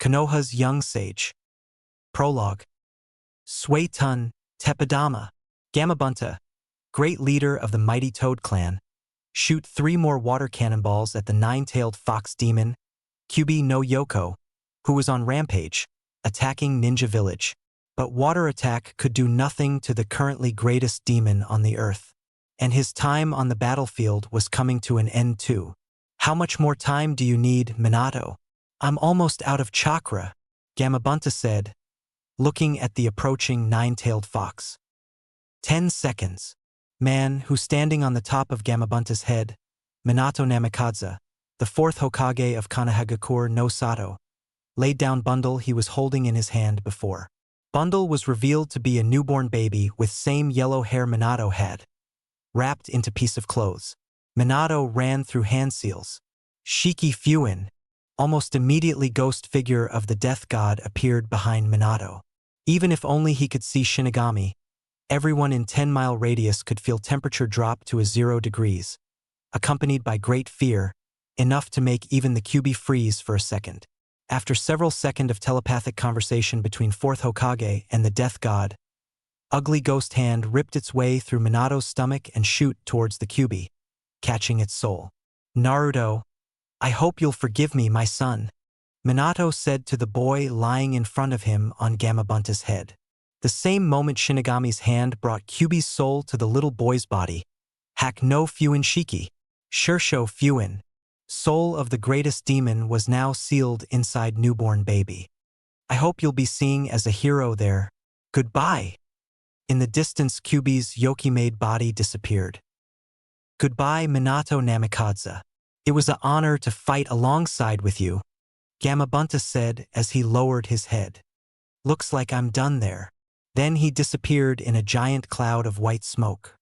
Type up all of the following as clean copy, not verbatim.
Konoha's young sage. Prologue. Suetun, Tepidama, Gamabunta, great leader of the mighty Toad clan, shoot 3 more water cannonballs at the 9-tailed fox demon, Kyubi no Yoko, who was on rampage, attacking Ninja Village. But water attack could do nothing to the currently greatest demon on the earth. And his time on the battlefield was coming to an end too. How much more time do you need, Minato? I'm almost out of chakra, Gamabunta said, looking at the approaching 9-tailed fox. 10 seconds. Man, who standing on the top of Gamabunta's head, Minato Namikaze, the 4th Hokage of Konohagakure no Sato, laid down bundle he was holding in his hand before. Bundle was revealed to be a newborn baby with same yellow hair Minato had, wrapped into piece of clothes. Minato ran through hand seals. Shiki Fuin, almost immediately ghost figure of the death god appeared behind Minato. Even if only he could see Shinigami, everyone in 10-mile radius could feel temperature drop to 0 degrees, accompanied by great fear, enough to make even the Kyuubi freeze for a second. After several seconds of telepathic conversation between 4th Hokage and the death god, ugly ghost hand ripped its way through Minato's stomach and shoot towards the Kyuubi, catching its soul. Naruto, I hope you'll forgive me, my son, Minato said to the boy lying in front of him on Gamabunta's head. The same moment Shinigami's hand brought Kyuubi's soul to the little boy's body. Hak no Fuin Shiki, Shirsho Fuin, soul of the greatest demon was now sealed inside newborn baby. I hope you'll be seeing as a hero there. Goodbye. In the distance, Kyuubi's Yoki-made body disappeared. Goodbye, Minato Namikaze. It was an honor to fight alongside with you, Gamabunta said as he lowered his head. Looks like I'm done there. Then he disappeared in a giant cloud of white smoke.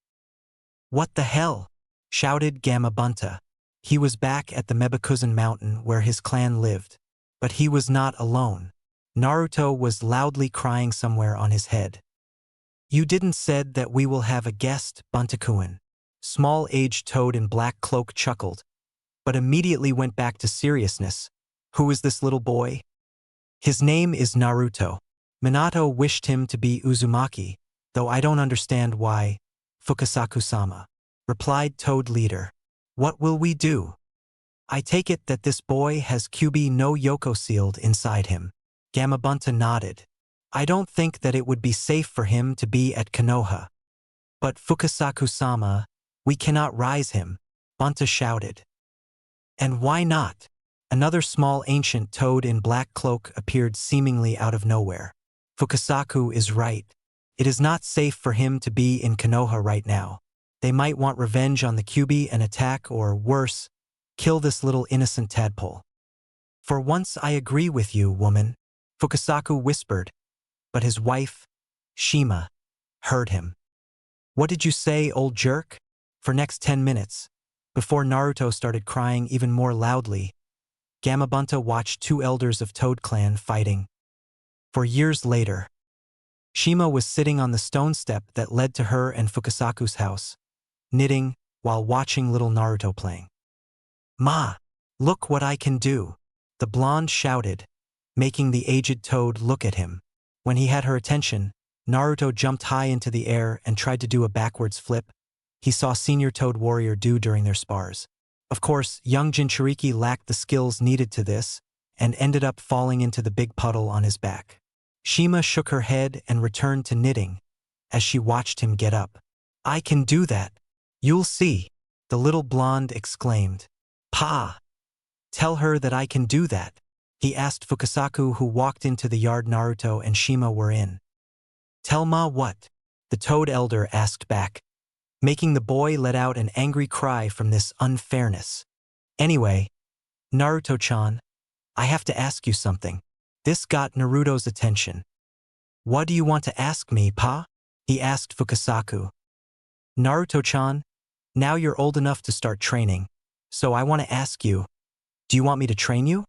What the hell? Shouted Gamabunta. He was back at the Mebakuzan mountain where his clan lived. But he was not alone. Naruto was loudly crying somewhere on his head. You didn't said that we will have a guest, Buntakuin. Small-aged Toad in black cloak chuckled, but immediately went back to seriousness. Who is this little boy? His name is Naruto. Minato wished him to be Uzumaki, though I don't understand why. Fukasaku-sama, replied Toad leader. What will we do? I take it that this boy has Kyuubi no Yoko sealed inside him. Gamabunta nodded. I don't think that it would be safe for him to be at Konoha. But Fukasaku-sama, we cannot rise him, Bunta shouted. And why not? Another small ancient Toad in black cloak appeared seemingly out of nowhere. Fukasaku is right. It is not safe for him to be in Konoha right now. They might want revenge on the Kyuubi and attack or, worse, kill this little innocent tadpole. For once I agree with you, woman, Fukasaku whispered, but his wife, Shima, heard him. What did you say, old jerk? For next 10 minutes, before Naruto started crying even more loudly, Gamabunta watched 2 elders of Toad clan fighting. For years later, Shima was sitting on the stone step that led to her and Fukasaku's house, knitting while watching little Naruto playing. Ma, look what I can do, the blonde shouted, making the aged Toad look at him. When he had her attention, Naruto jumped high into the air and tried to do a backwards flip he saw Senior Toad Warrior do during their spars. Of course, young Jinchuriki lacked the skills needed to this and ended up falling into the big puddle on his back. Shima shook her head and returned to knitting as she watched him get up. I can do that. You'll see, the little blonde exclaimed. Pa! Tell her that I can do that, he asked Fukasaku, who walked into the yard Naruto and Shima were in. Tell Ma what? The Toad elder asked back, making the boy let out an angry cry from this unfairness. Anyway, Naruto-chan, I have to ask you something. This got Naruto's attention. What do you want to ask me, Pa? He asked Fukasaku. Naruto-chan, now you're old enough to start training, so I want to ask you, do you want me to train you?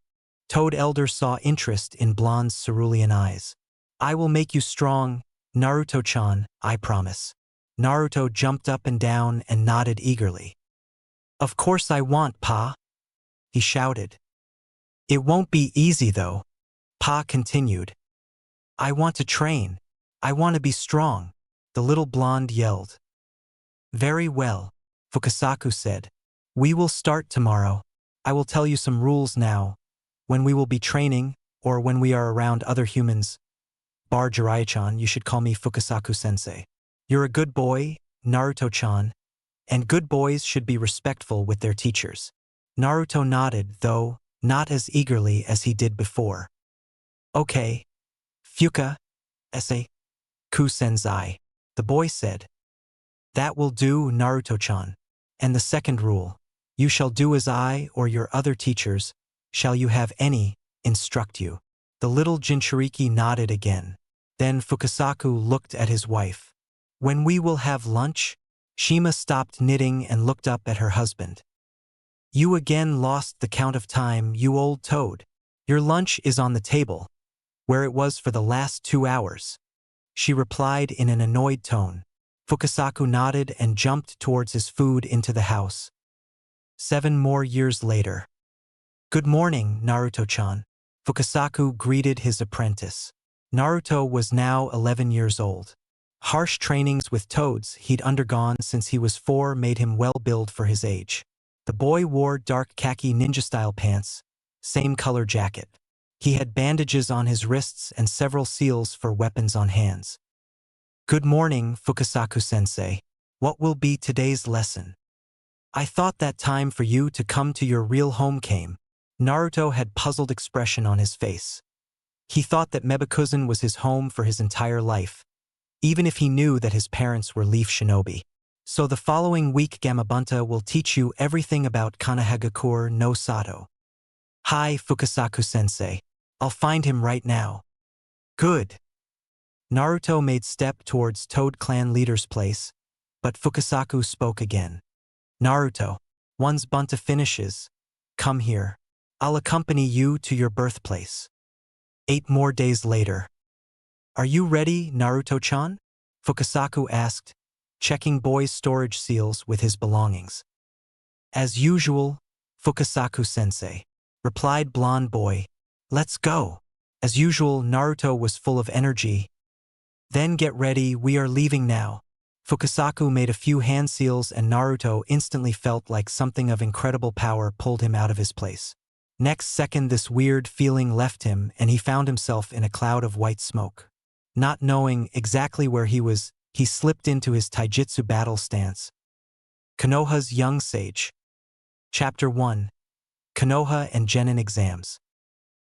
Toad elder saw interest in blonde's cerulean eyes. I will make you strong, Naruto-chan, I promise. Naruto jumped up and down and nodded eagerly. Of course I want, Pa, he shouted. It won't be easy though. Pa continued. I want to train. I want to be strong, the little blonde yelled. Very well, Fukasaku said. We will start tomorrow. I will tell you some rules now. When we will be training, or when we are around other humans. Bar Jiraiya-chan, you should call me Fukasaku-sensei. You're a good boy, Naruto-chan, and good boys should be respectful with their teachers. Naruto nodded, though not as eagerly as he did before. Okay. Fuka, esse, ku-sensei, the boy said. That will do, Naruto-chan. And the second rule, you shall do as I or your other teachers, shall you have any, instruct you. The little Jinchuriki nodded again. Then Fukasaku looked at his wife. When we will have lunch? Shima stopped knitting and looked up at her husband. You again lost the count of time, you old toad. Your lunch is on the table, where it was for the last 2 hours. She replied in an annoyed tone. Fukasaku nodded and jumped towards his food into the house. 7 more years later. Good morning, Naruto-chan. Fukasaku greeted his apprentice. Naruto was now 11 years old. Harsh trainings with toads he'd undergone since he was 4 made him well-built for his age. The boy wore dark khaki ninja-style pants, same color jacket. He had bandages on his wrists and several seals for weapons on hands. Good morning, Fukasaku-sensei. What will be today's lesson? I thought that time for you to come to your real home came. Naruto had puzzled expression on his face. He thought that Mebakuzen was his home for his entire life, even if he knew that his parents were Leaf Shinobi. So the following week Gamabunta will teach you everything about Kanahagakure no Sato. Hi, Fukasaku-sensei. I'll find him right now. Good. Naruto made step towards Toad Clan leader's place, but Fukasaku spoke again. Naruto, once Bunta finishes, come here. I'll accompany you to your birthplace. 8 more days later. Are you ready, Naruto-chan? Fukasaku asked, checking boy's storage seals with his belongings. As usual, Fukasaku-sensei, replied blonde boy. Let's go. As usual, Naruto was full of energy. Then get ready, we are leaving now. Fukasaku made a few hand seals and Naruto instantly felt like something of incredible power pulled him out of his place. Next second this weird feeling left him and he found himself in a cloud of white smoke. Not knowing exactly where he was, he slipped into his taijutsu battle stance. Konoha's Young Sage. Chapter 1. Konoha and Genin Exams.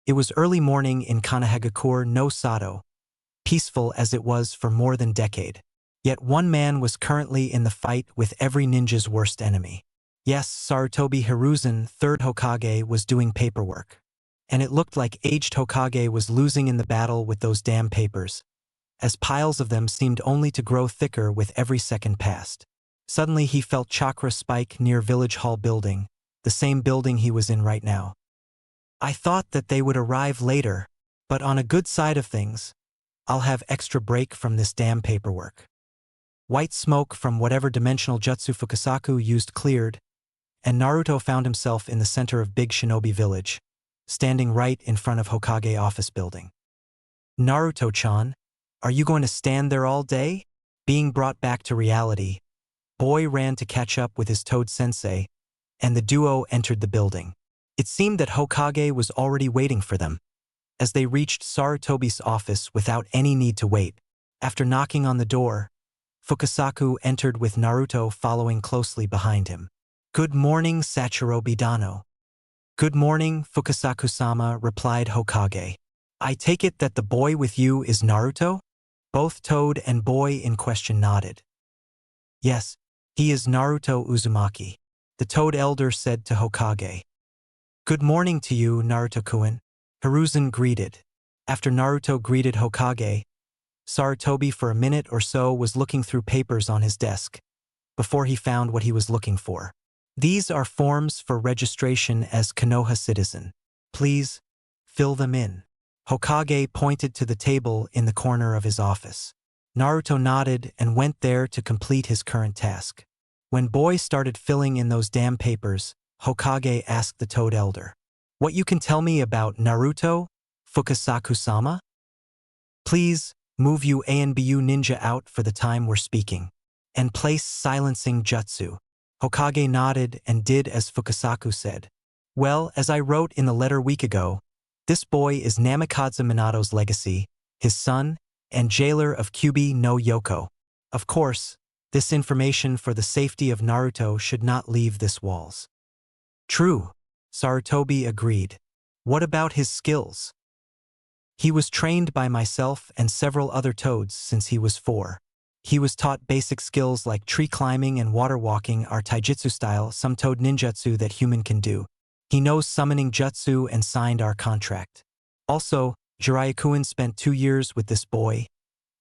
It was early morning in Kanahagakure no Sato, peaceful as it was for more than a decade. Yet one man was currently in the fight with every ninja's worst enemy. Yes, Sarutobi Hiruzen, 3rd Hokage, was doing paperwork. And it looked like aged Hokage was losing in the battle with those damn papers, as piles of them seemed only to grow thicker with every second passed. Suddenly he felt chakra spike near Village Hall building, the same building he was in right now. I thought that they would arrive later, but on a good side of things, I'll have extra break from this damn paperwork. White smoke from whatever dimensional jutsu Fukasaku used cleared, and Naruto found himself in the center of Big Shinobi Village, standing right in front of Hokage office building. Naruto-chan, are you going to stand there all day? Being brought back to reality, boy ran to catch up with his Toad sensei, and the duo entered the building. It seemed that Hokage was already waiting for them. As they reached Sarutobi's office without any need to wait, after knocking on the door, Fukasaku entered with Naruto following closely behind him. Good morning, Sachirobi Dano. Good morning, Fukasaku-sama, replied Hokage. I take it that the boy with you is Naruto? Both Toad and boy in question nodded. Yes, he is Naruto Uzumaki, the Toad elder said to Hokage. Good morning to you, Naruto-kun. Hiruzen greeted. After Naruto greeted Hokage, Sarutobi for a minute or so was looking through papers on his desk, before he found what he was looking for. These are forms for registration as Konoha citizen. Please, fill them in. Hokage pointed to the table in the corner of his office. Naruto nodded and went there to complete his current task. When boy started filling in those damn papers, Hokage asked the Toad elder. What you can tell me about Naruto? Fukasaku-sama? Please, move you ANBU ninja out for the time we're speaking. And place silencing jutsu. Hokage nodded and did as Fukasaku said. Well, as I wrote in the letter week ago, this boy is Namikaze Minato's legacy, his son, and jailer of Kyubi no Yoko. Of course, this information for the safety of Naruto should not leave this walls. True, Sarutobi agreed. What about his skills? He was trained by myself and several other toads since he was 4. He was taught basic skills like tree climbing and water walking are taijutsu style, some toad ninjutsu that human can do. He knows summoning jutsu and signed our contract. Also, Jiraiya-kun spent 2 years with this boy,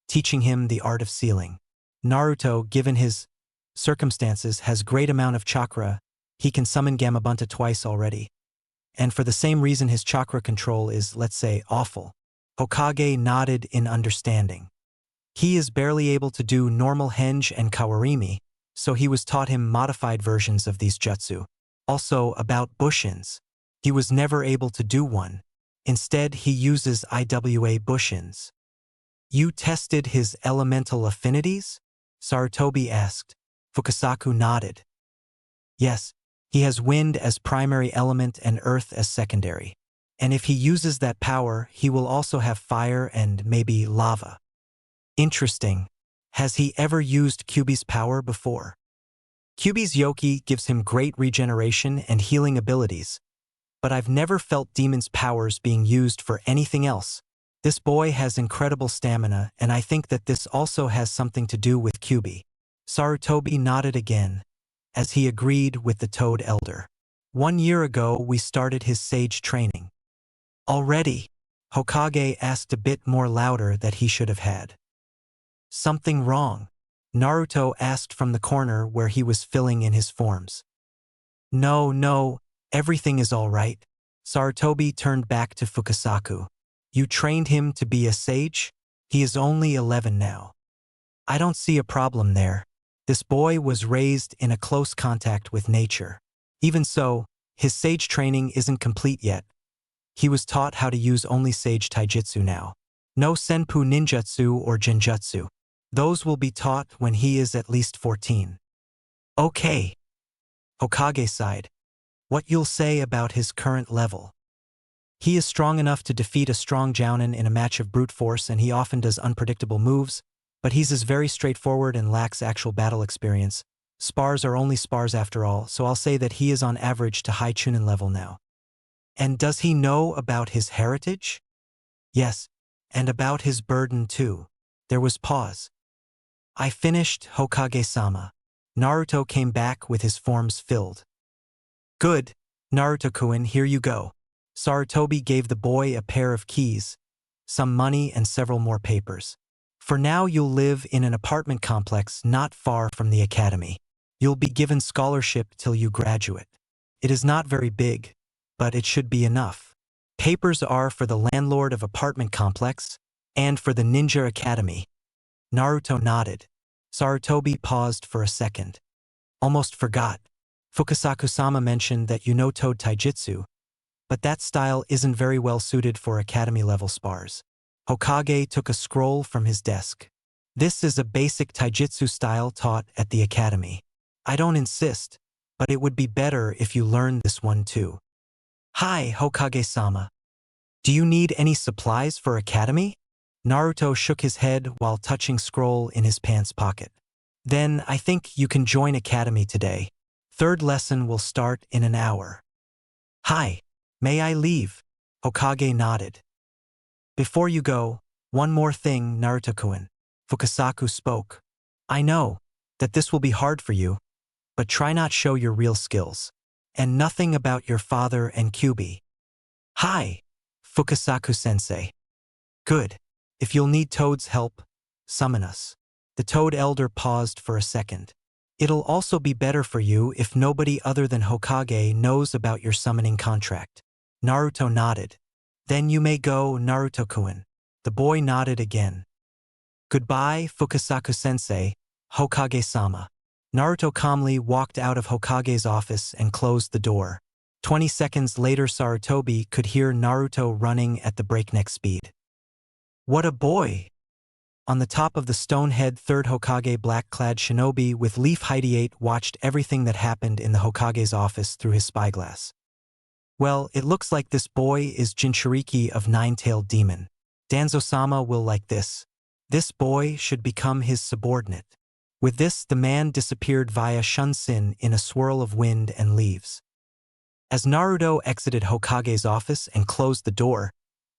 teaching him the art of sealing. Naruto, given his circumstances, has great amount of chakra. He can summon Gamabunta twice already. And for the same reason his chakra control is, let's say, awful. Hokage nodded in understanding. He is barely able to do normal henge and kawarimi, so he was taught him modified versions of these jutsu. Also, about bushins. He was never able to do one. Instead, he uses IWA bushins. You tested his elemental affinities? Sarutobi asked. Fukasaku nodded. Yes, he has wind as primary element and earth as secondary. And if he uses that power, he will also have fire and maybe lava. Interesting. Has he ever used Kyubi's power before? Kyubi's Yoki gives him great regeneration and healing abilities, but I've never felt Demon's powers being used for anything else. This boy has incredible stamina, and I think that this also has something to do with Kyubi. Sarutobi nodded again, as he agreed with the Toad Elder. 1 year ago we started his sage training. Already? Hokage asked a bit more louder that he should have had. Something wrong? Naruto asked from the corner where he was filling in his forms. No, everything is all right. Sarutobi turned back to Fukasaku. You trained him to be a sage? He is only 11 now. I don't see a problem there. This boy was raised in a close contact with nature. Even so, his sage training isn't complete yet. He was taught how to use only sage taijutsu now. No senpu ninjutsu or genjutsu. Those will be taught when he is at least 14. Okay. Hokage sighed. What you'll say about his current level? He is strong enough to defeat a strong jounin in a match of brute force, and he often does unpredictable moves, but he's very straightforward and lacks actual battle experience. Spars are only spars after all, so I'll say that he is on average to high chunin level now. And does he know about his heritage? Yes, and about his burden too. There was pause. I finished, Hokage-sama. Naruto came back with his forms filled. Good, Naruto-kun, here you go. Sarutobi gave the boy a pair of keys, some money and several more papers. For now you'll live in an apartment complex not far from the academy. You'll be given scholarship till you graduate. It is not very big, but it should be enough. Papers are for the landlord of apartment complex and for the ninja academy. Naruto nodded. Sarutobi paused for a second. Almost forgot. Fukasaku-sama mentioned that you know Toad Taijutsu, but that style isn't very well suited for academy-level spars. Hokage took a scroll from his desk. This is a basic taijutsu style taught at the academy. I don't insist, but it would be better if you learned this one too. Hi, Hokage-sama. Do you need any supplies for academy? Naruto shook his head while touching scroll in his pants pocket. Then I think you can join academy today. 3rd lesson will start in an hour. Hi, may I leave? Hokage nodded. Before you go, one more thing, Naruto-kun. Fukasaku spoke. I know that this will be hard for you, but try not show your real skills. And nothing about your father and Kyubi. Hi, Fukasaku-sensei. Good. If you'll need Toad's help, summon us. The Toad Elder paused for a second. It'll also be better for you if nobody other than Hokage knows about your summoning contract. Naruto nodded. Then you may go, Naruto-kun. The boy nodded again. Goodbye, Fukasaku-sensei, Hokage-sama. Naruto calmly walked out of Hokage's office and closed the door. 20 seconds later, Sarutobi could hear Naruto running at the breakneck speed. What a boy! On the top of the stone-head third Hokage black-clad shinobi with Leaf Hydeate watched everything that happened in the Hokage's office through his spyglass. Well, it looks like this boy is Jinchuriki of Nine-Tailed Demon. Danzo-sama will like this. This boy should become his subordinate. With this, the man disappeared via Shunsin in a swirl of wind and leaves. As Naruto exited Hokage's office and closed the door,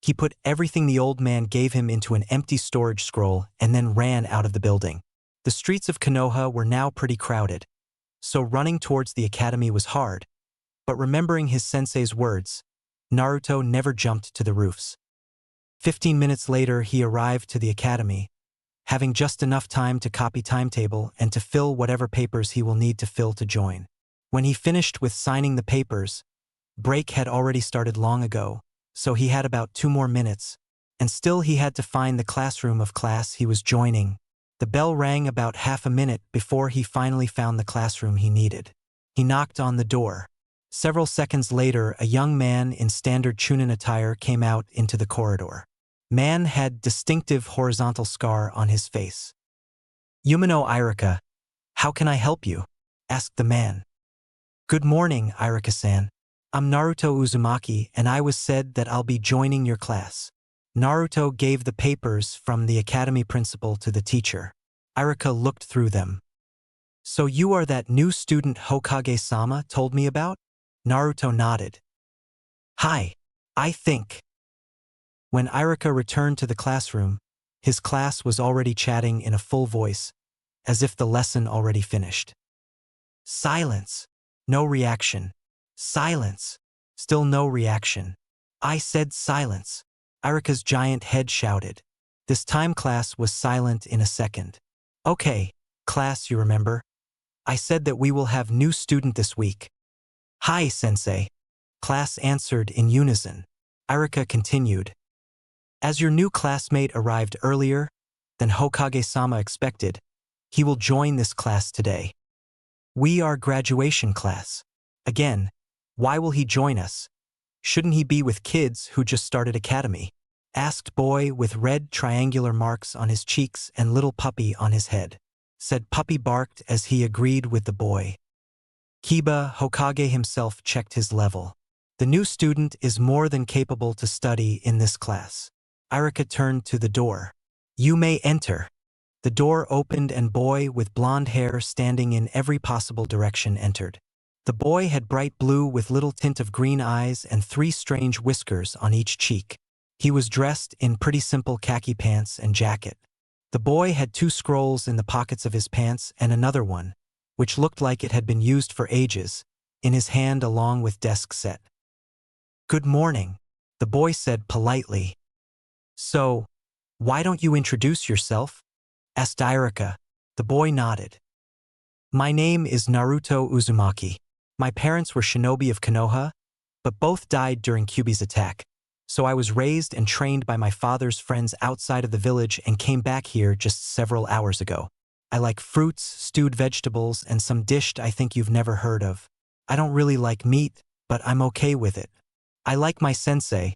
he put everything the old man gave him into an empty storage scroll and then ran out of the building. The streets of Konoha were now pretty crowded, so running towards the academy was hard, but remembering his sensei's words, Naruto never jumped to the roofs. 15 minutes later, he arrived to the academy, having just enough time to copy timetable and to fill whatever papers he will need to fill to join. When he finished with signing the papers, break had already started long ago, so he had about 2 more minutes, and still he had to find the classroom of class he was joining. The bell rang about half a minute before he finally found the classroom he needed. He knocked on the door. Several seconds later, a young man in standard Chunin attire came out into the corridor. Man had distinctive horizontal scar on his face. Yumino Irika, how can I help you? Asked the man. Good morning, Irika-san. I'm Naruto Uzumaki, and I was said that I'll be joining your class. Naruto gave the papers from the academy principal to the teacher. Irika looked through them. So you are that new student Hokage-sama told me about? Naruto nodded. Hi, I think. When Irika returned to the classroom, his class was already chatting in a full voice, as if the lesson already finished. Silence. No reaction. Silence. Still no reaction. I said silence. Irika's giant head shouted. This time class was silent in a second. Okay, class, you remember? I said that we will have new student this week. Hi, sensei. Class answered in unison. Irika continued. As your new classmate arrived earlier than Hokage-sama expected, he will join this class today. We are graduation class. Again, why will he join us? Shouldn't he be with kids who just started academy? Asked boy with red triangular marks on his cheeks and little puppy on his head. Said puppy barked as he agreed with the boy. Kiba, Hokage himself, checked his level. The new student is more than capable to study in this class. Irika turned to the door. You may enter. The door opened and boy with blonde hair standing in every possible direction entered. The boy had bright blue with little tint of green eyes and 3 strange whiskers on each cheek. He was dressed in pretty simple khaki pants and jacket. The boy had 2 scrolls in the pockets of his pants and another one, which looked like it had been used for ages, in his hand along with desk set. Good morning, the boy said politely. So, why don't you introduce yourself? Asked Irika. The boy nodded. My name is Naruto Uzumaki. My parents were shinobi of Konoha, but both died during Kyuubi's attack, so I was raised and trained by my father's friends outside of the village and came back here just several hours ago. I like fruits, stewed vegetables, and some dish I think you've never heard of. I don't really like meat, but I'm okay with it. I like my sensei,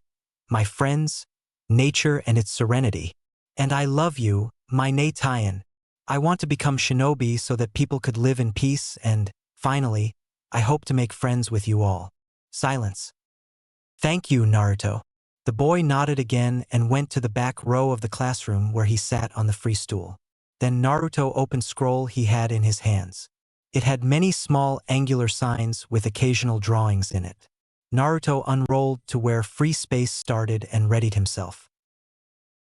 my friends, nature and its serenity. And I love you, my Natayan. I want to become shinobi so that people could live in peace and, finally, I hope to make friends with you all. Silence. Thank you, Naruto. The boy nodded again and went to the back row of the classroom where he sat on the free stool. Then Naruto opened scroll he had in his hands. It had many small angular signs with occasional drawings in it. Naruto unrolled to where free space started and readied himself.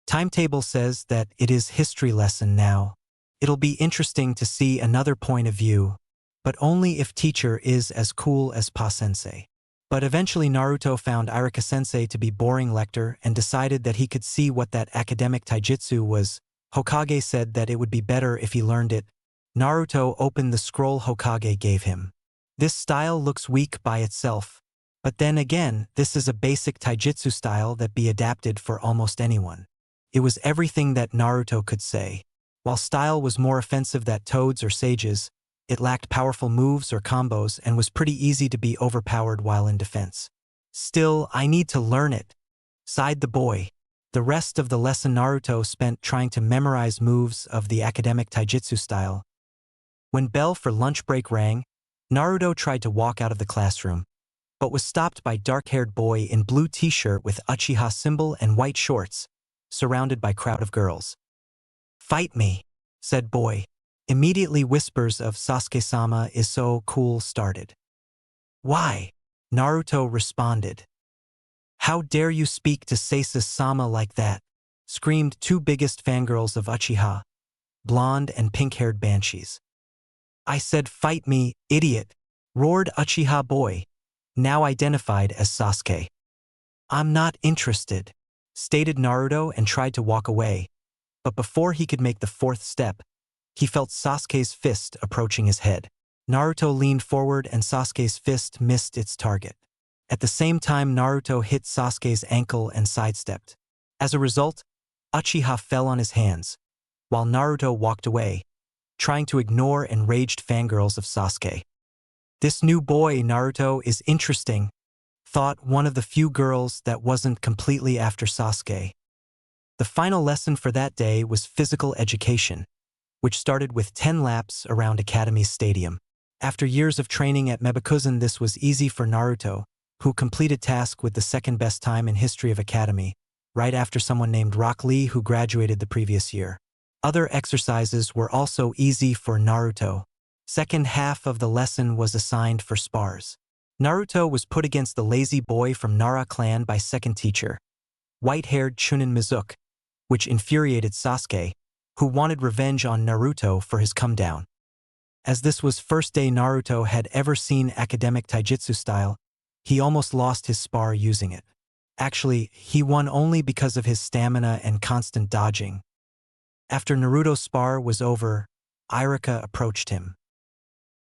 Timetable says that it is history lesson now. It'll be interesting to see another point of view, but only if teacher is as cool as Pa-sensei. But eventually Naruto found Irika-sensei to be boring lector and decided that he could see what that academic taijutsu was. Hokage said that it would be better if he learned it. Naruto opened the scroll Hokage gave him. This style looks weak by itself, but then again, this is a basic taijutsu style that be adapted for almost anyone. It was everything that Naruto could say. While style was more offensive than toads or sages, It lacked powerful moves or combos and was pretty easy to be overpowered while in defense. Still, I need to learn it, sighed the boy. The rest of the lesson Naruto spent trying to memorize moves of the academic taijutsu style. When bell for lunch break rang, Naruto tried to walk out of the classroom, but was stopped by dark-haired boy in blue t-shirt with Uchiha symbol and white shorts, surrounded by crowd of girls. "Fight me," said boy. Immediately whispers of Sasuke-sama is so cool started. "Why?" Naruto responded. "How dare you speak to Sasuke-sama like that?" screamed two biggest fangirls of Uchiha, blonde and pink-haired banshees. "I said fight me, idiot," roared Uchiha boy, now identified as Sasuke. "I'm not interested," stated Naruto and tried to walk away, but before he could make the fourth step, he felt Sasuke's fist approaching his head. Naruto leaned forward and Sasuke's fist missed its target. At the same time, Naruto hit Sasuke's ankle and sidestepped. As a result, Uchiha fell on his hands, while Naruto walked away, trying to ignore enraged fangirls of Sasuke. "This new boy, Naruto, is interesting," thought one of the few girls that wasn't completely after Sasuke. The final lesson for that day was physical education, which started with 10 laps around Academy's stadium. After years of training at Mebikuzen, this was easy for Naruto, who completed task with the second best time in history of Academy, right after someone named Rock Lee who graduated the previous year. Other exercises were also easy for Naruto. Second half of the lesson was assigned for spars. Naruto was put against the lazy boy from Nara clan by second teacher, white-haired Chunin Mizuki, which infuriated Sasuke, who wanted revenge on Naruto for his come-down. As this was first day Naruto had ever seen academic taijutsu style, he almost lost his spar using it. Actually, he won only because of his stamina and constant dodging. After Naruto's spar was over, Irika approached him.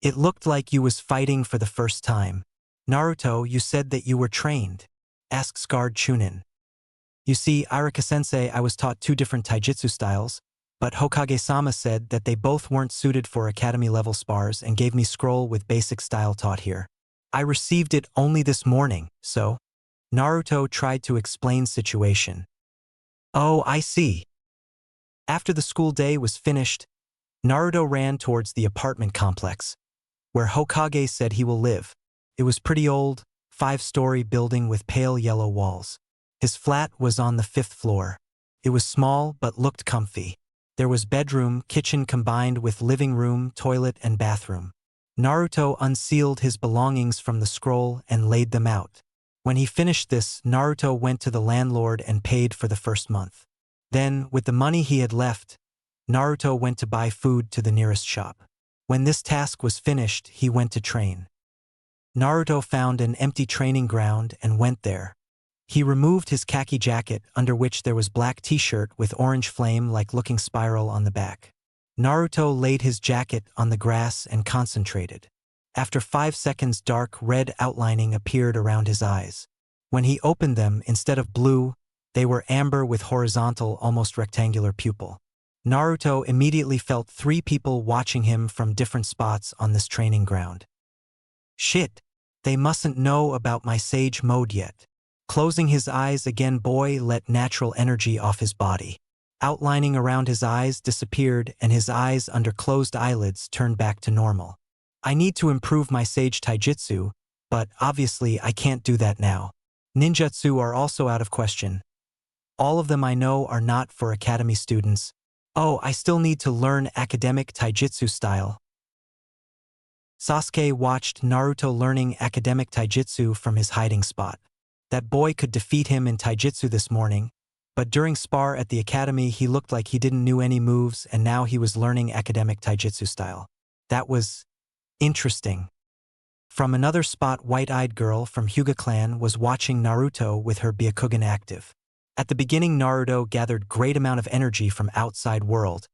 "It looked like you was fighting for the first time. Naruto, you said that you were trained," asked scarred Chunin. "You see, Irika-sensei, I was taught two different taijutsu styles, but Hokage-sama said that they both weren't suited for academy-level spars and gave me scroll with basic style taught here. I received it only this morning, so..." Naruto tried to explain situation. "Oh, I see." After the school day was finished, Naruto ran towards the apartment complex, where Hokage said he will live. It was pretty old, 5-story building with pale yellow walls. His flat was on the 5th floor. It was small but looked comfy. There was bedroom, kitchen combined with living room, toilet, and bathroom. Naruto unsealed his belongings from the scroll and laid them out. When he finished this, Naruto went to the landlord and paid for the first month. Then, with the money he had left, Naruto went to buy food to the nearest shop. When this task was finished, he went to train. Naruto found an empty training ground and went there. He removed his khaki jacket, under which there was black t-shirt with orange flame-like looking spiral on the back. Naruto laid his jacket on the grass and concentrated. After 5 seconds, dark red outlining appeared around his eyes. When he opened them, instead of blue, they were amber with horizontal, almost rectangular pupil. Naruto immediately felt 3 people watching him from different spots on this training ground. "Shit, they mustn't know about my sage mode yet." Closing his eyes again, boy let natural energy off his body. Outlining around his eyes disappeared and his eyes under closed eyelids turned back to normal. "I need to improve my sage taijutsu, but obviously I can't do that now. Ninjutsu are also out of question. All of them I know are not for academy students. Oh, I still need to learn academic taijutsu style." Sasuke watched Naruto learning academic taijutsu from his hiding spot. That boy could defeat him in taijutsu this morning, but during spar at the academy he looked like he didn't know any moves and now he was learning academic taijutsu style. That was interesting. From another spot, white-eyed girl from Hyuga clan was watching Naruto with her Byakugan active. At the beginning, Naruto gathered great amount of energy from outside world,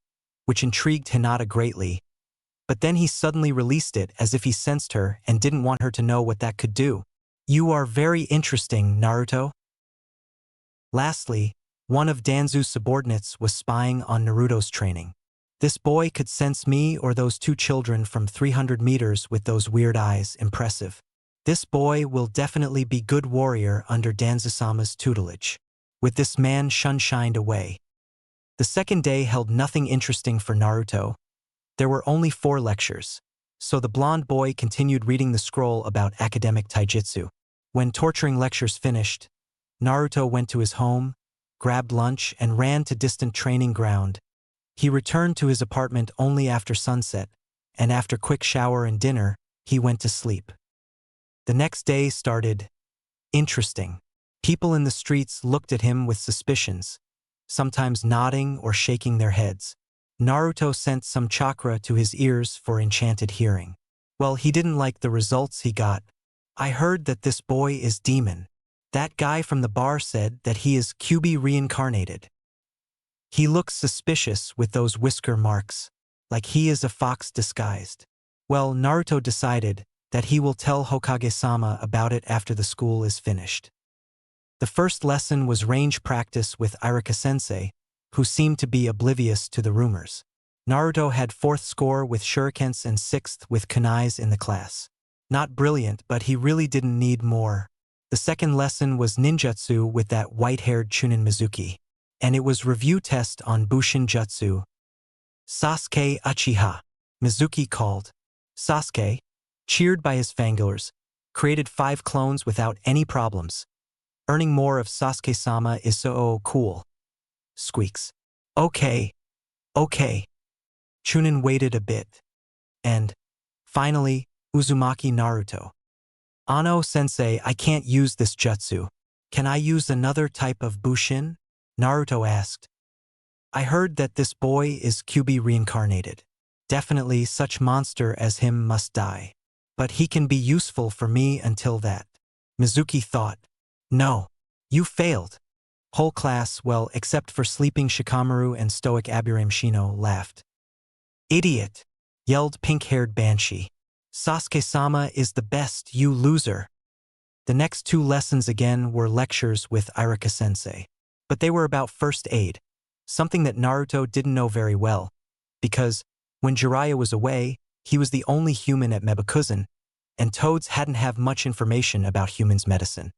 which intrigued Hinata greatly, but then he suddenly released it as if he sensed her and didn't want her to know what that could do. "You are very interesting, Naruto." Lastly, one of Danzu's subordinates was spying on Naruto's training. This boy could sense me or those two children from 300 meters with those weird eyes. Impressive. This boy will definitely be good warrior under Danzasama's tutelage. With this man shined away. The second day held nothing interesting for Naruto. There were only 4 lectures. So the blonde boy continued reading the scroll about academic taijutsu. When torturing lectures finished, Naruto went to his home, grabbed lunch, and ran to distant training ground. He returned to his apartment only after sunset, and after quick shower and dinner, he went to sleep. The next day started interesting. People in the streets looked at him with suspicions, sometimes nodding or shaking their heads. Naruto sent some chakra to his ears for enchanted hearing. Well, he didn't like the results he got. I heard that this boy is demon. That guy from the bar said that he is Kyuubi reincarnated. He looks suspicious with those whisker marks, like he is a fox disguised. Well, Naruto decided that he will tell Hokage-sama about it after the school is finished. The first lesson was range practice with Iruka-sensei, who seemed to be oblivious to the rumors. Naruto had 4th score with shurikens and 6th with kunais in the class. Not brilliant, but he really didn't need more. The second lesson was ninjutsu with that white-haired Chunin Mizuki. And it was review test on Bushin Jutsu. Sasuke Uchiha. Mizuki called. Sasuke, cheered by his fangirls, created 5 clones without any problems. Earning more of Sasuke-sama is so cool. Squeaks. Okay. Chunin waited a bit. And, finally, Uzumaki Naruto. Ano-sensei, I can't use this jutsu. Can I use another type of Bushin? Naruto asked. I heard that this boy is Kyuubi reincarnated. Definitely such monster as him must die. But he can be useful for me until that. Mizuki thought. No. You failed. Whole class, well, except for sleeping Shikamaru and stoic Aburame Shino, laughed. Idiot! Yelled pink-haired Banshee. Sasuke-sama is the best, you loser. The next 2 lessons again were lectures with Iruka-sensei. But they were about first aid, something that Naruto didn't know very well, because when Jiraiya was away, he was the only human at Mebukuzan, and toads hadn't have much information about humans' medicine.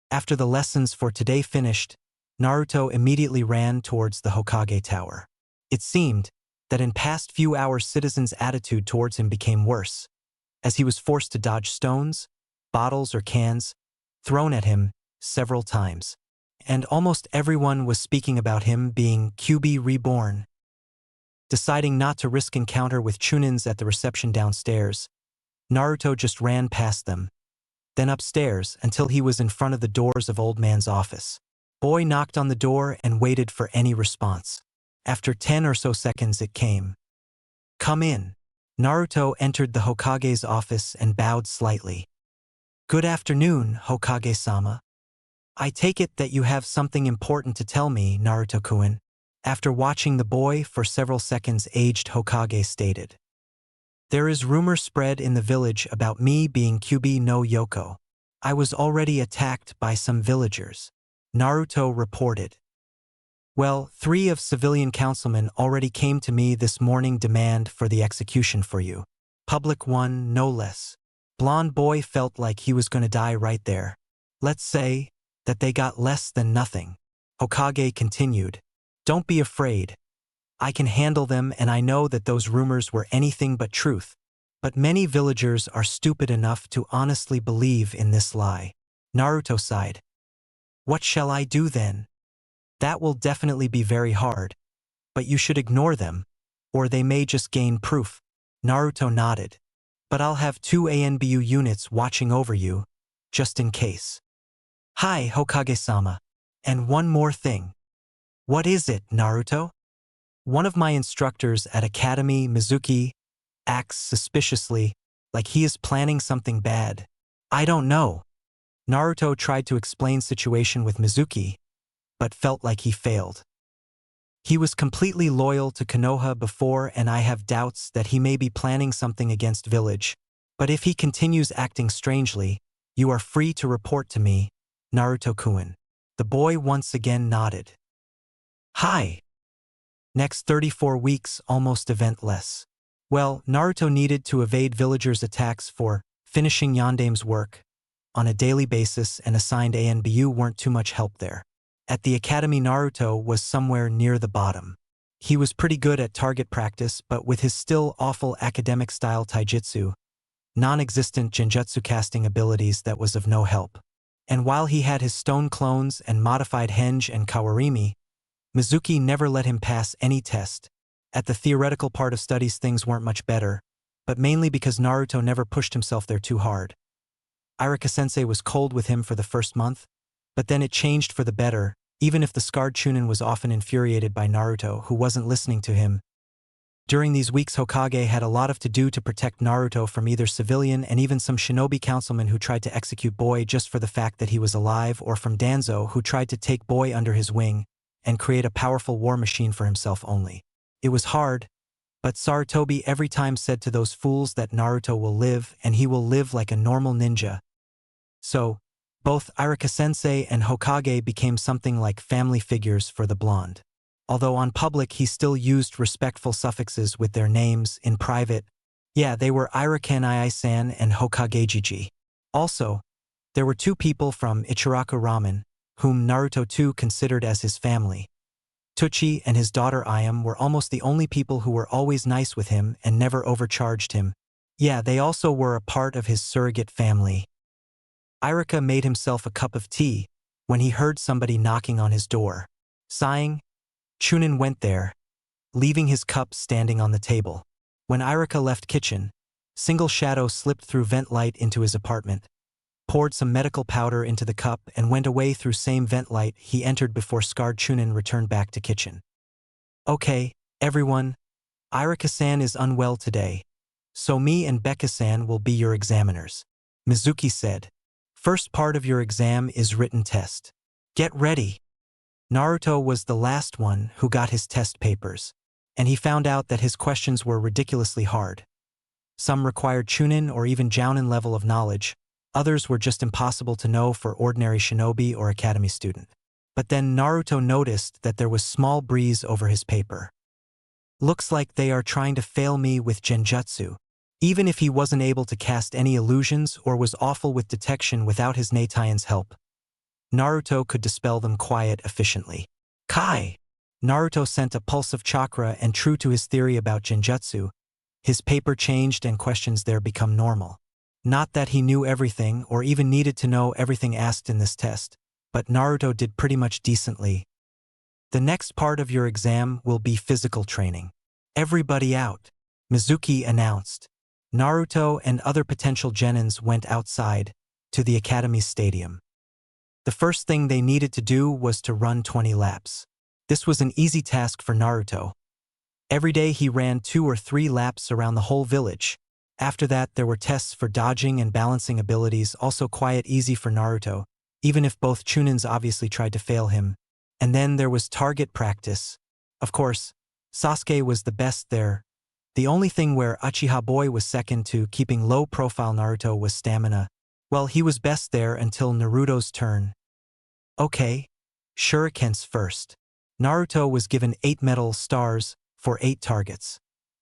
After the lessons for today finished, Naruto immediately ran towards the Hokage Tower. It seemed that in past few hours citizens' attitude towards him became worse, as he was forced to dodge stones, bottles or cans, thrown at him several times. And almost everyone was speaking about him being Kyuubi reborn. Deciding not to risk encounter with Chunins at the reception downstairs, Naruto just ran past them, then upstairs until he was in front of the doors of Old Man's office. Boy knocked on the door and waited for any response. After 10 or so seconds it came. Come in. Naruto entered the Hokage's office and bowed slightly. Good afternoon, Hokage-sama. I take it that you have something important to tell me, Naruto-kun. After watching the boy for several seconds, aged Hokage stated. There is rumor spread in the village about me being Kyuubi no Yoko. I was already attacked by some villagers. Naruto reported. Well, 3 of civilian councilmen already came to me this morning demand for the execution for you. Public one, no less. Blonde boy felt like he was going to die right there. Let's say that they got less than nothing. Hokage continued. Don't be afraid. I can handle them, and I know that those rumors were anything but truth. But many villagers are stupid enough to honestly believe in this lie. Naruto sighed. What shall I do then? That will definitely be very hard. But you should ignore them, or they may just gain proof. Naruto nodded. But I'll have 2 ANBU units watching over you, just in case. Hi, Hokage-sama. And one more thing. What is it, Naruto? One of my instructors at Academy, Mizuki, acts suspiciously, like he is planning something bad. I don't know. Naruto tried to explain situation with Mizuki, but felt like he failed. He was completely loyal to Konoha before, and I have doubts that he may be planning something against village. But if he continues acting strangely, you are free to report to me, Naruto-kun. The boy once again nodded. Hi. Next 34 weeks almost eventless. Well, Naruto needed to evade villagers' attacks for finishing Yandame's work on a daily basis, and assigned A and BU weren't too much help there. At the academy, Naruto was somewhere near the bottom. He was pretty good at target practice, but with his still awful academic-style taijutsu, non-existent genjutsu casting abilities, that was of no help. And while he had his stone clones and modified henge and kawarimi, Mizuki never let him pass any test. At the theoretical part of studies things weren't much better, but mainly because Naruto never pushed himself there too hard. Irika-sensei was cold with him for the first month, but then it changed for the better, even if the scarred Chunin was often infuriated by Naruto, who wasn't listening to him. During these weeks, Hokage had a lot of to do to protect Naruto from either civilian and even some shinobi councilman who tried to execute Boy just for the fact that he was alive, or from Danzo, who tried to take Boy under his wing and create a powerful war machine for himself only. It was hard, but Sarutobi every time said to those fools that Naruto will live, and he will live like a normal ninja. So, both Irika-sensei and Hokage became something like family figures for the blonde. Although on public he still used respectful suffixes with their names, in private, yeah, they were Iraken-ai-san and Hokage-jiji. Also, there were two people from Ichiraku Ramen, whom Naruto too considered as his family. Tuchi and his daughter Ayam were almost the only people who were always nice with him and never overcharged him. Yeah, they also were a part of his surrogate family. Irika made himself a cup of tea when he heard somebody knocking on his door. Sighing, Chunin went there, leaving his cup standing on the table. When Irika left kitchen, Single Shadow slipped through vent light into his apartment, poured some medical powder into the cup, and went away through same vent light he entered before scarred Chunin returned back to kitchen. Okay, everyone, Irika-san is unwell today, so me and Becca-san will be your examiners, Mizuki said. First part of your exam is written test. Get ready. Naruto was the last one who got his test papers, and he found out that his questions were ridiculously hard. Some required Chunin or even Jounin level of knowledge, others were just impossible to know for ordinary shinobi or academy student. But then Naruto noticed that there was small breeze over his paper. Looks like they are trying to fail me with genjutsu. Even if he wasn't able to cast any illusions or was awful with detection without his Neitaian's help, Naruto could dispel them quiet efficiently. Kai! Naruto sent a pulse of chakra, and true to his theory about genjutsu, his paper changed and questions there become normal. Not that he knew everything or even needed to know everything asked in this test, but Naruto did pretty much decently. The next part of your exam will be physical training. Everybody out, Mizuki announced. Naruto and other potential genins went outside, to the academy's stadium. The first thing they needed to do was to run 20 laps. This was an easy task for Naruto. Every day he ran 2 or 3 laps around the whole village. After that there were tests for dodging and balancing abilities, also quite easy for Naruto, even if both Chunins obviously tried to fail him. And then there was target practice. Of course, Sasuke was the best there. The only thing where Uchiha Boy was second to keeping low-profile Naruto was stamina. Well, he was best there until Naruto's turn. Okay, shurikens first. Naruto was given 8 metal stars for 8 targets.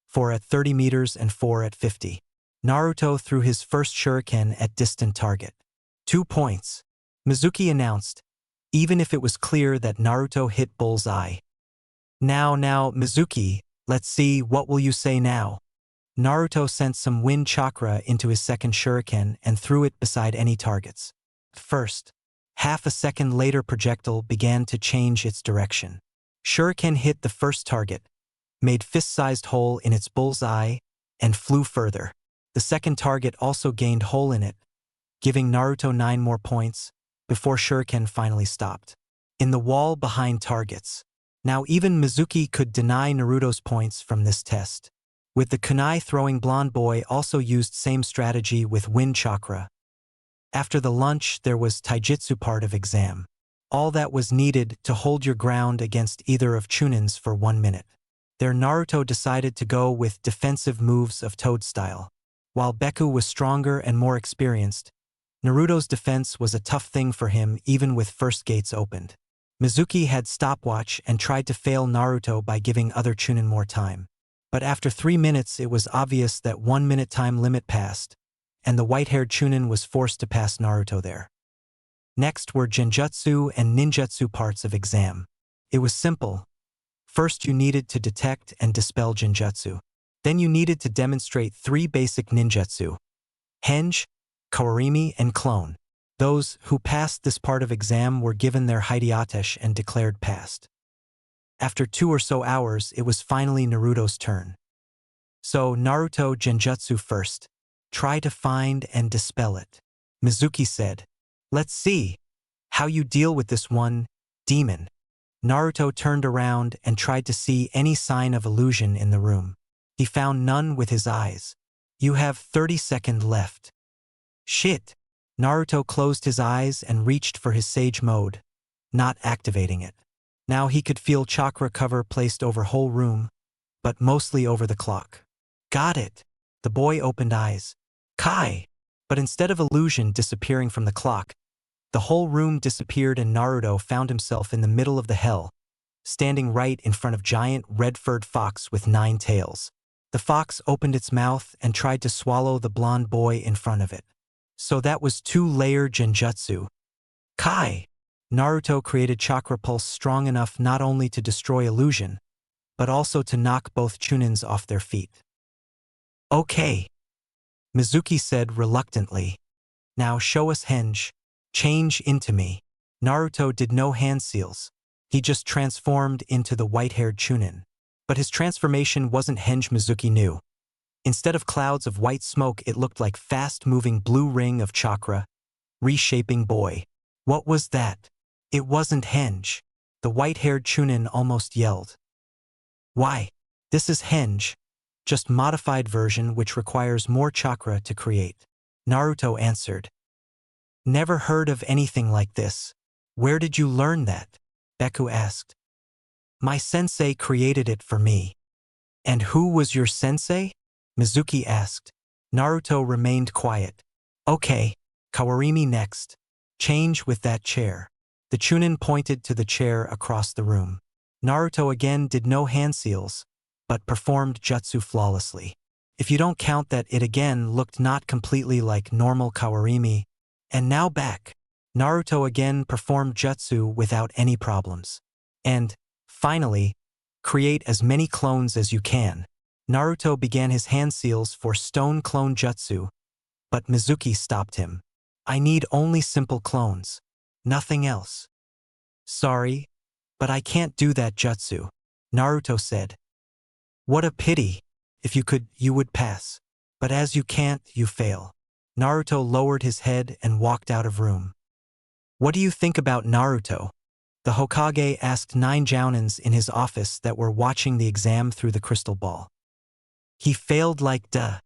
4 at 30 meters and 4 at 50. Naruto threw his first shuriken at distant target. 2 points. Mizuki announced, even if it was clear that Naruto hit bullseye. Now, Mizuki, let's see, what will you say now? Naruto sent some wind chakra into his second shuriken and threw it beside any targets. First, half a second later projectile began to change its direction. Shuriken hit the first target, made fist-sized hole in its bullseye, and flew further. The second target also gained hole in it, giving Naruto 9 more points, before shuriken finally stopped. In the wall behind targets. Now even Mizuki could deny Naruto's points from this test. With the kunai-throwing blonde boy also used same strategy with wind chakra. After the lunch there was taijutsu part of exam. All that was needed to hold your ground against either of Chunins for 1 minute. There Naruto decided to go with defensive moves of Toad style. While Beku was stronger and more experienced, Naruto's defense was a tough thing for him even with first gates opened. Mizuki had stopwatch and tried to fail Naruto by giving other Chunin more time. But after 3 minutes it was obvious that 1 minute time limit passed, and the white-haired Chunin was forced to pass Naruto there. Next were Genjutsu and Ninjutsu parts of exam. It was simple. First you needed to detect and dispel Genjutsu. Then you needed to demonstrate 3 basic ninjutsu: Henge, Kawarimi, and Clone. Those who passed this part of exam were given their Hideatesh and declared passed. After 2 or so hours, it was finally Naruto's turn. So Naruto Genjutsu first. Try to find and dispel it. Mizuki said. Let's see how you deal with this one, demon. Naruto turned around and tried to see any sign of illusion in the room. He found none with his eyes. You have 30 seconds left. Shit. Naruto closed his eyes and reached for his Sage mode, not activating it. Now he could feel chakra cover placed over whole room, but mostly over the clock. Got it. The boy opened eyes. Kai! But instead of illusion disappearing from the clock, the whole room disappeared and Naruto found himself in the middle of the hell, standing right in front of giant red-furred fox with 9 tails. The fox opened its mouth and tried to swallow the blonde boy in front of it. So that was 2-layer Genjutsu. Kai! Naruto created chakra pulse strong enough not only to destroy illusion, but also to knock both Chunins off their feet. Okay. Mizuki said reluctantly. Now show us Henge. Change into me. Naruto did no hand seals. He just transformed into the white-haired Chunin. But his transformation wasn't Henge Mizuki knew. Instead of clouds of white smoke, it looked like fast-moving blue ring of chakra, reshaping boy. What was that? It wasn't Henge. The white-haired Chunin almost yelled. Why? This is Henge, just modified version which requires more chakra to create. Naruto answered. Never heard of anything like this. Where did you learn that? Beku asked. My sensei created it for me. And who was your sensei? Mizuki asked. Naruto remained quiet. Okay, Kawarimi next. Change with that chair. The Chunin pointed to the chair across the room. Naruto again did no hand seals, but performed jutsu flawlessly. If you don't count that, it again looked not completely like normal Kawarimi. And now back. Naruto again performed jutsu without any problems. And, finally, create as many clones as you can. Naruto began his hand seals for stone clone jutsu, but Mizuki stopped him. I need only simple clones. Nothing else. Sorry, but I can't do that jutsu, Naruto said. What a pity. If you could, you would pass. But as you can't, you fail. Naruto lowered his head and walked out of room. What do you think about Naruto? The Hokage asked 9 jounins in his office that were watching the exam through the crystal ball. He failed like duh.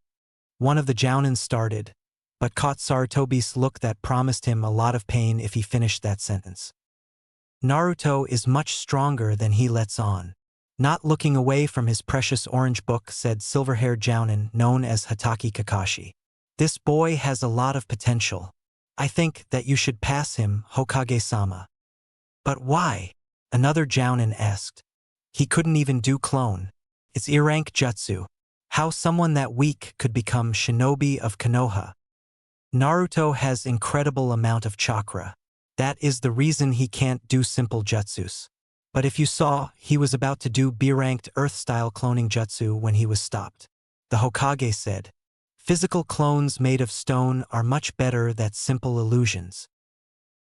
One of the jounins started, but caught Sarutobi's look that promised him a lot of pain if he finished that sentence. Naruto is much stronger than he lets on. Not looking away from his precious orange book, said silver-haired jounin known as Hatake Kakashi. This boy has a lot of potential. I think that you should pass him, Hokage-sama. But why? Another jounin asked. He couldn't even do clone. It's E-rank jutsu. How someone that weak could become shinobi of Konoha? Naruto has incredible amount of chakra. That is the reason he can't do simple jutsus. But if you saw, he was about to do B-ranked Earth-style cloning jutsu when he was stopped. The Hokage said, physical clones made of stone are much better than simple illusions.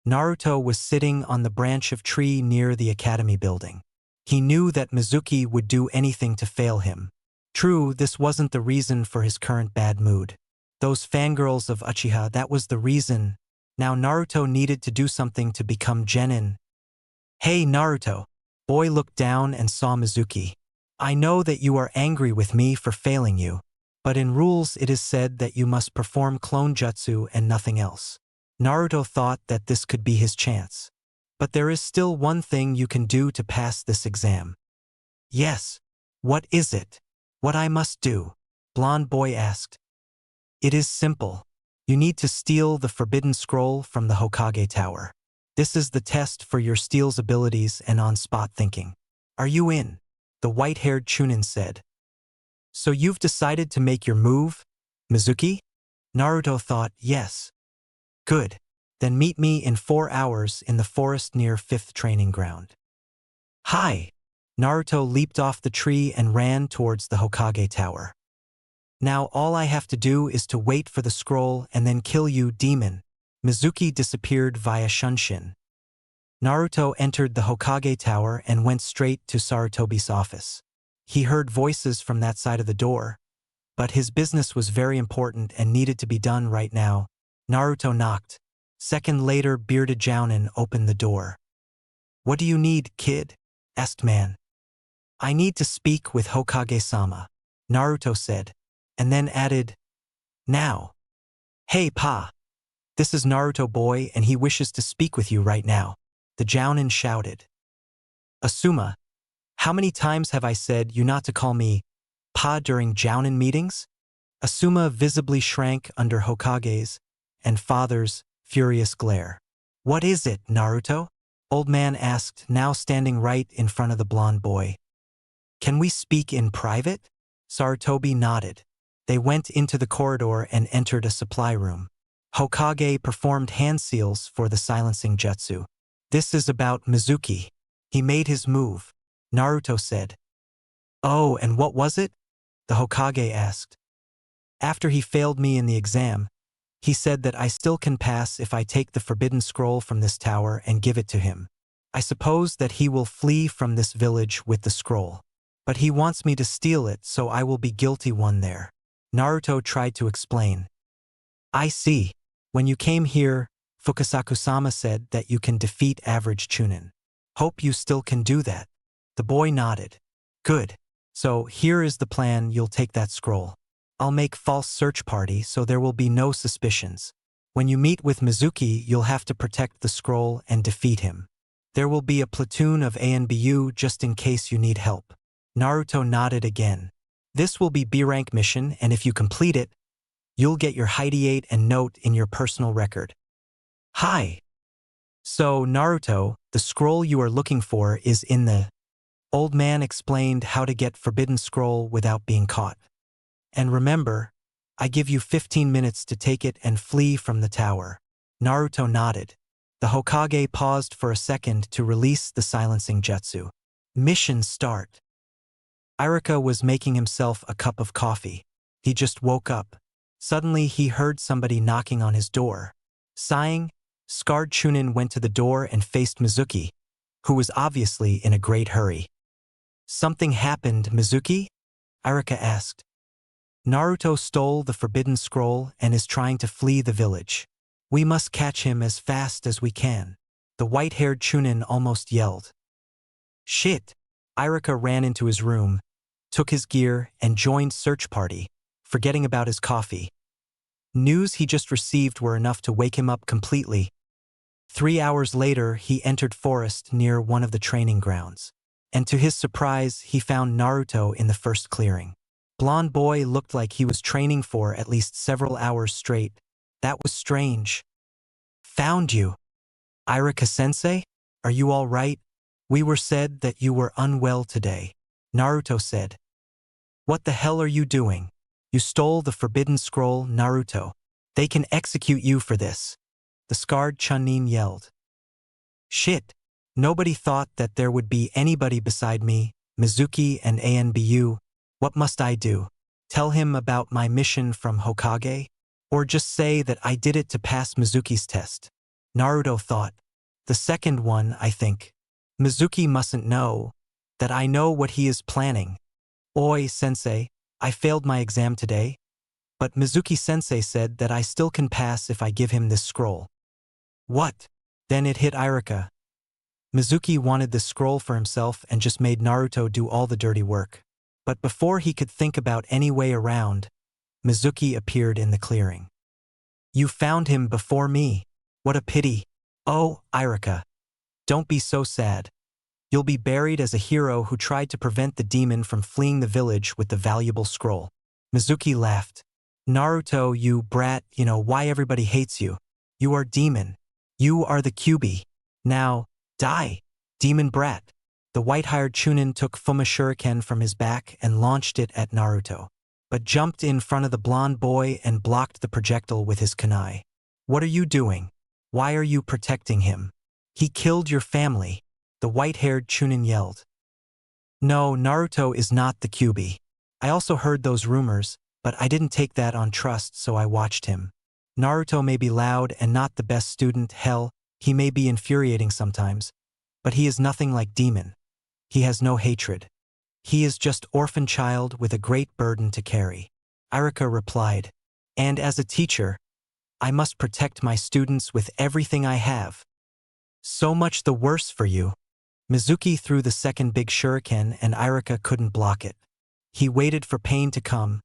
Naruto was sitting on the branch of tree near the academy building. He knew that Mizuki would do anything to fail him. True, this wasn't the reason for his current bad mood. Those fangirls of Uchiha, that was the reason. Now Naruto needed to do something to become genin. Hey Naruto. Boy looked down and saw Mizuki. I know that you are angry with me for failing you, but in rules it is said that you must perform clone jutsu and nothing else. Naruto thought that this could be his chance. But there is still one thing you can do to pass this exam. Yes. What is it? What I must do? Blonde boy asked. It is simple. You need to steal the forbidden scroll from the Hokage Tower. This is the test for your steal's abilities and on-spot thinking. Are you in? The white-haired Chunin said. So you've decided to make your move, Mizuki? Naruto thought, yes. Good. Then meet me in 4 hours in the forest near 5th Training Ground. Hi! Naruto leaped off the tree and ran towards the Hokage Tower. Now all I have to do is to wait for the scroll and then kill you, demon. Mizuki disappeared via Shunshin. Naruto entered the Hokage Tower and went straight to Sarutobi's office. He heard voices from that side of the door, but his business was very important and needed to be done right now. Naruto knocked. Second later, bearded Jounin opened the door. What do you need, kid? Asked man. I need to speak with Hokage-sama, Naruto said, and then added, now. Hey pa. This is Naruto boy and he wishes to speak with you right now, the Jounin shouted. Asuma, how many times have I said you not to call me pa during Jounin meetings? Asuma visibly shrank under Hokage's and father's furious glare. What is it, Naruto? Old man asked, now standing right in front of the blonde boy. Can we speak in private? Sarutobi nodded. They went into the corridor and entered a supply room. Hokage performed hand seals for the silencing jutsu. This is about Mizuki. He made his move, Naruto said. Oh, and what was it? The Hokage asked. After he failed me in the exam, he said that I still can pass if I take the forbidden scroll from this tower and give it to him. I suppose that he will flee from this village with the scroll. But he wants me to steal it, so I will be guilty one there. Naruto tried to explain. I see. When you came here, Fukasaku-sama said that you can defeat average Chunin. Hope you still can do that. The boy nodded. Good. So here is the plan, you'll take that scroll. I'll make false search party so there will be no suspicions. When you meet with Mizuki, you'll have to protect the scroll and defeat him. There will be a platoon of ANBU just in case you need help. Naruto nodded again. This will be B-rank mission, and if you complete it, you'll get your Hideate and note in your personal record. Hi. So, Naruto, the scroll you are looking for is in the... Old man explained how to get forbidden scroll without being caught. And remember, I give you 15 minutes to take it and flee from the tower. Naruto nodded. The Hokage paused for a second to release the silencing jutsu. Mission start. Irika was making himself a cup of coffee. He just woke up. Suddenly he heard somebody knocking on his door. Sighing, scarred Chunin went to the door and faced Mizuki, who was obviously in a great hurry. Something happened, Mizuki? Irika asked. Naruto stole the forbidden scroll and is trying to flee the village. We must catch him as fast as we can. The white-haired Chunin almost yelled. Shit! Irika ran into his room, took his gear, and joined search party, forgetting about his coffee. News he just received were enough to wake him up completely. 3 hours later, he entered forest near one of the training grounds. And to his surprise, he found Naruto in the first clearing. Blonde boy looked like he was training for at least several hours straight. That was strange. Found you. Irika-sensei? Are you all right? We were said that you were unwell today. Naruto said. What the hell are you doing? You stole the forbidden scroll, Naruto. They can execute you for this. The scarred Chunin yelled. Shit. Nobody thought that there would be anybody beside me, Mizuki and ANBU. What must I do? Tell him about my mission from Hokage? Or just say that I did it to pass Mizuki's test? Naruto thought. The second one, I think. Mizuki mustn't know that I know what he is planning. Oi, sensei, I failed my exam today, but Mizuki-sensei said that I still can pass if I give him this scroll. What? Then it hit Irika. Mizuki wanted this scroll for himself and just made Naruto do all the dirty work. But before he could think about any way around, Mizuki appeared in the clearing. You found him before me. What a pity. Oh, Irika. Don't be so sad. You'll be buried as a hero who tried to prevent the demon from fleeing the village with the valuable scroll. Mizuki laughed. Naruto, you brat, you know why everybody hates you. You are demon. You are the QB. Now, die, demon brat. The white-haired Chunin took Fuma shuriken from his back and launched it at Naruto, but jumped in front of the blonde boy and blocked the projectile with his kunai. What are you doing? Why are you protecting him? He killed your family, the white-haired Chunin yelled. No, Naruto is not the Kyuubi. I also heard those rumors, but I didn't take that on trust, so I watched him. Naruto may be loud and not the best student, hell, he may be infuriating sometimes, but he is nothing like Demon. He has no hatred. He is just orphan child with a great burden to carry. Iruka replied, and as a teacher, I must protect my students with everything I have. So much the worse for you. Mizuki threw the second big shuriken and Iruka couldn't block it. He waited for pain to come,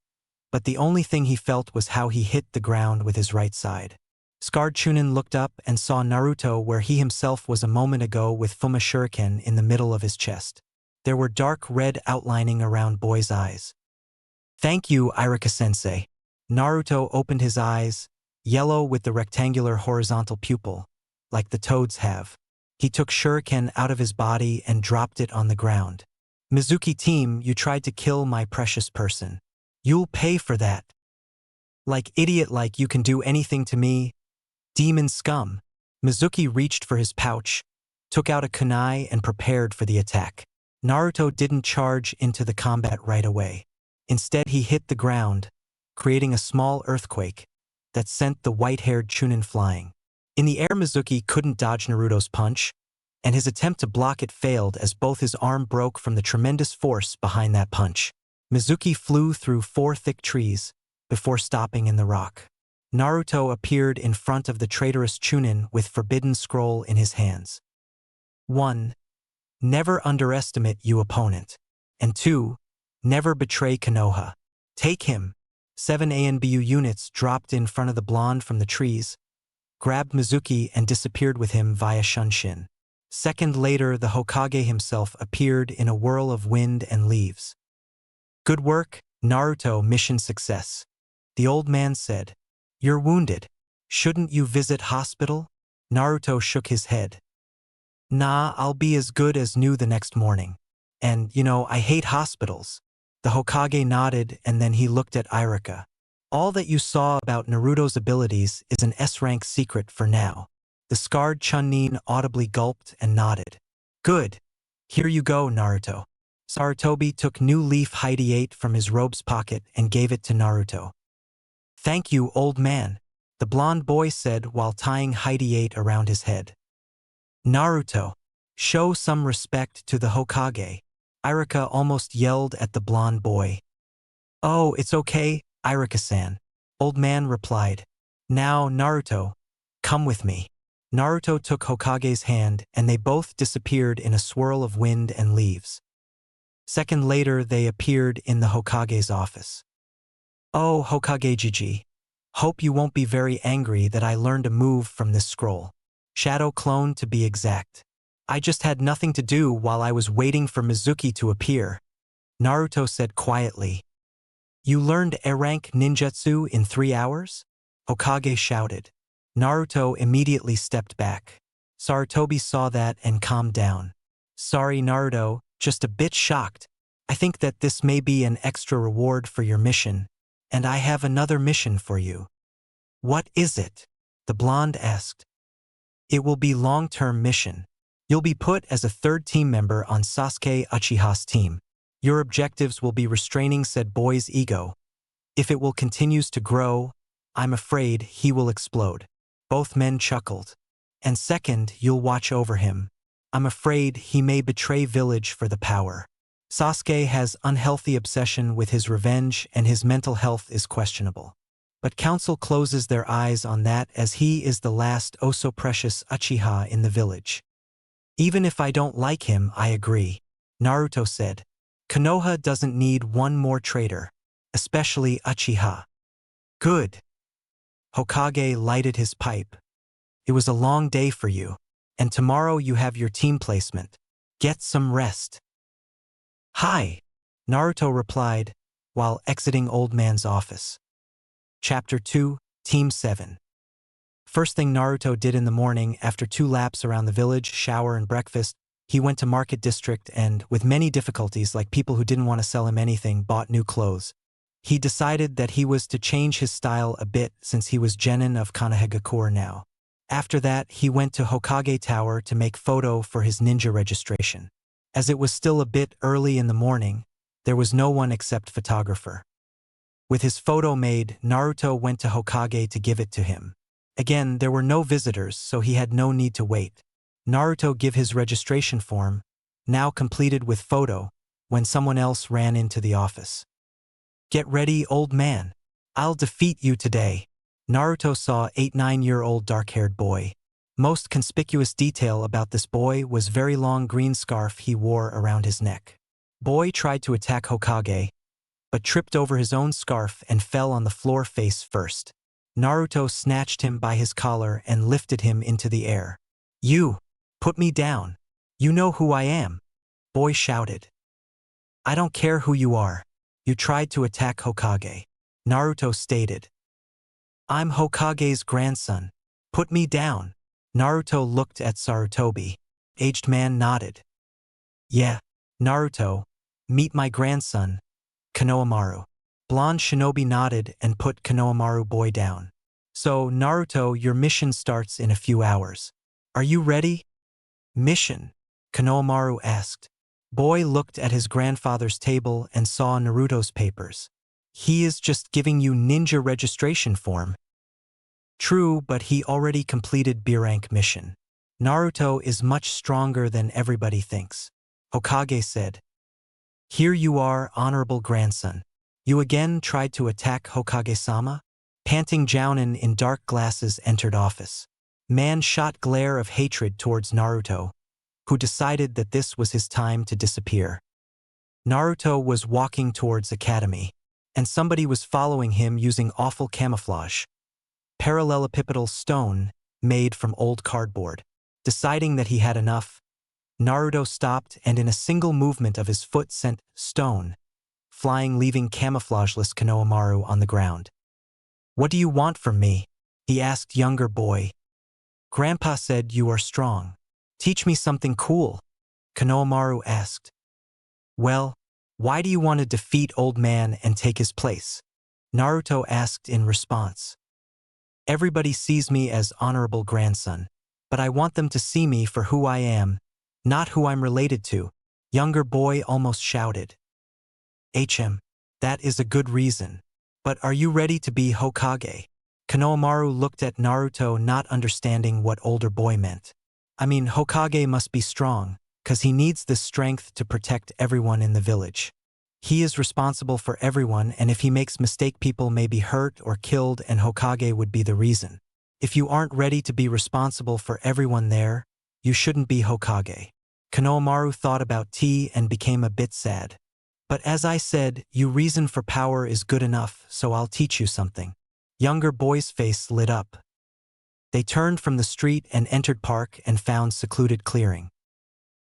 but the only thing he felt was how he hit the ground with his right side. Scarred Chunin looked up and saw Naruto where he himself was a moment ago with Fuma shuriken in the middle of his chest. There were dark red outlining around boy's eyes. Thank you, Iruka-sensei. Naruto opened his eyes, yellow with the rectangular horizontal pupil, like the toads have. He took shuriken out of his body and dropped it on the ground. Mizuki team, you tried to kill my precious person. You'll pay for that. Like idiot like you can do anything to me. Demon scum. Mizuki reached for his pouch, took out a kunai and prepared for the attack. Naruto didn't charge into the combat right away. Instead he hit the ground, creating a small earthquake that sent the white-haired Chunin flying. In the air Mizuki couldn't dodge Naruto's punch, and his attempt to block it failed as both his arm broke from the tremendous force behind that punch. Mizuki flew through 4 thick trees before stopping in the rock. Naruto appeared in front of the traitorous Chunin with Forbidden Scroll in his hands. 1. Never underestimate your opponent. And 2. Never betray Konoha. Take him. 7 ANBU units dropped in front of the blonde from the trees, grabbed Mizuki and disappeared with him via Shunshin. Second later, the Hokage himself appeared in a whirl of wind and leaves. Good work, Naruto, mission success. The old man said. You're wounded. Shouldn't you visit hospital? Naruto shook his head. Nah, I'll be as good as new the next morning. And, I hate hospitals. The Hokage nodded and then he looked at Iruka. All that you saw about Naruto's abilities is an S-rank secret for now. The scarred Chunin audibly gulped and nodded. Good. Here you go, Naruto. Sarutobi took new leaf Hyde from his robe's pocket and gave it to Naruto. Thank you, old man, the blonde boy said while tying Hyde around his head. Naruto, show some respect to the Hokage. Iruka almost yelled at the blonde boy. Oh, it's okay, Iruka-san. Old man replied. Now, Naruto, come with me. Naruto took Hokage's hand and they both disappeared in a swirl of wind and leaves. Second later, they appeared in the Hokage's office. Oh, Hokage Gigi. Hope you won't be very angry that I learned a move from this scroll. Shadow Clone to be exact. I just had nothing to do while I was waiting for Mizuki to appear. Naruto said quietly. You learned A-rank ninjutsu in 3 hours? Hokage shouted. Naruto immediately stepped back. Sarutobi saw that and calmed down. Sorry, Naruto, just a bit shocked. I think that this may be an extra reward for your mission, and I have another mission for you. What is it? The blonde asked. It will be long-term mission. You'll be put as a 3rd team member on Sasuke Uchiha's team. Your objectives will be restraining said boy's ego. If it will continues to grow, I'm afraid he will explode. Both men chuckled. And second, you'll watch over him. I'm afraid he may betray village for the power. Sasuke has unhealthy obsession with his revenge and his mental health is questionable. But council closes their eyes on that as he is the last oh so precious Uchiha in the village. Even if I don't like him, I agree. Naruto said. Konoha doesn't need one more traitor, especially Uchiha. Good. Hokage lighted his pipe. It was a long day for you, and tomorrow you have your team placement. Get some rest. Hi, Naruto replied, while exiting Old Man's office. Chapter 2, Team 7. First thing Naruto did in the morning, after 2 laps around the village, shower and breakfast, he went to Market District and, with many difficulties like people who didn't want to sell him anything, bought new clothes. He decided that he was to change his style a bit since he was Genin of Konohagakure now. After that, he went to Hokage Tower to make photo for his ninja registration. As it was still a bit early in the morning, there was no one except photographer. With his photo made, Naruto went to Hokage to give it to him. Again, there were no visitors, so he had no need to wait. Naruto give his registration form, now completed with photo, when someone else ran into the office. "Get ready, old man. I'll defeat you today." Naruto saw 8-9-year-old dark-haired boy. Most conspicuous detail about this boy was very long green scarf he wore around his neck. Boy tried to attack Hokage, but tripped over his own scarf and fell on the floor face first. Naruto snatched him by his collar and lifted him into the air. "You! Put me down. You know who I am," boy shouted. "I don't care who you are. You tried to attack Hokage," Naruto stated. "I'm Hokage's grandson. Put me down." Naruto looked at Sarutobi. Aged man nodded. "Yeah, Naruto, meet my grandson, Konohamaru." Blonde shinobi nodded and put Konohamaru boy down. "So, Naruto, your mission starts in a few hours. Are you ready?" "Mission?" Konohamaru asked. Boy looked at his grandfather's table and saw Naruto's papers. "He is just giving you ninja registration form." "True, but he already completed B-rank mission. Naruto is much stronger than everybody thinks," Hokage said. "Here you are, honorable grandson. You again tried to attack Hokage-sama?" Panting Jounin in dark glasses entered office. Man shot glare of hatred towards Naruto, who decided that this was his time to disappear. Naruto was walking towards Academy, and somebody was following him using awful camouflage. Parallelepipedal stone, made from old cardboard. Deciding that he had enough, Naruto stopped and in a single movement of his foot sent stone, flying leaving camouflageless Konohamaru on the ground. "What do you want from me?" he asked younger boy. "Grandpa said you are strong. Teach me something cool," Konohamaru asked. "Well, why do you want to defeat old man and take his place?" Naruto asked in response. "Everybody sees me as honorable grandson, but I want them to see me for who I am, not who I'm related to," younger boy almost shouted. That is a good reason. But are you ready to be Hokage?" Konohamaru looked at Naruto, not understanding what older boy meant. "I mean, Hokage must be strong, 'cause he needs this strength to protect everyone in the village. He is responsible for everyone, and if he makes mistake, people may be hurt or killed, and Hokage would be the reason. If you aren't ready to be responsible for everyone there, you shouldn't be Hokage." Konohamaru thought about tea and became a bit sad. "But as I said, your reason for power is good enough, so I'll teach you something." Younger boy's face lit up. They turned from the street and entered park and found secluded clearing.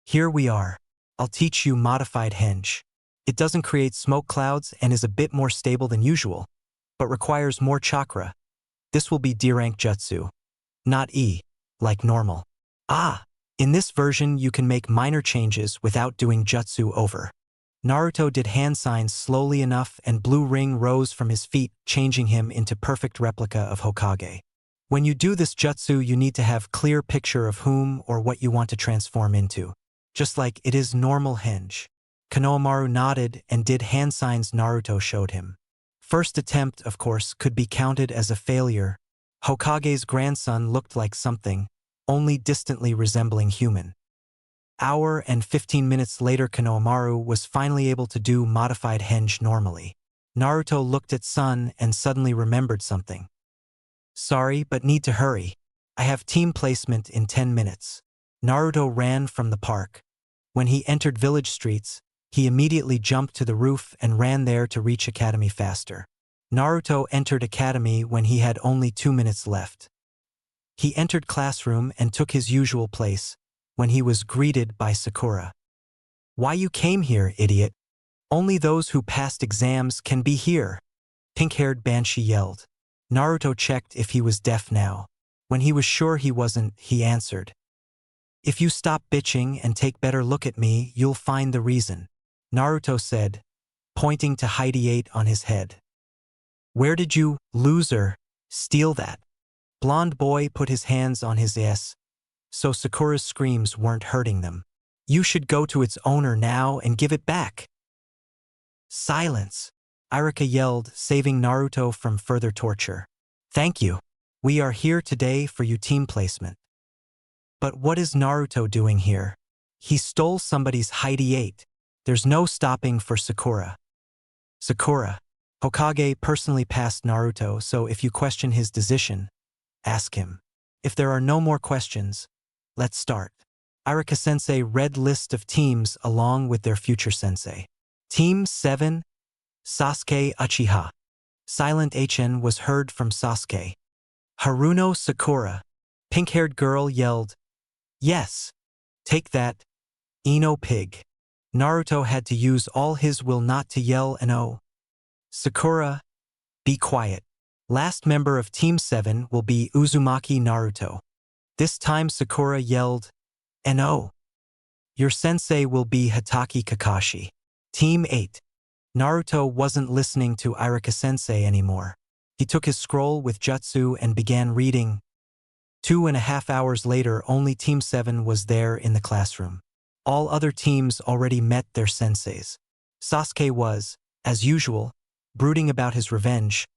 "Here we are. I'll teach you modified henge. It doesn't create smoke clouds and is a bit more stable than usual, but requires more chakra. This will be D-rank jutsu, not E, like normal. Ah! In this version you can make minor changes without doing jutsu over." Naruto did hand signs slowly enough and blue ring rose from his feet, changing him into perfect replica of Hokage. When you do this jutsu, you need to have clear picture of whom or what you want to transform into, just like it is normal henge. Konohamaru nodded and did hand signs Naruto showed him. First attempt, of course, could be counted as a failure. Hokage's grandson looked like something, only distantly resembling human. Hour and 15 minutes later, Konohamaru was finally able to do modified henge normally. Naruto looked at son and suddenly remembered something. "Sorry, but need to hurry. I have team placement in 10 minutes. Naruto ran from the park. When he entered village streets, he immediately jumped to the roof and ran there to reach Academy faster. Naruto entered Academy when he had only 2 minutes left. He entered classroom and took his usual place, when he was greeted by Sakura. "Why you came here, idiot? Only those who passed exams can be here," pink-haired Banshee yelled. Naruto checked if he was deaf now. When he was sure he wasn't, he answered, "If you stop bitching and take better look at me, you'll find the reason," Naruto said, pointing to Hyde on his head. "Where did you, loser, steal that?" Blonde boy put his hands on his ass, so Sakura's screams weren't hurting them. "You should go to its owner now and give it back." "Silence," Iruka yelled, saving Naruto from further torture. "Thank you. We are here today for your team placement." But what is Naruto doing here? He stole somebody's Hyde. There's no stopping for Sakura. Sakura. Hokage personally passed Naruto, so if you question his decision, ask him. If there are no more questions, let's start. Iruka-sensei read list of teams along with their future sensei. Team 7, Sasuke Uchiha. Silent HN was heard from Sasuke. Haruno Sakura. Pink-haired girl yelled, "Yes, take that, Ino pig." Naruto had to use all his will not to yell "No." Sakura, be quiet. Last member of Team 7 will be Uzumaki Naruto. This time Sakura yelled, "No." Your sensei will be Hatake Kakashi. Team 8. Naruto wasn't listening to Iruka-sensei anymore. He took his scroll with jutsu and began reading. 2.5 hours later, only Team 7 was there in the classroom. All other teams already met their senseis. Sasuke was, as usual, brooding about his revenge.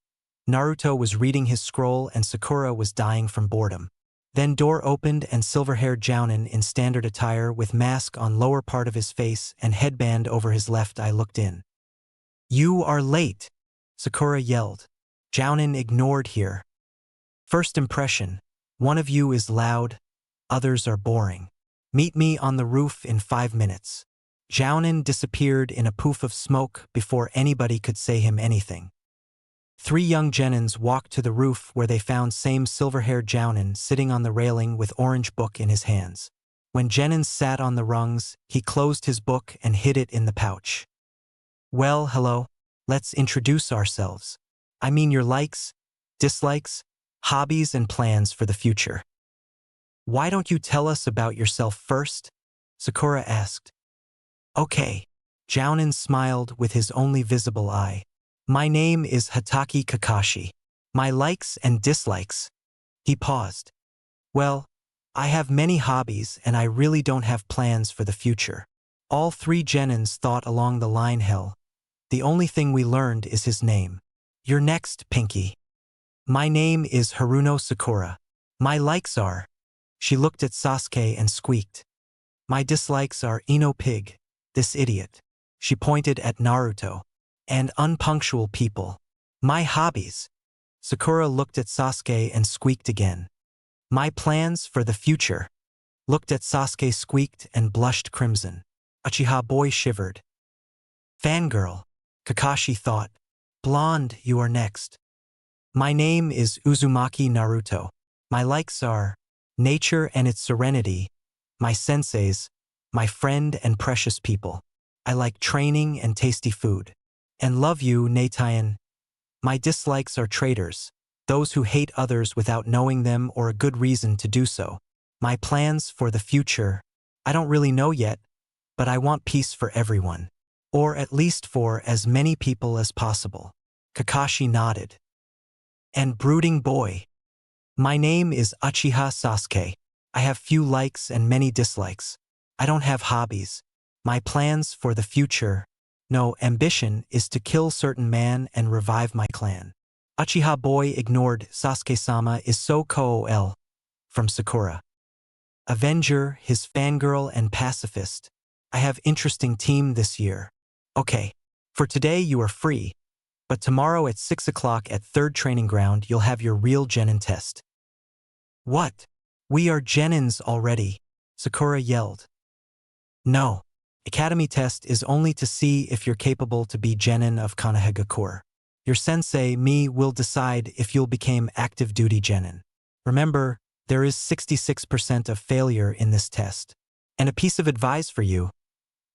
Naruto was reading his scroll and Sakura was dying from boredom. Then door opened and silver-haired Jounin in standard attire with mask on lower part of his face and headband over his left eye looked in. "You are late," Sakura yelled. Jounin ignored here. "First impression, one of you is loud, others are boring. Meet me on the roof in 5 minutes. Jounin disappeared in a poof of smoke before anybody could say him anything. 3 young genins walked to the roof where they found same silver-haired Jounin sitting on the railing with orange book in his hands. When Genin sat on the rungs, he closed his book and hid it in the pouch. "Well, hello. Let's introduce ourselves. I mean your likes, dislikes, hobbies and plans for the future." "Why don't you tell us about yourself first?" Sakura asked. "Okay." Jounin smiled with his only visible eye. "My name is Hatake Kakashi. My likes and dislikes." He paused. "Well, I have many hobbies and I really don't have plans for the future." All 3 genins thought along the line. "Hell, the only thing we learned is his name." "You're next, Pinky." "My name is Haruno Sakura. My likes are..." She looked at Sasuke and squeaked. "My dislikes are Ino pig, this idiot." She pointed at Naruto. "And unpunctual people." "My hobbies." Sakura looked at Sasuke and squeaked again. "My plans for the future." Looked at Sasuke, squeaked and blushed crimson. Uchiha boy shivered. "Fangirl," Kakashi thought. "Blonde, you are next." "My name is Uzumaki Naruto. My likes are nature and its serenity, my senseis, my friend and precious people. I like training and tasty food. And love you, Natayan. My dislikes are traitors, those who hate others without knowing them or a good reason to do so. My plans for the future, I don't really know yet, but I want peace for everyone. Or at least for as many people as possible." Kakashi nodded. "And brooding boy. My name is Uchiha Sasuke. I have few likes and many dislikes. I don't have hobbies. My plans for the future, no, ambition is to kill certain man and revive my clan." Uchiha boy ignored Sasuke-sama is so cool from Sakura. "Avenger, his fangirl and pacifist. I have interesting team this year." "Okay. For today you are free, but tomorrow at 6 o'clock at 3rd training ground you'll have your real genin test." "What? We are genins already," Sakura yelled. "No. Academy test is only to see if you're capable to be genin of Konohagakure. Your sensei, me, will decide if you'll become active duty genin. Remember, there is 66% of failure in this test. And a piece of advice for you,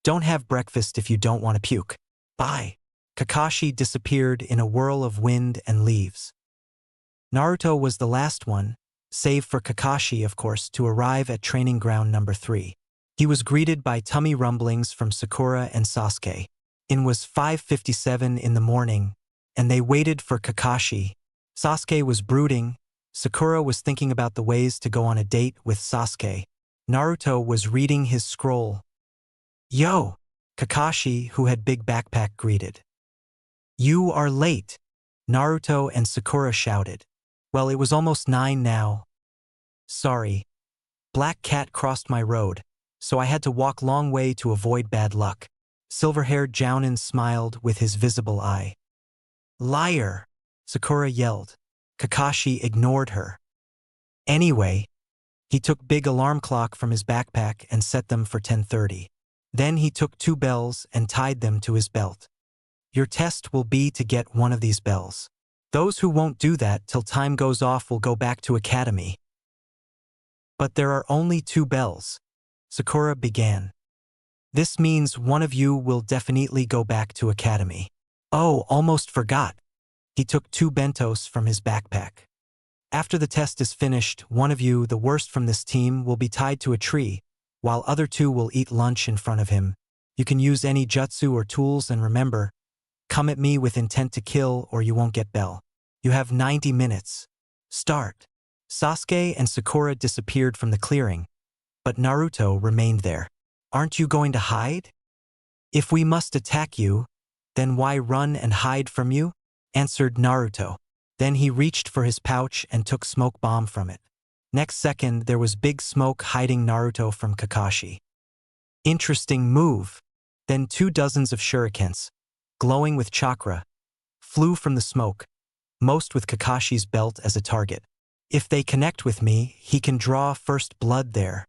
don't have breakfast if you don't want to puke. Bye." Kakashi disappeared in a whirl of wind and leaves. Naruto was the last one, save for Kakashi, of course, to arrive at training ground number 3. He was greeted by tummy rumblings from Sakura and Sasuke. It was 5:57 in the morning, and they waited for Kakashi. Sasuke was brooding. Sakura was thinking about the ways to go on a date with Sasuke. Naruto was reading his scroll. "Yo!" Kakashi, who had big backpack, greeted. "You are late," Naruto and Sakura shouted. "Well, it was almost 9 now." "Sorry. Black cat crossed my road, so I had to walk long way to avoid bad luck." Silver-haired Jounin smiled with his visible eye. "Liar!" Sakura yelled. Kakashi ignored her. Anyway, he took big alarm clock from his backpack and set them for 10:30. Then he took 2 bells and tied them to his belt. "Your test will be to get one of these bells. Those who won't do that till time goes off will go back to academy." "But there are only 2 bells," Sakura began. "This means one of you will definitely go back to academy." "Oh, almost forgot." He took 2 bentos from his backpack. "After the test is finished, one of you, the worst from this team, will be tied to a tree, while other 2 will eat lunch in front of him. You can use any jutsu or tools, and remember, come at me with intent to kill or you won't get bell. You have 90 minutes. Start." Sasuke and Sakura disappeared from the clearing, but Naruto remained there. "Aren't you going to hide? If we must attack you, then why run and hide from you?" answered Naruto. Then he reached for his pouch and took smoke bomb from it. Next second, there was big smoke hiding Naruto from Kakashi. Interesting move. Then 2 dozens of shurikens, glowing with chakra, flew from the smoke, most with Kakashi's belt as a target. "If they connect with me, he can draw first blood there."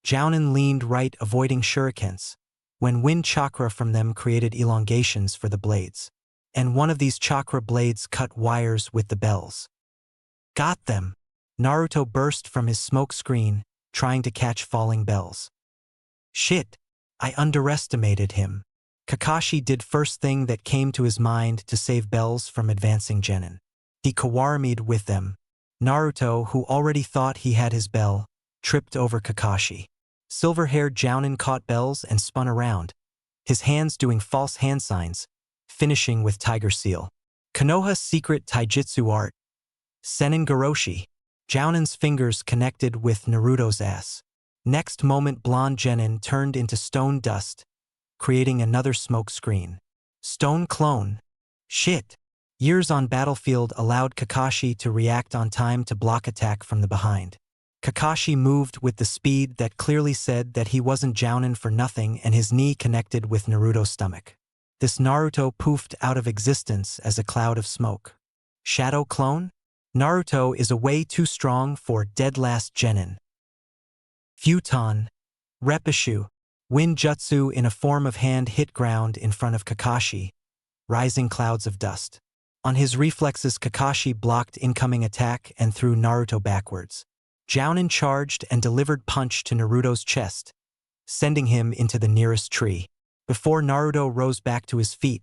Jounin leaned right, avoiding shurikens, when wind chakra from them created elongations for the blades, and one of these chakra blades cut wires with the bells. "Got them!" Naruto burst from his smoke screen, trying to catch falling bells. "Shit, I underestimated him." Kakashi did first thing that came to his mind to save bells from advancing genin. He kawaramied with them. Naruto, who already thought he had his bell, tripped over Kakashi. Silver-haired Jounin caught bells and spun around, his hands doing false hand signs, finishing with Tiger Seal. Konoha's secret taijutsu art. Senin Goroshi. Jounin's fingers connected with Naruto's ass. Next moment, blonde genin turned into stone dust, creating another smoke screen. Stone clone. Shit. Years on battlefield allowed Kakashi to react on time to block attack from the behind. Kakashi moved with the speed that clearly said that he wasn't Jounin for nothing, and his knee connected with Naruto's stomach. This Naruto poofed out of existence as a cloud of smoke. Shadow clone? Naruto is a way too strong for dead last genin. Futon. Repushu. Wind jutsu in a form of hand hit ground in front of Kakashi, rising clouds of dust. On his reflexes, Kakashi blocked incoming attack and threw Naruto backwards. Jounin charged and delivered punch to Naruto's chest, sending him into the nearest tree. Before Naruto rose back to his feet,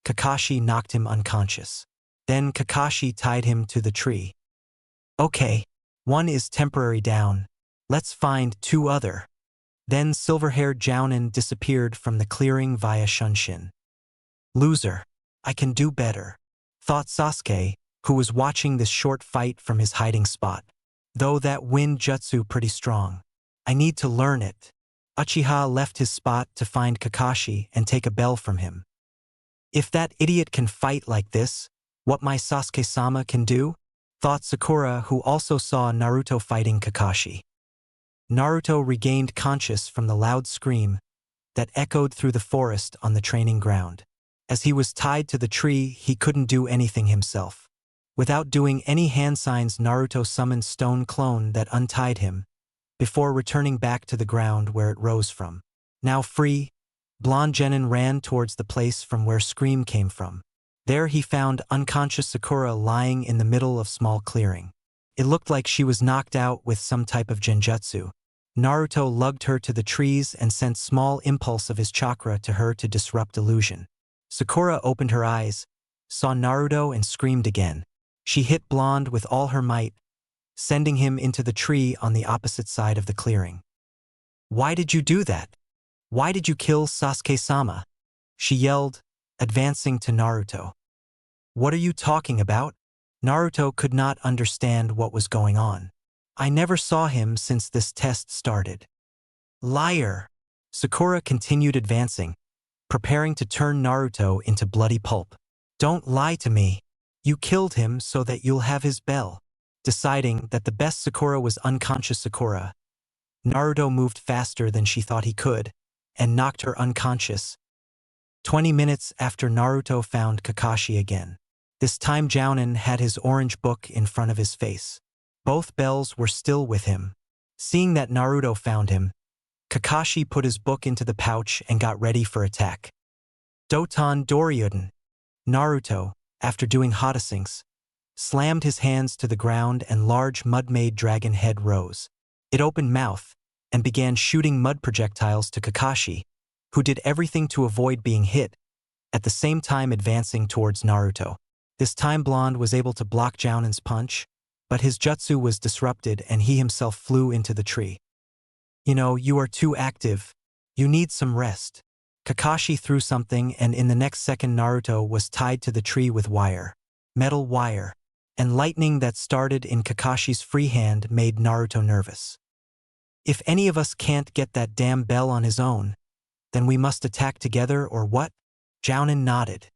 Kakashi knocked him unconscious. Then Kakashi tied him to the tree. "Okay, one is temporary down. Let's find 2 other." Then silver-haired Jounin disappeared from the clearing via Shunshin. "Loser. I can do better," thought Sasuke, who was watching this short fight from his hiding spot. "Though that wind jutsu pretty strong. I need to learn it." Uchiha left his spot to find Kakashi and take a bell from him. "If that idiot can fight like this, what my Sasuke-sama can do?" thought Sakura, who also saw Naruto fighting Kakashi. Naruto regained conscious from the loud scream that echoed through the forest on the training ground. As he was tied to the tree, he couldn't do anything himself. Without doing any hand signs, Naruto summoned Stone Clone that untied him, before returning back to the ground where it rose from. Now free, blonde genin ran towards the place from where scream came from. There he found unconscious Sakura lying in the middle of small clearing. It looked like she was knocked out with some type of genjutsu. Naruto lugged her to the trees and sent small impulse of his chakra to her to disrupt illusion. Sakura opened her eyes, saw Naruto and screamed again. She hit blonde with all her might, sending him into the tree on the opposite side of the clearing. Why did you do that? Why did you kill Sasuke-sama? She yelled, advancing to Naruto. What are you talking about? Naruto could not understand what was going on. I never saw him since this test started. Liar! Sakura continued advancing, preparing to turn Naruto into bloody pulp. Don't lie to me. You killed him so that you'll have his bell. Deciding that the best Sakura was unconscious Sakura, Naruto moved faster than she thought he could, and knocked her unconscious. 20 minutes after Naruto found Kakashi again. This time Jounin had his orange book in front of his face. Both bells were still with him. Seeing that Naruto found him, Kakashi put his book into the pouch and got ready for attack. Doton Doryuden. Naruto, after doing Hotosinks, slammed his hands to the ground and large mud-made dragon head rose. It opened mouth and began shooting mud projectiles to Kakashi, who did everything to avoid being hit, at the same time advancing towards Naruto. This time Blonde was able to block Jounin's punch, but his jutsu was disrupted and he himself flew into the tree. You know, you are too active. You need some rest. Kakashi threw something and in the next second Naruto was tied to the tree with wire. Metal wire. And lightning that started in Kakashi's free hand made Naruto nervous. If any of us can't get that damn bell on his own, then we must attack together or what? Jounin nodded.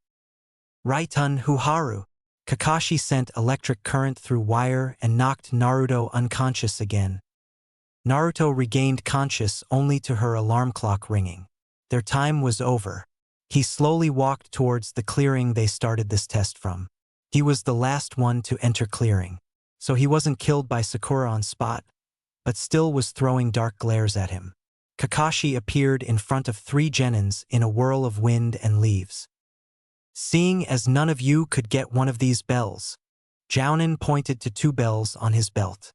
Raitun Huharu. Kakashi sent electric current through wire and knocked Naruto unconscious again. Naruto regained conscious only to her alarm clock ringing. Their time was over. He slowly walked towards the clearing they started this test from. He was the last one to enter clearing, so he wasn't killed by Sakura on spot, but still was throwing dark glares at him. Kakashi appeared in front of 3 genins in a whirl of wind and leaves. Seeing as none of you could get one of these bells, Jounin pointed to 2 bells on his belt.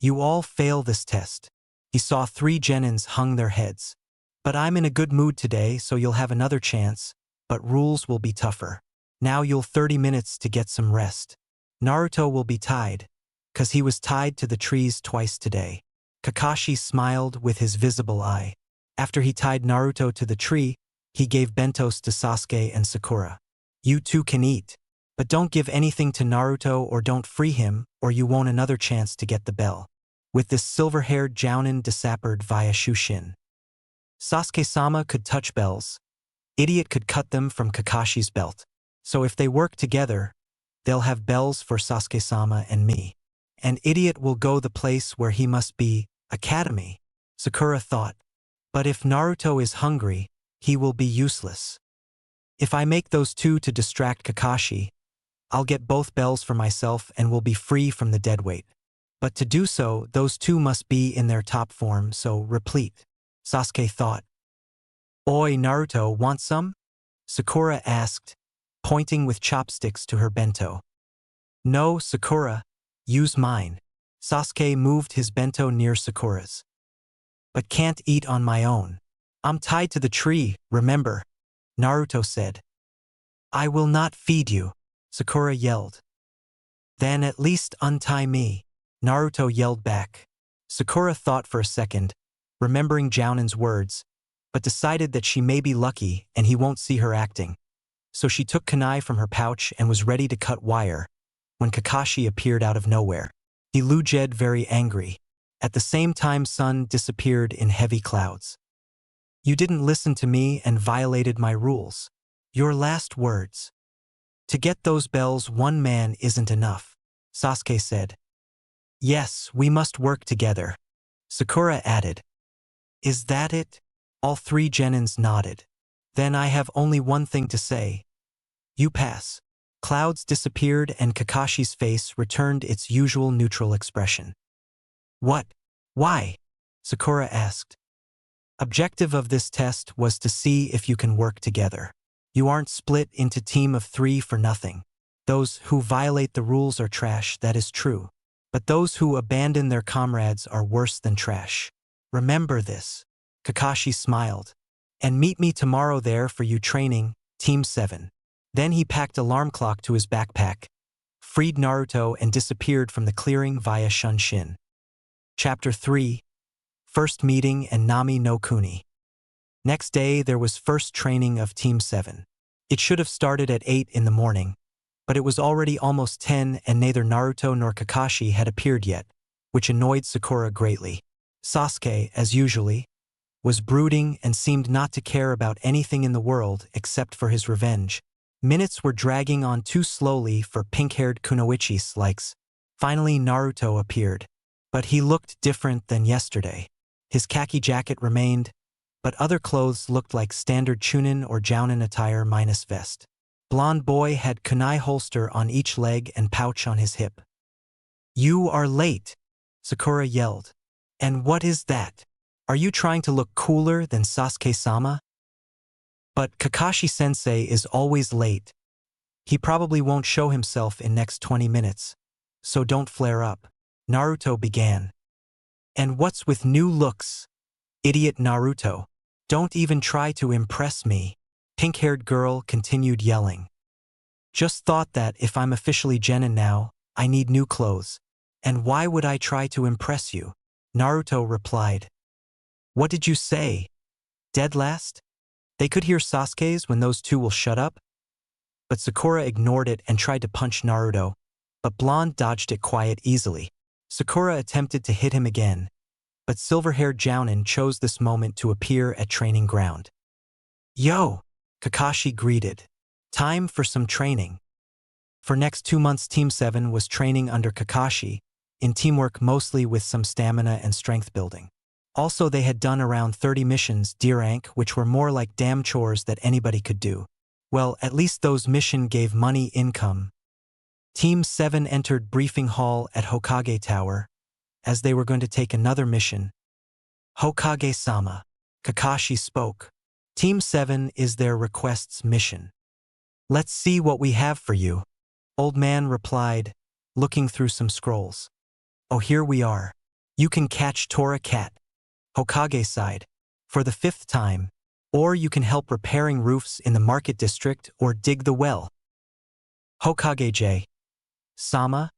You all fail this test. He saw 3 genins hung their heads. But I'm in a good mood today, so you'll have another chance, but rules will be tougher. Now you'll 30 minutes to get some rest. Naruto will be tied, 'cause he was tied to the trees twice today. Kakashi smiled with his visible eye. After he tied Naruto to the tree, he gave bentos to Sasuke and Sakura. You two can eat, but don't give anything to Naruto or don't free him, or you won't another chance to get the bell. With this silver-haired Jounin disappeared via Shushin. Sasuke-sama could touch bells. Idiot could cut them from Kakashi's belt. So if they work together, they'll have bells for Sasuke-sama and me. And Idiot will go the place where he must be, Academy, Sakura thought. But if Naruto is hungry, he will be useless. If I make those 2 to distract Kakashi, I'll get both bells for myself and will be free from the deadweight. But to do so, those 2 must be in their top form, so replete, Sasuke thought. Oi, Naruto, want some? Sakura asked, pointing with chopsticks to her bento. No, Sakura, use mine. Sasuke moved his bento near Sakura's. But can't eat on my own. I'm tied to the tree, remember? Naruto said. I will not feed you, Sakura yelled. Then at least untie me, Naruto yelled back. Sakura thought for a second, remembering Jounin's words, but decided that she may be lucky and he won't see her acting. So she took kunai from her pouch and was ready to cut wire, when Kakashi appeared out of nowhere. He luged very angry. At the same time sun disappeared in heavy clouds. You didn't listen to me and violated my rules. Your last words. To get those bells 1 man isn't enough, Sasuke said. Yes, we must work together, Sakura added. Is that it? All 3 genins nodded. Then I have only one thing to say. You pass. Clouds disappeared and Kakashi's face returned its usual neutral expression. What? Why? Sakura asked. Objective of this test was to see if you can work together. You aren't split into team of 3 for nothing. Those who violate the rules are trash, that is true. But those who abandon their comrades are worse than trash. Remember this. Kakashi smiled. And meet me tomorrow there for you training, Team 7. Then he packed alarm clock to his backpack, freed Naruto and disappeared from the clearing via Shunshin. Chapter 3. First Meeting and Nami no Kuni. Next day there was first training of Team 7. It should have started at 8 in the morning, but it was already almost 10 and neither Naruto nor Kakashi had appeared yet, which annoyed Sakura greatly. Sasuke, as usually, was brooding and seemed not to care about anything in the world except for his revenge. Minutes were dragging on too slowly for pink-haired Kunoichi's likes. Finally Naruto appeared, but he looked different than yesterday. His khaki jacket remained, but other clothes looked like standard Chunin or Jounin attire minus vest. Blonde boy had kunai holster on each leg and pouch on his hip. "You are late," Sakura yelled. "And what is that? Are you trying to look cooler than Sasuke-sama?" "But Kakashi-sensei is always late. He probably won't show himself in next 20 minutes, so don't flare up," Naruto began. "And what's with new looks? Idiot Naruto. Don't even try to impress me," pink-haired girl continued yelling. "Just thought that if I'm officially Genin now, I need new clothes. And why would I try to impress you?" Naruto replied. "What did you say? Dead last?" They could hear Sasuke's when those two will shut up. But Sakura ignored it and tried to punch Naruto, but Blonde dodged it quite easily. Sakura attempted to hit him again, but silver-haired Jounin chose this moment to appear at training ground. "Yo!" Kakashi greeted. "Time for some training." For next 2 months Team 7 was training under Kakashi, in teamwork mostly with some stamina and strength building. Also they had done around 30 missions D-rank which were more like damn chores that anybody could do. Well, at least those missions gave money income. Team 7 entered briefing hall at Hokage Tower, as they were going to take another mission. "Hokage-sama," Kakashi spoke. "Team 7 is their request's mission. Let's see what we have for you," Old Man replied, looking through some scrolls. "Oh, here we are. You can catch Tora Cat," Hokage sighed, "for the 5th time, or you can help repairing roofs in the market district or dig the well." "Hokage-sama,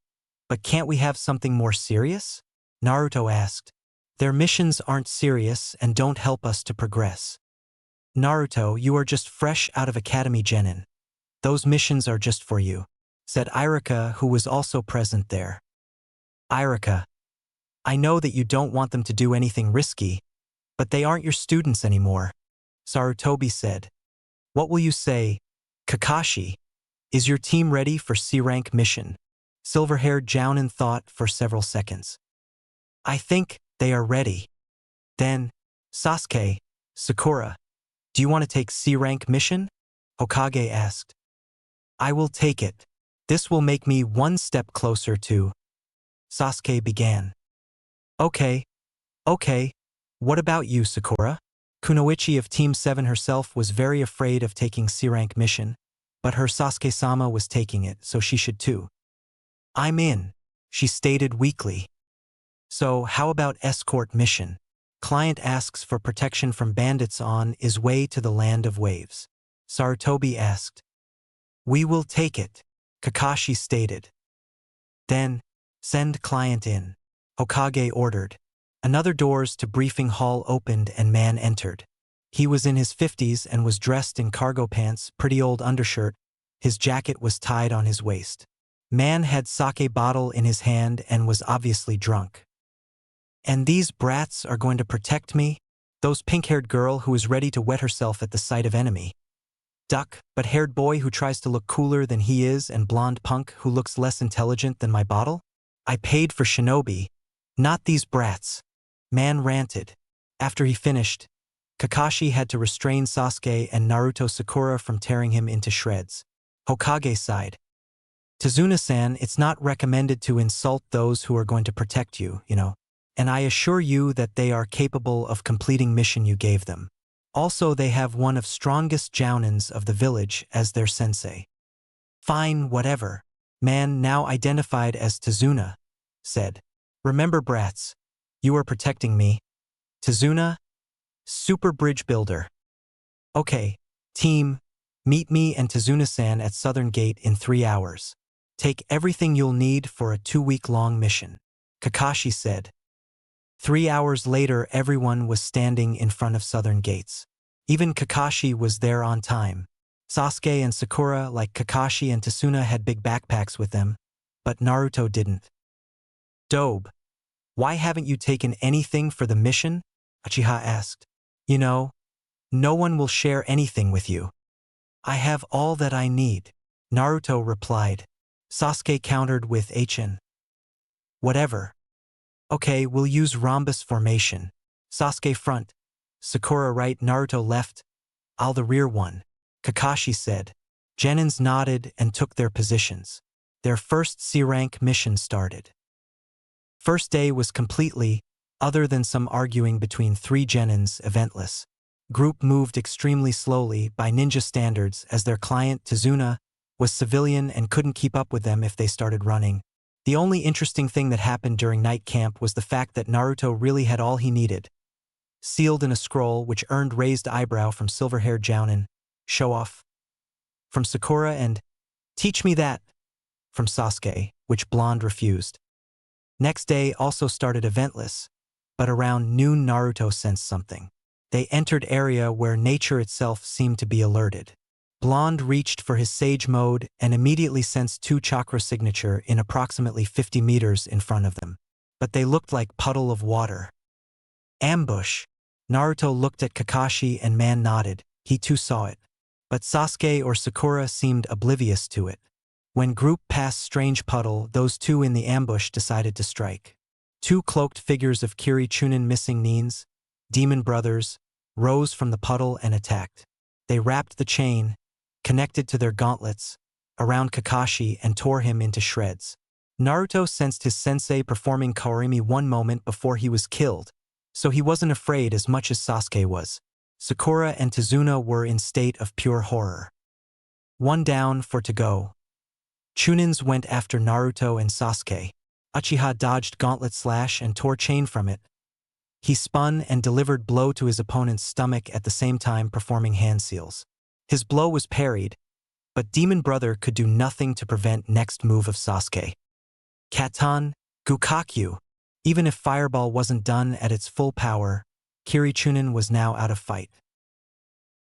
but can't we have something more serious?" Naruto asked. "Their missions aren't serious and don't help us to progress." "Naruto, you are just fresh out of Academy Genin. Those missions are just for you," said Irika, who was also present there. "Irika, I know that you don't want them to do anything risky, but they aren't your students anymore," Sarutobi said. "What will you say, Kakashi? Is your team ready for C-rank mission?" Silver-haired Jounin thought for several seconds. "I think they are ready." "Then, Sasuke, Sakura, do you want to take C-rank mission?" Hokage asked. "I will take it. This will make me one step closer to—" Sasuke began. Okay. What about you, Sakura?" Kunoichi of Team 7 herself was very afraid of taking C-rank mission, but her Sasuke-sama was taking it, so she should too. "I'm in," she stated weakly. "So how about escort mission? Client asks for protection from bandits on his way to the land of waves." Sarutobi asked. "We will take it," Kakashi stated. "Then, send client in," Hokage ordered. Another doors to briefing hall opened and man entered. He was in his 50s and was dressed in cargo pants, pretty old undershirt. His jacket was tied on his waist. Man had sake bottle in his hand and was obviously drunk. "And these brats are going to protect me?" Those pink-haired girl who is ready to wet herself at the sight of enemy. Duck, but haired boy who tries to look cooler than he is and blonde punk who looks less intelligent than my bottle? "I paid for shinobi, not these brats," Man ranted. After he finished, Kakashi had to restrain Sasuke and Naruto Sakura from tearing him into shreds. Hokage sighed. "Tazuna-san, it's not recommended to insult those who are going to protect you, and I assure you that they are capable of completing mission you gave them. Also, they have one of strongest Jounins of the village as their sensei." "Fine, whatever," Man, now identified as Tazuna, said. "Remember, brats, you are protecting me. Tazuna, super bridge builder." "Okay, team, meet me and Tazuna-san at Southern Gate in 3 hours." Take everything you'll need for a 2-week-long mission, Kakashi said. 3 hours later, everyone was standing in front of southern gates. Even Kakashi was there on time. Sasuke and Sakura, like Kakashi and Tasuna, had big backpacks with them, but Naruto didn't. Dobe, why haven't you taken anything for the mission? Uchiha asked. You know, no one will share anything with you. I have all that I need, Naruto replied. Sasuke countered with Hn. Whatever. Okay, we'll use rhombus formation. Sasuke front, Sakura right, Naruto left. I'll the rear one, Kakashi said. Genins nodded and took their positions. Their first C-rank mission started. First day was completely, other than some arguing between 3 Genins, eventless. Group moved extremely slowly by ninja standards as their client, Tazuna, was civilian and couldn't keep up with them if they started running. The only interesting thing that happened during night camp was the fact that Naruto really had all he needed. Sealed in a scroll which earned raised eyebrow from silver-haired Jounin, show off. From Sakura and, teach me that, from Sasuke, which blonde refused. Next day also started eventless, but around noon Naruto sensed something. They entered area where nature itself seemed to be alerted. Blonde reached for his Sage mode and immediately sensed 2 chakra signature in approximately 50 meters in front of them. But they looked like puddle of water. Ambush. Naruto looked at Kakashi and man nodded, he too saw it. But Sasuke or Sakura seemed oblivious to it. When group passed strange puddle, those 2 in the ambush decided to strike. 2 cloaked figures of Kiri Chunin missing Nins, demon brothers, rose from the puddle and attacked. They wrapped the chain, connected to their gauntlets, around Kakashi and tore him into shreds. Naruto sensed his sensei performing Kawarimi one moment before he was killed, so he wasn't afraid as much as Sasuke was. Sakura and Tazuna were in state of pure horror. 1 down, 4 to go. Chunins went after Naruto and Sasuke. Uchiha dodged gauntlet slash and tore chain from it. He spun and delivered blow to his opponent's stomach at the same time performing hand seals. His blow was parried, but Demon Brother could do nothing to prevent next move of Sasuke. Katan, Gukakyu. Even if Fireball wasn't done at its full power, Kiri Chunin was now out of fight.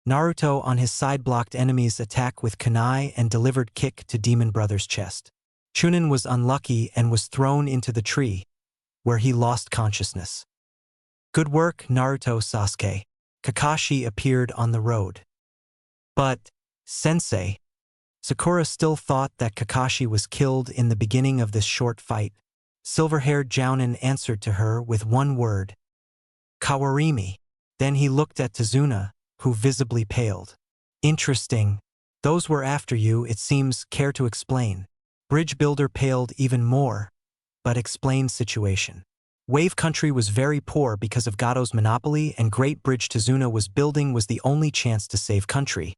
Naruto on his side blocked enemy's attack with kunai and delivered kick to Demon Brother's chest. Chunin was unlucky and was thrown into the tree, where he lost consciousness. Good work, Naruto, Sasuke. Kakashi appeared on the road. But, Sensei, Sakura still thought that Kakashi was killed in the beginning of this short fight. Silver-haired Jounin answered to her with one word. Kawarimi. Then he looked at Tazuna, who visibly paled. Interesting. Those were after you, it seems, care to explain. Bridge Builder paled even more, but explained situation. Wave Country was very poor because of Gato's monopoly, and Great Bridge Tazuna was building was the only chance to save country.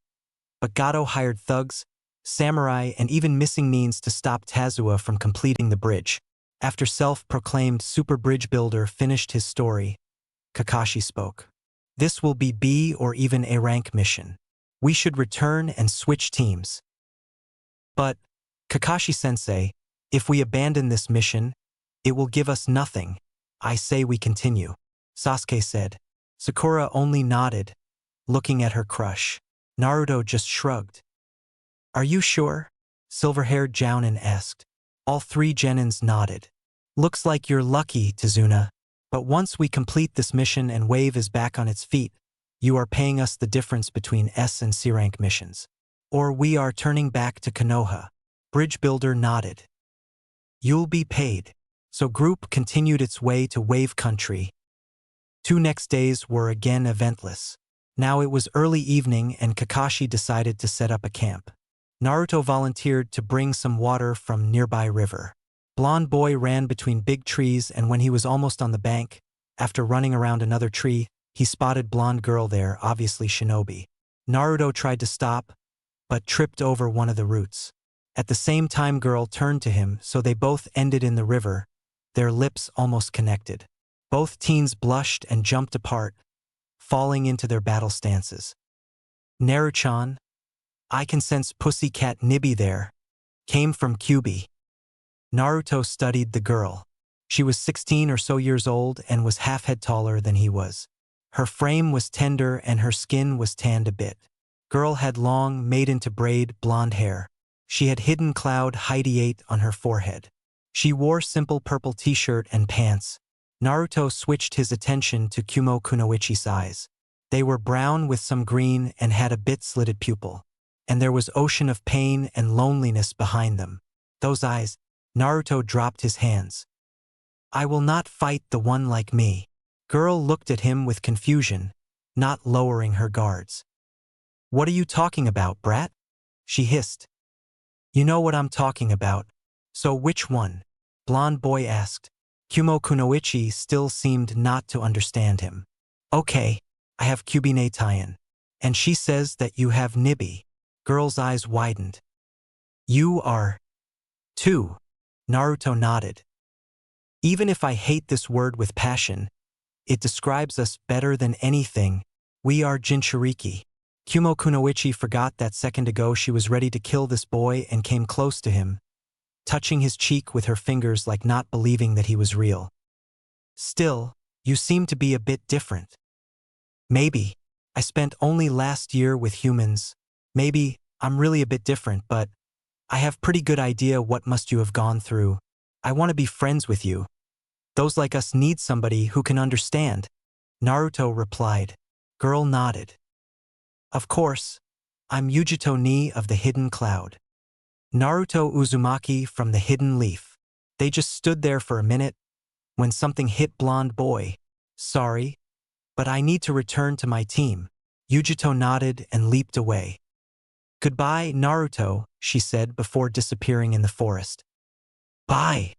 But Gato hired thugs, samurai, and even missing means to stop Tazua from completing the bridge. After self-proclaimed Super Bridge Builder finished his story, Kakashi spoke. This will be B or even A rank mission. We should return and switch teams. But, Kakashi-sensei, if we abandon this mission, it will give us nothing. I say we continue, Sasuke said. Sakura only nodded, looking at her crush. Naruto just shrugged. Are you sure? Silver-haired Jounin asked. All 3 Genins nodded. Looks like you're lucky, Tazuna. But once we complete this mission and Wave is back on its feet, you are paying us the difference between S and C rank missions. Or we are turning back to Konoha. Bridge Builder nodded. You'll be paid. So group continued its way to Wave Country. 2 next days were again eventless. Now it was early evening and Kakashi decided to set up a camp. Naruto volunteered to bring some water from nearby river. Blonde boy ran between big trees, and when he was almost on the bank, after running around another tree, he spotted blonde girl there, obviously shinobi. Naruto tried to stop, but tripped over one of the roots. At the same time girl turned to him, so they both ended in the river, their lips almost connected. Both teens blushed and jumped apart, falling into their battle stances. Naruchan, I can sense Pussycat Nibby there, came from Kyubi. Naruto studied the girl. She was 16 or so years old and was half head taller than he was. Her frame was tender and her skin was tanned a bit. Girl had long, made into braid, blonde hair. She had hidden cloud Heidiate on her forehead. She wore simple purple t-shirt and pants. Naruto switched his attention to Kumo Kunoichi's eyes. They were brown with some green and had a bit slitted pupil. And there was ocean of pain and loneliness behind them. Those eyes. Naruto dropped his hands. I will not fight the one like me. Girl looked at him with confusion, not lowering her guards. What are you talking about, brat? She hissed. You know what I'm talking about. So which one? Blonde boy asked. Kumo Kunoichi still seemed not to understand him. Okay, I have Kyubine Taiyan. And she says that you have Nibi. Girl's eyes widened. You are... too. Naruto nodded. Even if I hate this word with passion, it describes us better than anything. We are Jinchuriki. Kumo Kunoichi forgot that second ago she was ready to kill this boy and came close to him, touching his cheek with her fingers like not believing that he was real. Still, you seem to be a bit different. Maybe. I spent only last year with humans. Maybe I'm really a bit different, but I have pretty good idea what must you have gone through. I want to be friends with you. Those like us need somebody who can understand. Naruto replied. Girl nodded. Of course, I'm Yujito Ni of the Hidden Cloud. Naruto Uzumaki from the Hidden Leaf. They just stood there for a minute when something hit blonde boy. Sorry, but I need to return to my team. Yujito nodded and leaped away. Goodbye, Naruto, she said before disappearing in the forest. Bye,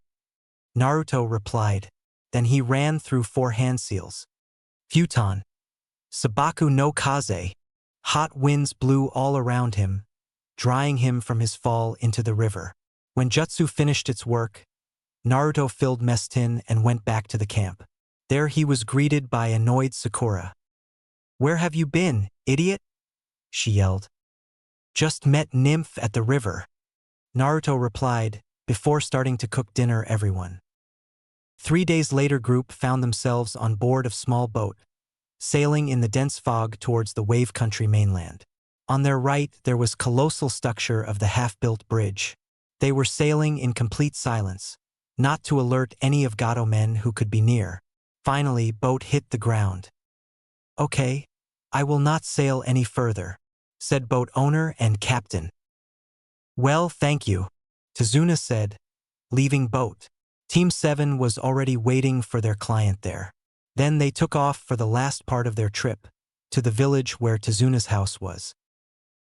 Naruto replied. Then he ran through 4 hand seals. Futon. Sabaku no Kaze. Hot winds blew all around him, drying him from his fall into the river. When jutsu finished its work, Naruto filled mess tin and went back to the camp. There he was greeted by annoyed Sakura. Where have you been, idiot? She yelled. Just met Nymph at the river. Naruto replied, before starting to cook dinner everyone. 3 days later group found themselves on board of small boat, sailing in the dense fog towards the wave country mainland. On their right there was colossal structure of the half-built bridge. They were sailing in complete silence, not to alert any of Gato men who could be near. Finally, boat hit the ground. Okay, I will not sail any further, said boat owner and captain. Well, thank you, Tazuna said, leaving boat. Team 7 was already waiting for their client there. Then they took off for the last part of their trip, to the village where Tazuna's house was.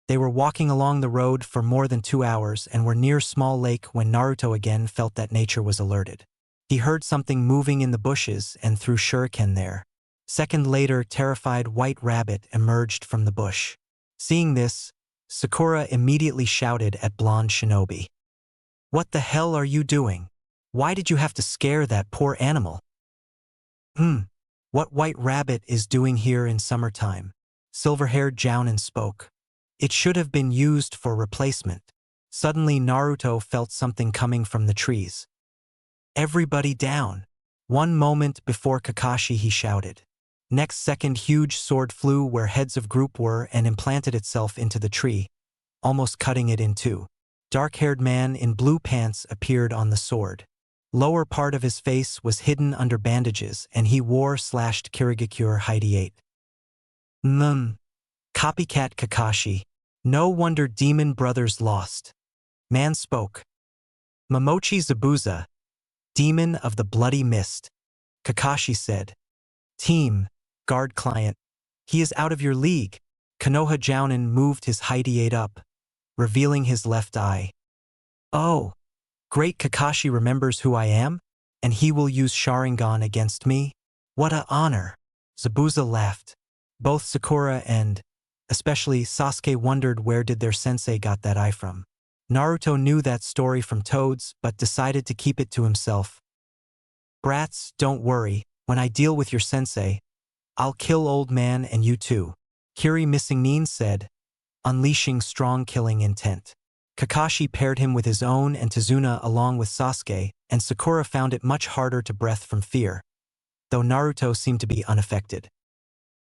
They were walking along the road for more than 2 hours and were near Small Lake when Naruto again felt that nature was alerted. He heard something moving in the bushes and threw shuriken there. Second later, terrified White Rabbit emerged from the bush. Seeing this, Sakura immediately shouted at Blonde Shinobi. What the hell are you doing? Why did you have to scare that poor animal? What White Rabbit is doing here in summertime? Silver-haired Jounin spoke. It should have been used for replacement. Suddenly Naruto felt something coming from the trees. Everybody down. One moment before Kakashi he shouted. Next second huge sword flew where heads of group were and implanted itself into the tree, almost cutting it in two. Dark-haired man in blue pants appeared on the sword. Lower part of his face was hidden under bandages and he wore slashed Kirigakure Heidiate. Copycat Kakashi. No wonder Demon Brothers lost. Man spoke. Momochi Zabuza, Demon of the Bloody Mist. Kakashi said. Team, guard client. He is out of your league. Konoha Jounin moved his Heidiate up, revealing his left eye. Oh, great, Kakashi remembers who I am, and he will use Sharingan against me? What a honor. Zabuza laughed. Both Sakura and, especially Sasuke, wondered where did their sensei got that eye from. Naruto knew that story from Toads but decided to keep it to himself. Brats, don't worry, when I deal with your sensei, I'll kill old man and you too, Kiri Missing Nin said, unleashing strong killing intent. Kakashi paired him with his own and Tazuna along with Sasuke, and Sakura found it much harder to breath from fear, though Naruto seemed to be unaffected.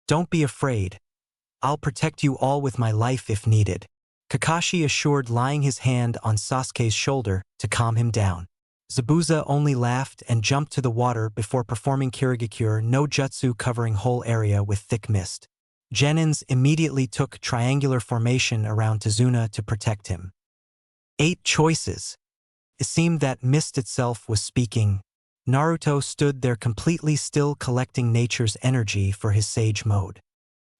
"Don't be afraid. I'll protect you all with my life if needed," Kakashi assured, laying his hand on Sasuke's shoulder to calm him down. Zabuza only laughed and jumped to the water before performing Kirigakure no Jutsu, covering whole area with thick mist. Genins immediately took triangular formation around Tazuna to protect him. 8 choices. It seemed that mist itself was speaking. Naruto stood there completely still, collecting nature's energy for his sage mode.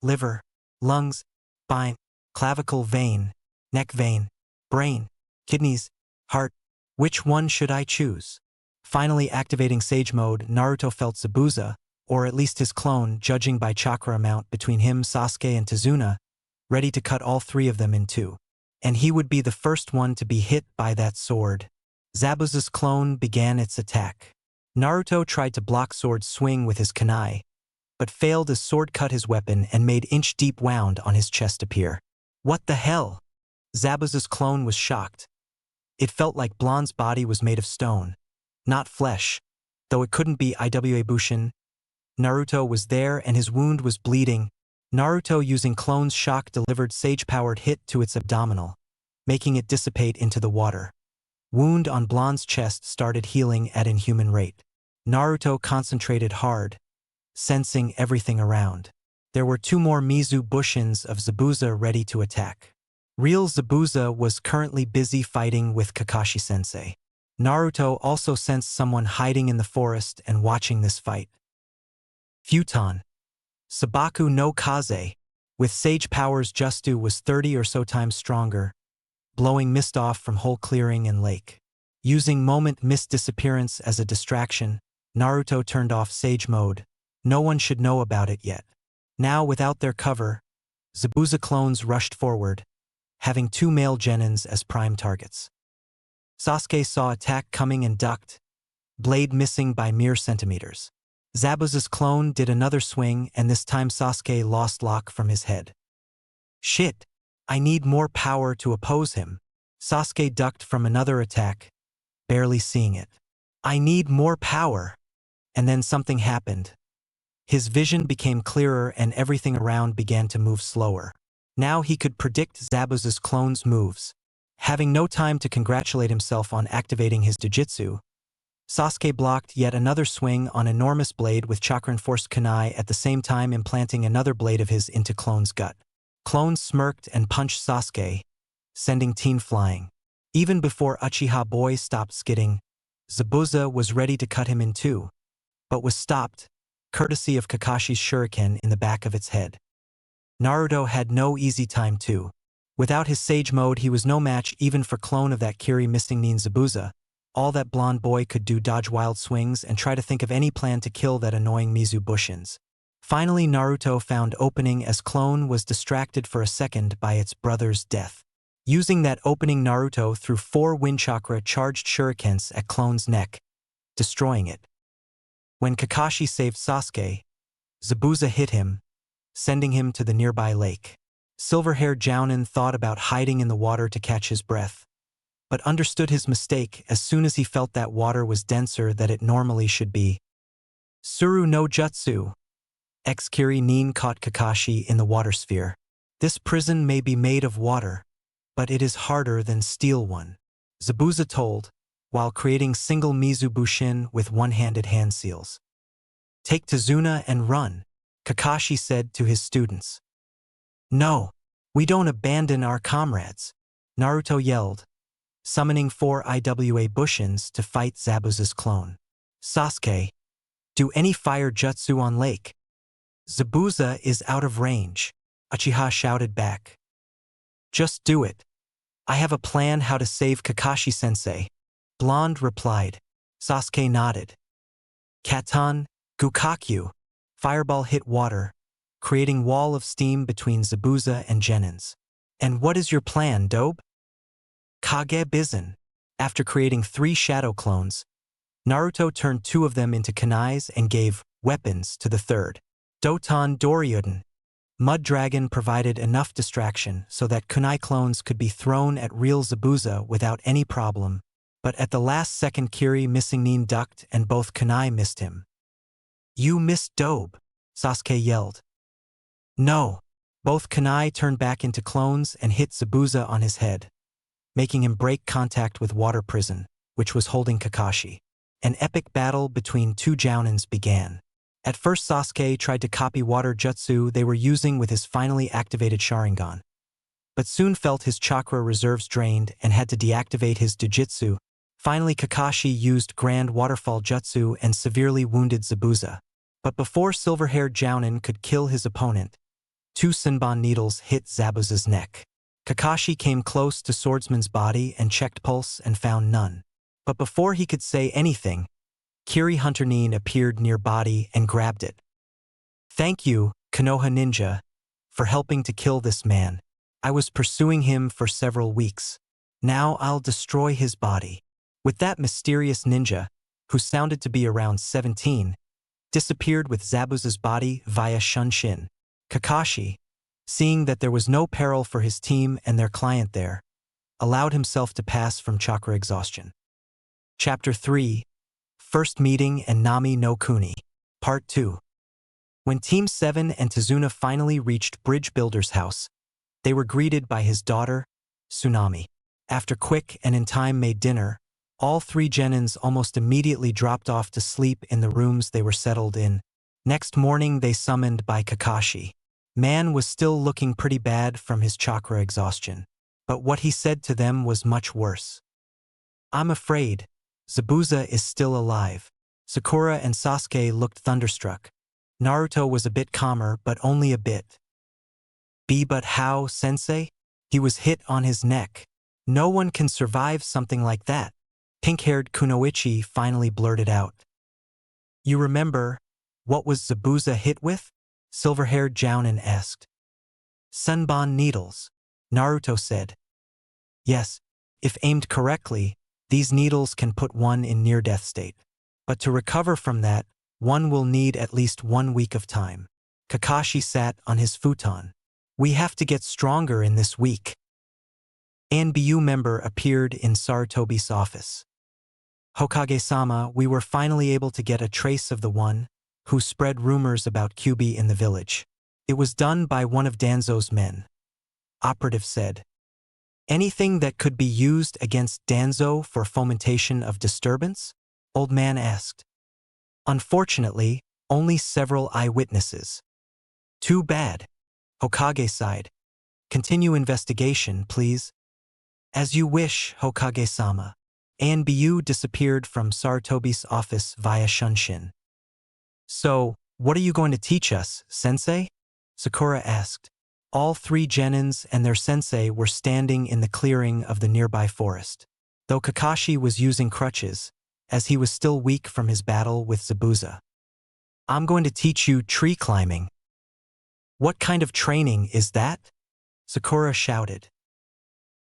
Liver, lungs, spine, clavicle vein, neck vein, brain, kidneys, heart. Which one should I choose? Finally activating sage mode, Naruto felt Zabuza, or at least his clone, judging by chakra amount between him, Sasuke, and Tazuna, ready to cut all 3 of them in 2. And he would be the first one to be hit by that sword. Zabuza's clone began its attack. Naruto tried to block sword's swing with his kunai, but failed as sword cut his weapon and made inch-deep wound on his chest appear. What the hell? Zabuza's clone was shocked. It felt like Blonde's body was made of stone, not flesh, though it couldn't be Iwa Bushin. Naruto was there and his wound was bleeding. Naruto, using clone's shock, delivered sage-powered hit to its abdominal, making it dissipate into the water. Wound on Blonde's chest started healing at inhuman rate. Naruto concentrated hard, sensing everything around. There were 2 more Mizu Bushins of Zabuza ready to attack. Real Zabuza was currently busy fighting with Kakashi-sensei. Naruto also sensed someone hiding in the forest and watching this fight. Futon. Sabaku no Kaze, with sage powers, Justu was 30 or so times stronger, blowing mist off from whole clearing and lake. Using moment mist disappearance as a distraction, Naruto turned off sage mode. No one should know about it yet. Now, without their cover, Zabuza clones rushed forward, having 2 male genins as prime targets. Sasuke saw attack coming and ducked, blade missing by mere centimeters. Zabuza's clone did another swing, and this time Sasuke lost lock from his head. Shit, I need more power to oppose him. Sasuke ducked from another attack, barely seeing it. I need more power. And then something happened. His vision became clearer and everything around began to move slower. Now he could predict Zabuza's clone's moves. Having no time to congratulate himself on activating his Jujutsu, Sasuke blocked yet another swing on enormous blade with chakra-enforced kunai, at the same time implanting another blade of his into clone's gut. Clone smirked and punched Sasuke, sending Teen flying. Even before Uchiha Boy stopped skidding, Zabuza was ready to cut him in 2, but was stopped, courtesy of Kakashi's shuriken in the back of its head. Naruto had no easy time too. Without his sage mode, he was no match even for clone of that Kiri missing Nin Zabuza. All that blonde boy could do dodge wild swings and try to think of any plan to kill that annoying Mizu Bushins. Finally, Naruto found opening as clone was distracted for a second by its brother's death. Using that opening, Naruto threw 4 wind chakra charged shurikens at clone's neck, destroying it. When Kakashi saved Sasuke, Zabuza hit him, sending him to the nearby lake. Silver-haired Jounin thought about hiding in the water to catch his breath, but understood his mistake as soon as he felt that water was denser than it normally should be. Suru no Jutsu. Ex-Kiri Nin caught Kakashi in the water sphere. This prison may be made of water, but it is harder than steel one, Zabuza told, while creating single Mizu Bushin with one-handed hand seals. Take Tazuna and run, Kakashi said to his students. No, we don't abandon our comrades, Naruto yelled, summoning 4 Iwa Bushins to fight Zabuza's clone. Sasuke, do any fire jutsu on lake. Zabuza is out of range, Uchiha shouted back. Just do it. I have a plan how to save Kakashi-sensei, Blonde replied. Sasuke nodded. Katan, Gukakyu, fireball hit water, creating wall of steam between Zabuza and genins. And what is your plan, Dobe? Kage Bizan. After creating 3 shadow clones, Naruto turned 2 of them into kunais and gave weapons to the third. Doton Doryuden. Mud Dragon provided enough distraction so that kunai clones could be thrown at real Zabuza without any problem, but at the last second Kiri missing Nin ducked and both kunai missed him. "You missed Dobe," Sasuke yelled. "No." Both kunai turned back into clones and hit Zabuza on his head, making him break contact with Water Prison, which was holding Kakashi. An epic battle between two Jounins began. At first Sasuke tried to copy water jutsu they were using with his finally activated Sharingan, but soon felt his chakra reserves drained and had to deactivate his Dujitsu. Finally Kakashi used Grand Waterfall Jutsu and severely wounded Zabuza. But before silver-haired Jounin could kill his opponent, two Senbon needles hit Zabuza's neck. Kakashi came close to Swordsman's body and checked pulse and found none. But before he could say anything, Kiri Hunter Nin appeared near body and grabbed it. "Thank you, Konoha Ninja, for helping to kill this man. I was pursuing him for several weeks. Now I'll destroy his body." With that mysterious ninja, who sounded to be around 17, disappeared with Zabuza's body via Shunshin. Kakashi, seeing that there was no peril for his team and their client there, allowed himself to pass from chakra exhaustion. Chapter 3, First Meeting and Nami no Kuni, Part 2. When Team 7 and Tazuna finally reached Bridge Builder's house, they were greeted by his daughter, Tsunami. After quick and in time made dinner, all three Genins almost immediately dropped off to sleep in the rooms they were settled in. Next morning they summoned by Kakashi. Man was still looking pretty bad from his chakra exhaustion, but what he said to them was much worse. "I'm afraid Zabuza is still alive." Sakura and Sasuke looked thunderstruck. Naruto was a bit calmer, but only a bit. But how, sensei? He was hit on his neck. No one can survive something like that." Pink-haired Kunoichi finally blurted out. "You remember, what was Zabuza hit with?" Silver-haired Jounin asked. "Senbon needles," Naruto said. "Yes, if aimed correctly, these needles can put one in near-death state. But to recover from that, one will need at least 1 week of time." Kakashi sat on his futon. "We have to get stronger in this week." An BU member appeared in Sarutobi's office. "Hokage-sama, we were finally able to get a trace of the one who spread rumors about Kyuubi in the village. It was done by one of Danzo's men," operative said. "Anything that could be used against Danzo for fomentation of disturbance?" Old man asked. "Unfortunately, only several eyewitnesses." "Too bad." Hokage sighed. "Continue investigation, please." "As you wish, Hokage-sama." An BU disappeared from Sarutobi's office via Shunshin. "So, what are you going to teach us, sensei?" Sakura asked. All three Genins and their sensei were standing in the clearing of the nearby forest. Though Kakashi was using crutches, as he was still weak from his battle with Zabuza. "I'm going to teach you tree climbing." "What kind of training is that?" Sakura shouted.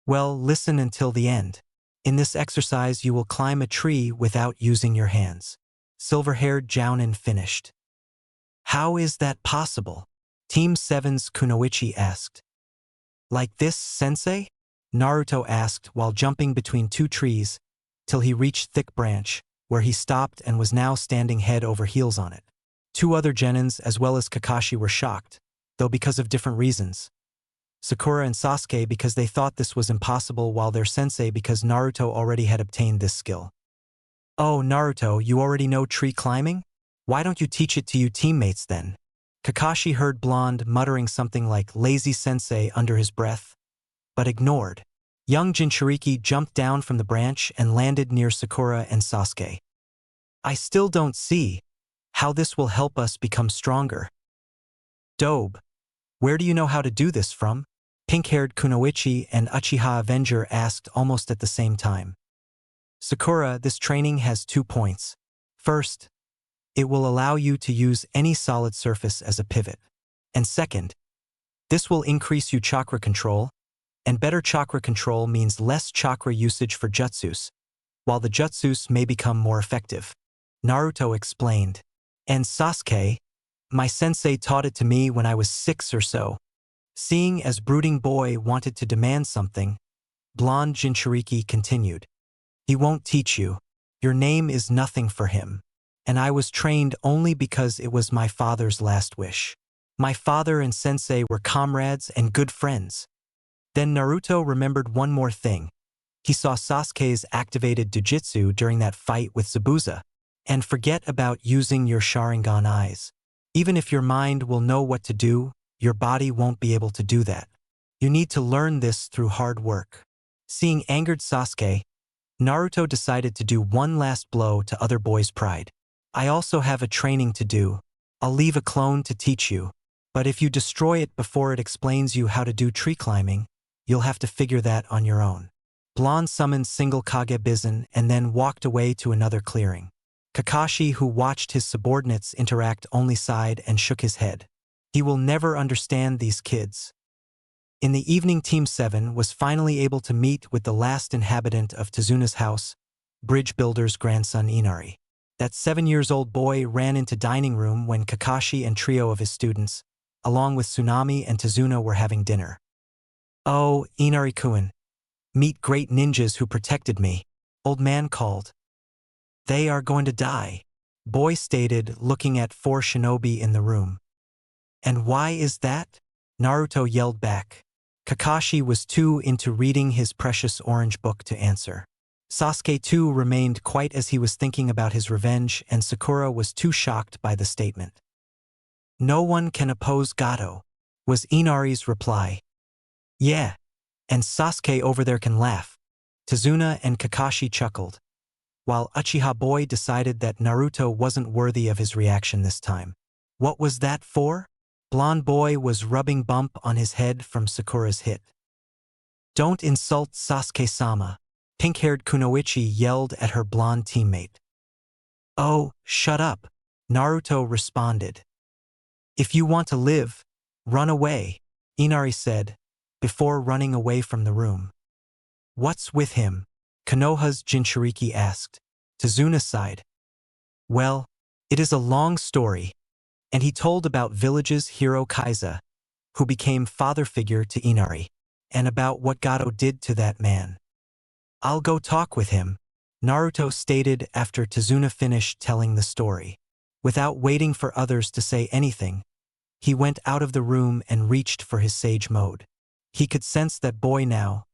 "Well, listen until the end. In this exercise you will climb a tree without using your hands." Silver-haired Jounin finished. "How is that possible?" Team 7's Kunoichi asked. "Like this, sensei?" Naruto asked while jumping between two trees, till he reached Thick Branch, where he stopped and was now standing head over heels on it. Two other Genins as well as Kakashi were shocked, though because of different reasons. Sakura and Sasuke because they thought this was impossible, while their sensei because Naruto already had obtained this skill. "Oh, Naruto, you already know tree climbing? Why don't you teach it to you teammates then?" Kakashi heard Blonde muttering something like "lazy sensei" under his breath, but ignored. Young Jinchuriki jumped down from the branch and landed near Sakura and Sasuke. "I still don't see how this will help us become stronger." "Dobe, where do you know how to do this from?" Pink-haired Kunoichi and Uchiha Avenger asked almost at the same time. "Sakura, this training has 2 points. First, it will allow you to use any solid surface as a pivot. And second, this will increase your chakra control, and better chakra control means less chakra usage for jutsus, while the jutsus may become more effective." Naruto explained. "And Sasuke, My sensei taught it to me when I was 6 or so. Seeing as brooding boy wanted to demand something, blonde Jinchuriki continued. He won't teach you. Your name is nothing for him. And I was trained only because it was my father's last wish. My father and sensei were comrades and good friends. Then Naruto remembered one more thing. He saw Sasuke's activated Jujutsu during that fight with Zabuza. And forget about using your Sharingan eyes. Even if your mind will know what to do, your body won't be able to do that. You need to learn this through hard work. Seeing angered Sasuke, Naruto decided to do one last blow to other boys' pride. I also have a training to do. I'll leave a clone to teach you. But if you destroy it before it explains you how to do tree climbing, you'll have to figure that on your own. Blonde summoned single Kage Bizun and then walked away to another clearing. Kakashi, who watched his subordinates interact, only sighed and shook his head. He will never understand these kids. In the evening, Team 7 was finally able to meet with the last inhabitant of Tezuna's house, bridge builder's grandson Inari. That 7-year-old boy ran into dining room when Kakashi and trio of his students, along with Tsunami and Tezuna, were having dinner. "Oh, Inari-kun. Meet great ninjas who protected me," old man called. "They are going to die," boy stated, looking at 4 shinobi in the room. "And why is that?" Naruto yelled back. Kakashi was too into reading his precious orange book to answer. Sasuke too remained quiet as he was thinking about his revenge, and Sakura was too shocked by the statement. "No one can oppose Gato," was Inari's reply. "Yeah, and Sasuke over there can laugh." Tezuna and Kakashi chuckled, while Uchiha Boy decided that Naruto wasn't worthy of his reaction this time. "What was that for?" Blonde Boy was rubbing bump on his head from Sakura's hit. "Don't insult Sasuke-sama," pink-haired Kunoichi yelled at her blonde teammate. "Oh, shut up," Naruto responded. "If you want to live, run away," Inari said, before running away from the room. "What's with him?" Konoha's Jinchuriki asked. Tezuna sighed. "Well, it is a long story," and he told about village's hero Kaiza, who became father figure to Inari, and about what Gato did to that man. "I'll go talk with him," Naruto stated after Tezuna finished telling the story. Without waiting for others to say anything, he went out of the room and reached for his sage mode. He could sense that boy now.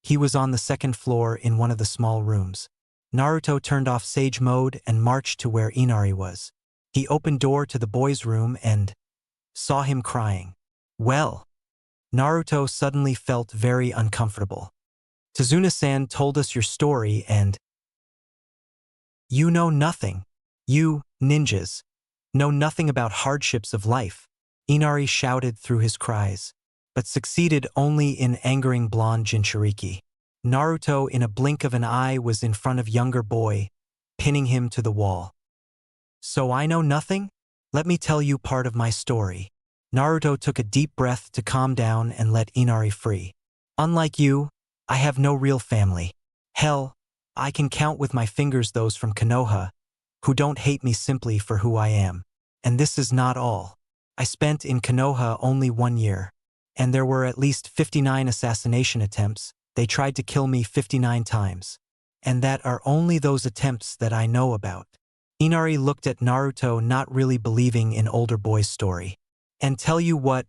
He was on the second floor in one of the small rooms. Naruto turned off sage mode and marched to where Inari was. He opened door to the boy's room and saw him crying. Well, Naruto suddenly felt very uncomfortable. "Tezuna-san told us your story and you know nothing. You, ninjas, know nothing about hardships of life," Inari shouted through his cries, but succeeded only in angering blonde Jinchuriki. Naruto, in a blink of an eye, was in front of younger boy, pinning him to the wall. "So I know nothing? Let me tell you part of my story." Naruto took a deep breath to calm down and let Inari free. "Unlike you, I have no real family. Hell, I can count with my fingers those from Konoha, who don't hate me simply for who I am. And this is not all. I spent in Konoha only 1 year, and there were at least 59 assassination attempts. They tried to kill me 59 times. And that are only those attempts that I know about." Inari looked at Naruto, not really believing in older boy's story. "And tell you what,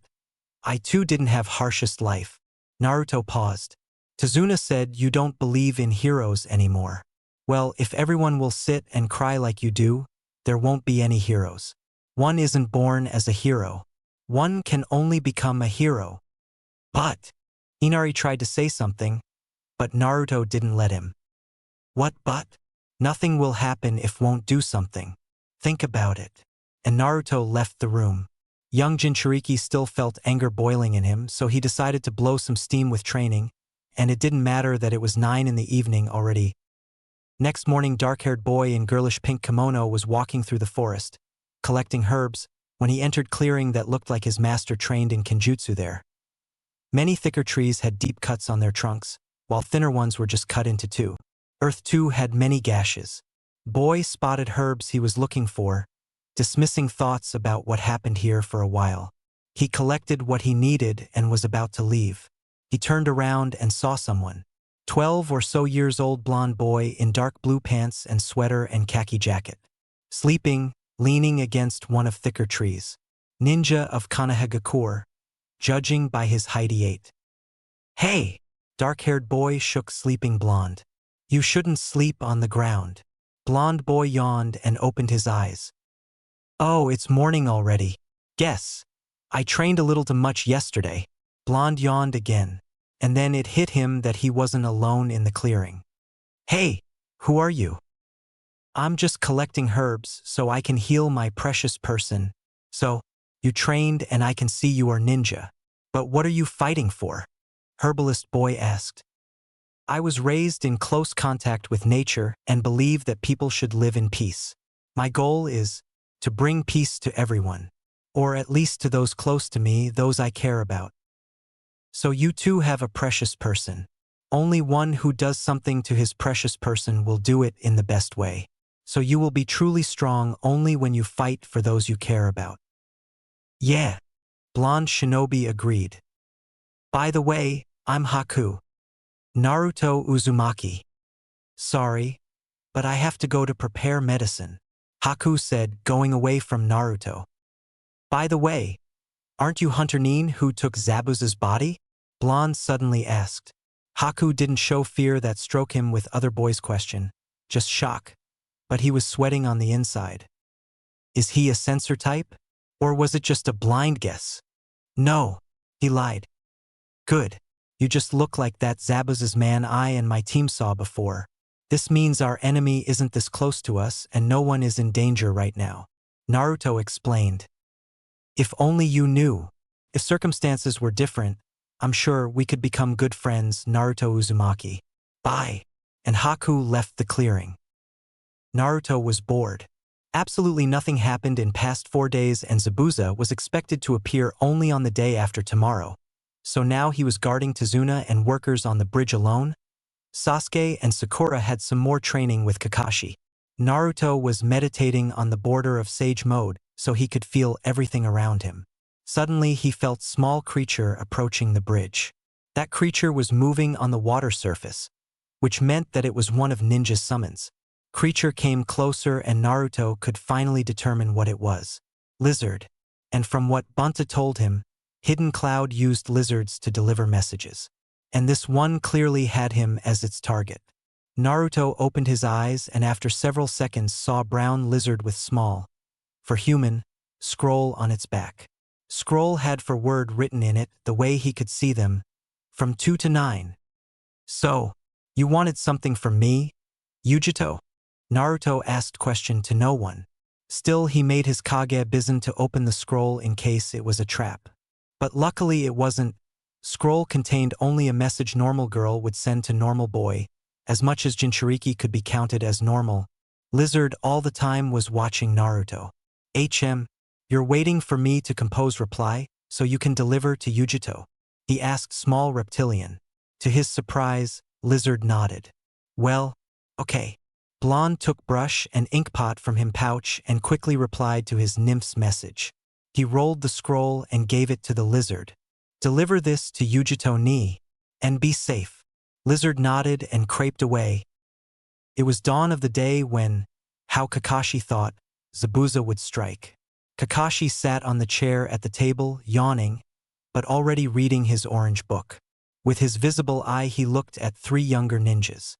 I too didn't have harshest life." Naruto paused. "Tezuna said you don't believe in heroes anymore. Well, if everyone will sit and cry like you do, there won't be any heroes. One isn't born as a hero. One can only become a hero." "But," Inari tried to say something, but Naruto didn't let him. "What but? Nothing will happen if won't do something. Think about it." And Naruto left the room. Young Jinchuriki still felt anger boiling in him, so he decided to blow some steam with training, and it didn't matter that it was 9 in the evening already. Next morning, dark-haired boy in girlish pink kimono was walking through the forest, collecting herbs, when he entered clearing that looked like his master trained in kenjutsu there. Many thicker trees had deep cuts on their trunks, while thinner ones were just cut into two. Earth too had many gashes. Boy spotted herbs he was looking for, dismissing thoughts about what happened here for a while. He collected what he needed and was about to leave. He turned around and saw someone. 12 or so years old blonde boy in dark blue pants and sweater and khaki jacket. Sleeping, leaning against one of thicker trees. Ninja of Kanahegakure, judging by his height he ate. Hey! Dark-haired boy shook sleeping blonde. You shouldn't sleep on the ground. Blonde boy yawned and opened his eyes. Oh, it's morning already. Guess. I trained a little too much yesterday. Blonde yawned again, and then it hit him that he wasn't alone in the clearing. Hey, who are you? I'm just collecting herbs so I can heal my precious person. So, you trained and I can see you are ninja. But what are you fighting for? Herbalist boy asked. I was raised in close contact with nature and believe that people should live in peace. My goal is to bring peace to everyone, or at least to those close to me, those I care about. So you too have a precious person. Only one who does something to his precious person will do it in the best way. So you will be truly strong only when you fight for those you care about. Yeah, blonde shinobi agreed. By the way, I'm Haku. Naruto Uzumaki. Sorry, but I have to go to prepare medicine, Haku said, going away from Naruto. By the way, aren't you Hunter Nin who took Zabuza's body? Blonde suddenly asked. Haku didn't show fear that struck him with other boys' question, just shock, but he was sweating on the inside. Is he a censor type? Or was it just a blind guess? No, he lied. Good. You just look like that Zabuza's man I and my team saw before. This means our enemy isn't this close to us and no one is in danger right now. Naruto explained. If only you knew. If circumstances were different, I'm sure we could become good friends, Naruto Uzumaki. Bye. And Haku left the clearing. Naruto was bored. Absolutely nothing happened in past 4 days and Zabuza was expected to appear only on the day after tomorrow. So now he was guarding Tazuna and workers on the bridge alone? Sasuke and Sakura had some more training with Kakashi. Naruto was meditating on the border of sage mode so he could feel everything around him. Suddenly he felt small creature approaching the bridge. That creature was moving on the water surface, which meant that it was one of Ninja's summons. Creature came closer and Naruto could finally determine what it was. Lizard. And from what Bunta told him, Hidden Cloud used lizards to deliver messages. And this one clearly had him as its target. Naruto opened his eyes and after several seconds saw a brown lizard with small, for human, scroll on its back. Scroll had for word written in it the way he could see them, from 2 to 9. So, you wanted something from me, Yujito? Naruto asked question to no one. Still he made his Kage Bizun to open the scroll in case it was a trap. But luckily it wasn't. Scroll contained only a message normal girl would send to normal boy, as much as Jinchuriki could be counted as normal. Lizard all the time was watching Naruto. You're waiting for me to compose reply, so you can deliver to Yujito? He asked small reptilian. To his surprise, Lizard nodded. Well, okay. Blonde took brush and inkpot from him pouch and quickly replied to his nymph's message. He rolled the scroll and gave it to the lizard. Deliver this to Yujito ni, and be safe. Lizard nodded and craped away. It was dawn of the day when, how Kakashi thought, Zabuza would strike. Kakashi sat on the chair at the table, yawning, but already reading his orange book. With his visible eye he looked at 3 younger ninjas.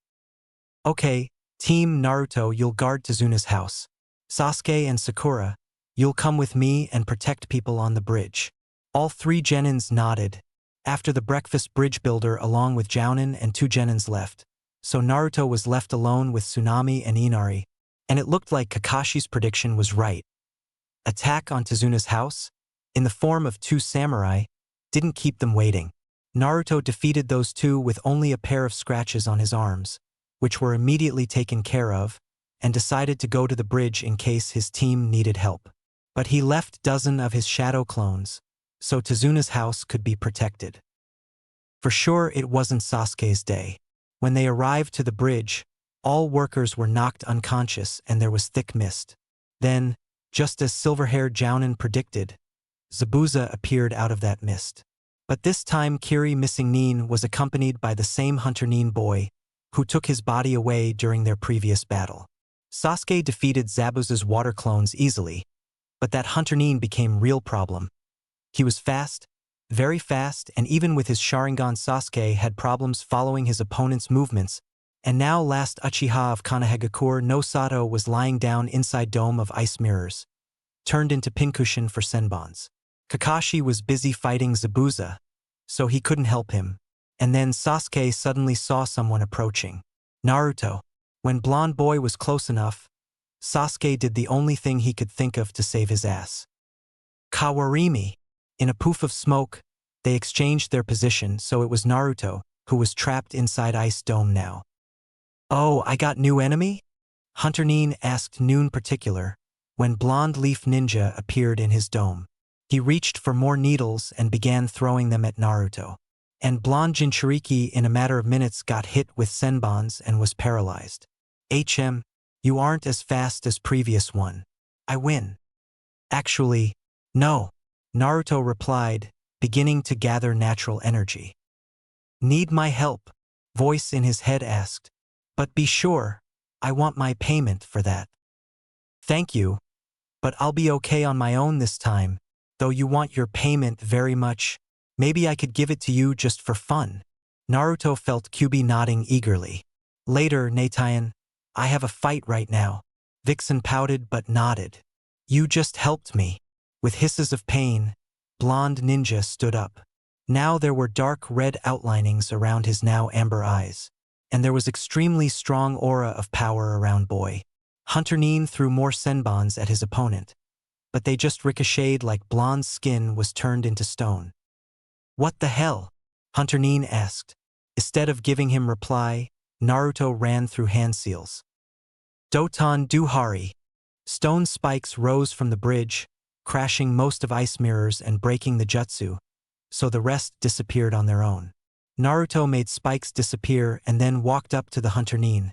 Okay, Team Naruto, you'll guard Tazuna's house. Sasuke and Sakura, you'll come with me and protect people on the bridge. All 3 genins nodded. After the breakfast, bridge builder along with Jounin and 2 genins left. So Naruto was left alone with Tsunami and Inari, and it looked like Kakashi's prediction was right. Attack on Tazuna's house, in the form of 2 samurai, didn't keep them waiting. Naruto defeated those 2 with only a pair of scratches on his arms, which were immediately taken care of, and decided to go to the bridge in case his team needed help. But he left dozen of his shadow clones, so Tazuna's house could be protected. For sure it wasn't Sasuke's day. When they arrived to the bridge, all workers were knocked unconscious and there was thick mist. Then, Just as silver-haired Jounin predicted, Zabuza appeared out of that mist. But this time Kiri missing Nin was accompanied by the same Hunter Nin boy who took his body away during their previous battle. Sasuke defeated Zabuza's water clones easily, but that Hunter Nin became real problem. He was fast, very fast, and even with his Sharingan Sasuke had problems following his opponent's movements, and now last Uchiha of Konohagakure no Sato was lying down inside dome of ice mirrors, turned into pincushion for Senbons. Kakashi was busy fighting Zabuza, so he couldn't help him, and then Sasuke suddenly saw someone approaching. Naruto. When Blonde Boy was close enough, Sasuke did the only thing he could think of to save his ass. Kawarimi. In a poof of smoke, they exchanged their position, so it was Naruto, who was trapped inside Ice Dome now. "Oh, I got new enemy?" Hunter Nin asked Noon particular, when Blonde Leaf Ninja appeared in his dome. He reached for more needles and began throwing them at Naruto. And Blonde Jinchuriki in a matter of minutes got hit with Senbons and was paralyzed. You aren't as fast as previous one. I win. Actually, no. Naruto replied, beginning to gather natural energy. Need my help? Voice in his head asked. But be sure, I want my payment for that. Thank you, but I'll be okay on my own this time, though you want your payment very much. Maybe I could give it to you just for fun. Naruto felt Kyuubi nodding eagerly. Later, Natayan, I have a fight right now. Vixen pouted but nodded. You just helped me. With hisses of pain, Blonde Ninja stood up. Now there were dark red outlinings around his now amber eyes, and there was extremely strong aura of power around Boy. Hunter Nin threw more Senbons at his opponent, but they just ricocheted like Blonde's skin was turned into stone. What the hell? Hunter Nin asked. Instead of giving him reply, Naruto ran through hand seals. Doton Duhari. Stone spikes rose from the bridge, crashing most of ice mirrors and breaking the jutsu, so the rest disappeared on their own. Naruto made spikes disappear and then walked up to the Hunter Nin,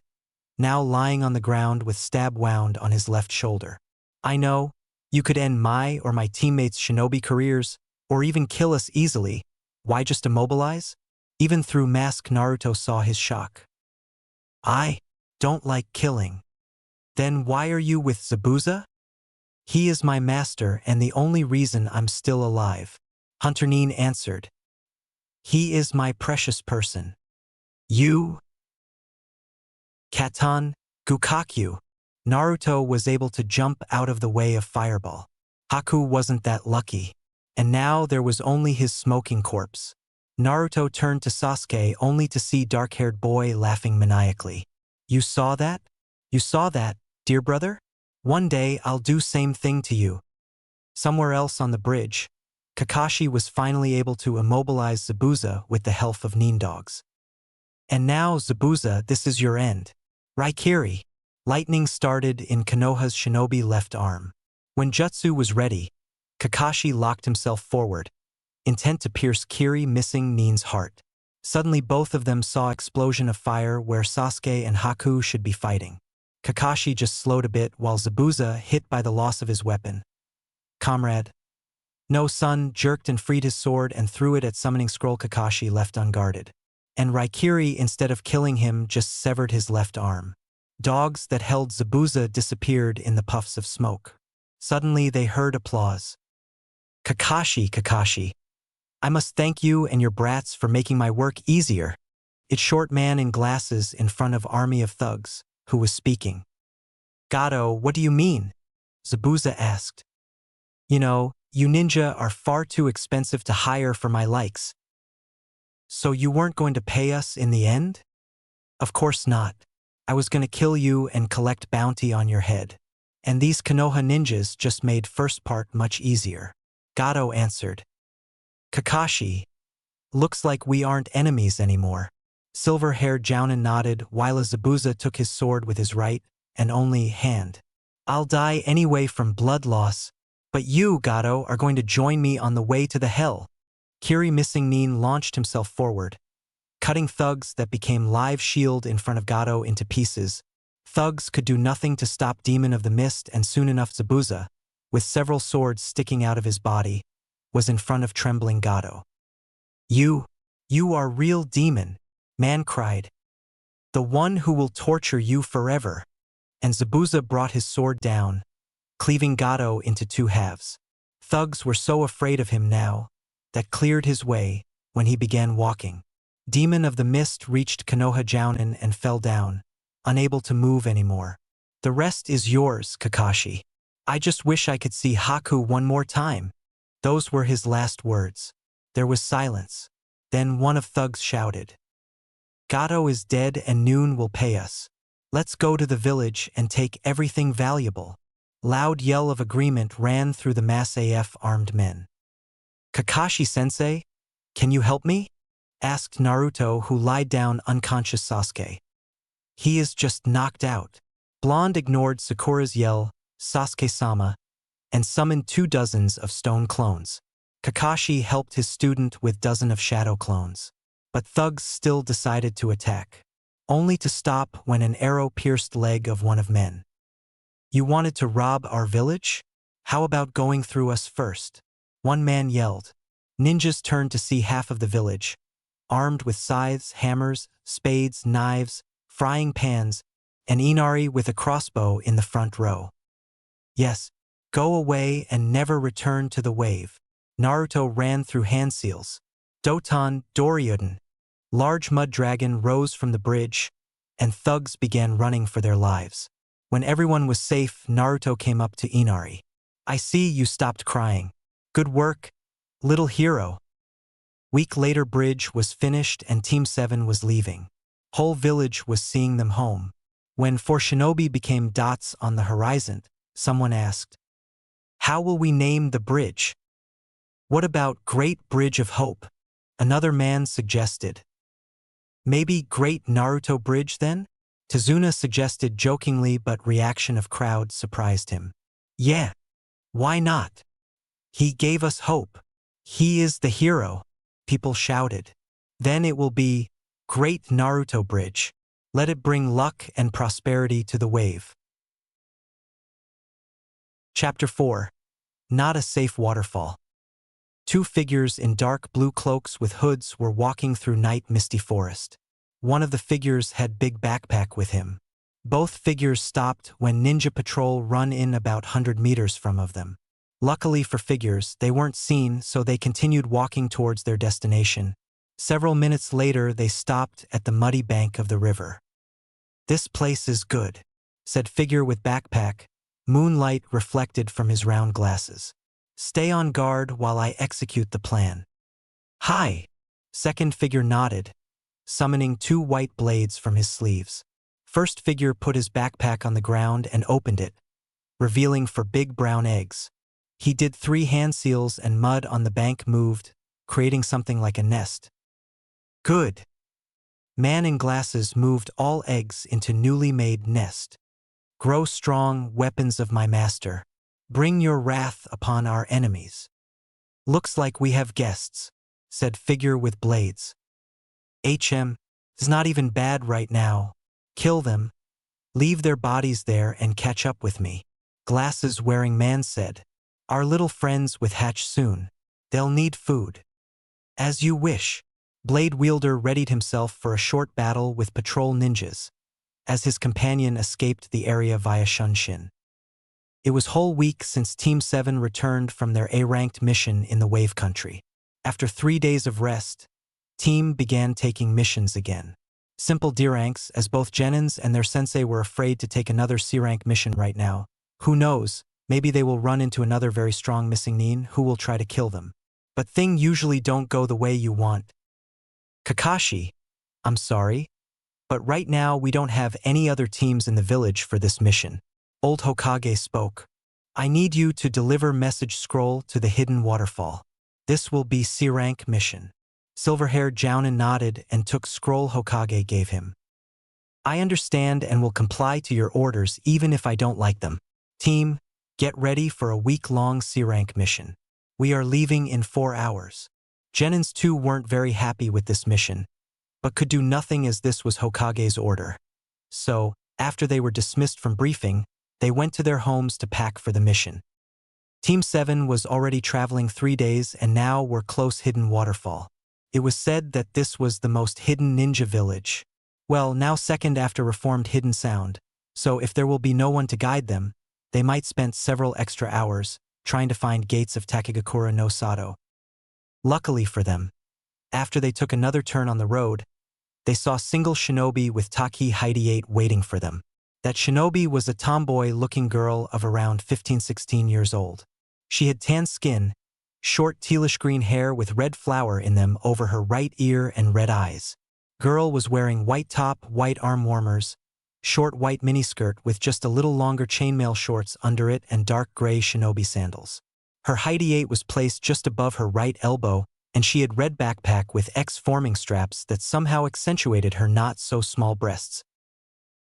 now lying on the ground with stab wound on his left shoulder. I know, you could end my or my teammates' shinobi careers, or even kill us easily. Why just immobilize? Even through mask Naruto saw his shock. I don't like killing. Then why are you with Zabuza? He is my master and the only reason I'm still alive. Hunter Nin answered. He is my precious person. You? Katan, Gukakyu. Naruto was able to jump out of the way of Fireball. Haku wasn't that lucky, and now there was only his smoking corpse. Naruto turned to Sasuke only to see dark-haired Boy laughing maniacally. You saw that? You saw that, dear brother? One day I'll do same thing to you. Somewhere else on the bridge, Kakashi was finally able to immobilize Zabuza with the help of Nin dogs. And now, Zabuza, this is your end. Raikiri. Lightning started in Konoha's shinobi left arm. When Jutsu was ready, Kakashi locked himself forward, intent to pierce Kiri missing Nin's heart. Suddenly both of them saw explosion of fire where Sasuke and Haku should be fighting. Kakashi just slowed a bit while Zabuza, hit by the loss of his weapon. Comrade. No, son, jerked and freed his sword and threw it at summoning scroll Kakashi left unguarded. And Raikiri, instead of killing him, just severed his left arm. Dogs that held Zabuza disappeared in the puffs of smoke. Suddenly they heard applause. Kakashi, Kakashi. I must thank you and your brats for making my work easier. It's short man in glasses in front of army of thugs, who was speaking. Gato, what do you mean? Zabuza asked. You know, you ninja are far too expensive to hire for my likes. So you weren't going to pay us in the end? Of course not. I was going to kill you and collect bounty on your head. And these Konoha ninjas just made first part much easier. Gato answered. Kakashi, looks like we aren't enemies anymore. Silver-haired Jounin nodded while Zabuza took his sword with his right and only hand. I'll die anyway from blood loss, but you, Gato, are going to join me on the way to the hell. Kiri missing Nin launched himself forward, cutting thugs that became live shield in front of Gato into pieces. Thugs could do nothing to stop Demon of the Mist, and soon enough Zabuza, with several swords sticking out of his body, was in front of trembling Gato. You are real demon, man cried. The one who will torture you forever. And Zabuza brought his sword down, cleaving Gato into two halves. Thugs were so afraid of him now that cleared his way when he began walking. Demon of the Mist reached Konoha Jounin and fell down, unable to move anymore. The rest is yours, Kakashi. I just wish I could see Haku one more time. Those were his last words. There was silence. Then one of thugs shouted, Gato is dead and Noon will pay us. Let's go to the village and take everything valuable. Loud yell of agreement ran through the mass AF armed men. Kakashi-sensei, can you help me? Asked Naruto, who lied down unconscious Sasuke. He is just knocked out. Blonde ignored Sakura's yell, Sasuke-sama, and summoned 24 of stone clones. Kakashi helped his student with dozen of shadow clones. But thugs still decided to attack, only to stop when an arrow pierced leg of one of men. You wanted to rob our village? How about going through us first? One man yelled. Ninjas turned to see half of the village, armed with scythes, hammers, spades, knives, frying pans, and Inari with a crossbow in the front row. Yes, go away and never return to the wave. Naruto ran through hand seals. Doton, Doryuden. Large mud dragon rose from the bridge, and thugs began running for their lives. When everyone was safe, Naruto came up to Inari. I see you stopped crying. Good work, little hero. Week later, bridge was finished and Team 7 was leaving. Whole village was seeing them home. When four shinobi became dots on the horizon, someone asked, how will we name the bridge? What about Great Bridge of Hope? Another man suggested. Maybe Great Naruto Bridge then? Tazuna suggested jokingly, but reaction of crowd surprised him. Yeah, why not? He gave us hope. He is the hero, people shouted. Then it will be Great Naruto Bridge. Let it bring luck and prosperity to the wave. Chapter 4. Not a Safe Waterfall. Two figures in dark blue cloaks with hoods were walking through night misty forest. One of the figures had big backpack with him. Both figures stopped when ninja patrol run in about 100 meters from of them. Luckily for figures, they weren't seen, so they continued walking towards their destination. Several minutes later, they stopped at the muddy bank of the river. This place is good, said figure with backpack. Moonlight reflected from his round glasses. Stay on guard while I execute the plan. Hi! Second figure nodded, summoning two white blades from his sleeves. First figure put his backpack on the ground and opened it, revealing 4 big brown eggs. He did 3 hand seals and mud on the bank moved, creating something like a nest. Good. Man in glasses moved all eggs into newly made nest. Grow strong, weapons of my master. Bring your wrath upon our enemies. Looks like we have guests, said figure with blades. It's not even bad right now. Kill them. Leave their bodies there and catch up with me. Glasses wearing man said. Our little friends with hatch soon. They'll need food. As you wish. Blade wielder readied himself for a short battle with patrol ninjas, as his companion escaped the area via Shunshin. It was whole week since Team 7 returned from their A-ranked mission in the Wave Country. After 3 days of rest, Team began taking missions again. Simple D-ranks, as both Genins and their sensei were afraid to take another C-rank mission right now. Who knows, maybe they will run into another very strong missing nin who will try to kill them. But things usually don't go the way you want. Kakashi, I'm sorry, but right now we don't have any other teams in the village for this mission. Old Hokage spoke. I need you to deliver message scroll to the hidden waterfall. This will be C-rank mission. Silver-haired Jounin nodded and took scroll Hokage gave him. I understand and will comply to your orders even if I don't like them. Team, get ready for a week-long C-rank mission. We are leaving in 4 hours. Genins too weren't very happy with this mission, but could do nothing as this was Hokage's order. So, after they were dismissed from briefing, they went to their homes to pack for the mission. Team 7 was already traveling 3 days and now were close hidden waterfall. It was said that this was the most hidden ninja village. Well, now second after reformed Hidden Sound, so if there will be no one to guide them, they might spend several extra hours trying to find gates of Takegakura no Sato. Luckily for them, after they took another turn on the road, they saw single shinobi with Taki Hideate waiting for them. That shinobi was a tomboy-looking girl of around 15-16 years old. She had tan skin, short tealish green hair with red flower in them over her right ear and red eyes. Girl was wearing white top, white arm warmers, short white miniskirt with just a little longer chainmail shorts under it and dark gray shinobi sandals. Her Hideate was placed just above her right elbow, and she had red backpack with X-forming straps that somehow accentuated her not-so-small breasts.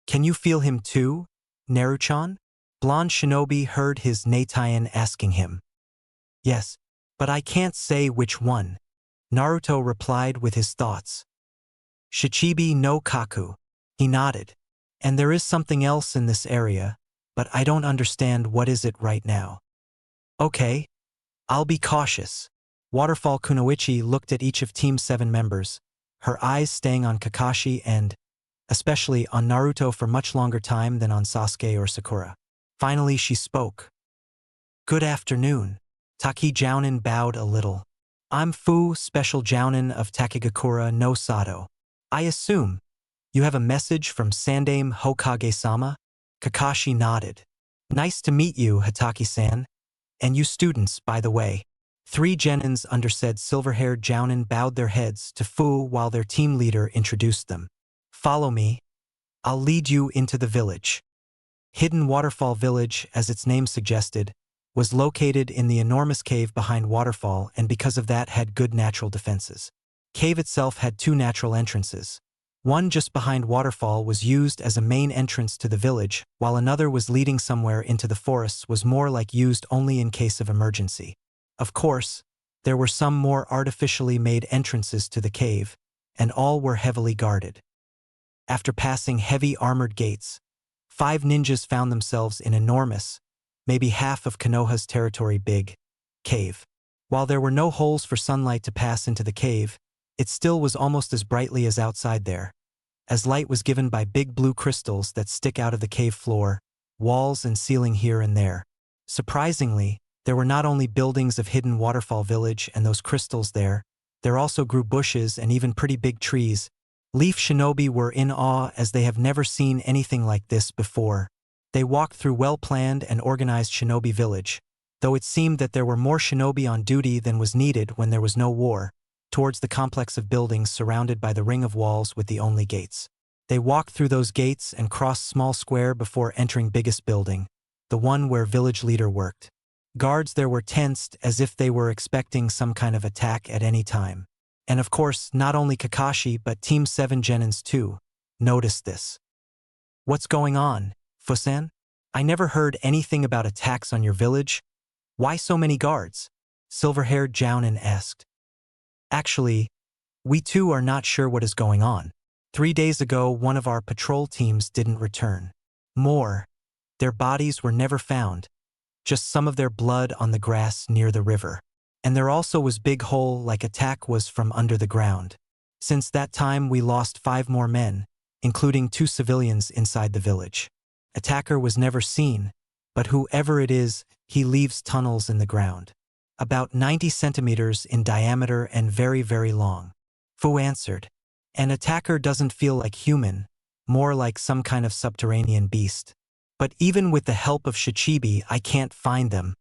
"Can you feel him too, Naruto-chan?" Blonde shinobi heard his Natayan asking him. "Yes, but I can't say which one," Naruto replied with his thoughts. "Shichibi no Kaku." He nodded. "And there is something else in this area, but I don't understand what is it right now." "Okay, I'll be cautious." Waterfall Kunoichi looked at each of Team 7 members, her eyes staying on Kakashi and, especially, on Naruto for much longer time than on Sasuke or Sakura. Finally, she spoke. "Good afternoon." Taki Jounin bowed a little. "I'm Fu, Special Jounin of Takegakura no Sato. I assume you have a message from Sandaime Hokage-sama?" Kakashi nodded. "Nice to meet you, Hataki-san. And you students, by the way." 3 genins under said silver-haired Jounin bowed their heads to Fu while their team leader introduced them. "Follow me. I'll lead you into the village." Hidden Waterfall Village, as its name suggested, was located in the enormous cave behind Waterfall and because of that had good natural defenses. Cave itself had 2 natural entrances. One just behind Waterfall was used as a main entrance to the village, while another was leading somewhere into the forests was more like used only in case of emergency. Of course, there were some more artificially made entrances to the cave, and all were heavily guarded. After passing heavy armored gates, 5 ninjas found themselves in enormous, maybe half of Konoha's territory big, cave. While there were no holes for sunlight to pass into the cave, it still was almost as brightly as outside there, as light was given by big blue crystals that stick out of the cave floor, walls and ceiling here and there. Surprisingly, there were not only buildings of Hidden Waterfall Village and those crystals there also grew bushes and even pretty big trees. Leaf Shinobi were in awe as they have never seen anything like this before. They walked through well-planned and organized Shinobi Village, though it seemed that there were more shinobi on duty than was needed when there was no war, towards the complex of buildings surrounded by the ring of walls with the only gates. They walked through those gates and crossed small square before entering biggest building, the one where village leader worked. Guards there were tensed as if they were expecting some kind of attack at any time. And of course, not only Kakashi but Team 7 genins too noticed this. "What's going on, Fusan? I never heard anything about attacks on your village. Why so many guards?" Silver-haired Jounin asked. "Actually, we too are not sure what is going on. 3 days ago, one of our patrol teams didn't return. Their bodies were never found, just some of their blood on the grass near the river. And there also was big hole like attack was from under the ground. Since that time we lost 5 more men, including 2 civilians inside the village. Attacker was never seen, but whoever it is, he leaves tunnels in the ground. About 90 centimeters in diameter and very, very long." Fu answered. "An attacker doesn't feel like human, more like some kind of subterranean beast. But even with the help of Shichibi, I can't find them."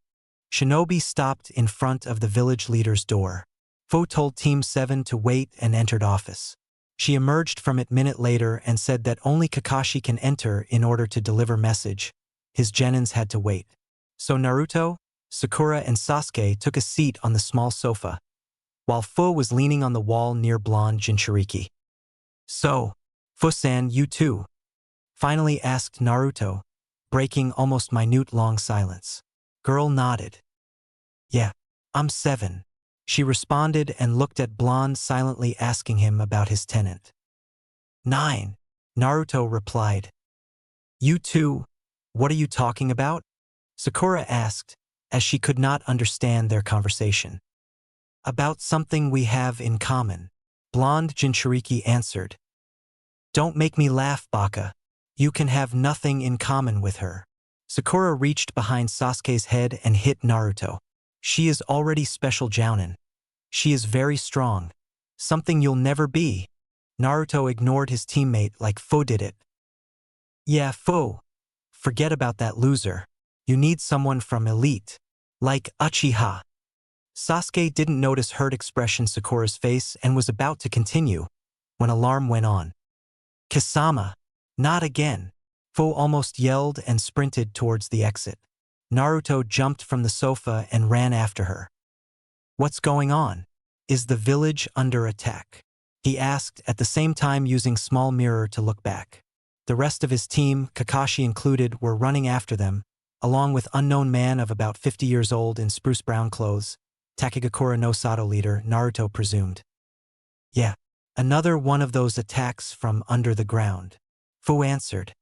Shinobi stopped in front of the village leader's door. Fu told Team 7 to wait and entered office. She emerged from it minute later and said that only Kakashi can enter in order to deliver message. His genins had to wait. So Naruto, Sakura and Sasuke took a seat on the small sofa, while Fu was leaning on the wall near blonde Jinchuriki. "So, Fusan, you too?" finally asked Naruto, breaking almost minute-long silence. Girl nodded. "Yeah, I'm 7. She responded and looked at blonde silently asking him about his tenant. 9. Naruto replied. "You too? What are you talking about?" Sakura asked, as she could not understand their conversation. About something we have in common, blonde Jinchuriki answered. Don't make me laugh, Baka. You can have nothing in common with her. Sakura reached behind Sasuke's head and hit Naruto. She is already special Jounin. She is very strong. Something you'll never be. Naruto ignored his teammate like Fu did it. Yeah, Fu. Forget about that loser. You need someone from elite. Like Uchiha. Sasuke didn't notice hurt expression Sakura's face and was about to continue when alarm went on. Kisama. Not again. Fu almost yelled and sprinted towards the exit. Naruto jumped from the sofa and ran after her. What's going on? Is the village under attack? He asked, at the same time using small mirror to look back. The rest of his team, Kakashi included, were running after them, along with unknown man of about 50 years old in spruce brown clothes, Takegakura no Sato leader, Naruto presumed. Yeah, another one of those attacks from under the ground. Fu answered.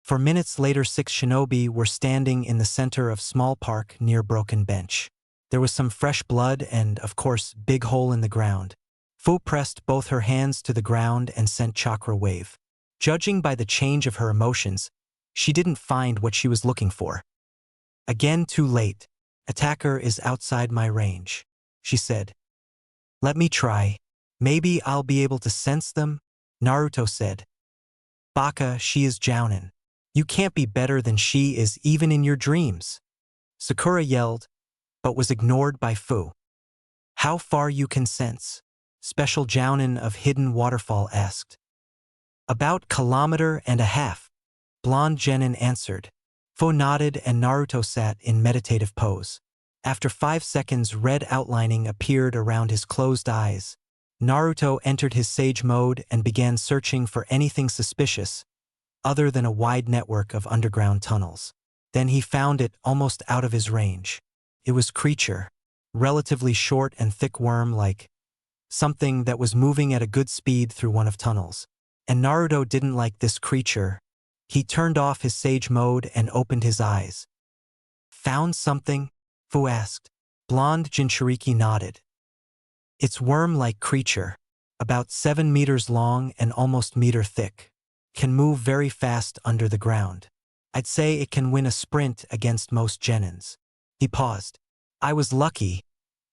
For minutes later 6 shinobi were standing in the center of small park near broken bench. There was some fresh blood and, of course, big hole in the ground. Fu pressed both her hands to the ground and sent chakra wave. Judging by the change of her emotions, she didn't find what she was looking for. Again too late. Attacker is outside my range, she said. Let me try. Maybe I'll be able to sense them, Naruto said. Baka, she is Jounin. You can't be better than she is even in your dreams. Sakura yelled, but was ignored by Fu. How far you can sense? Special Jounin of Hidden Waterfall asked. About 1.5 kilometers, blonde Genin answered. Fu nodded and Naruto sat in meditative pose. After 5 seconds red outlining appeared around his closed eyes. Naruto entered his sage mode and began searching for anything suspicious, other than a wide network of underground tunnels. Then he found it almost out of his range. It was creature, relatively short and thick worm-like, something that was moving at a good speed through one of tunnels. And Naruto didn't like this creature. He turned off his sage mode and opened his eyes. Found something? Fu asked. Blonde Jinchuriki nodded. It's worm-like creature, about 7 meters long and almost meter thick. Can move very fast under the ground. I'd say it can win a sprint against most Genins. He paused. I was lucky.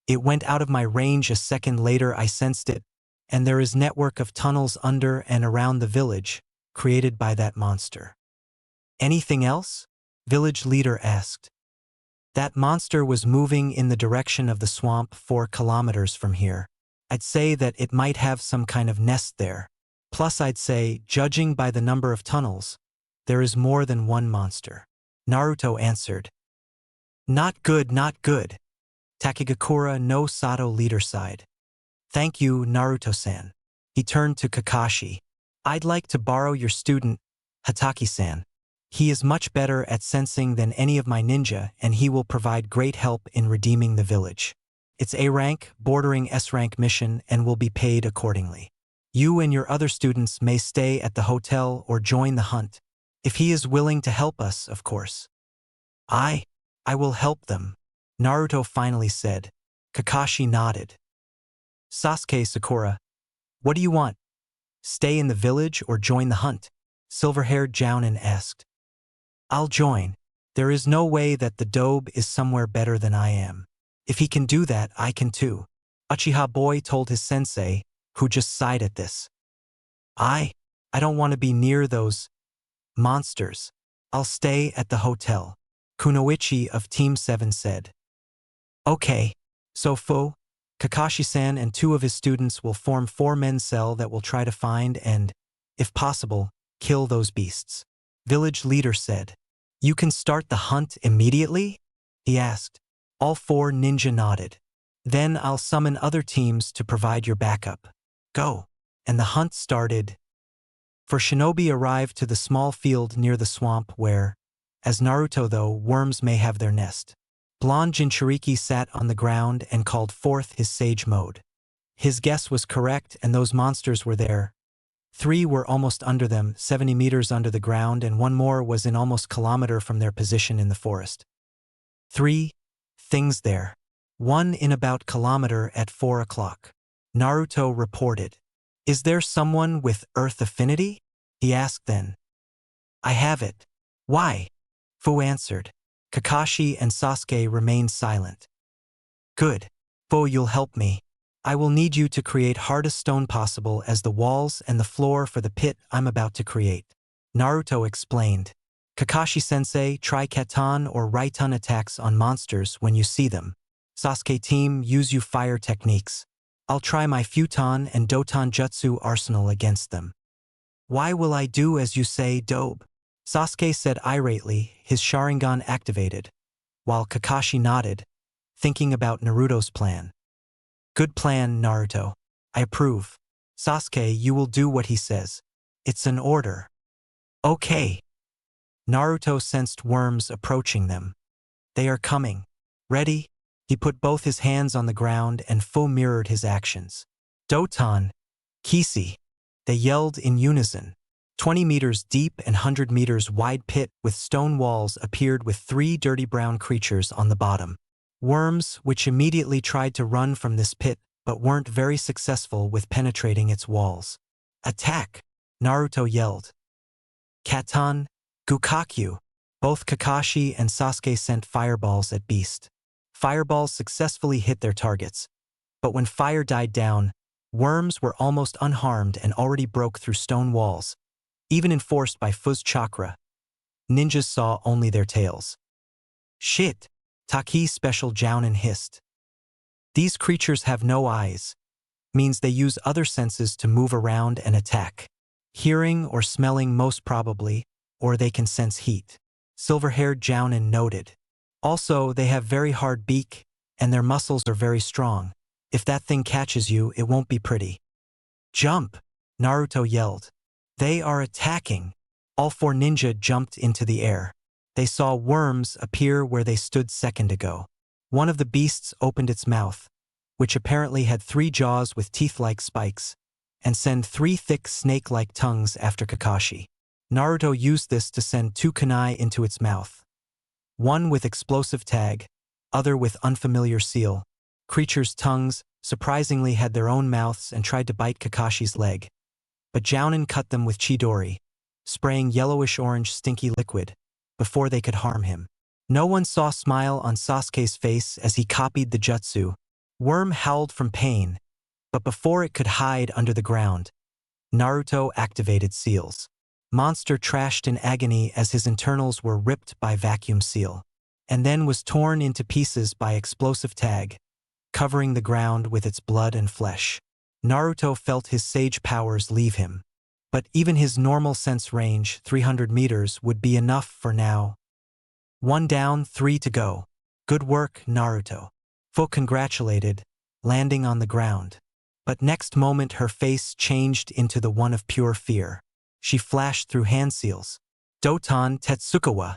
It went out of my range a second later. I sensed it, and there is network of tunnels under and around the village, created by that monster. Anything else? Village leader asked. That monster was moving in the direction of the swamp 4 kilometers from here. I'd say that it might have some kind of nest there. Plus I'd say, judging by the number of tunnels, there is more than one monster. Naruto answered. Not good, not good. Takegakura no Sato leader sighed. Thank you, Naruto-san. He turned to Kakashi. I'd like to borrow your student, Hataki-san. He is much better at sensing than any of my ninja and he will provide great help in redeeming the village. It's A rank, bordering S rank mission and will be paid accordingly. You and your other students may stay at the hotel or join the hunt. If he is willing to help us, of course. I will help them, Naruto finally said. Kakashi nodded. Sasuke Sakura, what do you want? Stay in the village or join the hunt? Silver-haired Jounin asked. I'll join. There is no way that the Dobe is somewhere better than I am. If he can do that, I can too. Uchiha boy told his sensei, who just sighed at this. I don't want to be near those monsters. I'll stay at the hotel, Kunoichi of Team 7 said. Okay, so Fu, Kakashi-san and 2 of his students will form 4-man cell that will try to find and, if possible, kill those beasts. Village leader said. You can start the hunt immediately? He asked. All 4 ninja nodded. Then I'll summon other teams to provide your backup. Go. And the hunt started. For shinobi arrived to the small field near the swamp where, as Naruto though, worms may have their nest. Blonde Jinchuriki sat on the ground and called forth his sage mode. His guess was correct and those monsters were there. 3 were almost under them, 70 meters under the ground, and 1 more was in almost kilometer from their position in the forest. 3, Things there. One in about kilometer at 4 o'clock. Naruto reported. Is there someone with Earth affinity? He asked then. I have it. Why? Fu answered. Kakashi and Sasuke remained silent. Good. Fu, you'll help me. I will need you to create hardest stone possible as the walls and the floor for the pit I'm about to create. Naruto explained. Kakashi-sensei, try Katan or Raiton attacks on monsters when you see them. Sasuke team, use you fire techniques. I'll try my Futon and Doton Jutsu arsenal against them. Why will I do as you say, Dobe? Sasuke said irately, his Sharingan activated, while Kakashi nodded, thinking about Naruto's plan. Good plan, Naruto. I approve. Sasuke, you will do what he says. It's an order. Okay. Naruto sensed worms approaching them. They are coming. Ready? He put both his hands on the ground and Fu mirrored his actions. Doton, Kisi. They yelled in unison. 20 meters deep and 100 meters wide pit with stone walls appeared with 3 dirty brown creatures on the bottom. Worms, which immediately tried to run from this pit but weren't very successful with penetrating its walls. Attack! Naruto yelled. Katan, Gukakyu. Both Kakashi and Sasuke sent fireballs at Beast. Fireballs successfully hit their targets. But when fire died down, worms were almost unharmed and already broke through stone walls. Even enforced by Fu's chakra, ninjas saw only their tails. Shit! Taki's special Jounin hissed. These creatures have no eyes, means they use other senses to move around and attack. Hearing or smelling most probably, or they can sense heat. Silver-haired Jounin noted. Also, they have very hard beak, and their muscles are very strong. If that thing catches you, it won't be pretty. Jump! Naruto yelled. They are attacking. All 4 ninja jumped into the air. They saw worms appear where they stood second ago. One of the beasts opened its mouth, which apparently had 3 jaws with teeth-like spikes, and send 3 thick snake-like tongues after Kakashi. Naruto used this to send 2 kunai into its mouth. One with explosive tag, other with unfamiliar seal. Creatures' tongues, surprisingly, had their own mouths and tried to bite Kakashi's leg. But Jounin cut them with Chidori, spraying yellowish-orange stinky liquid, before they could harm him. No one saw a smile on Sasuke's face as he copied the jutsu. Worm howled from pain, but before it could hide under the ground, Naruto activated seals. Monster trashed in agony as his internals were ripped by vacuum seal, and then was torn into pieces by explosive tag, covering the ground with its blood and flesh. Naruto felt his sage powers leave him, but even his normal sense range, 300 meters, would be enough for now. 1 down, 3 to go. Good work, Naruto. Fu congratulated, landing on the ground. But next moment her face changed into the one of pure fear. She flashed through hand seals. Doton Tetsukawa.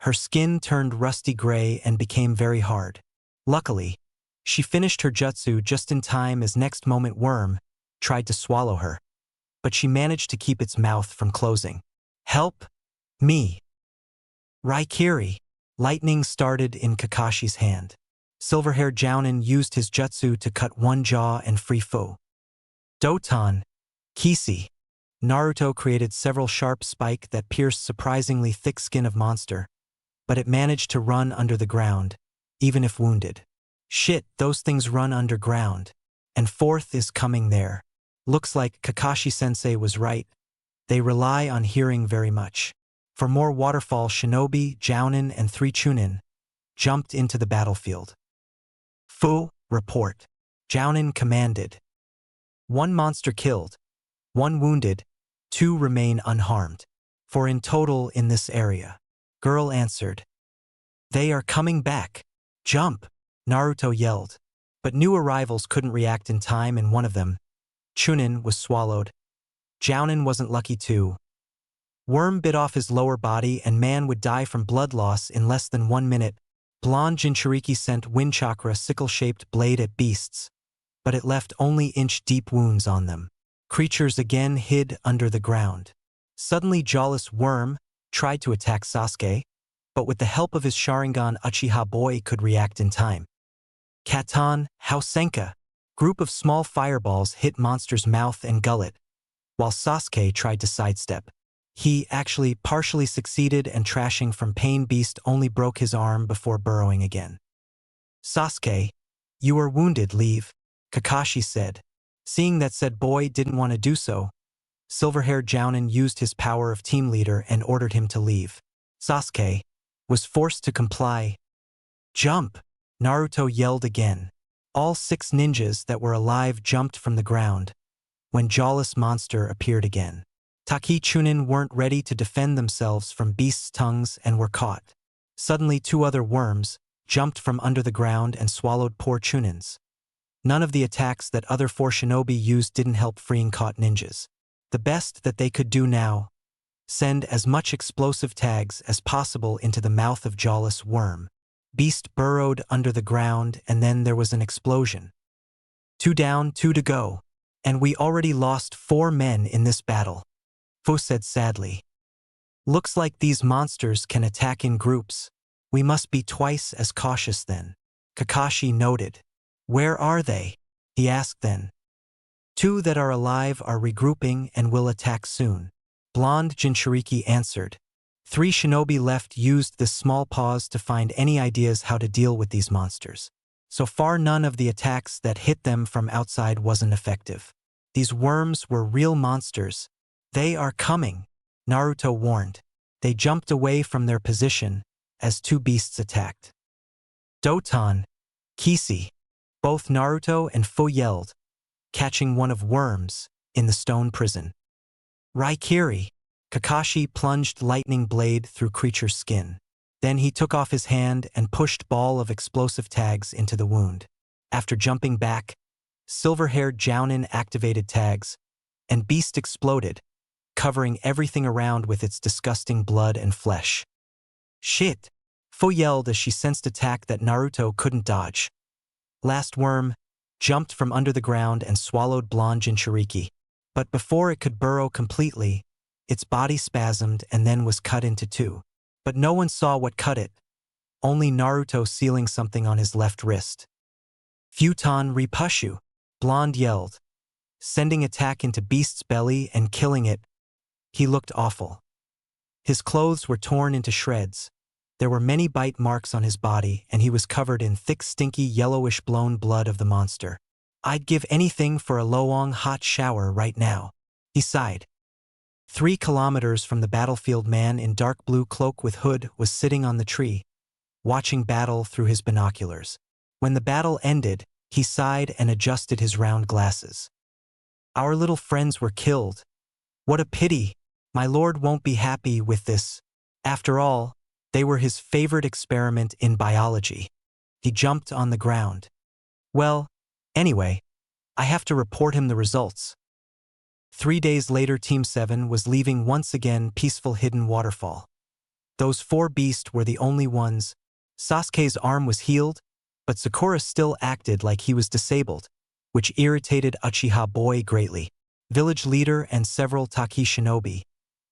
Her skin turned rusty gray and became very hard. Luckily, she finished her jutsu just in time as next moment Worm tried to swallow her, but she managed to keep its mouth from closing. Help! Me! Raikiri! Lightning started in Kakashi's hand. Silver-haired Jounin used his jutsu to cut one jaw and free Fu. Doton, Kisi. Naruto created several sharp spike that pierced surprisingly thick skin of monster, but it managed to run under the ground, even if wounded. Shit, those things run underground. And 4th is coming there. Looks like Kakashi-sensei was right. They rely on hearing very much. For more waterfall, Shinobi, Jounin, and 3 Chunin jumped into the battlefield. Fu, report. Jounin commanded. 1 monster killed, 1 wounded, 2 remain unharmed. For in total in this area. Girl answered. They are coming back. Jump! Naruto yelled. But new arrivals couldn't react in time and one of them, Chunin, was swallowed. Jounin wasn't lucky too. Worm bit off his lower body and man would die from blood loss in less than 1 minute. Blonde Jinchuriki sent wind chakra sickle-shaped blade at beasts, but it left only inch-deep wounds on them. Creatures again hid under the ground. Suddenly Jawless Worm tried to attack Sasuke, but with the help of his Sharingan Uchiha Boy could react in time. Katan, Hausenka, group of small fireballs hit monster's mouth and gullet, while Sasuke tried to sidestep. He actually partially succeeded, and trashing from pain beast only broke his arm before burrowing again. Sasuke, you are wounded, leave, Kakashi said. Seeing that said boy didn't want to do so, silver-haired Jounin used his power of team leader and ordered him to leave. Sasuke was forced to comply. Jump! Naruto yelled again. All 6 ninjas that were alive jumped from the ground when Jawless Monster appeared again. Taki Chunin weren't ready to defend themselves from beasts' tongues and were caught. Suddenly 2 other worms jumped from under the ground and swallowed poor Chunins. None of the attacks that other 4 shinobi used didn't help freeing caught ninjas. The best that they could do now, send as much explosive tags as possible into the mouth of Jawless Worm. Beast burrowed under the ground, and then there was an explosion. 2 down, 2 to go. And we already lost 4 men in this battle, Fu said sadly. Looks like these monsters can attack in groups. We must be twice as cautious then, Kakashi noted. Where are they? He asked then. 2 that are alive are regrouping and will attack soon, Blonde Jinchuriki answered. 3 shinobi left used this small pause to find any ideas how to deal with these monsters. So far none of the attacks that hit them from outside wasn't effective. These worms were real monsters. They are coming, Naruto warned. They jumped away from their position as 2 beasts attacked. Doton, Kisi, both Naruto and Fu yelled, catching one of worms in the stone prison. Raikiri, Kakashi plunged lightning blade through creature's skin. Then he took off his hand and pushed ball of explosive tags into the wound. After jumping back, silver-haired Jounin activated tags, and beast exploded, covering everything around with its disgusting blood and flesh. Shit! Fu yelled as she sensed attack that Naruto couldn't dodge. Last worm jumped from under the ground and swallowed Blonde Jinchuriki. But before it could burrow completely, its body spasmed and then was cut into 2. But no one saw what cut it, only Naruto sealing something on his left wrist. Futon Repushu, Blonde yelled, sending attack into Beast's belly and killing it. He looked awful. His clothes were torn into shreds. There were many bite marks on his body, and he was covered in thick, stinky, yellowish blown blood of the monster. I'd give anything for a Loong hot shower right now, he sighed. 3 kilometers from the battlefield, man in dark blue cloak with hood was sitting on the tree, watching battle through his binoculars. When the battle ended, he sighed and adjusted his round glasses. Our little friends were killed. What a pity. My lord won't be happy with this. After all, they were his favorite experiment in biology. He jumped on the ground. Well, anyway, I have to report him the results. 3 days later, Team 7 was leaving once again peaceful hidden waterfall. Those 4 beasts were the only ones. Sasuke's arm was healed, but Sakura still acted like he was disabled, which irritated Uchiha Boy greatly. Village leader and several Taki shinobi,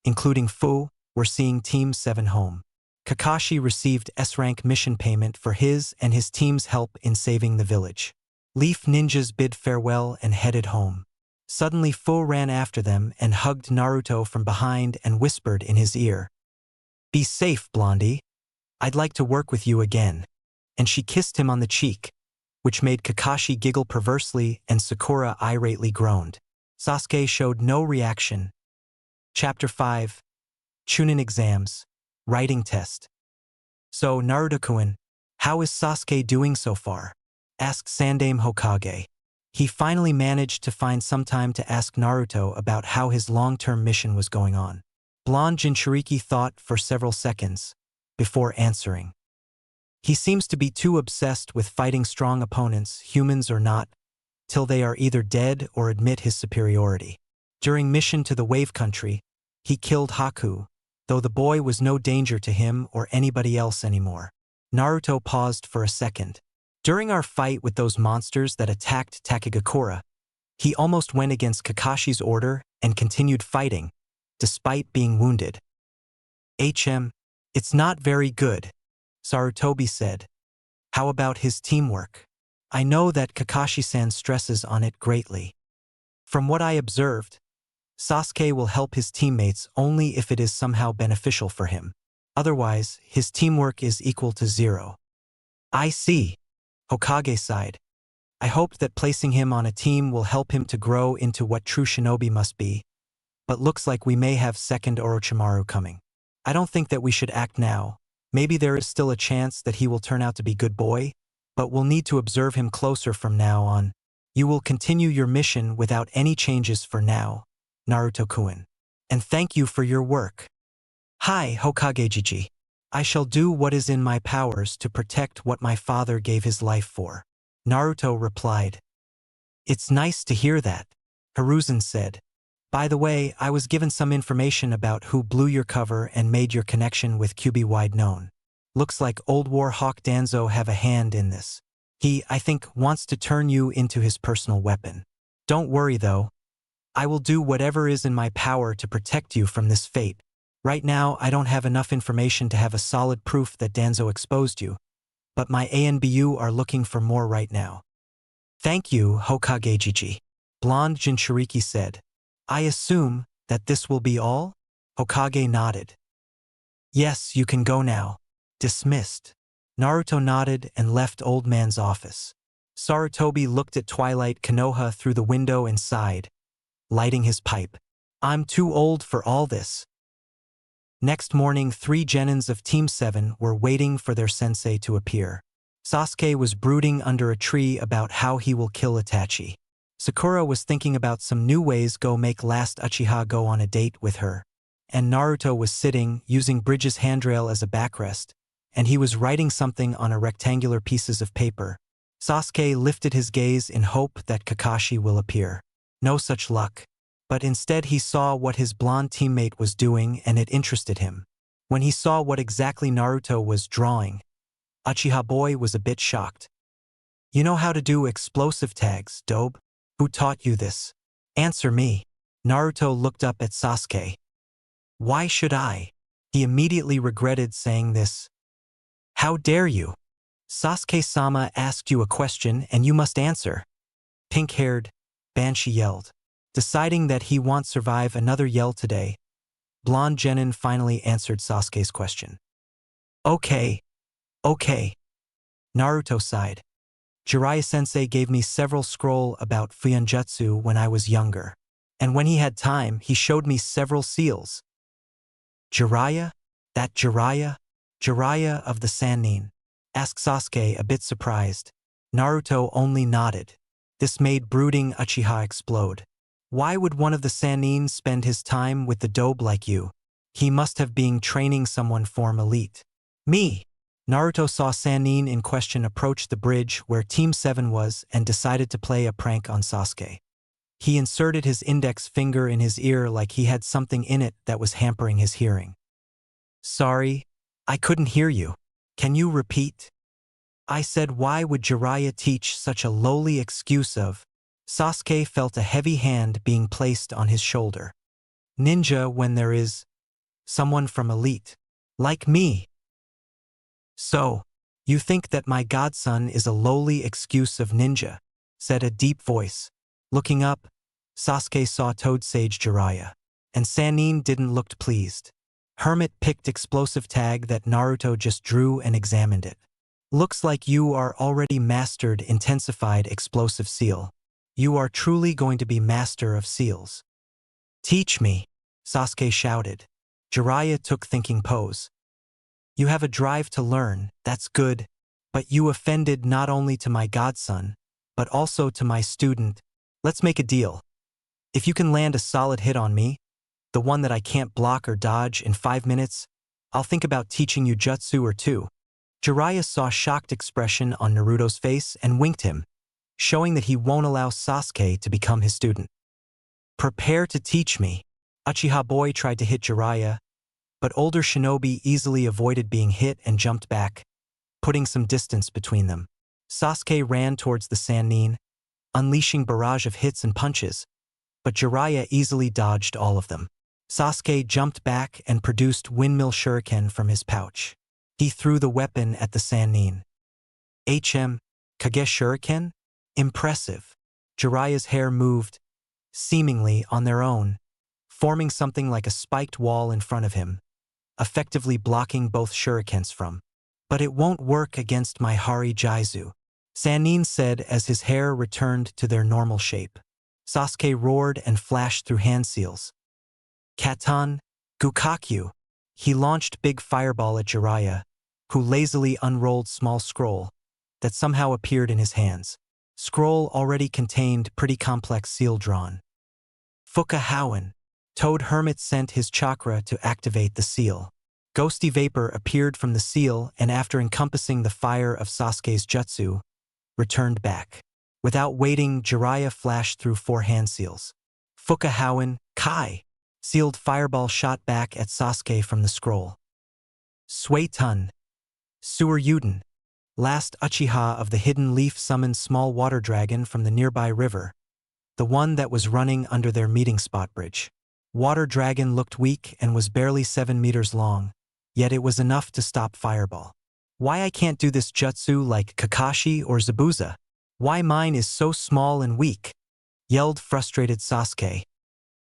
including Fu, were seeing Team 7 home. Kakashi received S-rank mission payment for his and his team's help in saving the village. Leaf ninjas bid farewell and headed home. Suddenly Fu ran after them and hugged Naruto from behind and whispered in his ear, "Be safe, Blondie. I'd like to work with you again." And she kissed him on the cheek, which made Kakashi giggle perversely and Sakura irately groaned. Sasuke showed no reaction. Chapter 5. Chunin Exams. Writing Test. So, Naruto-kun, how is Sasuke doing so far? Asked Sandaime Hokage. He finally managed to find some time to ask Naruto about how his long-term mission was going on. Blonde Jinchuriki thought for several seconds before answering. He seems to be too obsessed with fighting strong opponents, humans or not, till they are either dead or admit his superiority. During mission to the Wave Country, he killed Haku, though the boy was no danger to him or anybody else anymore. Naruto paused for a second. During our fight with those monsters that attacked Takegakura, he almost went against Kakashi's order and continued fighting, despite being wounded. It's not very good, Sarutobi said. How about his teamwork? I know that Kakashi-san stresses on it greatly. From what I observed, Sasuke will help his teammates only if it is somehow beneficial for him. Otherwise, his teamwork is equal to 0. I see, Hokage sighed. I hoped that placing him on a team will help him to grow into what true shinobi must be, but looks like we may have second Orochimaru coming. I don't think that we should act now. Maybe there is still a chance that he will turn out to be good boy, but we'll need to observe him closer from now on. You will continue your mission without any changes for now, Naruto-kun. And thank you for your work. Hi, Hokage-jiji. I shall do what is in my powers to protect what my father gave his life for. Naruto replied. It's nice to hear that, Hiruzen said. By the way, I was given some information about who blew your cover and made your connection with QB wide known. Looks like Old War Hawk Danzo have a hand in this. He, I think, wants to turn you into his personal weapon. Don't worry though. I will do whatever is in my power to protect you from this fate. Right now, I don't have enough information to have a solid proof that Danzo exposed you, but my ANBU are looking for more right now. Thank you, Hokage-jiji. Blonde Jinchuriki said. I assume that this will be all? Hokage nodded. Yes, you can go now. Dismissed. Naruto nodded and left Old Man's office. Sarutobi looked at Twilight Konoha through the window and sighed, lighting his pipe. I'm too old for all this. Next morning, 3 genins of Team 7 were waiting for their sensei to appear. Sasuke was brooding under a tree about how he will kill Itachi. Sakura was thinking about some new ways go make last Uchiha go on a date with her. And Naruto was sitting, using Bridge's handrail as a backrest, and he was writing something on a rectangular pieces of paper. Sasuke lifted his gaze in hope that Kakashi will appear. No such luck. But instead he saw what his blonde teammate was doing and it interested him. When he saw what exactly Naruto was drawing, Uchiha boy was a bit shocked. You know how to do explosive tags, Dobe? Who taught you this? Answer me. Naruto looked up at Sasuke. Why should I? He immediately regretted saying this. How dare you? Sasuke-sama asked you a question and you must answer. Pink-haired, Banshee yelled. Deciding that he won't survive another yell today, Blonde Genin finally answered Sasuke's question. Okay. Naruto sighed. Jiraiya-sensei gave me several scroll about Fuinjutsu when I was younger. And when he had time, he showed me several seals. Jiraiya? That Jiraiya? Jiraiya of the Sannin? Asked Sasuke, a bit surprised. Naruto only nodded. This made brooding Uchiha explode. Why would one of the Sannin spend his time with the Dobe like you? He must have been training someone form elite. Me! Naruto saw Sannin in question approach the bridge where Team 7 was and decided to play a prank on Sasuke. He inserted his index finger in his ear like he had something in it that was hampering his hearing. Sorry, I couldn't hear you. Can you repeat? I said why would Jiraiya teach such a lowly excuse of? Sasuke felt a heavy hand being placed on his shoulder. Ninja when there is someone from elite. Like me. So, you think that my godson is a lowly excuse of ninja, said a deep voice. Looking up, Sasuke saw Toad Sage Jiraiya, and Sannin didn't look pleased. Hermit picked explosive tag that Naruto just drew and examined it. Looks like you are already mastered intensified explosive seal. You are truly going to be master of seals. Teach me, Sasuke shouted. Jiraiya took thinking pose. You have a drive to learn, that's good, but you offended not only to my godson, but also to my student. Let's make a deal. If you can land a solid hit on me, the one that I can't block or dodge in 5 minutes, I'll think about teaching you jutsu or two. Jiraiya saw shocked expression on Naruto's face and winked him, showing that he won't allow Sasuke to become his student. Prepare to teach me. Uchiha boy tried to hit Jiraiya, but older shinobi easily avoided being hit and jumped back, putting some distance between them. Sasuke ran towards the Sannin, unleashing barrage of hits and punches, but Jiraiya easily dodged all of them. Sasuke jumped back and produced windmill shuriken from his pouch. He threw the weapon at the Sannin. Kage shuriken? Impressive. Jiraiya's hair moved, seemingly on their own, forming something like a spiked wall in front of him, effectively blocking both shurikens from. But it won't work against my Hari Jaizu, Sannin said as his hair returned to their normal shape. Sasuke roared and flashed through hand seals. Katan, Gukakyu. He launched big fireball at Jiraiya, who lazily unrolled small scroll that somehow appeared in his hands. Scroll already contained pretty complex seal drawn. Fuka Howen. Toad Hermit sent his chakra to activate the seal. Ghosty vapor appeared from the seal and after encompassing the fire of Sasuke's jutsu, returned back. Without waiting, Jiraiya flashed through 4 hand seals. Fuka Howen, Kai. Sealed fireball shot back at Sasuke from the scroll. Sui Tun. Sewer Yuden. Last Uchiha of the Hidden Leaf summoned small water dragon from the nearby river, the one that was running under their meeting spot bridge. Water dragon looked weak and was barely 7 meters long, yet it was enough to stop fireball. Why I can't do this jutsu like Kakashi or Zabuza? Why mine is so small and weak? Yelled frustrated Sasuke.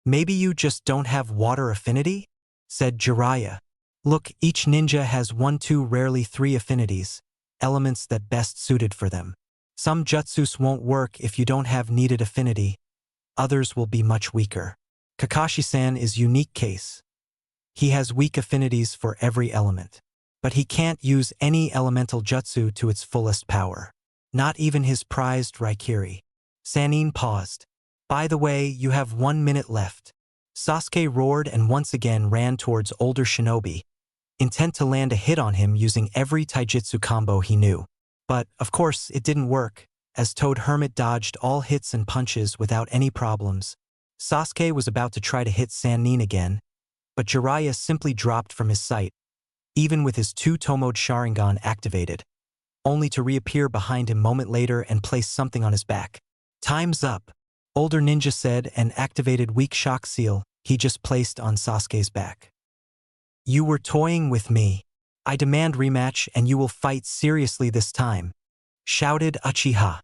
Maybe you just don't have water affinity? Said Jiraiya. Look, each ninja has 1, 2, rarely 3 affinities, elements that best suited for them. Some jutsus won't work if you don't have needed affinity, others will be much weaker. Kakashi-san is unique case. He has weak affinities for every element, but he can't use any elemental jutsu to its fullest power. Not even his prized Raikiri. Sannin paused. By the way, you have 1 minute left. Sasuke roared and once again ran towards older shinobi, intent to land a hit on him using every taijutsu combo he knew. But, of course, it didn't work, as Toad Hermit dodged all hits and punches without any problems. Sasuke was about to try to hit Sannin again, but Jiraiya simply dropped from his sight, even with his 2 Tomode Sharingan activated, only to reappear behind him a moment later and place something on his back. Time's up, older ninja said and activated weak shock seal he just placed on Sasuke's back. You were toying with me. I demand rematch and you will fight seriously this time, shouted Uchiha.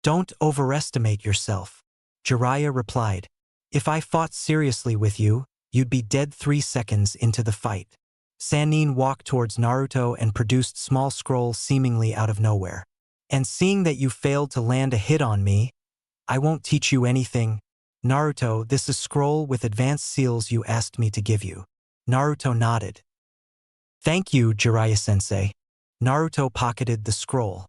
Don't overestimate yourself, Jiraiya replied. If I fought seriously with you, you'd be dead 3 seconds into the fight. Sannin walked towards Naruto and produced small scroll seemingly out of nowhere. And seeing that you failed to land a hit on me, I won't teach you anything. Naruto, this is scroll with advanced seals you asked me to give you. Naruto nodded. Thank you, Jiraiya-sensei. Naruto pocketed the scroll.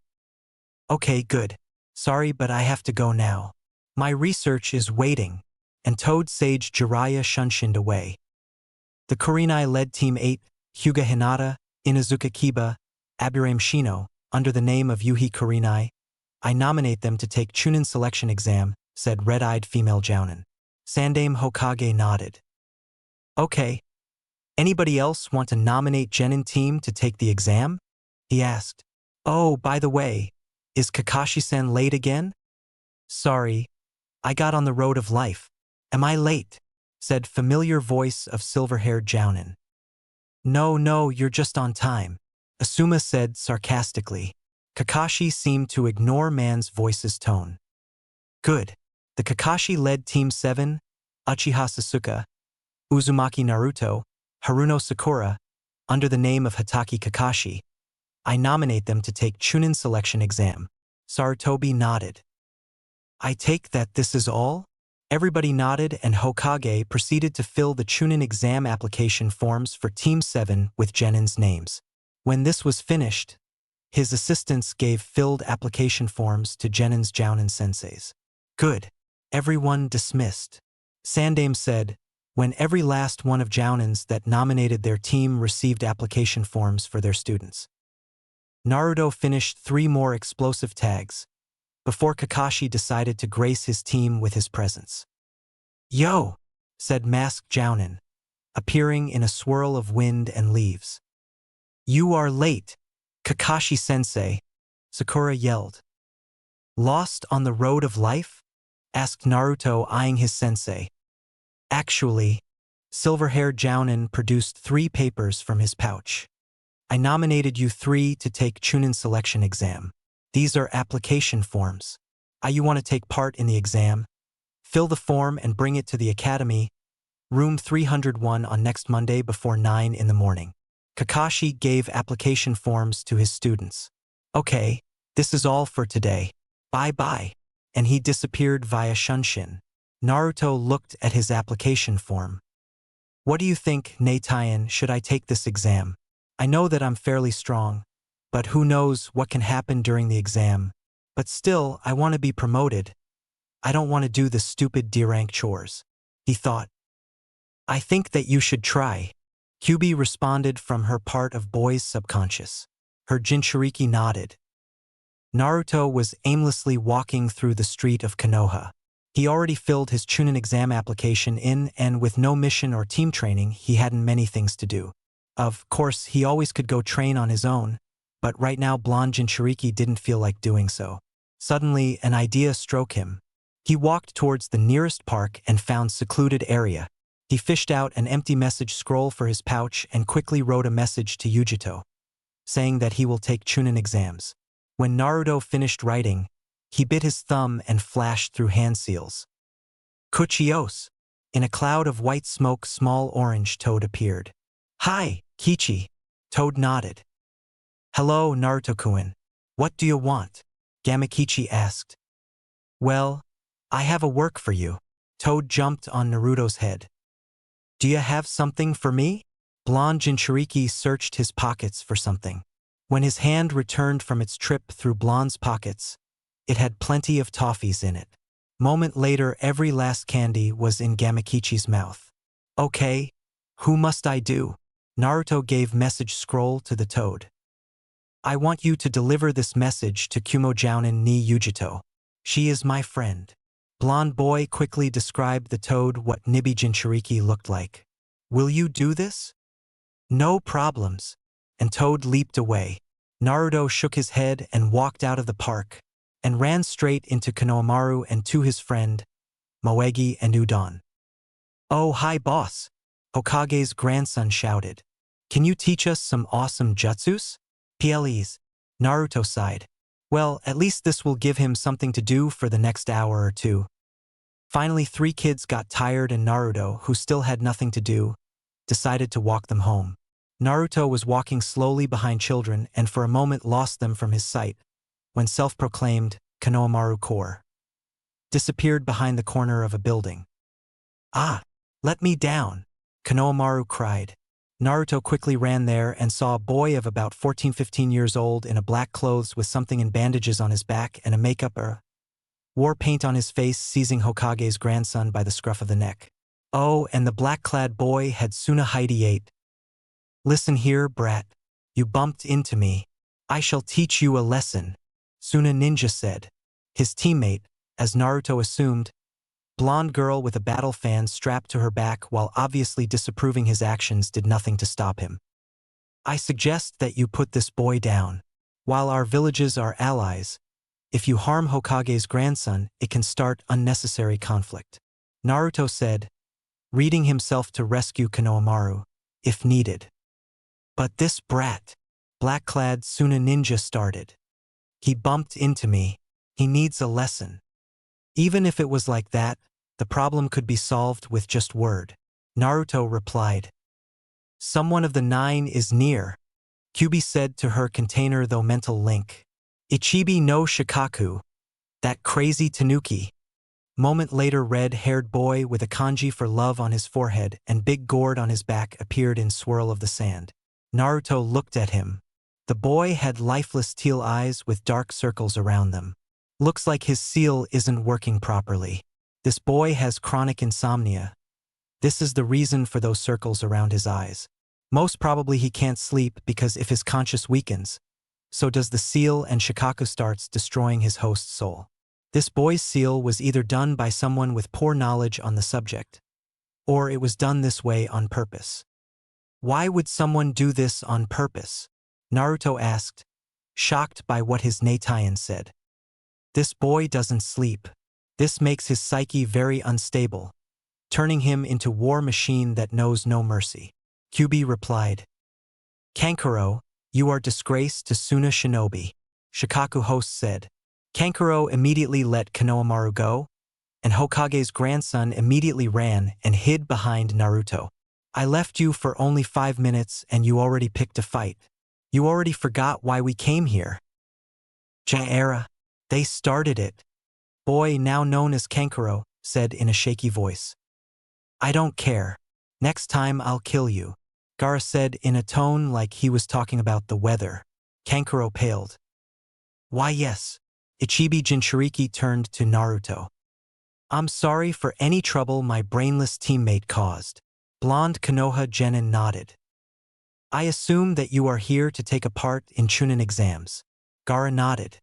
Okay, good. Sorry, but I have to go now. My research is waiting. And Toad Sage Jiraiya shunshined away. The Kurenai led Team 8, Hyuga Hinata, Inuzuka Kiba, Aburame Shino, under the name of Yuhi Kurenai. I nominate them to take Chunin selection exam, said red-eyed female Jounin. Sandaime Hokage nodded. Okay. Anybody else want to nominate Genin team to take the exam? He asked. Oh, by the way, is Kakashi-san late again? Sorry, I got on the road of life. Am I late? Said familiar voice of silver-haired Jounin. No, you're just on time, Asuma said sarcastically. Kakashi seemed to ignore man's voice's tone. Good. The Kakashi-led Team 7, Uchiha Sasuke, Uzumaki Naruto, Haruno Sakura, under the name of Hatake Kakashi. I nominate them to take Chunin selection exam. Sarutobi nodded. I take that this is all? Everybody nodded and Hokage proceeded to fill the Chunin exam application forms for Team 7 with Genin's names. When this was finished, his assistants gave filled application forms to Genin's Jounin senseis. Good. Everyone dismissed. Sandaime said, when every last one of Jounins that nominated their team received application forms for their students. Naruto finished 3 more explosive tags before Kakashi decided to grace his team with his presence. Yo, said masked Jounin, appearing in a swirl of wind and leaves. You are late, Kakashi-sensei, Sakura yelled. Lost on the road of life? Asked Naruto eyeing his sensei. Actually, Silver-haired Jounin produced 3 papers from his pouch. I nominated you 3 to take Chunin selection exam. These are application forms. You want to take part in the exam? Fill the form and bring it to the academy, room 301 on next Monday before 9 in the morning. Kakashi gave application forms to his students. Okay, this is all for today. Bye-bye. And he disappeared via Shunshin. Naruto looked at his application form. What do you think, Neitayan, should I take this exam? I know that I'm fairly strong, but who knows what can happen during the exam. But still, I want to be promoted. I don't want to do the stupid D-rank chores. He thought. I think that you should try. Kyubi responded from her part of boy's subconscious. Her Jinchuriki nodded. Naruto was aimlessly walking through the street of Konoha. He already filled his Chunin exam application in, and with no mission or team training, he hadn't many things to do. Of course, he always could go train on his own, but right now blonde Jinchuriki didn't feel like doing so. Suddenly, an idea struck him. He walked towards the nearest park and found secluded area. He fished out an empty message scroll for his pouch and quickly wrote a message to Yujito, saying that he will take Chunin exams. When Naruto finished writing, he bit his thumb and flashed through hand seals. Kuchios! In a cloud of white smoke, small orange Toad appeared. Hi, Kichi! Toad nodded. Hello, Naruto-kun. What do you want? Gamakichi asked. Well, I have a work for you. Toad jumped on Naruto's head. Do you have something for me? Blonde Jinchuriki searched his pockets for something. When his hand returned from its trip through Blonde's pockets, it had plenty of toffees in it. Moment later, every last candy was in Gamakichi's mouth. Okay, who must I do? Naruto gave message scroll to the Toad. I want you to deliver this message to Kumo Jounin ni Yujito. She is my friend. Blonde boy quickly described the Toad what Nibi Jinchuriki looked like. Will you do this? No problems. And Toad leaped away. Naruto shook his head and walked out of the park, and ran straight into Konohamaru and to his friend, Moegi and Udon. Oh, hi boss! Hokage's grandson shouted. Can you teach us some awesome jutsus? Please. Naruto sighed. Well, at least this will give him something to do for the next hour or 2. Finally, 3 kids got tired and Naruto, who still had nothing to do, decided to walk them home. Naruto was walking slowly behind children and for a moment lost them from his sight, when self-proclaimed Konohamaru Core disappeared behind the corner of a building. Ah! Let me down! Konohamaru cried. Naruto quickly ran there and saw a boy of about 14-15 years old in a black clothes with something in bandages on his back and a makeup wore paint on his face, seizing Hokage's grandson by the scruff of the neck. Oh, and the black-clad boy had Tsunohide 8. Listen here, brat. You bumped into me. I shall teach you a lesson, Suna Ninja said. His teammate, as Naruto assumed, blonde girl with a battle fan strapped to her back while obviously disapproving his actions, did nothing to stop him. I suggest that you put this boy down. While our villages are allies, if you harm Hokage's grandson, it can start unnecessary conflict. Naruto said, readying himself to rescue Konohamaru, if needed. But this brat, black-clad Suna Ninja started. He bumped into me. He needs a lesson. Even if it was like that, the problem could be solved with just word. Naruto replied. Someone of the 9 is near, Kyubi said to her container though mental link. Ichibi no Shikaku, that crazy Tanuki. Moment later, red-haired boy with a kanji for love on his forehead and big gourd on his back appeared in swirl of the sand. Naruto looked at him. The boy had lifeless teal eyes with dark circles around them. Looks like his seal isn't working properly. This boy has chronic insomnia. This is the reason for those circles around his eyes. Most probably he can't sleep because if his conscience weakens, so does the seal and Shikaku starts destroying his host's soul. This boy's seal was either done by someone with poor knowledge on the subject, or it was done this way on purpose. Why would someone do this on purpose? Naruto asked, shocked by what his Neitayan said. This boy doesn't sleep. This makes his psyche very unstable. turning him into war machine that knows no mercy. Kyubi replied, Kankuro, you are disgrace to Suna Shinobi. Shikaku host said. Kankuro immediately let Konohamaru go, and Hokage's grandson immediately ran and hid behind Naruto. I left you for only 5 minutes and you already picked a fight. You already forgot why we came here. Jaera, they started it. Boy, now known as Kankuro, said in a shaky voice. I don't care. Next time I'll kill you. Gaara said in a tone like he was talking about the weather. Kankuro paled. Why yes. Ichibi Jinchuriki turned to Naruto. I'm sorry for any trouble my brainless teammate caused. Blonde Konoha Genin nodded. I assume that you are here to take a part in Chunin exams. Gaara nodded.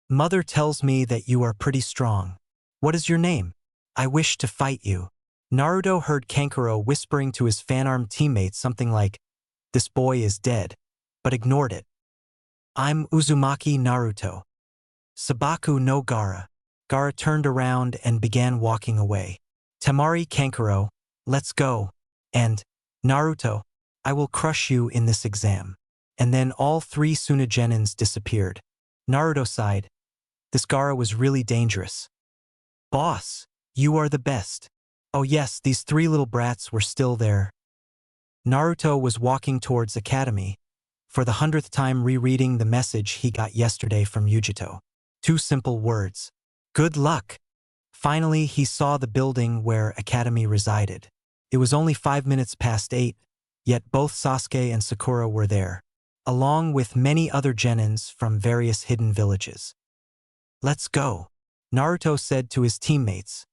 Mother tells me that you are pretty strong. What is your name? I wish to fight you. Naruto heard Kankuro whispering to his fanarm teammate something like, this boy is dead, but ignored it. I'm Uzumaki Naruto. Sabaku no Gaara. Gaara turned around and began walking away. Temari Kankuro, let's go. And, Naruto, I will crush you in this exam. And then all 3 Sunagenins disappeared. Naruto sighed. This Gaara was really dangerous. Boss, you are the best. Oh yes, these 3 little brats were still there. Naruto was walking towards Academy, for the 100th time rereading the message he got yesterday from Yujito. 2 simple words. Good luck. Finally, he saw the building where Academy resided. It was only 5 minutes past 8, yet both Sasuke and Sakura were there, along with many other genins from various hidden villages. Let's go, Naruto said to his teammates.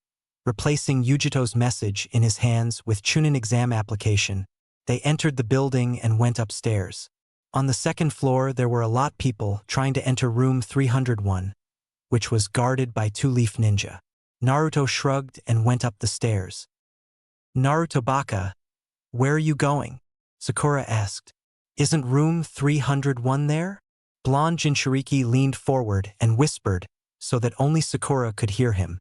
Replacing Yujito's message in his hands with Chunin exam application, they entered the building and went upstairs. On the 2nd floor, there were a lot of people trying to enter room 301, which was guarded by 2 leaf ninja. Naruto shrugged and went up the stairs. Naruto Baka, where are you going? Sakura asked. Isn't room 301 there? Blonde Jinchuriki leaned forward and whispered so that only Sakura could hear him.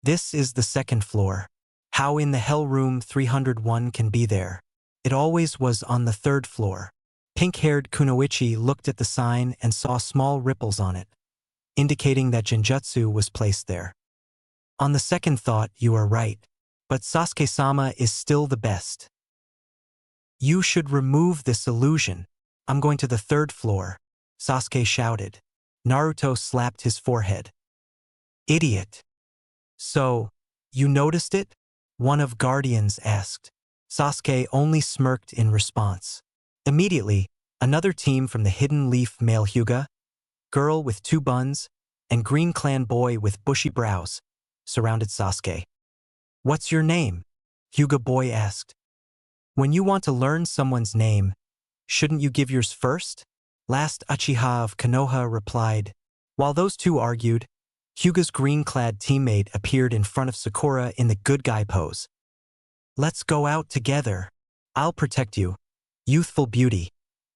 This is the 2nd floor. How in the hell room 301 can be there? It always was on the 3rd floor. Pink-haired Kunoichi looked at the sign and saw small ripples on it, indicating that Genjutsu was placed there. On the second thought, you are right, but Sasuke-sama is still the best. You should remove this illusion. I'm going to the 3rd floor, Sasuke shouted. Naruto slapped his forehead. Idiot. So, you noticed it? One of Guardians asked. Sasuke only smirked in response. Immediately, another team from the Hidden Leaf male Hyuga, girl with 2 buns, and Green Clan boy with bushy brows, surrounded Sasuke. What's your name? Hyuga boy asked. When you want to learn someone's name, shouldn't you give yours first? Last Uchiha of Konoha replied. While those 2 argued, Hyuga's green-clad teammate appeared in front of Sakura in the good guy pose. Let's go out together. I'll protect you, youthful beauty.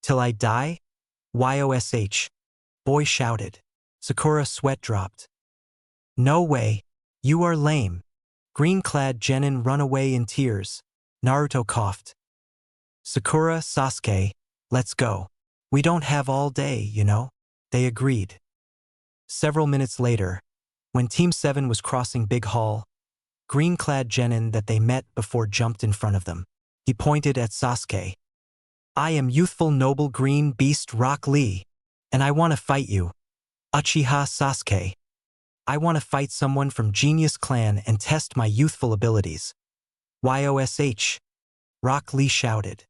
Till I die? YOSH. Boy shouted. Sakura sweat dropped. No way. You are lame. Green-clad genin run away in tears. Naruto coughed. Sakura, Sasuke, let's go. We don't have all day, you know. They agreed. Several minutes later, when Team 7 was crossing Big Hall, green-clad genin that they met before jumped in front of them. He pointed at Sasuke. I am youthful noble green beast Rock Lee, and I want to fight you. Uchiha Sasuke. I want to fight someone from Genius Clan and test my youthful abilities. YOSH. Rock Lee shouted.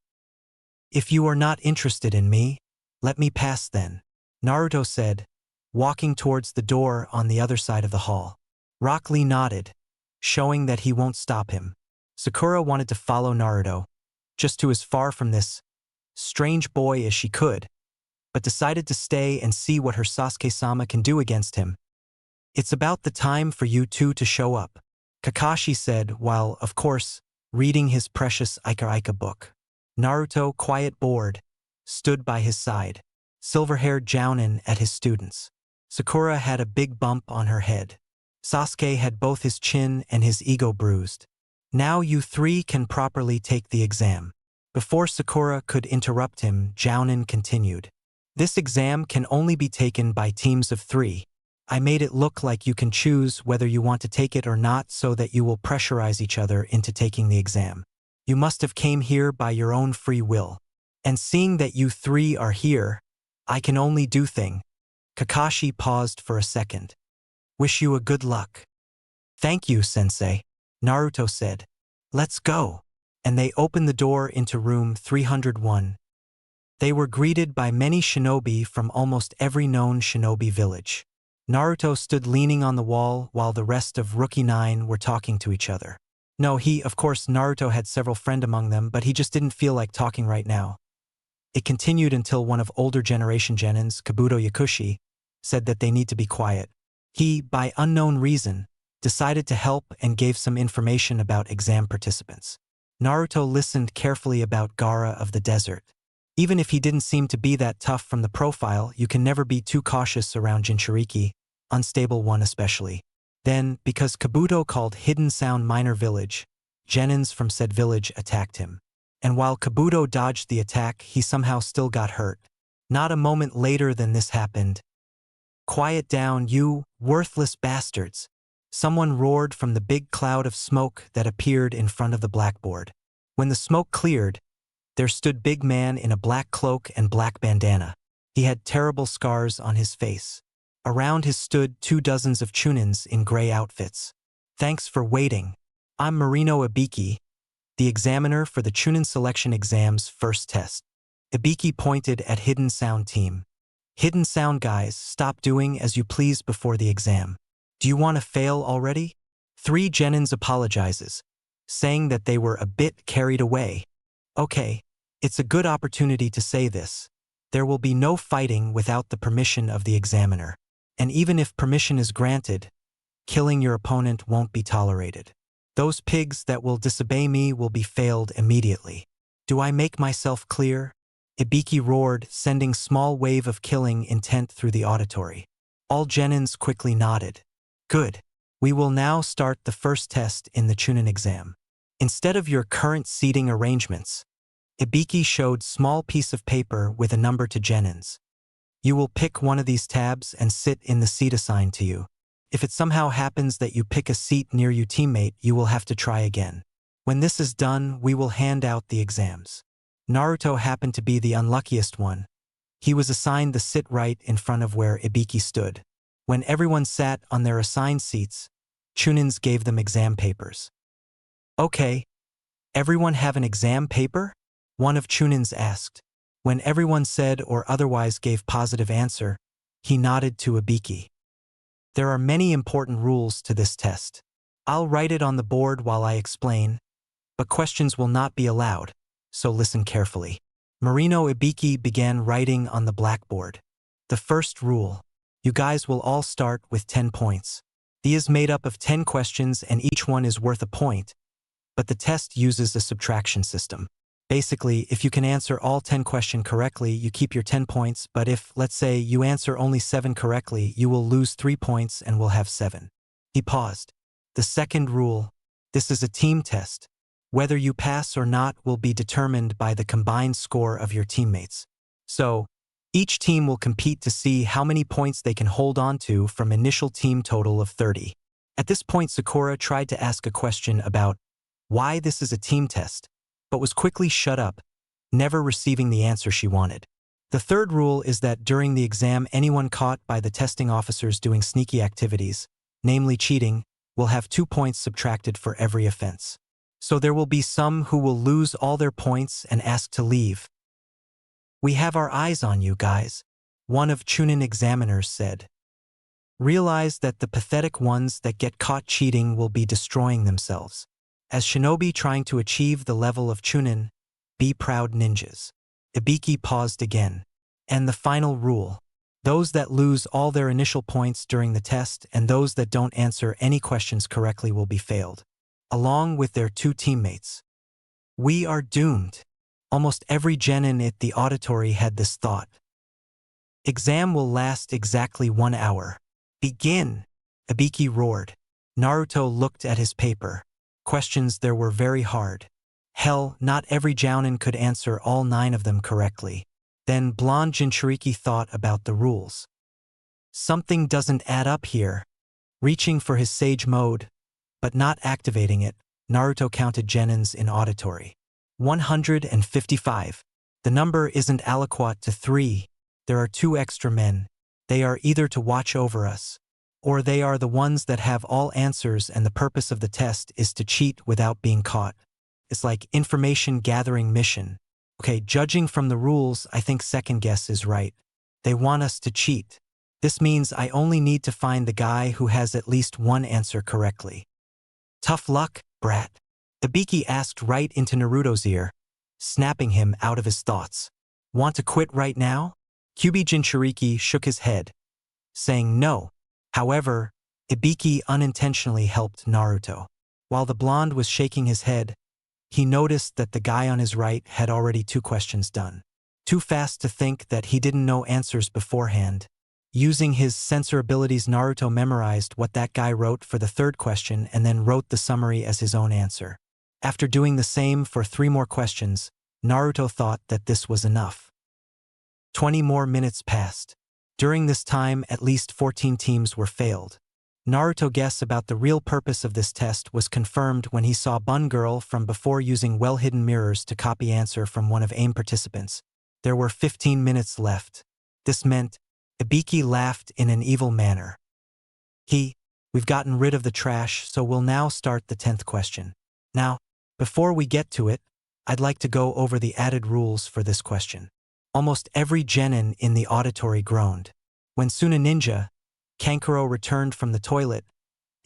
If you are not interested in me, let me pass then, Naruto said, walking towards the door on the other side of the hall. Rock Lee nodded, showing that he won't stop him. Sakura wanted to follow Naruto, just to as far from this strange boy as she could, but decided to stay and see what her Sasuke-sama can do against him. It's about the time for you 2 to show up, Kakashi said while, of course, reading his precious Ika book. Naruto, quiet bored, stood by his side, silver-haired jounin at his students. Sakura had a big bump on her head. Sasuke had both his chin and his ego bruised. Now you three can properly take the exam. Before Sakura could interrupt him, Jounin continued. This exam can only be taken by teams of 3. I made it look like you can choose whether you want to take it or not so that you will pressurize each other into taking the exam. You must have came here by your own free will. And seeing that you 3 are here, I can only do thing. Kakashi paused for a second. Wish you a good luck. Thank you, sensei, Naruto said. Let's go. And they opened the door into room 301. They were greeted by many shinobi from almost every known shinobi village. Naruto stood leaning on the wall while the rest of Rookie 9 were talking to each other. No, of course, Naruto had several friends among them, but he just didn't feel like talking right now. It continued until one of older generation genins, Kabuto Yakushi, said that they need to be quiet. He, by unknown reason, decided to help and gave some information about exam participants. Naruto listened carefully about Gaara of the desert. Even if he didn't seem to be that tough from the profile, you can never be too cautious around Jinchuriki, unstable one especially. Then, because Kabuto called Hidden Sound Minor Village, genins from said village attacked him. And while Kabuto dodged the attack, he somehow still got hurt. Not a moment later than this happened. Quiet down, you worthless bastards. Someone roared from the big cloud of smoke that appeared in front of the blackboard. When the smoke cleared, there stood big man in a black cloak and black bandana. He had terrible scars on his face. Around his stood 2 dozens of chunins in gray outfits. Thanks for waiting. I'm Marino Ibiki, the examiner for the Chunin selection exam's first test. Ibiki pointed at Hidden Sound team. Hidden Sound guys, stop doing as you please before the exam. Do you want to fail already? 3 genins apologizes, saying that they were a bit carried away. Okay, it's a good opportunity to say this. There will be no fighting without the permission of the examiner. And even if permission is granted, killing your opponent won't be tolerated. Those pigs that will disobey me will be failed immediately. Do I make myself clear? Ibiki roared, sending small wave of killing intent through the auditory. All genins quickly nodded. Good. We will now start the first test in the Chunin exam. Instead of your current seating arrangements, Ibiki showed small piece of paper with a number to genins. You will pick one of these tabs and sit in the seat assigned to you. If it somehow happens that you pick a seat near your teammate, you will have to try again. When this is done, we will hand out the exams. Naruto happened to be the unluckiest one. He was assigned the sit right in front of where Ibiki stood. When everyone sat on their assigned seats, Chunins gave them exam papers. Okay, everyone have an exam paper? One of Chunins asked. When everyone said or otherwise gave positive answer, he nodded to Ibiki. There are many important rules to this test. I'll write it on the board while I explain, but questions will not be allowed, so listen carefully. Marino Ibiki began writing on the blackboard. The first rule. You guys will all start with 10 points. The is made up of 10 questions and each one is worth a point, but the test uses a subtraction system. Basically, if you can answer all 10 questions correctly, you keep your 10 points, but if, let's say, you answer only 7 correctly, you will lose 3 points and will have 7. He paused. The second rule. This is a team test. Whether you pass or not will be determined by the combined score of your teammates. So, each team will compete to see how many points they can hold on to from initial team total of 30. At this point, Sakura tried to ask a question about why this is a team test, but was quickly shut up, never receiving the answer she wanted. The third rule is that during the exam, anyone caught by the testing officers doing sneaky activities, namely cheating, will have 2 points subtracted for every offense. So there will be some who will lose all their points and ask to leave. We have our eyes on you guys, one of Chunin examiners said. Realize that the pathetic ones that get caught cheating will be destroying themselves. As shinobi trying to achieve the level of Chunin, be proud ninjas. Ibiki paused again. And the final rule. Those that lose all their initial points during the test and those that don't answer any questions correctly will be failed, along with their 2 teammates. We are doomed. Almost every genin at the auditory had this thought. Exam will last exactly 1 hour. Begin! Ibiki roared. Naruto looked at his paper. Questions there were very hard. Hell, not every jounin could answer all 9 of them correctly. Then blonde Jinchuriki thought about the rules. Something doesn't add up here. Reaching for his sage mode, but not activating it, Naruto counted genins in auditory. 155. The number isn't aliquot to 3. There are 2 extra men. They are either to watch over us, or they are the ones that have all answers and the purpose of the test is to cheat without being caught. It's like information gathering mission. Okay, judging from the rules, I think second guess is right. They want us to cheat. This means I only need to find the guy who has at least one answer correctly. Tough luck, brat. Ibiki asked right into Naruto's ear, snapping him out of his thoughts. Want to quit right now? Kyuubi Jinchuriki shook his head, saying no. However, Ibiki unintentionally helped Naruto. While the blonde was shaking his head, he noticed that the guy on his right had already 2 questions done. Too fast to think that he didn't know answers beforehand. Using his sensor abilities, Naruto memorized what that guy wrote for the 3rd question and then wrote the summary as his own answer. After doing the same for 3 more questions, Naruto thought that this was enough. 20 more minutes passed. During this time, at least 14 teams were failed. Naruto's guess about the real purpose of this test was confirmed when he saw Bun Girl from before using well-hidden mirrors to copy answer from one of AIM participants. There were 15 minutes left. This meant Ibiki laughed in an evil manner. We've gotten rid of the trash, so we'll now start the 10th question. Now, before we get to it, I'd like to go over the added rules for this question. Almost every genin in the auditory groaned. When Suna Ninja, Kankuro returned from the toilet,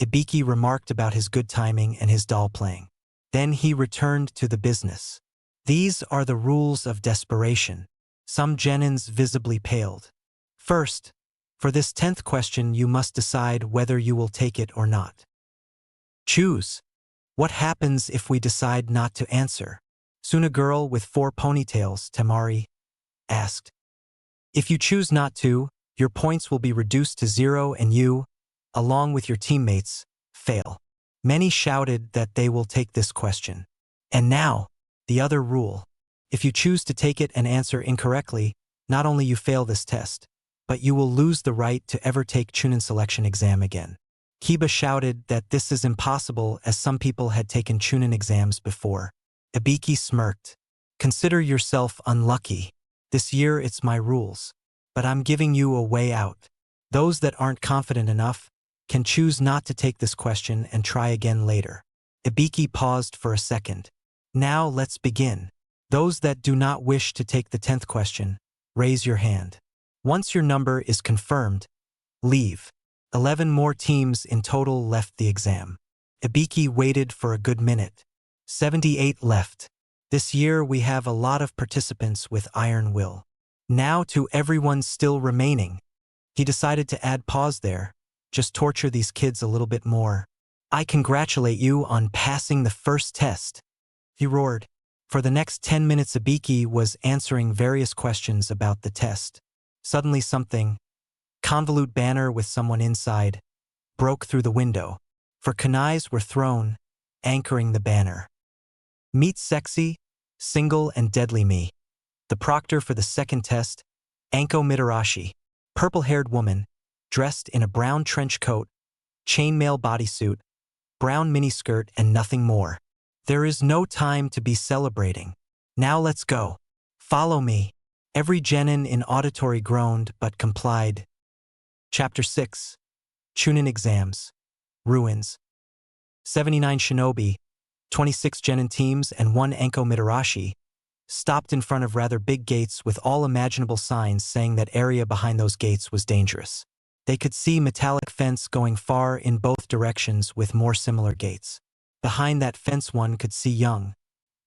Ibiki remarked about his good timing and his doll playing. Then he returned to the business. These are the rules of desperation. Some genins visibly paled. First, for this 10th question you must decide whether you will take it or not. Choose. What happens if we decide not to answer? Suna Girl with 4 ponytails, Temari, asked. If you choose not to, your points will be reduced to 0 and you, along with your teammates, fail. Many shouted that they will take this question. And now, the other rule. If you choose to take it and answer incorrectly, not only you fail this test, but you will lose the right to ever take Chunin selection exam again. Kiba shouted that this is impossible as some people had taken Chunin exams before. Ibiki smirked. Consider yourself unlucky. This year it's my rules. But I'm giving you a way out. Those that aren't confident enough can choose not to take this question and try again later. Ibiki paused for a second. Now let's begin. Those that do not wish to take the 10th question, raise your hand. Once your number is confirmed, leave. 11 more teams in total left the exam. Ibiki waited for a good minute. 78 left. This year we have a lot of participants with iron will. Now to everyone still remaining. He decided to add pause there. Just torture these kids a little bit more. I congratulate you on passing the first test. He roared. For the next 10 minutes Ibiki was answering various questions about the test. Suddenly something, convolute banner with someone inside, broke through the window. For kunais were thrown, anchoring the banner. Meet sexy, single and deadly me. The proctor for the 2nd test, Anko Mitarashi, purple-haired woman, dressed in a brown trench coat, chainmail bodysuit, brown miniskirt and nothing more. There is no time to be celebrating. Now let's go. Follow me. Every genin in auditory groaned but complied. Chapter 6. Chunin Exams. Ruins. 79 shinobi, 26 genin teams and 1 Anko Mitarashi, stopped in front of rather big gates with all imaginable signs saying that area behind those gates was dangerous. They could see metallic fence going far in both directions with more similar gates. Behind that fence one could see young,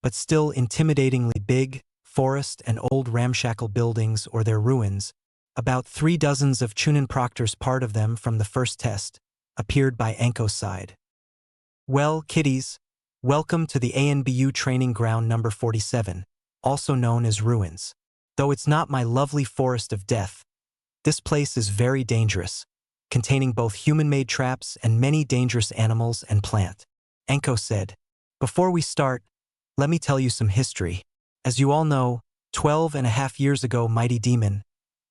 but still intimidatingly big, forest and old ramshackle buildings or their ruins. About 3 dozens of Chunin proctors, part of them from the first test, appeared by Anko's side. Well, kiddies, welcome to the ANBU training ground number 47, also known as Ruins. Though it's not my lovely forest of death, this place is very dangerous, containing both human-made traps and many dangerous animals and plant. Anko said, Before we start, let me tell you some history. As you all know, 12.5 years ago, mighty demon,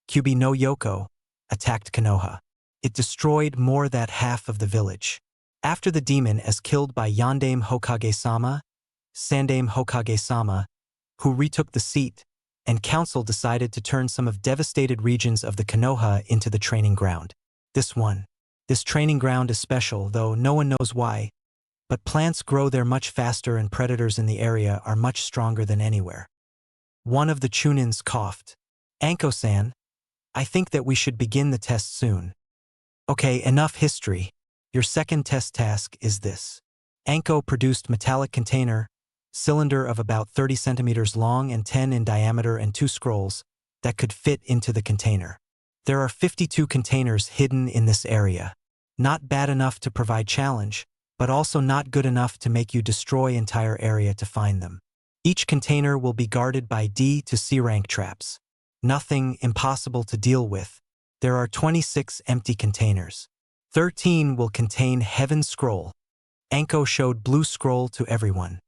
Kyubi no Yoko, attacked Konoha. It destroyed more than half of the village. After the demon is killed by Yandame Hokage-sama, Sandame Hokage-sama, who retook the seat, and council decided to turn some of devastated regions of the Konoha into the training ground. This training ground is special, though no one knows why, but plants grow there much faster and predators in the area are much stronger than anywhere. One of the Chunins coughed. Anko-san, I think that we should begin the test soon. Okay, enough history. Your second test task is this. Anko produced metallic container, cylinder of about 30 centimeters long and 10 in diameter and 2 scrolls that could fit into the container. There are 52 containers hidden in this area. Not bad enough to provide challenge, but also not good enough to make you destroy entire area to find them. Each container will be guarded by D to C rank traps. Nothing impossible to deal with. There are 26 empty containers. 13 will contain Heaven Scroll. Anko showed Blue Scroll to everyone.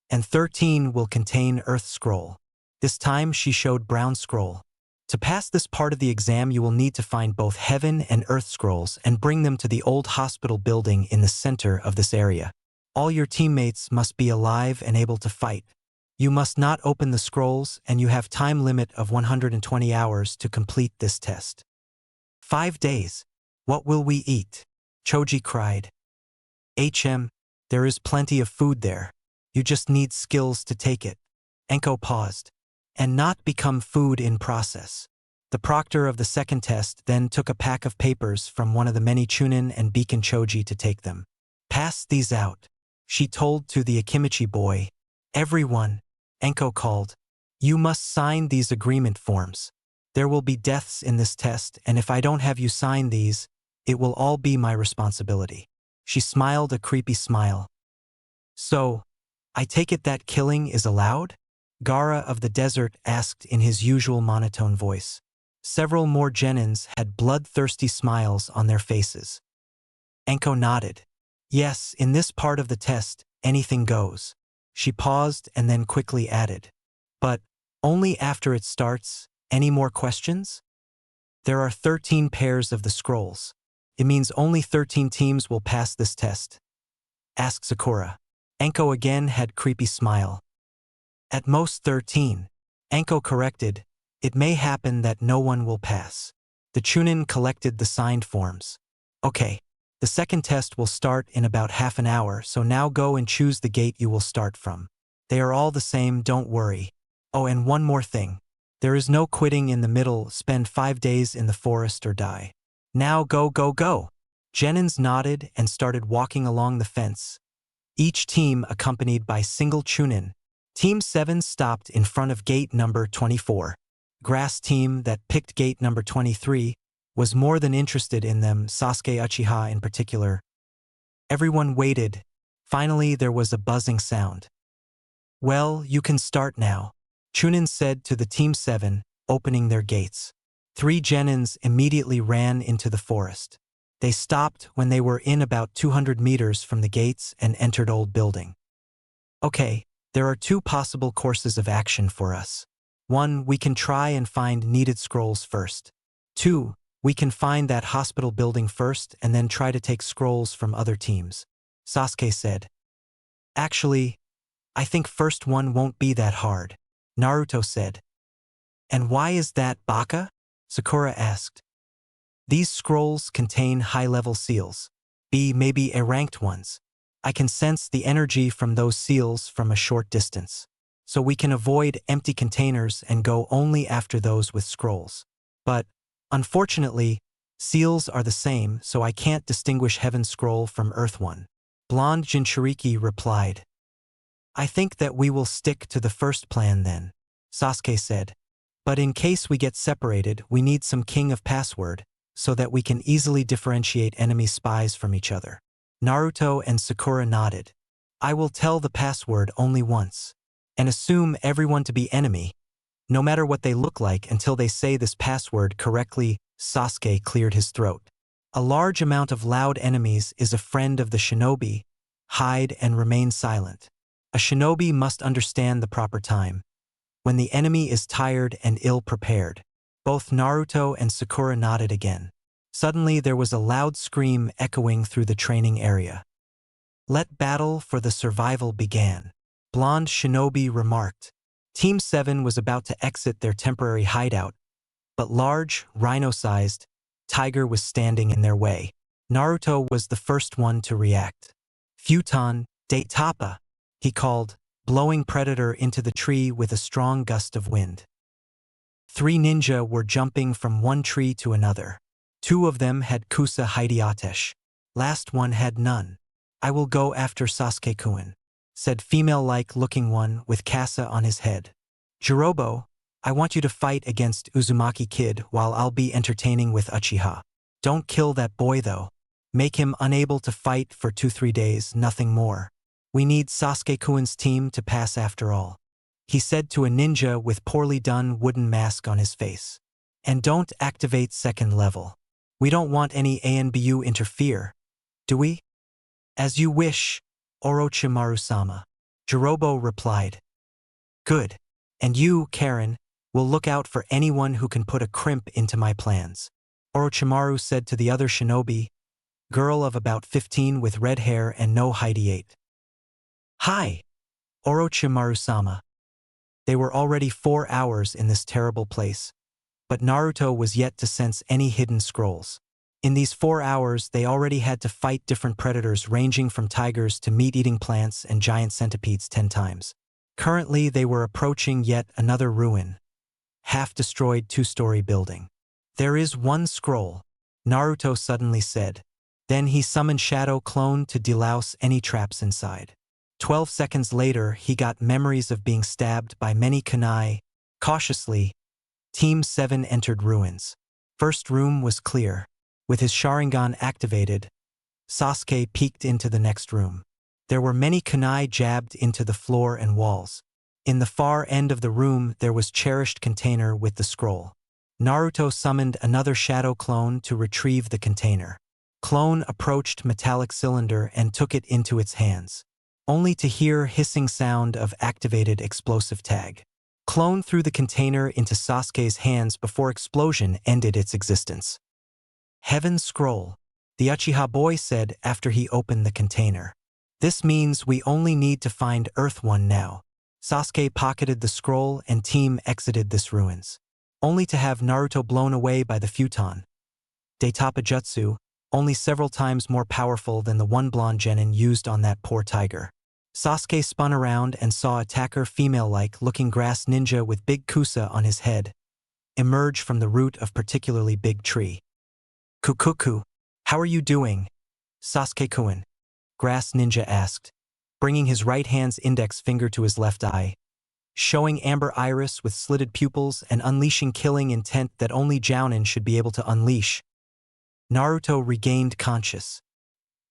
And 13 will contain Earth Scroll. This time she showed Brown Scroll. To pass this part of the exam, you will need to find both Heaven and Earth Scrolls and bring them to the old hospital building in the center of this area. All your teammates must be alive and able to fight. You must not open the scrolls, and you have time limit of 120 hours to complete this test. 5 days. What will we eat? Choji cried. There is plenty of food there. You just need skills to take it. Anko paused. And not become food in process. The proctor of the second test then took a pack of papers from one of the many Chunin and Beacon Choji to take them. Pass these out, she told to the Akimichi boy. Everyone, Anko called. You must sign these agreement forms. There will be deaths in this test, and if I don't have you sign these, it will all be my responsibility. She smiled a creepy smile. So, I take it that killing is allowed? Gaara of the desert asked in his usual monotone voice. Several more genins had bloodthirsty smiles on their faces. Anko nodded. Yes, in this part of the test, anything goes. She paused and then quickly added. But, only after it starts, any more questions? There are 13 pairs of the scrolls. It means only 13 teams will pass this test. Asked Sakura. Anko again had creepy smile. At most 13. Anko corrected. It may happen that no one will pass. The Chunin collected the signed forms. Okay, the second test will start in about half an hour, so now go and choose the gate you will start from. They are all the same, don't worry. Oh, and one more thing. There is no quitting in the middle, spend 5 days in the forest or die. Now go, go, go. Genins nodded and started walking along the fence. Each team accompanied by single Chunin. Team 7 stopped in front of gate number 24. Grass team that picked gate number 23 was more than interested in them, Sasuke Uchiha in particular. Everyone waited. Finally, there was a buzzing sound. Well, you can start now, Chunin said to the Team 7, opening their gates. 3 genins immediately ran into the forest. They stopped when they were in about 200 meters from the gates and entered old building. Okay. There are 2 possible courses of action for us. 1, we can try and find needed scrolls first. 2, we can find that hospital building first and then try to take scrolls from other teams. Sasuke said. Actually, I think first one won't be that hard, Naruto said. And why is that, Baka? Sakura asked. These scrolls contain high-level seals. Maybe A-ranked ones. I can sense the energy from those seals from a short distance. So we can avoid empty containers and go only after those with scrolls. But, unfortunately, seals are the same, so I can't distinguish Heaven Scroll from Earth one. Blonde Jinchuriki replied. I think that we will stick to the first plan then, Sasuke said. But in case we get separated, we need some king of password, so that we can easily differentiate enemy spies from each other. Naruto and Sakura nodded. I will tell the password only once, and assume everyone to be enemy, no matter what they look like until they say this password correctly. Sasuke cleared his throat. A large amount of loud enemies is a friend of the shinobi. Hide and remain silent. A shinobi must understand the proper time, when the enemy is tired and ill-prepared. Both Naruto and Sakura nodded again. Suddenly there was a loud scream echoing through the training area. Let battle for the survival began. Blonde shinobi remarked. Team 7 was about to exit their temporary hideout, but large, rhino-sized, tiger was standing in their way. Naruto was the first one to react. Futon, de Tapa, he called, blowing Predator into the tree with a strong gust of wind. 3 ninja were jumping from one tree to another. 2 of them had Kusa Hideatesh. Last one had none. I will go after Sasuke-kun, said female-like looking one with Kasa on his head. Jirobo, I want you to fight against Uzumaki Kid while I'll be entertaining with Uchiha. Don't kill that boy though. Make him unable to fight for 2-3 days, nothing more. We need Sasuke-kun's team to pass after all, he said to a ninja with poorly done wooden mask on his face. And don't activate second level. We don't want any ANBU interfere, do we? As you wish, Orochimaru-sama, Jirobo replied. Good. And you, Karen, will look out for anyone who can put a crimp into my plans, Orochimaru said to the other shinobi, girl of about 15 with red hair and no hideate. Hi, Orochimaru-sama. They were already 4 hours in this terrible place, but Naruto was yet to sense any hidden scrolls. In these 4 hours, they already had to fight different predators ranging from tigers to meat-eating plants and giant centipedes 10 times. Currently, they were approaching yet another ruin, half-destroyed 2-story building. There is one scroll, Naruto suddenly said. Then he summoned Shadow Clone to delouse any traps inside. 12 seconds later, he got memories of being stabbed by many kunai. Cautiously, Team 7 entered ruins. First room was clear. With his Sharingan activated, Sasuke peeked into the next room. There were many kunai jabbed into the floor and walls. In the far end of the room, there was cherished container with the scroll. Naruto summoned another Shadow Clone to retrieve the container. Clone approached metallic cylinder and took it into its hands, only to hear hissing sound of activated explosive tag. Clone threw the container into Sasuke's hands before explosion ended its existence. Heaven Scroll, the Uchiha boy said after he opened the container. This means we only need to find Earth One now. Sasuke pocketed the scroll and team exited this ruins, only to have Naruto blown away by the futon. Daitapa Jutsu, only several times more powerful than the one blonde genin used on that poor tiger. Sasuke spun around and saw attacker female-like looking grass ninja with big kusa on his head emerge from the root of particularly big tree. Kukuku, how are you doing? Sasuke-kun, grass ninja asked, bringing his right hand's index finger to his left eye, showing amber iris with slitted pupils and unleashing killing intent that only Jounin should be able to unleash. Naruto regained conscious.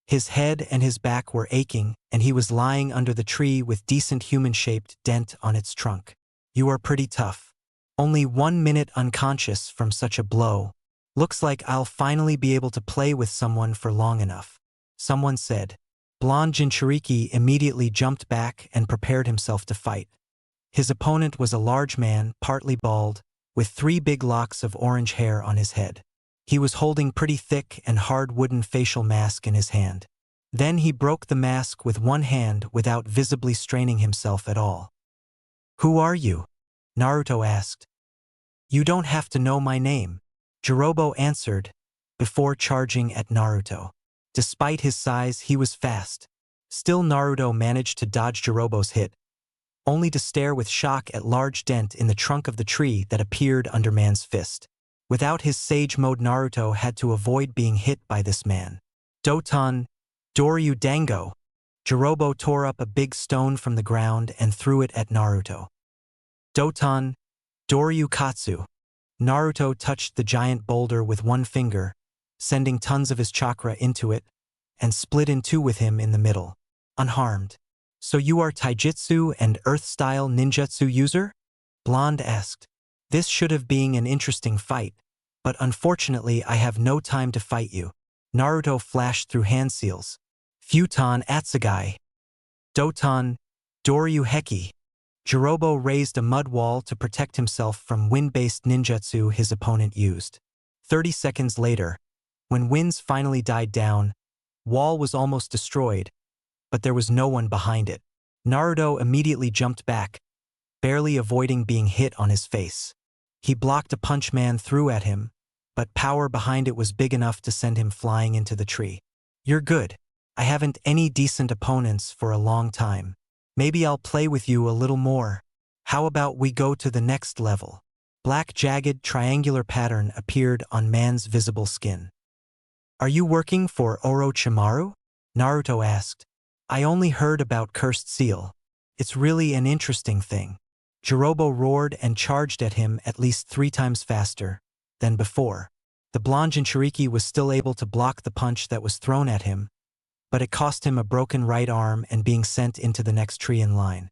His head and his back were aching, and he was lying under the tree with decent human-shaped dent on its trunk. You are pretty tough. Only 1 minute unconscious from such a blow. Looks like I'll finally be able to play with someone for long enough, someone said. Blonde Jinchuriki immediately jumped back and prepared himself to fight. His opponent was a large man, partly bald, with 3 big locks of orange hair on his head. He was holding pretty thick and hard wooden facial mask in his hand. Then he broke the mask with one hand without visibly straining himself at all. Who are you? Naruto asked. You don't have to know my name, Jirobo answered, before charging at Naruto. Despite his size, he was fast. Still, Naruto managed to dodge Jirobo's hit, only to stare with shock at large dent in the trunk of the tree that appeared under man's fist. Without his sage mode, Naruto had to avoid being hit by this man. Doton, Doryu Dango. Jirobo tore up a big stone from the ground and threw it at Naruto. Doton, Doryu Katsu. Naruto touched the giant boulder with one finger, sending tons of his chakra into it, and split in two with him in the middle, unharmed. So you are taijutsu and earth-style ninjutsu user? Blonde asked. This should have been an interesting fight, but unfortunately I have no time to fight you. Naruto flashed through hand seals. Futon Atsugai. Doton, Doryu Heki. Jirobo raised a mud wall to protect himself from wind-based ninjutsu his opponent used. 30 seconds later, when winds finally died down, wall was almost destroyed, but there was no one behind it. Naruto immediately jumped back, barely avoiding being hit on his face. He blocked a punch man threw at him, but power behind it was big enough to send him flying into the tree. You're good. I haven't any decent opponents for a long time. Maybe I'll play with you a little more. How about we go to the next level? Black jagged triangular pattern appeared on man's visible skin. Are you working for Orochimaru? Naruto asked. I only heard about Cursed Seal. It's really an interesting thing. Jirobo roared and charged at him at least 3 times faster than before. The blonde Jinchuriki was still able to block the punch that was thrown at him, but it cost him a broken right arm and being sent into the next tree in line.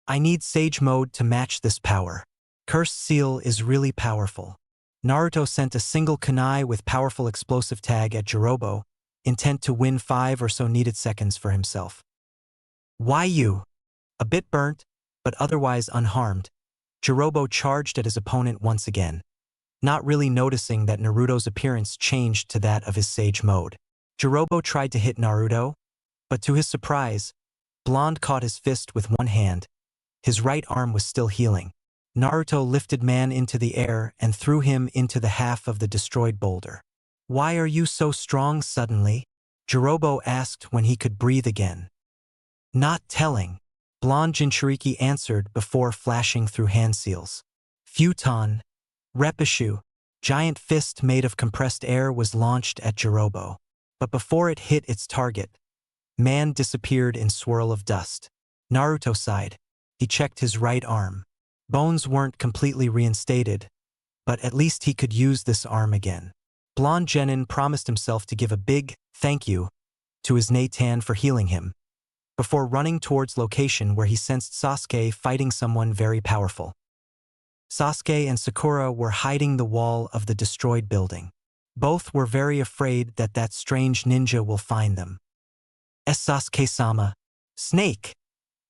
I need Sage Mode to match this power. Cursed Seal is really powerful. Naruto sent a single kunai with powerful explosive tag at Jirobo, intent to win 5 or so needed seconds for himself. Why you? A bit burnt, but otherwise unharmed, Jirobo charged at his opponent once again, not really noticing that Naruto's appearance changed to that of his Sage Mode. Jirobo tried to hit Naruto, but to his surprise, Blonde caught his fist with one hand. His right arm was still healing. Naruto lifted man into the air and threw him into the half of the destroyed boulder. Why are you so strong suddenly? Jirobo asked when he could breathe again. Not telling. Blonde Jinchuriki answered before flashing through hand seals. Futon. Repushu. Giant fist made of compressed air was launched at Jirobo. But before it hit its target, man disappeared in swirl of dust. Naruto sighed. He checked his right arm. Bones weren't completely reinstated, but at least he could use this arm again. Blonde Genin promised himself to give a big thank you to his Natan for healing him, before running towards location where he sensed Sasuke fighting someone very powerful. Sasuke and Sakura were hiding the wall of the destroyed building. Both were very afraid that that strange ninja will find them. Sasuke-sama. Snake!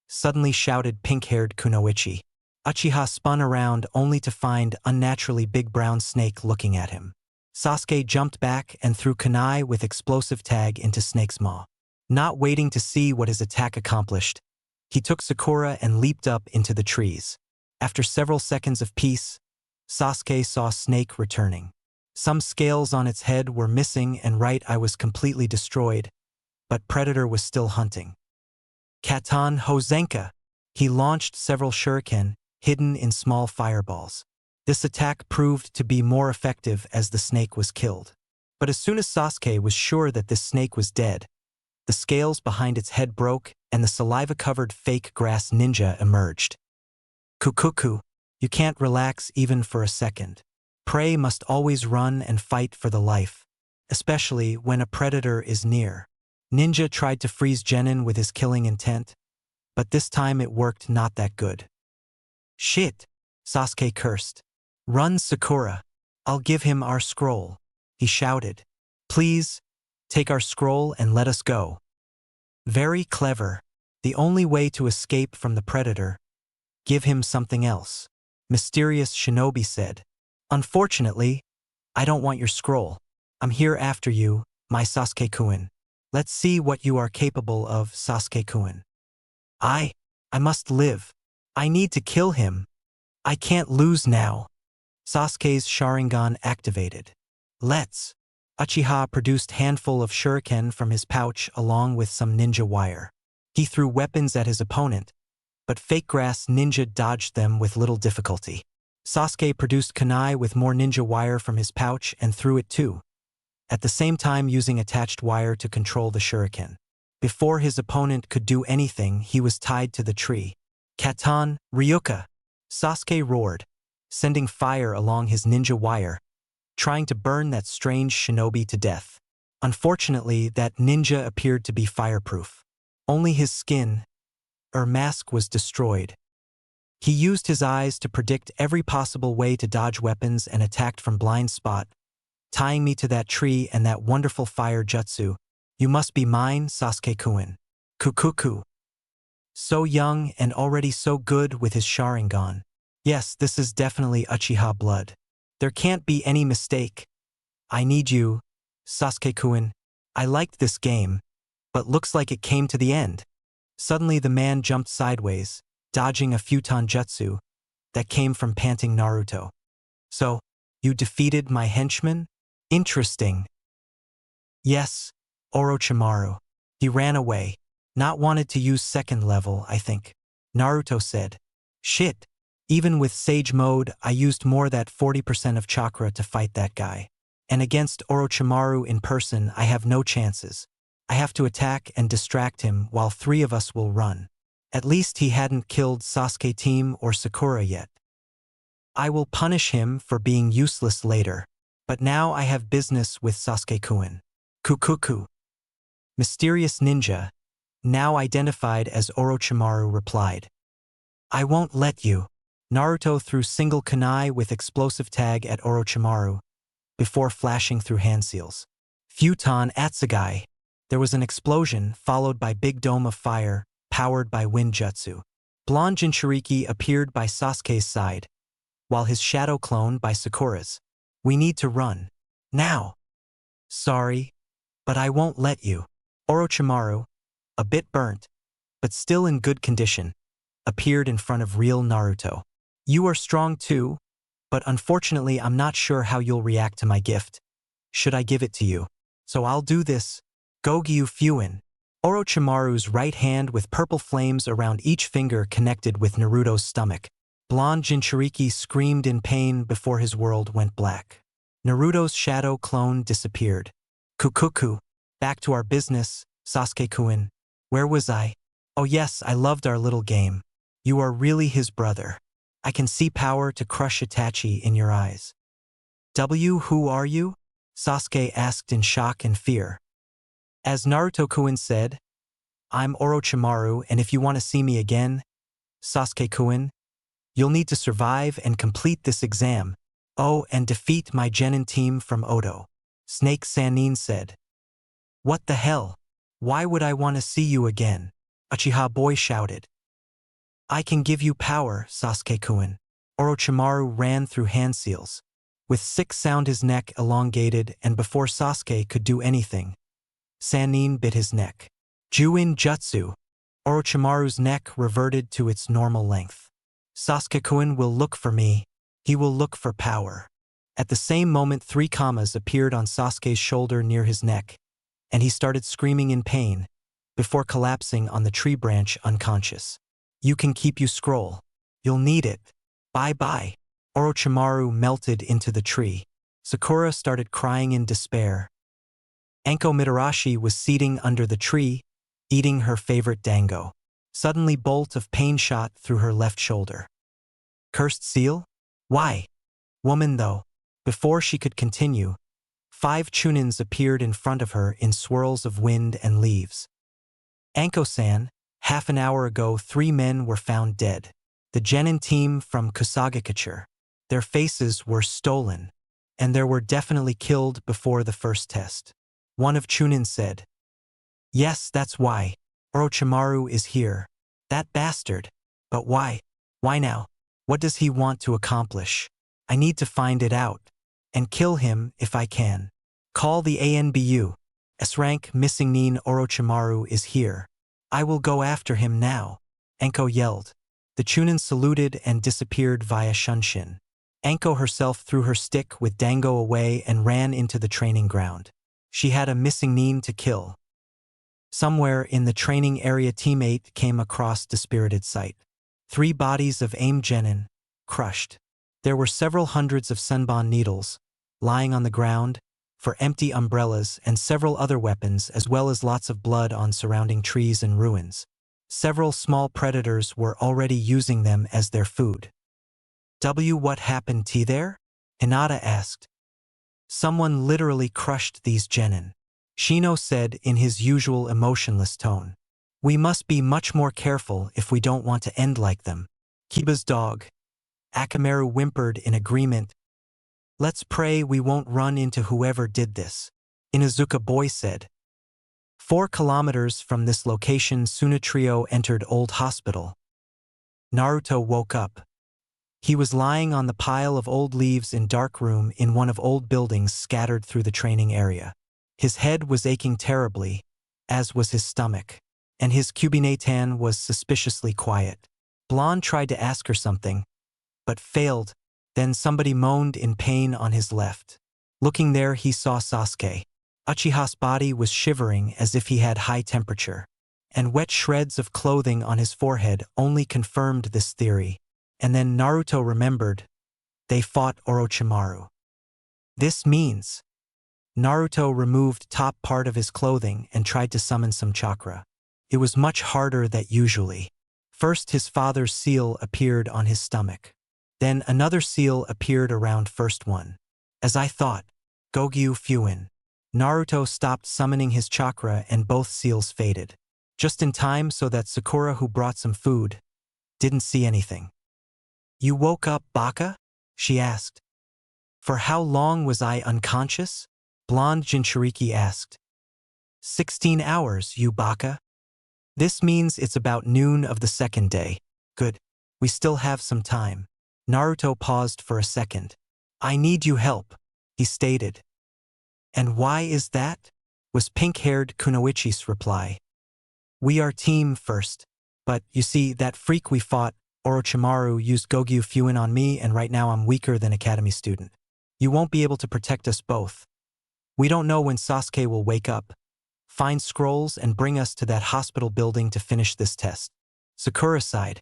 Suddenly shouted pink-haired Kunoichi. Uchiha spun around only to find unnaturally big brown snake looking at him. Sasuke jumped back and threw kunai with explosive tag into Snake's maw. Not waiting to see what his attack accomplished, he took Sakura and leaped up into the trees. After several seconds of peace, Sasuke saw Snake returning. Some scales on its head were missing and right eye was completely destroyed, but Predator was still hunting. Katan Hozenka. He launched several shuriken, hidden in small fireballs. This attack proved to be more effective as the snake was killed. But as soon as Sasuke was sure that this snake was dead, the scales behind its head broke and the saliva-covered fake grass ninja emerged. Kukuku, you can't relax even for a second. Prey must always run and fight for the life, especially when a predator is near. Ninja tried to freeze Genin with his killing intent, but this time it worked not that good. Shit, Sasuke cursed. Run, Sakura. I'll give him our scroll, he shouted. Please, take our scroll and let us go. Very clever. The only way to escape from the predator. Give him something else. Mysterious shinobi said. Unfortunately, I don't want your scroll. I'm here after you, my Sasuke-kun. Let's see what you are capable of, Sasuke-kun. I must live. I need to kill him. I can't lose now. Sasuke's Sharingan activated. Let's. Uchiha produced handful of shuriken from his pouch along with some ninja wire. He threw weapons at his opponent, but fake grass ninja dodged them with little difficulty. Sasuke produced kunai with more ninja wire from his pouch and threw it too, at the same time using attached wire to control the shuriken. Before his opponent could do anything, he was tied to the tree. Katan, Ryuka! Sasuke roared, sending fire along his ninja wire, trying to burn that strange shinobi to death. Unfortunately, that ninja appeared to be fireproof. Only his skin, or mask, was destroyed. He used his eyes to predict every possible way to dodge weapons and attacked from blind spot, tying me to that tree and that wonderful fire jutsu. You must be mine, Sasuke-kun. Kukuku. So young and already so good with his Sharingan. Yes, this is definitely Uchiha blood. There can't be any mistake. I need you, Sasuke-kun. I liked this game, but looks like it came to the end. Suddenly the man jumped sideways, dodging a futon jutsu that came from panting Naruto. So, you defeated my henchman? Interesting. Yes, Orochimaru. He ran away. Not wanted to use second level, I think. Naruto said. Shit. Even with Sage mode, I used more than 40% of chakra to fight that guy. And against Orochimaru in person, I have no chances. I have to attack and distract him while 3 of us will run. At least he hadn't killed Sasuke team or Sakura yet. I will punish him for being useless later. But now I have business with Sasuke-kun. Kukuku. Mysterious ninja, now identified as Orochimaru, replied. I won't let you. Naruto threw single kunai with explosive tag at Orochimaru, before flashing through hand seals. Futon Atsugai. There was an explosion, followed by big dome of fire, powered by wind jutsu. Blonde Jinchuriki appeared by Sasuke's side, while his shadow clone by Sakura's. We need to run. Now. Sorry, but I won't let you. Orochimaru, a bit burnt, but still in good condition, appeared in front of real Naruto. You are strong too, but unfortunately I'm not sure how you'll react to my gift. Should I give it to you? So I'll do this. Gogyu Fuin. Orochimaru's right hand with purple flames around each finger connected with Naruto's stomach. Blonde Jinchuriki screamed in pain before his world went black. Naruto's shadow clone disappeared. Kukuku. Back to our business, Sasuke-kun. Where was I? Oh yes, I loved our little game. You are really his brother. I can see power to crush Itachi in your eyes. Who are you? Sasuke asked in shock and fear. As Naruto-kun said, I'm Orochimaru, and if you want to see me again, Sasuke-kun, you'll need to survive and complete this exam. Oh, and defeat my genin team from Odo. Snake Sannin said. What the hell? Why would I want to see you again? Uchiha boy shouted. I can give you power, Sasuke-kun. Orochimaru ran through hand seals. With 6 sound his neck elongated, and before Sasuke could do anything, Sannin bit his neck. Juin Jutsu. Orochimaru's neck reverted to its normal length. Sasuke-kun will look for me. He will look for power. At the same moment 3 commas appeared on Sasuke's shoulder near his neck, and he started screaming in pain, before collapsing on the tree branch unconscious. You can keep you scroll. You'll need it. Bye-bye. Orochimaru melted into the tree. Sakura started crying in despair. Anko Mitarashi was seating under the tree, eating her favorite dango. Suddenly bolt of pain shot through her left shoulder. Cursed seal? Why? Woman though. Before she could continue, 5 chunins appeared in front of her in swirls of wind and leaves. Anko-san, half an hour ago 3 men were found dead. The genin team from Kusagakure. Their faces were stolen, and they were definitely killed before the first test. One of chunin said. Yes, that's why. Orochimaru is here. That bastard. But why? Why now? What does he want to accomplish? I need to find it out. And kill him if I can. Call the ANBU. S-rank missing Nin Orochimaru is here. I will go after him now. Anko yelled. The chunin saluted and disappeared via Shunshin. Anko herself threw her stick with dango away and ran into the training ground. She had a missing Nin to kill. Somewhere in the training area teammate came across dispirited sight. 3 bodies of AIM genin, crushed. There were several hundreds of Senbon needles, lying on the ground, for empty umbrellas and several other weapons as well as lots of blood on surrounding trees and ruins. Several small predators were already using them as their food. What happened there? Hinata asked. Someone literally crushed these genin. Shino said in his usual emotionless tone. We must be much more careful if we don't want to end like them. Kiba's dog. Akamaru whimpered in agreement. Let's pray we won't run into whoever did this. Inuzuka boy said. 4 kilometers from this location, Tsunetrio entered Old Hospital. Naruto woke up. He was lying on the pile of old leaves in dark room in one of old buildings scattered through the training area. His head was aching terribly, as was his stomach, and his Kubinatan was suspiciously quiet. Blonde tried to ask her something, but failed. Then somebody moaned in pain on his left. Looking there, he saw Sasuke. Uchiha's body was shivering as if he had high temperature, and wet shreds of clothing on his forehead only confirmed this theory. And then Naruto remembered, they fought Orochimaru. This means Naruto removed top part of his clothing and tried to summon some chakra. It was much harder than usually. First his father's seal appeared on his stomach. Then another seal appeared around first one. As I thought, Gogyu Fuin. Naruto stopped summoning his chakra and both seals faded. Just in time so that Sakura, who brought some food, didn't see anything. You woke up, Baka? She asked. For how long was I unconscious? Blonde Jinchuriki asked. 16 hours, you Baka. This means it's about noon of the second day. Good. We still have some time. Naruto paused for a second. I need you help, he stated. And why is that? Was pink-haired Kunoichi's reply. We are team first. But, you see, that freak we fought, Orochimaru, used Gogyu Fuin on me, and right now I'm weaker than academy student. You won't be able to protect us both. We don't know when Sasuke will wake up. Find scrolls and bring us to that hospital building to finish this test. Sakura sighed.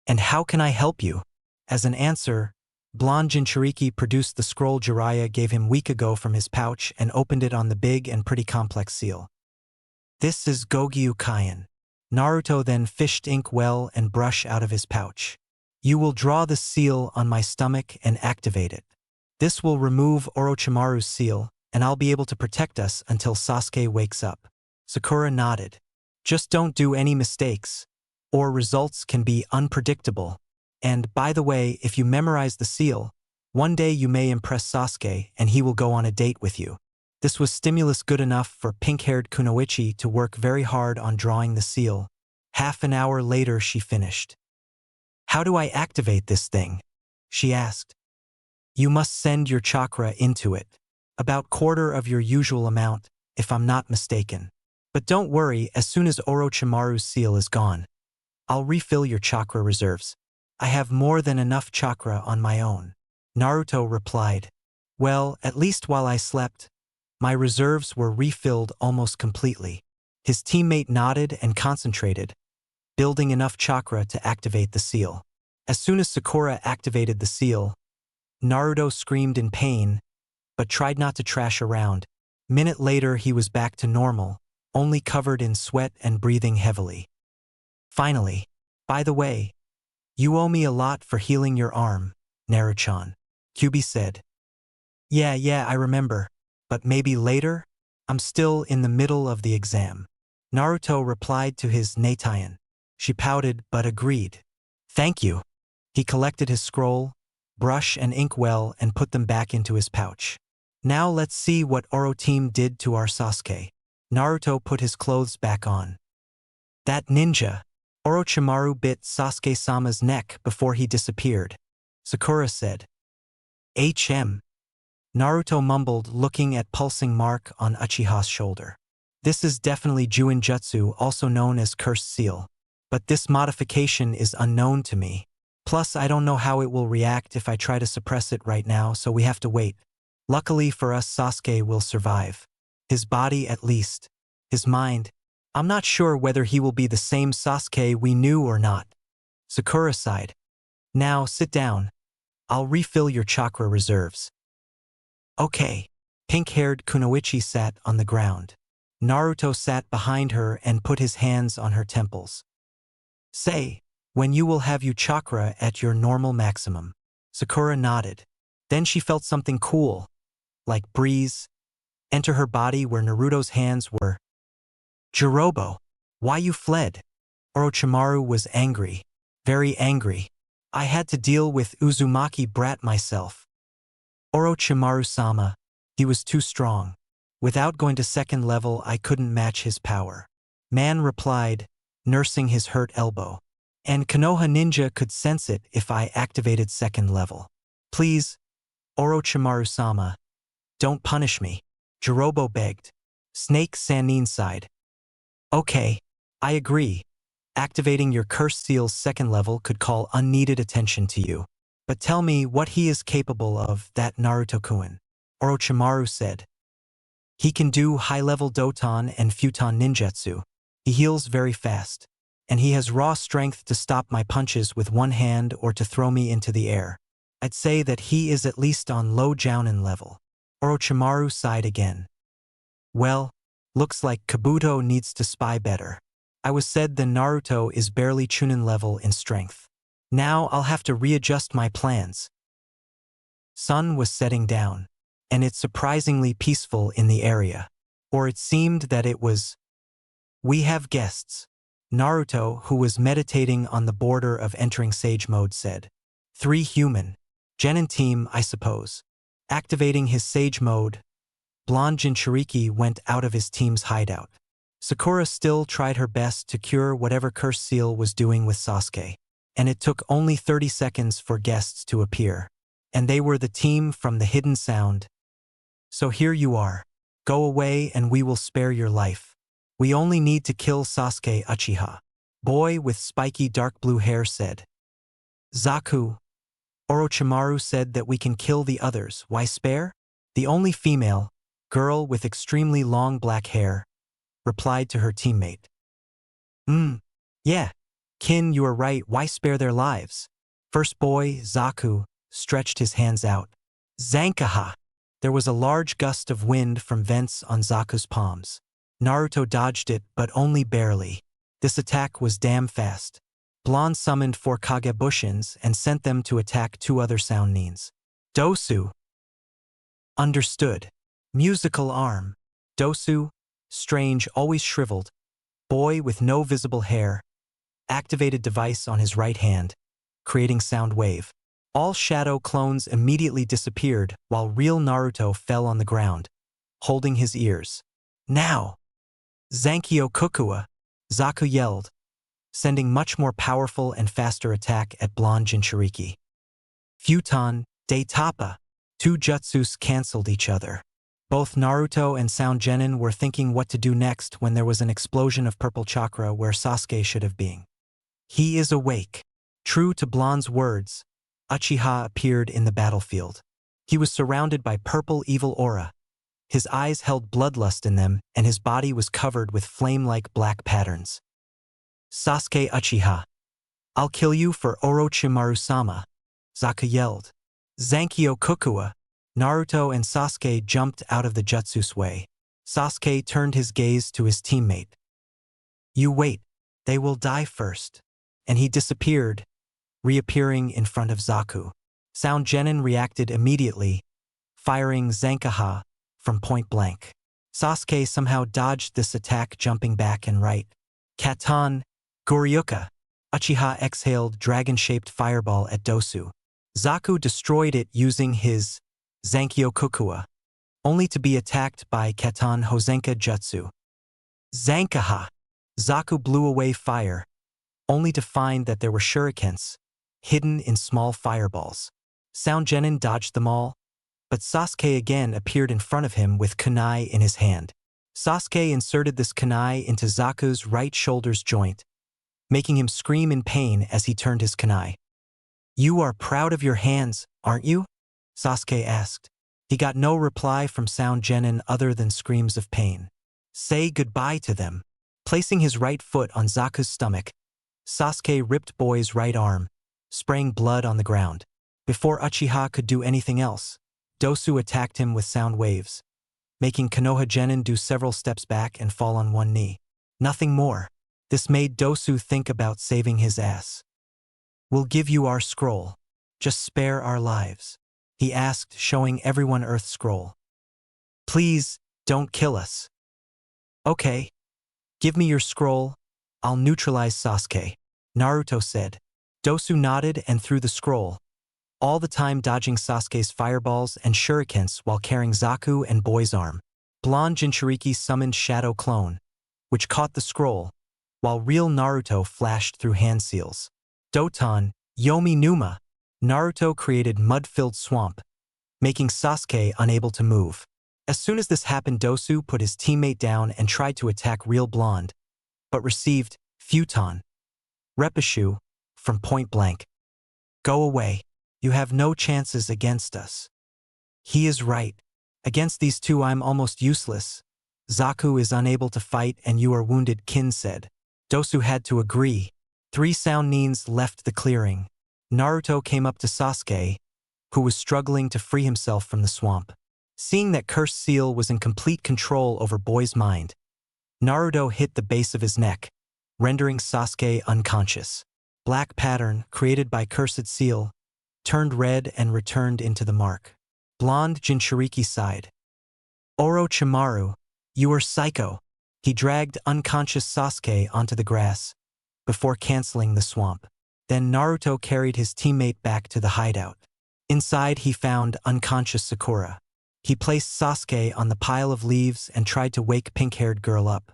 And how can I help you? As an answer, Blonde Jinchuriki produced the scroll Jiraiya gave him week ago from his pouch and opened it on the big and pretty complex seal. This is Gogyu Kaien. Naruto then fished ink well and brush out of his pouch. You will draw the seal on my stomach and activate it. This will remove Orochimaru's seal, and I'll be able to protect us until Sasuke wakes up. Sakura nodded. Just don't do any mistakes, or results can be unpredictable. And, by the way, if you memorize the seal, one day you may impress Sasuke and he will go on a date with you. This was stimulus good enough for pink-haired Kunoichi to work very hard on drawing the seal. Half an hour later she finished. How do I activate this thing? She asked. You must send your chakra into it. About quarter of your usual amount, if I'm not mistaken. But don't worry, as soon as Orochimaru's seal is gone, I'll refill your chakra reserves. I have more than enough chakra on my own. Naruto replied. Well, at least while I slept, my reserves were refilled almost completely. His teammate nodded and concentrated, building enough chakra to activate the seal. As soon as Sakura activated the seal, Naruto screamed in pain, but tried not to trash around. Minute later he was back to normal, only covered in sweat and breathing heavily. Finally, by the way, you owe me a lot for healing your arm, Naruchan, Kyubi said. Yeah, I remember. But maybe later? I'm still in the middle of the exam. Naruto replied to his Natayan. She pouted but agreed. Thank you. He collected his scroll, brush and inkwell and put them back into his pouch. Now let's see what Oro team did to our Sasuke. Naruto put his clothes back on. That ninja. Orochimaru bit Sasuke-sama's neck before he disappeared. Sakura said. Naruto mumbled, looking at pulsing mark on Uchiha's shoulder. This is definitely Juinjutsu, also known as Cursed Seal. But this modification is unknown to me. Plus, I don't know how it will react if I try to suppress it right now, so we have to wait. Luckily for us, Sasuke will survive. His body at least. His mind, I'm not sure whether he will be the same Sasuke we knew or not. Sakura sighed. Now, sit down. I'll refill your chakra reserves. Okay. Pink-haired Kunoichi sat on the ground. Naruto sat behind her and put his hands on her temples. Say, when you will have your chakra at your normal maximum. Sakura nodded. Then she felt something cool, like breeze, enter her body where Naruto's hands were. Jirobo, why you fled? Orochimaru was angry, very angry. I had to deal with Uzumaki brat myself. Orochimaru-sama, he was too strong. Without going to second level, I couldn't match his power. Man replied, nursing his hurt elbow. And Konoha Ninja could sense it if I activated second level. Please, Orochimaru-sama, don't punish me, Jirobo begged. Snake Sanin sighed. Okay, I agree. Activating your curse seal's second level could call unneeded attention to you. But tell me what he is capable of, that Naruto-kun, Orochimaru said. He can do high-level Doton and Futon ninjutsu. He heals very fast. And he has raw strength to stop my punches with one hand or to throw me into the air. I'd say that he is at least on low Jounin level. Orochimaru sighed again. Well, looks like Kabuto needs to spy better. I was said that Naruto is barely Chunin level in strength. Now I'll have to readjust my plans. Sun was setting down, and it's surprisingly peaceful in the area. Or it seemed that it was. We have guests. Naruto, who was meditating on the border of entering Sage Mode, said. 3 human. Genin team, I suppose. Activating his Sage Mode, Blonde Jinchuriki went out of his team's hideout. Sakura still tried her best to cure whatever curse seal was doing with Sasuke. And it took only 30 seconds for guests to appear. And they were the team from the Hidden Sound. So here you are. Go away and we will spare your life. We only need to kill Sasuke Uchiha. Boy with spiky dark blue hair said. Zaku. Orochimaru said that we can kill the others. Why spare? The only female, girl with extremely long black hair, replied to her teammate. Yeah. Kin, you are right. Why spare their lives? First boy, Zaku, stretched his hands out. Zankaha. There was a large gust of wind from vents on Zaku's palms. Naruto dodged it, but only barely. This attack was damn fast. Blonde summoned 4 Kagebushins and sent them to attack 2 other sound nins. Dosu. Understood. Musical arm. Dosu, strange, always shriveled. Boy with no visible hair. Activated device on his right hand, creating sound wave. All shadow clones immediately disappeared while real Naruto fell on the ground, holding his ears. Now! Zankyo Kukua, Zaku yelled, sending much more powerful and faster attack at Blonde Jinchuriki. Futon, De Tapa. 2 jutsus cancelled each other. Both Naruto and Sound Genin were thinking what to do next when there was an explosion of purple chakra where Sasuke should have been. He is awake. True to Blonde's words, Uchiha appeared in the battlefield. He was surrounded by purple evil aura. His eyes held bloodlust in them, and his body was covered with flame-like black patterns. Sasuke Uchiha. I'll kill you for Orochimaru-sama, Zaku yelled. Zankyo Kukua. Naruto and Sasuke jumped out of the jutsu's way. Sasuke turned his gaze to his teammate. You wait. They will die first. And he disappeared, reappearing in front of Zaku. Sound Genin reacted immediately, firing Zankaha from point blank. Sasuke somehow dodged this attack, jumping back and right. Katan, Goryuka. Uchiha exhaled dragon-shaped fireball at Dosu. Zaku destroyed it using his Zankyo Kukua, only to be attacked by Katan Hozenka Jutsu. Zankaha. Zaku blew away fire, only to find that there were shurikens, hidden in small fireballs. Sound Genin dodged them all, but Sasuke again appeared in front of him with kunai in his hand. Sasuke inserted this kunai into Zaku's right shoulder's joint, making him scream in pain as he turned his kunai. You are proud of your hands, aren't you? Sasuke asked. He got no reply from Sound Genin other than screams of pain. Say goodbye to them. Placing his right foot on Zaku's stomach, Sasuke ripped Boy's right arm, spraying blood on the ground. Before Uchiha could do anything else, Dosu attacked him with sound waves, making Konoha Genin do several steps back and fall on one knee. Nothing more. This made Dosu think about saving his ass. We'll give you our scroll. Just spare our lives, he asked, showing everyone Earth's scroll. Please, don't kill us. Okay. Give me your scroll. I'll neutralize Sasuke, Naruto said. Dosu nodded and threw the scroll, all the time dodging Sasuke's fireballs and shurikens while carrying Zaku and Boy's arm. Blonde Jinchuriki summoned Shadow Clone, which caught the scroll, while real Naruto flashed through hand seals. Doton, Yomi Numa. Naruto created mud-filled swamp, making Sasuke unable to move. As soon as this happened, Dosu put his teammate down and tried to attack real Blonde, but received Futon, Repashu, from point blank. Go away. You have no chances against us. He is right. Against these two I'm almost useless. Zaku is unable to fight and you are wounded, Kin said. Dosu had to agree. 3 sound Nins left the clearing. Naruto came up to Sasuke, who was struggling to free himself from the swamp. Seeing that Cursed Seal was in complete control over Boy's mind, Naruto hit the base of his neck, rendering Sasuke unconscious. Black pattern, created by Cursed Seal, turned red and returned into the mark. Blonde Jinchuriki sighed. Orochimaru, you are psycho. He dragged unconscious Sasuke onto the grass, before canceling the swamp. Then Naruto carried his teammate back to the hideout. Inside he found unconscious Sakura. He placed Sasuke on the pile of leaves and tried to wake pink-haired girl up.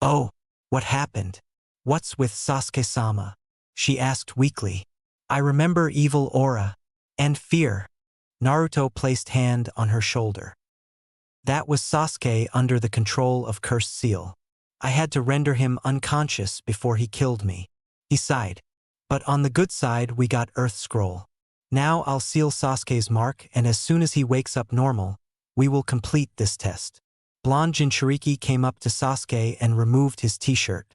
Oh, what happened? What's with Sasuke-sama? She asked weakly. I remember evil aura and fear. Naruto placed hand on her shoulder. That was Sasuke under the control of Cursed Seal. I had to render him unconscious before he killed me. He sighed. But on the good side we got Earth Scroll. Now I'll seal Sasuke's mark and as soon as he wakes up normal, we will complete this test. Blonde Jinchuriki came up to Sasuke and removed his t-shirt.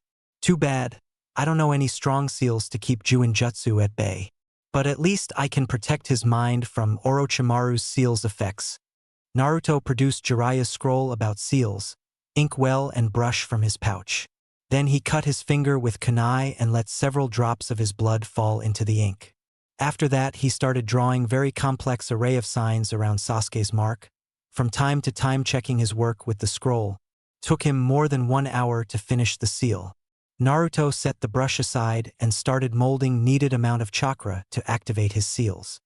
Too bad. I don't know any strong seals to keep Juinjutsu at bay. But at least I can protect his mind from Orochimaru's seals' effects. Naruto produced Jiraiya's scroll about seals, inkwell and brush from his pouch. Then he cut his finger with kunai and let several drops of his blood fall into the ink. After that he started drawing very complex array of signs around Sasuke's mark, from time to time checking his work with the scroll. Took him more than 1 hour to finish the seal. Naruto set the brush aside and started molding needed amount of chakra to activate his seals.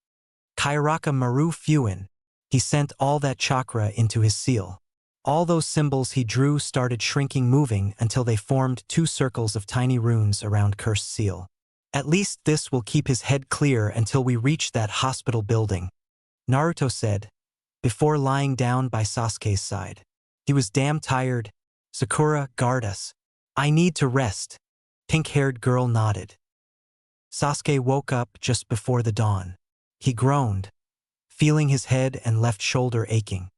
Kairaka Maru Fuin. He sent all that chakra into his seal. All those symbols he drew started shrinking, moving until they formed 2 circles of tiny runes around Cursed Seal. At least this will keep his head clear until we reach that hospital building, Naruto said, before lying down by Sasuke's side. He was damn tired. Sakura, guard us. I need to rest. Pink-haired girl nodded. Sasuke woke up just before the dawn. He groaned, feeling his head and left shoulder aching.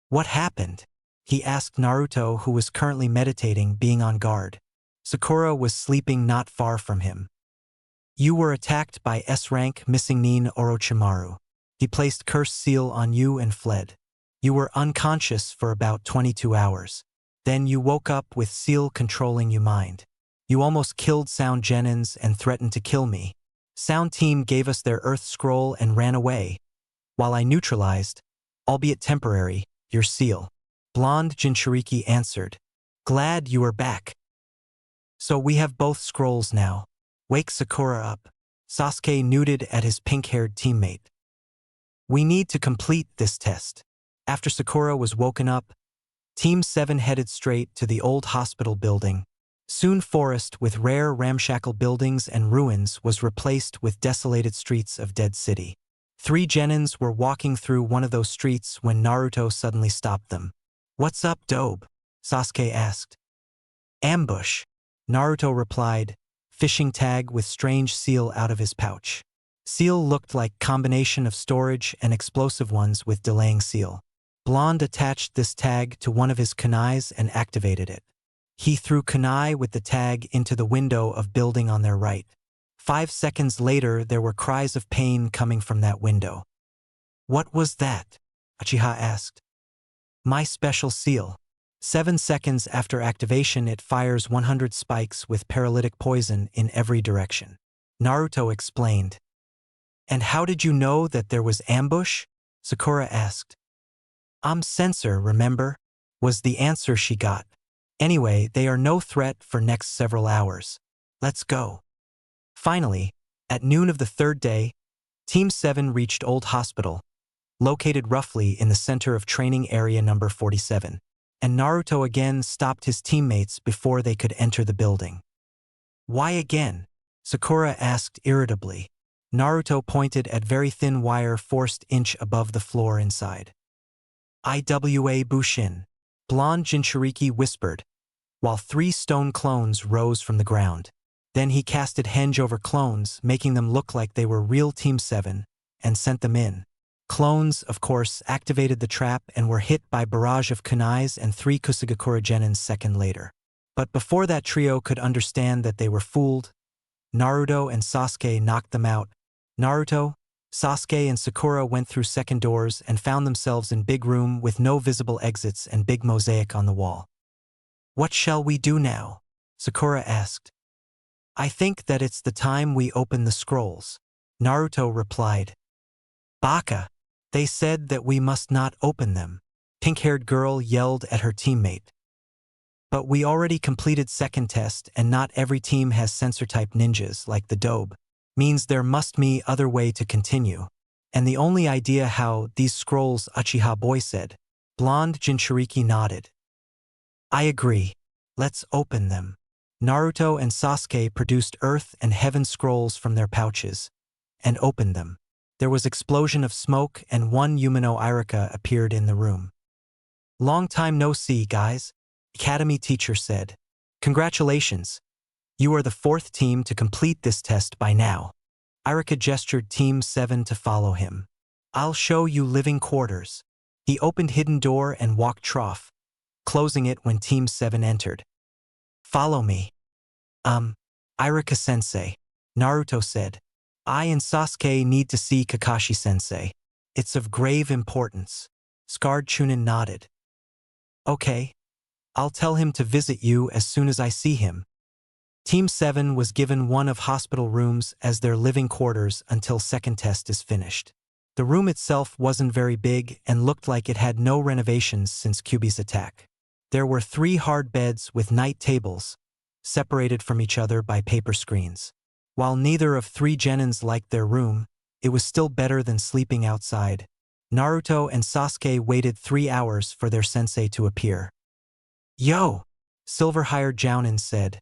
What happened? He asked Naruto, who was currently meditating, being on guard. Sakura was sleeping not far from him. You were attacked by S-rank missing Nin Orochimaru. He placed Cursed Seal on you and fled. You were unconscious for about 22 hours. Then you woke up with Seal controlling your mind. You almost killed Sound Genins and threatened to kill me. Sound Team gave us their Earth Scroll and ran away, while I neutralized, albeit temporary, your seal. Blonde Jinchuriki answered. Glad you are back. So we have both scrolls now. Wake Sakura up. Sasuke nuded at his pink-haired teammate. We need to complete this test. After Sakura was woken up, Team 7 headed straight to the old hospital building. Soon forest with rare ramshackle buildings and ruins was replaced with desolated streets of Dead City. 3 genins were walking through one of those streets when Naruto suddenly stopped them. What's up, Dobe? Sasuke asked. Ambush, Naruto replied, fishing tag with strange seal out of his pouch. Seal looked like combination of storage and explosive ones with delaying seal. Blonde attached this tag to one of his kunais and activated it. He threw kunai with the tag into the window of building on their right. 5 seconds later there were cries of pain coming from that window. What was that? Uchiha asked. My special seal. 7 seconds after activation it fires 100 spikes with paralytic poison in every direction. Naruto explained. And how did you know that there was ambush? Sakura asked. I'm sensor, remember? Was the answer she got. Anyway, they are no threat for next several hours. Let's go. Finally, at noon of the 3rd day, Team 7 reached Old Hospital, located roughly in the center of training area number 47, and Naruto again stopped his teammates before they could enter the building. Why again? Sakura asked irritably. Naruto pointed at very thin wire forced inch above the floor inside. Iwa Bushin, blonde Jinchuriki whispered, while 3 stone clones rose from the ground. Then he casted henge over clones, making them look like they were real Team 7, and sent them in. Clones, of course, activated the trap and were hit by barrage of kunais and 3 Kusagakura Genins second later. But before that trio could understand that they were fooled, Naruto and Sasuke knocked them out. Naruto, Sasuke and Sakura went through second doors and found themselves in big room with no visible exits and big mosaic on the wall. What shall we do now? Sakura asked. I think that it's the time we open the scrolls. Naruto replied. Baka! They said that we must not open them. Pink-haired girl yelled at her teammate. But we already completed second test and not every team has sensor-type ninjas like the Dobe. Means there must be other way to continue. And the only idea how these scrolls Uchiha boy said. Blonde Jinchuriki nodded. I agree. Let's open them. Naruto and Sasuke produced earth and heaven scrolls from their pouches and opened them. There was explosion of smoke and 1 Umino Irika appeared in the room. Long time no see, guys, Academy teacher said. Congratulations. You are the 4th team to complete this test by now. Irika gestured Team 7 to follow him. I'll show you living quarters. He opened hidden door and walked trough, closing it when Team 7 entered. Follow me. Irika-sensei, Naruto said. I and Sasuke need to see Kakashi-sensei. It's of grave importance. Scarred Chunin nodded. Okay. I'll tell him to visit you as soon as I see him. Team 7 was given one of hospital rooms as their living quarters until second test is finished. The room itself wasn't very big and looked like it had no renovations since Kyuubi's attack. There were 3 hard beds with night tables, separated from each other by paper screens. While neither of 3 genins liked their room, it was still better than sleeping outside. Naruto and Sasuke waited 3 hours for their sensei to appear. Yo! Silver-haired Jounin said,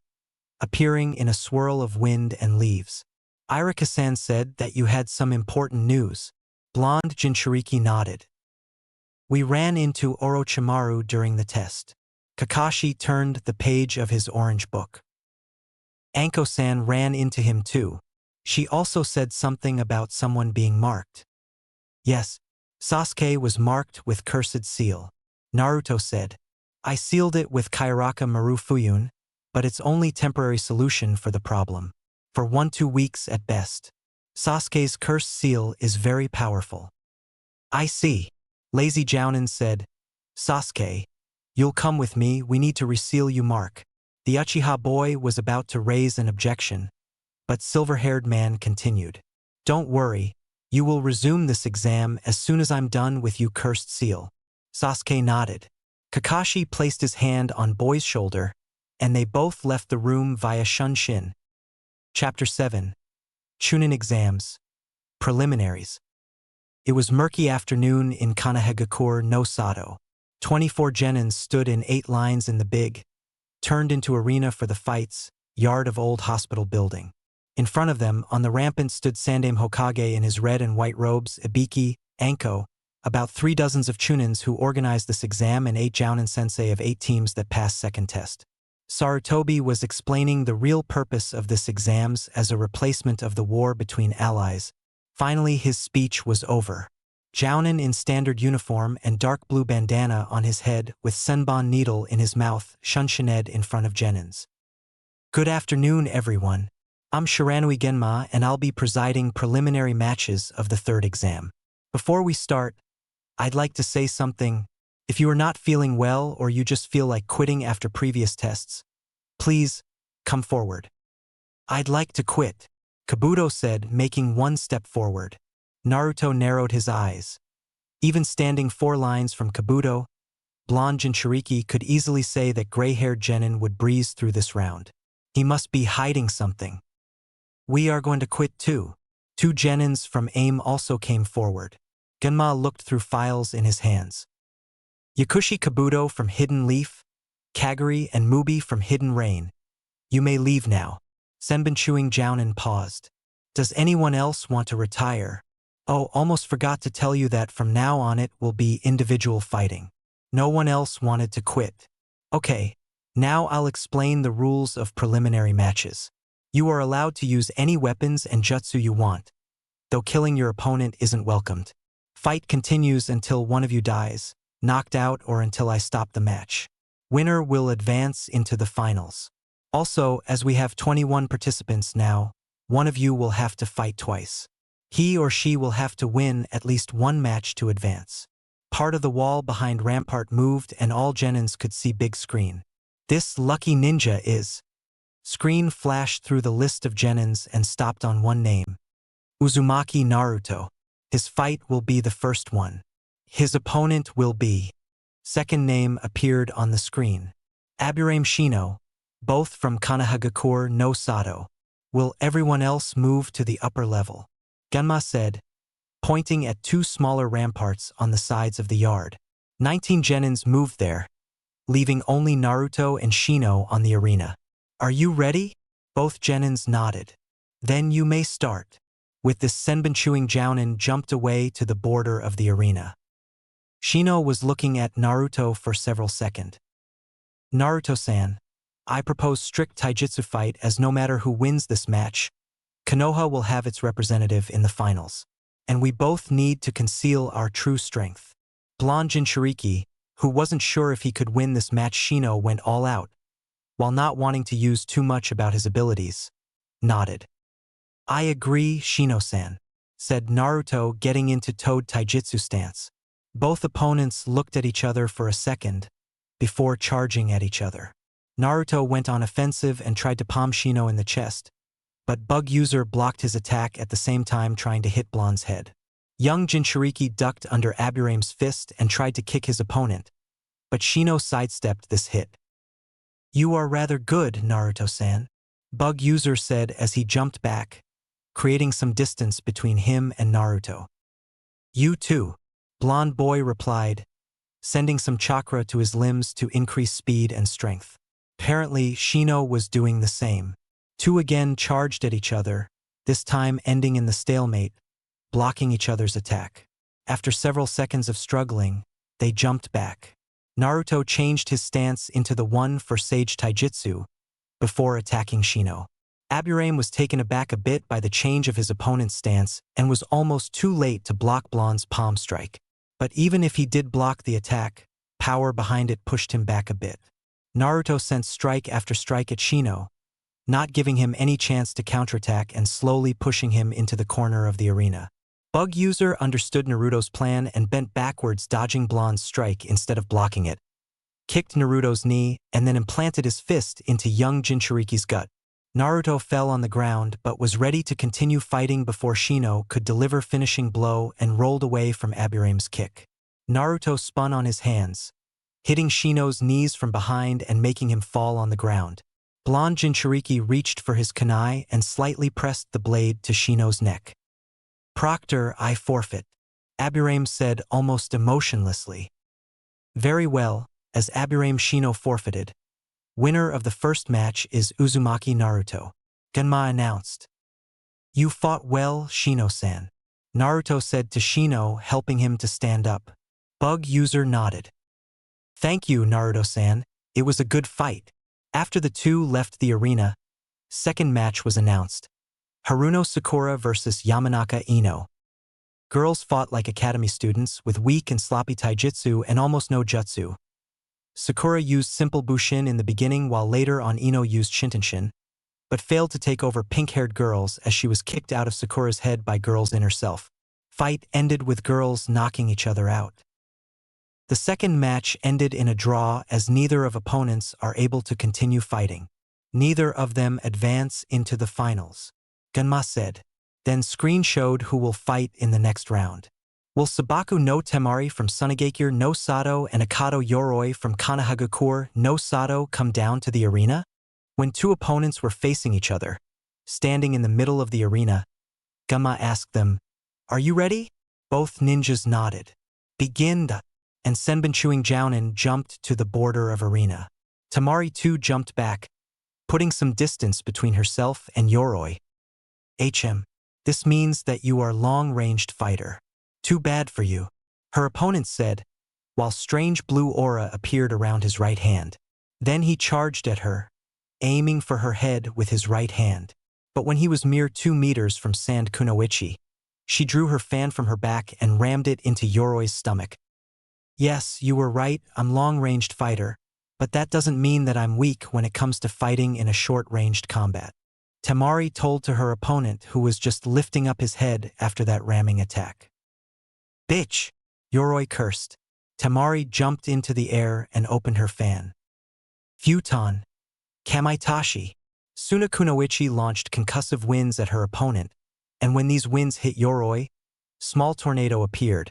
appearing in a swirl of wind and leaves. Irika-san said that you had some important news. Blonde Jinchuriki nodded. We ran into Orochimaru during the test. Kakashi turned the page of his orange book. Anko-san ran into him too. She also said something about someone being marked. Yes, Sasuke was marked with cursed seal. Naruto said, I sealed it with Kairaka Marufuyun, but it's only temporary solution for the problem. For 1-2 weeks at best. Sasuke's cursed seal is very powerful. I see. Lazy Jounin said, Sasuke, you'll come with me, we need to reseal you mark. The Uchiha boy was about to raise an objection, but silver-haired man continued. Don't worry, you will resume this exam as soon as I'm done with you cursed seal. Sasuke nodded. Kakashi placed his hand on boy's shoulder, and they both left the room via Shunshin. Chapter 7. Chunin Exams. Preliminaries. It was murky afternoon in Kanehagakure no Sato. 24 genins stood in 8 lines in the big, turned into arena for the fights, yard of old hospital building. In front of them, on the rampant stood Sandame Hokage in his red and white robes, Ibiki, Anko, about 3 dozens of Chunins who organized this exam and 8 Jounin sensei of 8 teams that passed second test. Sarutobi was explaining the real purpose of this exams as a replacement of the war between allies. Finally his speech was over. Jounin in standard uniform and dark blue bandana on his head with senbon needle in his mouth shunshined in front of genins. Good afternoon everyone. I'm Shiranui Genma and I'll be presiding preliminary matches of the 3rd exam. Before we start, I'd like to say something. If you are not feeling well or you just feel like quitting after previous tests, please, come forward. I'd like to quit, Kabuto said, making 1 step forward. Naruto narrowed his eyes. Even standing 4 lines from Kabuto, blonde Jinchuriki could easily say that gray-haired genin would breeze through this round. He must be hiding something. We are going to quit too. 2 genins from AIM also came forward. Gunma looked through files in his hands. Yakushi Kabuto from Hidden Leaf, Kaguri and Mubi from Hidden Rain. You may leave now. Senbon Jounin paused. Does anyone else want to retire? Oh, almost forgot to tell you that from now on it will be individual fighting. No one else wanted to quit. Okay, now I'll explain the rules of preliminary matches. You are allowed to use any weapons and jutsu you want, though killing your opponent isn't welcomed. Fight continues until one of you dies, knocked out, or until I stop the match. Winner will advance into the finals. Also, as we have 21 participants now, one of you will have to fight twice. He or she will have to win at least one match to advance. Part of the wall behind Rampart moved and all Genins could see big screen. This lucky ninja is... Screen flashed through the list of Genins and stopped on one name. Uzumaki Naruto. His fight will be the first one. His opponent will be... Second name appeared on the screen. Aburame Shino, both from Kanahagakure no Sato. Will everyone else move to the upper level? Gunma said, pointing at two smaller ramparts on the sides of the yard. 19 Genins moved there, leaving only Naruto and Shino on the arena. Are you ready? Both Genins nodded. Then you may start. With this, Senbon Jounin jumped away to the border of the arena. Shino was looking at Naruto for several seconds. Naruto-san, I propose strict taijutsu fight, as no matter who wins this match, Konoha will have its representative in the finals. And we both need to conceal our true strength. Blonde Jinchuriki, who wasn't sure if he could win this match, Shino went all out, while not wanting to use too much about his abilities, nodded. I agree, Shino-san, said Naruto, getting into Toad Taijutsu stance. Both opponents looked at each other for a second before charging at each other. Naruto went on offensive and tried to palm Shino in the chest, but Bug User blocked his attack at the same time, trying to hit Blonde's head. Young Jinchuriki ducked under Aburame's fist and tried to kick his opponent, but Shino sidestepped this hit. You are rather good, Naruto-san, Bug User said as he jumped back, creating some distance between him and Naruto. You too, Blonde Boy replied, sending some chakra to his limbs to increase speed and strength. Apparently, Shino was doing the same. Two again charged at each other, this time ending in the stalemate, blocking each other's attack. After several seconds of struggling, they jumped back. Naruto changed his stance into the one for Sage Taijutsu before attacking Shino. Aburame was taken aback a bit by the change of his opponent's stance and was almost too late to block Blonde's palm strike. But even if he did block the attack, power behind it pushed him back a bit. Naruto sent strike after strike at Shino, not giving him any chance to counterattack and slowly pushing him into the corner of the arena. Bug User understood Naruto's plan and bent backwards, dodging Blonde's strike instead of blocking it, kicked Naruto's knee, and then implanted his fist into young Jinchuriki's gut. Naruto fell on the ground but was ready to continue fighting before Shino could deliver finishing blow and rolled away from Aburame's kick. Naruto spun on his hands, hitting Shino's knees from behind and making him fall on the ground. Blonde Jinchuriki reached for his kunai and slightly pressed the blade to Shino's neck. Proctor, I forfeit, Aburame said almost emotionlessly. Very well, as Aburame Shino forfeited. Winner of the first match is Uzumaki Naruto, Gunma announced. You fought well, Shino-san, Naruto said to Shino, helping him to stand up. Bug User nodded. Thank you, Naruto-san, it was a good fight. After the two left the arena, second match was announced. Haruno Sakura versus Yamanaka Ino. Girls fought like academy students with weak and sloppy taijutsu and almost no jutsu. Sakura used simple bushin in the beginning, while later on Ino used shintenshin, but failed to take over pink-haired girls as she was kicked out of Sakura's head by girls in herself. Fight ended with girls knocking each other out. The second match ended in a draw as neither of opponents are able to continue fighting. Neither of them advance into the finals, Gunma said. Then screen showed who will fight in the next round. Will Sabaku no Temari from Sunagakure no Sato and Akado Yoroi from Kanahagakure no Sato come down to the arena? When two opponents were facing each other, standing in the middle of the arena, Gunma asked them, Are you ready? Both ninjas nodded. Begin the, and Senbin Chewing Jounin jumped to the border of arena. Tamari too jumped back, putting some distance between herself and Yoroi. This means that you are long-ranged fighter. Too bad for you, her opponent said, while strange blue aura appeared around his right hand. Then he charged at her, aiming for her head with his right hand. But when he was mere 2 meters from Sand Kunoichi, she drew her fan from her back and rammed it into Yoroi's stomach. Yes, you were right, I'm long-ranged fighter, but that doesn't mean that I'm weak when it comes to fighting in a short-ranged combat. Tamari told to her opponent, who was just lifting up his head after that ramming attack. Bitch! Yoroi cursed. Tamari jumped into the air and opened her fan. Futon. Kamaitachi. Suna Kunoichi launched concussive winds at her opponent, and when these winds hit Yoroi, small tornado appeared,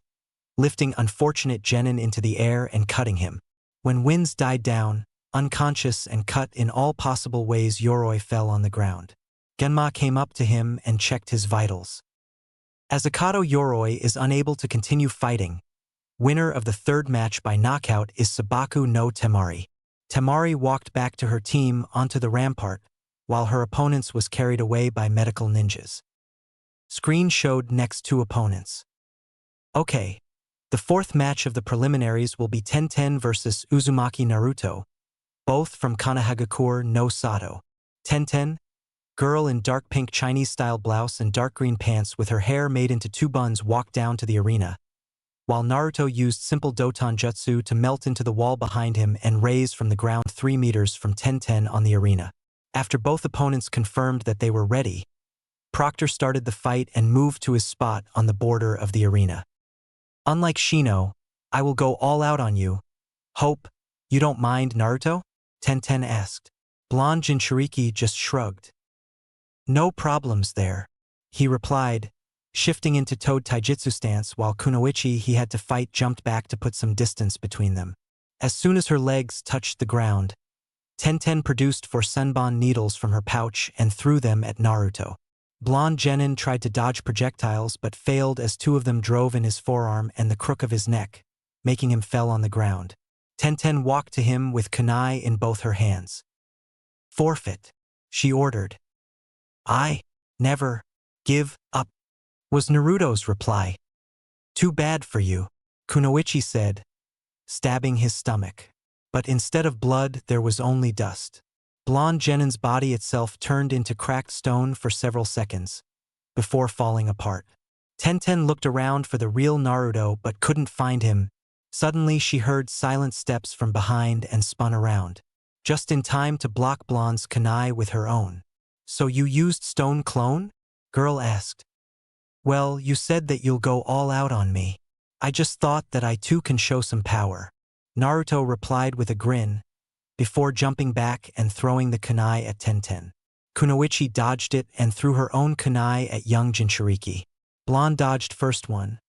lifting unfortunate Genin into the air and cutting him. When winds died down, unconscious and cut in all possible ways, Yoroi fell on the ground. Genma came up to him and checked his vitals. As Akato Yoroi is unable to continue fighting, winner of the 3rd match by knockout is Sabaku no Temari. Temari walked back to her team onto the rampart, while her opponents was carried away by medical ninjas. Screen showed next 2 opponents. Okay. The 4th match of the preliminaries will be Tenten versus Uzumaki Naruto, both from Kanahagakure no Sato. Tenten, girl in dark pink Chinese-style blouse and dark green pants with her hair made into 2 buns, walked down to the arena, while Naruto used simple Doton Jutsu to melt into the wall behind him and raise from the ground 3 meters from Tenten on the arena. After both opponents confirmed that they were ready, Proctor started the fight and moved to his spot on the border of the arena. Unlike Shino, I will go all out on you. Hope, you don't mind, Naruto? Tenten asked. Blonde Jinchuriki just shrugged. No problems there, he replied, shifting into Toad Taijutsu stance, while Kunoichi he had to fight jumped back to put some distance between them. As soon as her legs touched the ground, Tenten produced 4 Senbon needles from her pouch and threw them at Naruto. Blonde Genin tried to dodge projectiles but failed as 2 of them drove in his forearm and the crook of his neck, making him fell on the ground. Tenten walked to him with kunai in both her hands. Forfeit, she ordered. I never give up, was Naruto's reply. Too bad for you, Kunoichi said, stabbing his stomach. But instead of blood, there was only dust. Blonde Genin's body itself turned into cracked stone for several seconds, before falling apart. Tenten looked around for the real Naruto but couldn't find him. Suddenly she heard silent steps from behind and spun around, just in time to block Blonde's kunai with her own. So you used stone clone? Girl asked. Well, you said that you'll go all out on me. I just thought that I too can show some power, Naruto replied with a grin, before jumping back and throwing the kunai at Tenten. Kunoichi dodged it and threw her own kunai at young Jinchuriki. Blonde dodged first one,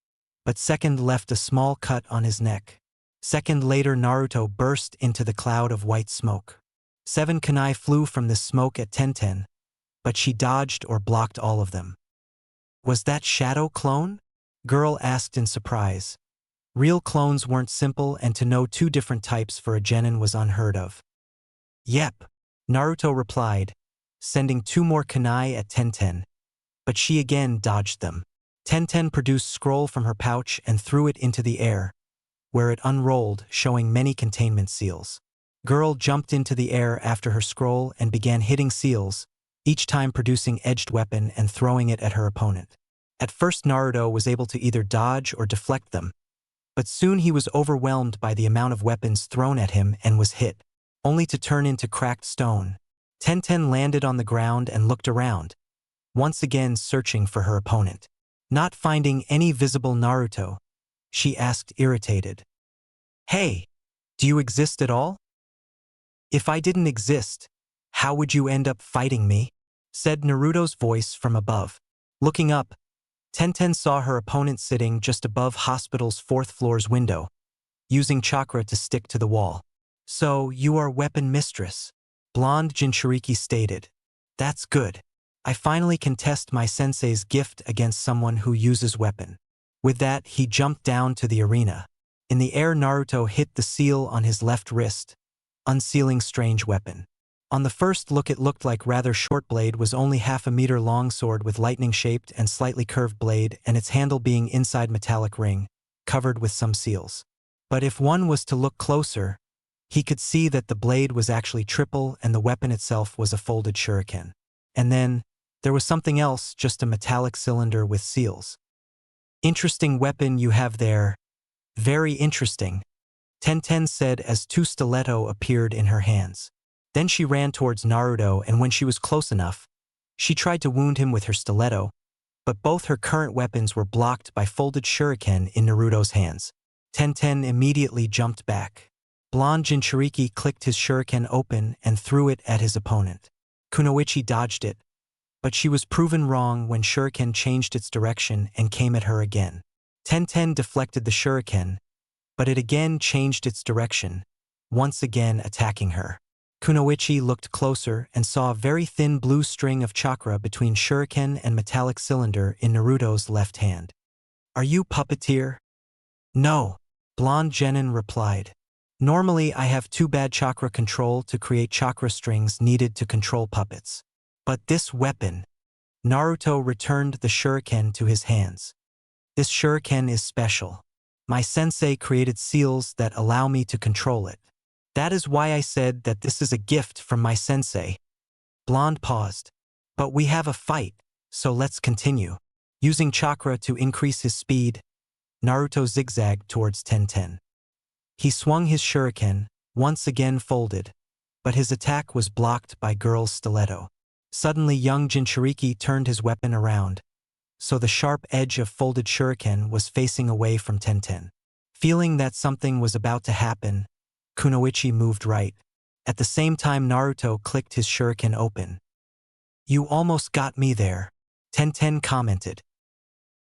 but second left a small cut on his neck. Second later, Naruto burst into the cloud of white smoke. 7 kunai flew from this smoke at Tenten, but she dodged or blocked all of them. Was that shadow clone? Girl asked in surprise. Real clones weren't simple, and to know 2 different types for a genin was unheard of. Yep, Naruto replied, sending 2 more kunai at Tenten, but she again dodged them. Tenten produced scroll from her pouch and threw it into the air, where it unrolled, showing many containment seals. Girl jumped into the air after her scroll and began hitting seals, each time producing edged weapon and throwing it at her opponent. At first Naruto was able to either dodge or deflect them, but soon he was overwhelmed by the amount of weapons thrown at him and was hit, only to turn into cracked stone. Tenten landed on the ground and looked around, once again searching for her opponent. Not finding any visible Naruto, she asked, irritated. Hey, do you exist at all? If I didn't exist, how would you end up fighting me? Said Naruto's voice from above. Looking up, Tenten saw her opponent sitting just above hospital's 4th floor's window, using chakra to stick to the wall. So, you are weapon mistress, blonde Jinchuriki stated. That's good. I finally can test my sensei's gift against someone who uses weapon. With that, he jumped down to the arena. In the air, Naruto hit the seal on his left wrist, unsealing strange weapon. On the first look, it looked like rather short blade was only half a meter long sword with lightning-shaped and slightly curved blade, and its handle being inside metallic ring, covered with some seals. But if one was to look closer, he could see that the blade was actually triple and the weapon itself was a folded shuriken. And then, there was something else, just a metallic cylinder with seals. Interesting weapon you have there. Very interesting, Tenten said as two stiletto appeared in her hands. Then she ran towards Naruto, and when she was close enough, she tried to wound him with her stiletto, but both her current weapons were blocked by folded shuriken in Naruto's hands. Tenten immediately jumped back. Blonde Jinchuriki clicked his shuriken open and threw it at his opponent. Kunoichi dodged it, but she was proven wrong when shuriken changed its direction and came at her again. Tenten deflected the shuriken, but it again changed its direction, once again attacking her. Kunoichi looked closer and saw a very thin blue string of chakra between shuriken and metallic cylinder in Naruto's left hand. Are you puppeteer? No, Blonde Genin replied. Normally I have too bad chakra control to create chakra strings needed to control puppets. But this weapon, Naruto returned the shuriken to his hands. This shuriken is special. My sensei created seals that allow me to control it. That is why I said that this is a gift from my sensei. Blonde paused. But we have a fight, so let's continue. Using chakra to increase his speed, Naruto zigzagged towards Tenten. He swung his shuriken, once again folded, but his attack was blocked by girl's stiletto. Suddenly young Jinchuriki turned his weapon around, so the sharp edge of folded shuriken was facing away from Tenten. Feeling that something was about to happen, Kunoichi moved right. At the same time, Naruto clicked his shuriken open. You almost got me there, Tenten commented.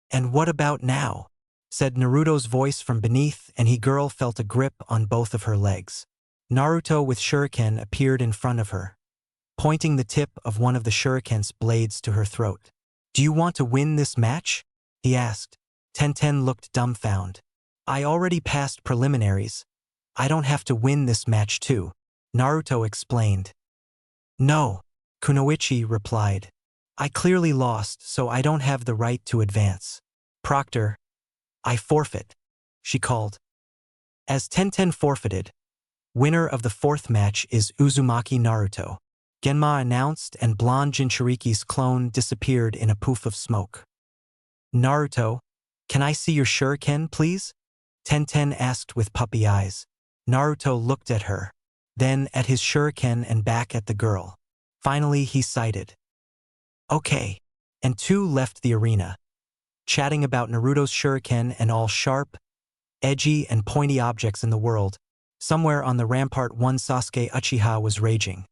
And what about now? Said Naruto's voice from beneath, and he girl felt a grip on both of her legs. Naruto with shuriken appeared in front of her, pointing the tip of one of the shuriken's blades to her throat. Do you want to win this match? He asked. Tenten looked dumbfounded. I already passed preliminaries. I don't have to win this match too, Naruto explained. No, Kunoichi replied. I clearly lost, so I don't have the right to advance. Proctor, I forfeit, she called. As Tenten forfeited, winner of the fourth match is Uzumaki Naruto, Genma announced, and Blonde Jinchuriki's clone disappeared in a poof of smoke. Naruto, can I see your shuriken, please? Tenten asked with puppy eyes. Naruto looked at her, then at his shuriken and back at the girl. Finally he sighed. Okay. And two left the arena, chatting about Naruto's shuriken and all sharp, edgy and pointy objects in the world. Somewhere on the rampart one Sasuke Uchiha was raging.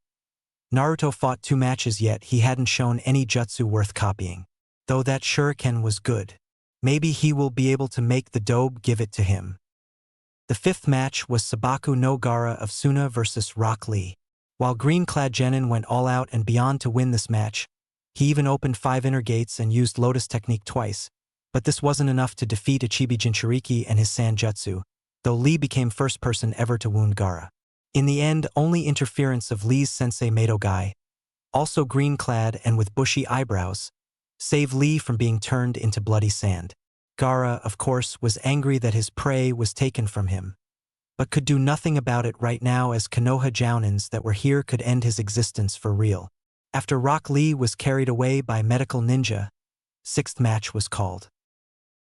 Naruto fought 2 matches yet he hadn't shown any jutsu worth copying. Though that shuriken was good. Maybe he will be able to make the dobe give it to him. The 5th match was Sabaku no Gaara of Suna versus Rock Lee. While green-clad Genin went all out and beyond to win this match, he even opened 5 inner gates and used Lotus technique twice, but this wasn't enough to defeat Ichibi Jinchuriki and his Sanjutsu, though Lee became first person ever to wound Gaara. In the end, only interference of Lee's sensei Madogai, also green-clad and with bushy eyebrows, saved Lee from being turned into bloody sand. Gaara, of course, was angry that his prey was taken from him, but could do nothing about it right now as Konoha Jounins that were here could end his existence for real. After Rock Lee was carried away by medical ninja, 6th match was called.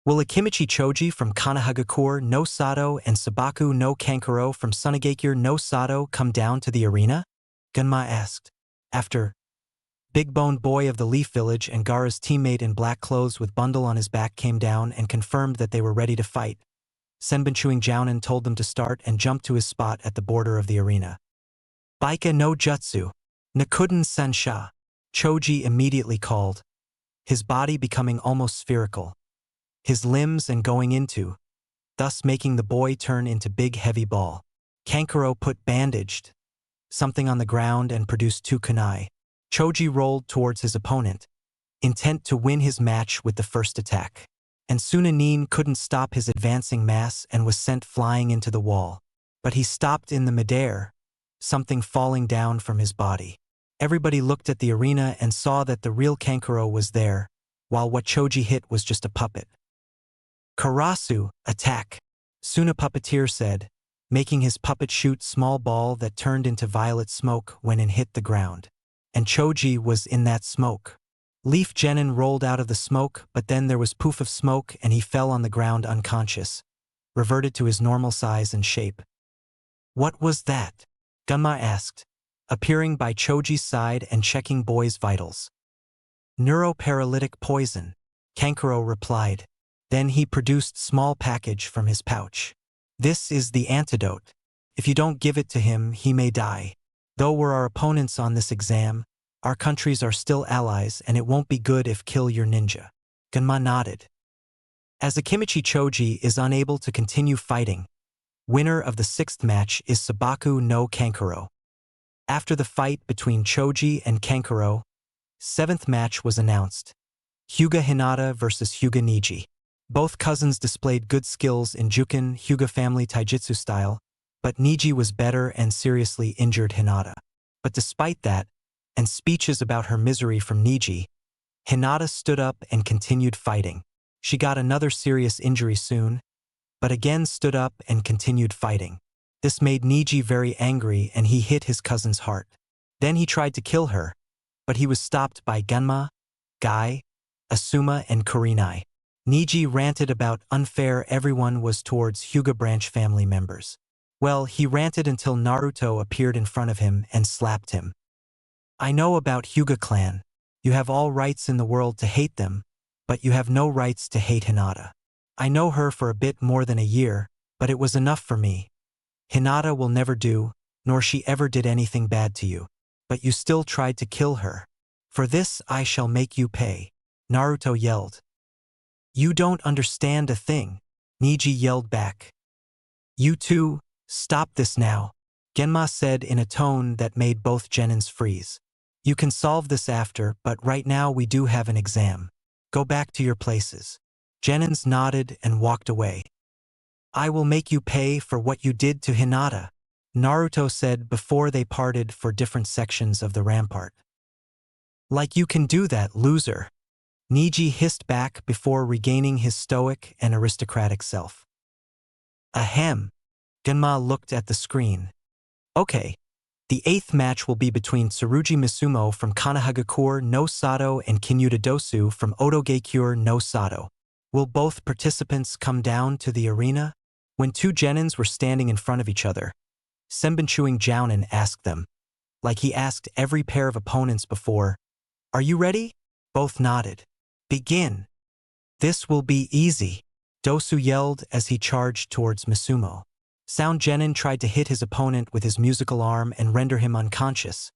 Will Akimichi Choji from Konohagakure no Sato and Sabaku no Kankuro from Sunagakure no Sato come down to the arena? Gunma asked. After Big Boned Boy of the Leaf Village and Gaara's teammate in black clothes with bundle on his back came down and confirmed that they were ready to fight, Senbunchuing Jounin told them to start and jumped to his spot at the border of the arena. Baika no Jutsu, Nakuden Sensha, Choji immediately called, his body becoming almost spherical, his limbs and going into, thus making the boy turn into big heavy ball. Kankuro put bandaged something on the ground and produced 2 kunai. Choji rolled towards his opponent, intent to win his match with the first attack. and Sunanin couldn't stop his advancing mass and was sent flying into the wall. But he stopped in the midair, something falling down from his body. Everybody looked at the arena and saw that the real Kankuro was there, while what Choji hit was just a puppet. "Karasu, attack," Suna Puppeteer said, making his puppet shoot small ball that turned into violet smoke when it hit the ground. And Choji was in that smoke. Leaf Genin rolled out of the smoke, but then there was poof of smoke and he fell on the ground unconscious, reverted to his normal size and shape. "What was that?" Gunma asked, appearing by Choji's side and checking Boy's vitals. "Neuroparalytic poison," Kankuro replied. Then he produced small package from his pouch. "This is the antidote. If you don't give it to him, he may die. Though we're our opponents on this exam, our countries are still allies and it won't be good if kill your ninja." Gunma nodded. As Akimichi Choji is unable to continue fighting, winner of the 6th match is Sabaku no Kankuro. After the fight between Choji and Kankuro, 7th match was announced. Hyuga Hinata versus Hyuga Niji. Both cousins displayed good skills in Juken Hyuga family taijutsu style, but Niji was better and seriously injured Hinata. But despite that, and speeches about her misery from Niji, Hinata stood up and continued fighting. She got another serious injury soon, but again stood up and continued fighting. This made Niji very angry and he hit his cousin's heart. Then he tried to kill her, but he was stopped by Gunma, Guy, Asuma and Kurenai. Niji ranted about unfair everyone was towards Hyuga branch family members. Well, he ranted until Naruto appeared in front of him and slapped him. "I know about Hyuga clan. You have all rights in the world to hate them, but you have no rights to hate Hinata. I know her for a bit more than a year, but it was enough for me. Hinata will never do, nor she ever did anything bad to you. But you still tried to kill her. For this I shall make you pay," Naruto yelled. "You don't understand a thing," Niji yelled back. "You two, stop this now," Genma said in a tone that made both Genins freeze. "You can solve this after, but right now we do have an exam. Go back to your places." Genins nodded and walked away. "I will make you pay for what you did to Hinata," Naruto said before they parted for different sections of the rampart. "Like you can do that, loser," Niji hissed back before regaining his stoic and aristocratic self. "Ahem." Genma looked at the screen. "Okay. The 8th match will be between Tsurugi Misumo from Kanahagakure no Sato and Kinyuta Dosu from Otogakure no Sato. Will both participants come down to the arena?" When two Genins were standing in front of each other, Senbunchuing Jounin asked them, like he asked every pair of opponents before, "Are you ready?" Both nodded. "Begin." "This will be easy," Dosu yelled as he charged towards Misumo. Sound Genin tried to hit his opponent with his musical arm and render him unconscious,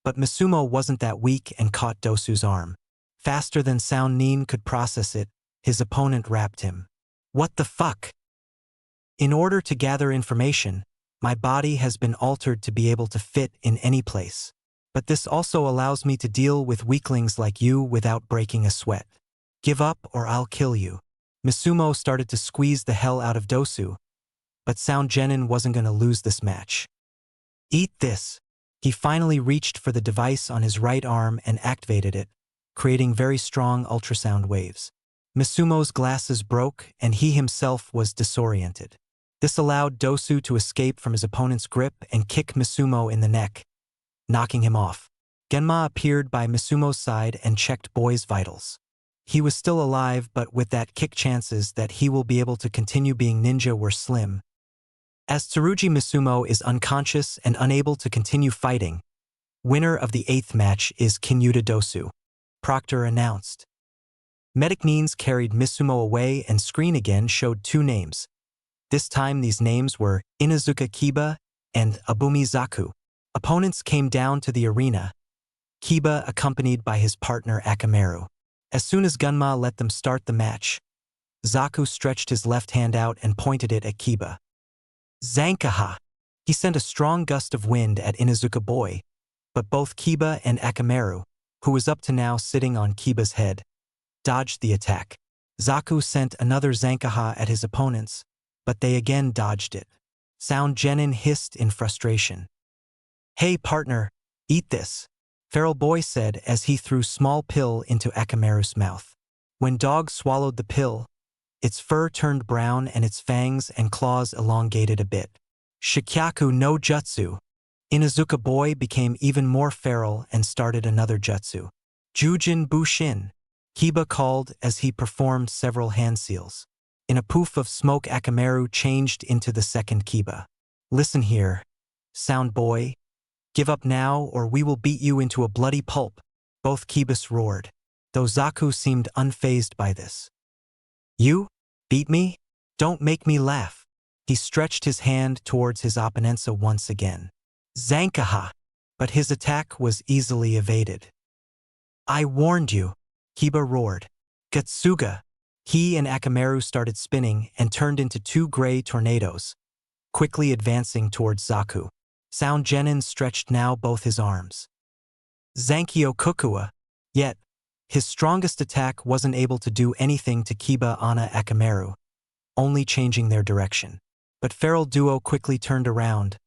but Misumo wasn't that weak and caught Dosu's arm. Faster than Sound Nin could process it, his opponent rapped him. "What the fuck? In order to gather information, my body has been altered to be able to fit in any place. But this also allows me to deal with weaklings like you without breaking a sweat. Give up or I'll kill you." Misumo started to squeeze the hell out of Dosu, but Sound Genin wasn't going to lose this match. "Eat this." He finally reached for the device on his right arm and activated it, creating very strong ultrasound waves. Misumo's glasses broke and he himself was disoriented. This allowed Dosu to escape from his opponent's grip and kick Misumo in the neck, knocking him off. Genma appeared by Misumo's side and checked Boy's vitals. He was still alive, but with that kick chances that he will be able to continue being ninja were slim. As Tsurugi Misumo is unconscious and unable to continue fighting, winner of the 8th match is Kinyuta Dosu, Proctor announced. Medic Nins carried Misumo away and screen again showed two names. This time these names were Inazuka Kiba and Abumi Zaku. Opponents came down to the arena, Kiba accompanied by his partner Akamaru. As soon as Gunma let them start the match, Zaku stretched his left hand out and pointed it at Kiba. Zankaha! He sent a strong gust of wind at Inazuka Boy, but both Kiba and Akamaru, who was up to now sitting on Kiba's head, dodged the attack. Zaku sent another Zankaha at his opponents, but they again dodged it. Sound Genin hissed in frustration. "Hey partner, eat this," Feral Boy said as he threw small pill into Akamaru's mouth. When dog swallowed the pill, its fur turned brown and its fangs and claws elongated a bit. Shikyaku no Jutsu. Inuzuka Boy became even more feral and started another jutsu. Jujin Bushin, Kiba called as he performed several hand seals. In a poof of smoke, Akamaru changed into the second Kiba. "Listen here, Sound Boy. Give up now or we will beat you into a bloody pulp," both Kibas roared, though Zaku seemed unfazed by this. "You? Beat me? Don't make me laugh." He stretched his hand towards his opponenza once again. Zankaha! But his attack was easily evaded. "I warned you," Kiba roared. Gatsuga! He and Akamaru started spinning and turned into two gray tornadoes, quickly advancing towards Zaku. Sound Genin stretched now both his arms. Zankyo Kukua! Yet, his strongest attack wasn't able to do anything to Kiba Ana Akamaru, only changing their direction. But Feral Duo quickly turned around,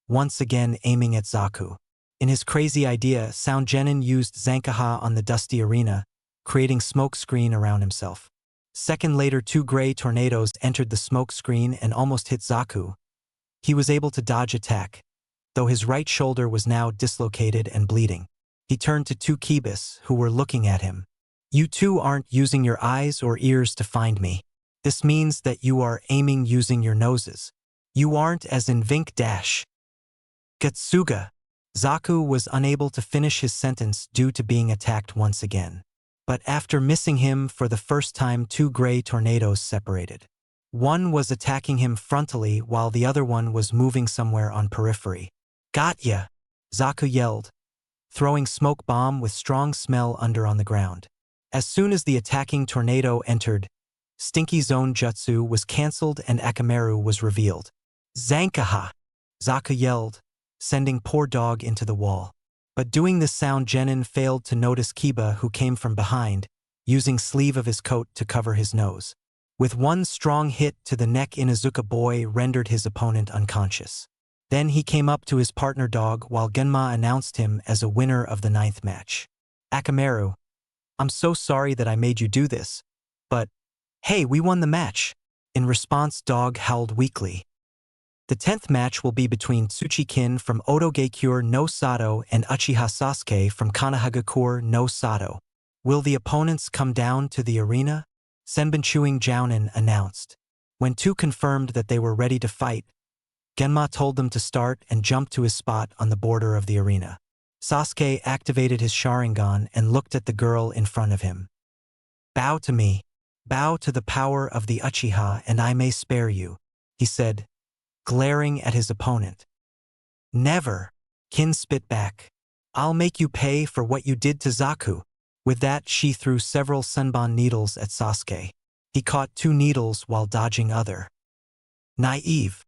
once again aiming at Zaku. In his crazy idea, Sound Genin used Zankaha on the dusty arena, creating smoke screen around himself. Second later, two gray tornadoes entered the smoke screen and almost hit Zaku. He was able to dodge attack, though his right shoulder was now dislocated and bleeding. He turned to two Kibas who were looking at him. "You two aren't using your eyes or ears to find me. This means that you are aiming using your noses. You aren't as in Vink Dash." Gatsuga! Zaku was unable to finish his sentence due to being attacked once again. But after missing him for the first time, two gray tornadoes separated. One was attacking him frontally while the other one was moving somewhere on periphery. "Got ya!" Zaku yelled, throwing smoke bomb with strong smell under on the ground. As soon as the attacking tornado entered, Stinky Zone Jutsu was cancelled and Akamaru was revealed. "Zankaha!" Zaku yelled, sending poor dog into the wall. But doing this, Sound Genin failed to notice Kiba, who came from behind, using sleeve of his coat to cover his nose. With one strong hit to the neck, Inuzuka Boy rendered his opponent unconscious. Then he came up to his partner dog while Genma announced him as a winner of the 9th match. "Akamaru, I'm so sorry that I made you do this, but hey, we won the match." In response, dog howled weakly. The 10th match will be between Tsuchikin from Otogekure no Sato and Uchiha Sasuke from Konohagakure no Sato. Will the opponents come down to the arena? Senbonchuing Jounin announced. When two confirmed that they were ready to fight, Genma told them to start and jumped to his spot on the border of the arena. Sasuke activated his Sharingan and looked at the girl in front of him. "Bow to me. Bow to the power of the Uchiha and I may spare you," he said, glaring at his opponent. "Never," Kin spit back. "I'll make you pay for what you did to Zaku." With that, she threw several Senbon needles at Sasuke. He caught two needles while dodging other. "Naive,"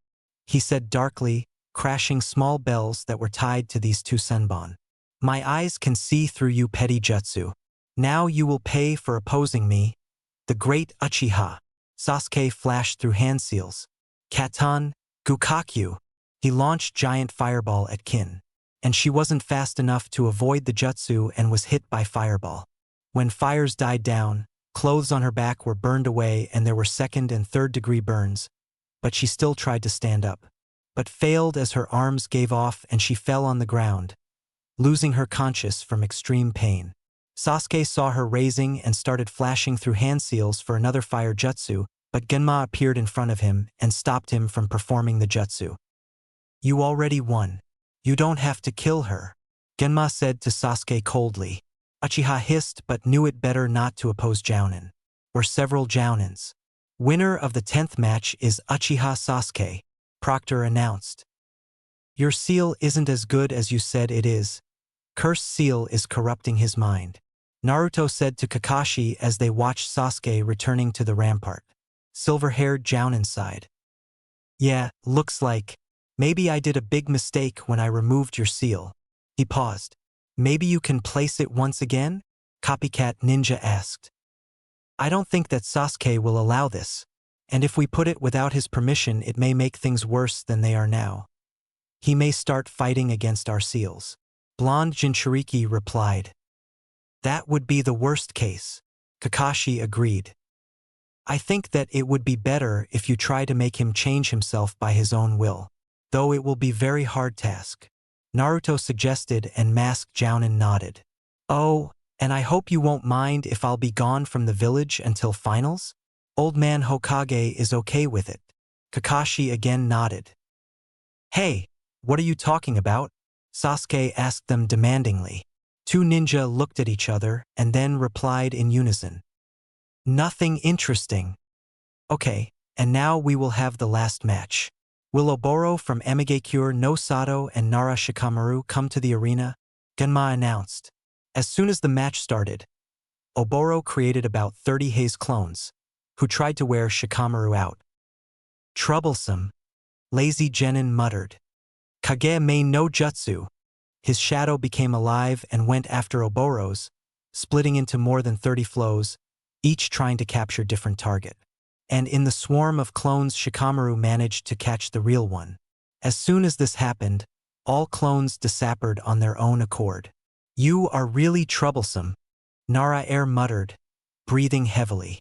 he said darkly, crashing small bells that were tied to these two Senbon. "My eyes can see through you, petty jutsu. Now you will pay for opposing me, the great Uchiha." Sasuke flashed through hand seals. "Katan, Gukakyu." He launched giant fireball at Kin, and she wasn't fast enough to avoid the jutsu and was hit by fireball. When fires died down, clothes on her back were burned away and there were 2nd and 3rd degree burns, but she still tried to stand up, but failed as her arms gave off and she fell on the ground, losing her conscious from extreme pain. Sasuke saw her raising and started flashing through hand seals for another fire jutsu, but Genma appeared in front of him and stopped him from performing the jutsu. "You already won. You don't have to kill her," Genma said to Sasuke coldly. Uchiha hissed but knew it better not to oppose Jounin, or several Jounins. "Winner of the 10th match is Uchiha Sasuke," Proctor announced. "Your seal isn't as good as you said it is. Cursed seal is corrupting his mind," Naruto said to Kakashi as they watched Sasuke returning to the rampart. Silver-haired Jounin sighed. "Yeah, looks like. Maybe I did a big mistake when I removed your seal." He paused. "Maybe you can place it once again?" Copycat Ninja asked. I don't think that Sasuke will allow this. And if we put it without his permission, it may make things worse than they are now. He may start fighting against our seals. Blonde Jinchuriki replied. That would be the worst case. Kakashi agreed. I think that it would be better if you try to make him change himself by his own will. Though it will be very hard task. Naruto suggested and Masked Jounin nodded. Oh, and I hope you won't mind if I'll be gone from the village until finals? Old Man Hokage is okay with it. Kakashi again nodded. Hey, what are you talking about? Sasuke asked them demandingly. Two ninja looked at each other and then replied in unison. Nothing interesting. Okay, and now we will have the last match. Will Oboro from Amigekure no Sato and Nara Shikamaru come to the arena? Genma announced. As soon as the match started, Oboro created about 30 Haze clones, who tried to wear Shikamaru out. Troublesome. Lazy Genin muttered. Kage main no jutsu. His shadow became alive and went after Oboro's, splitting into more than 30 flows, each trying to capture different target. And in the swarm of clones, Shikamaru managed to catch the real one. As soon as this happened, all clones disappeared on their own accord. You are really troublesome, Nara Air muttered, breathing heavily.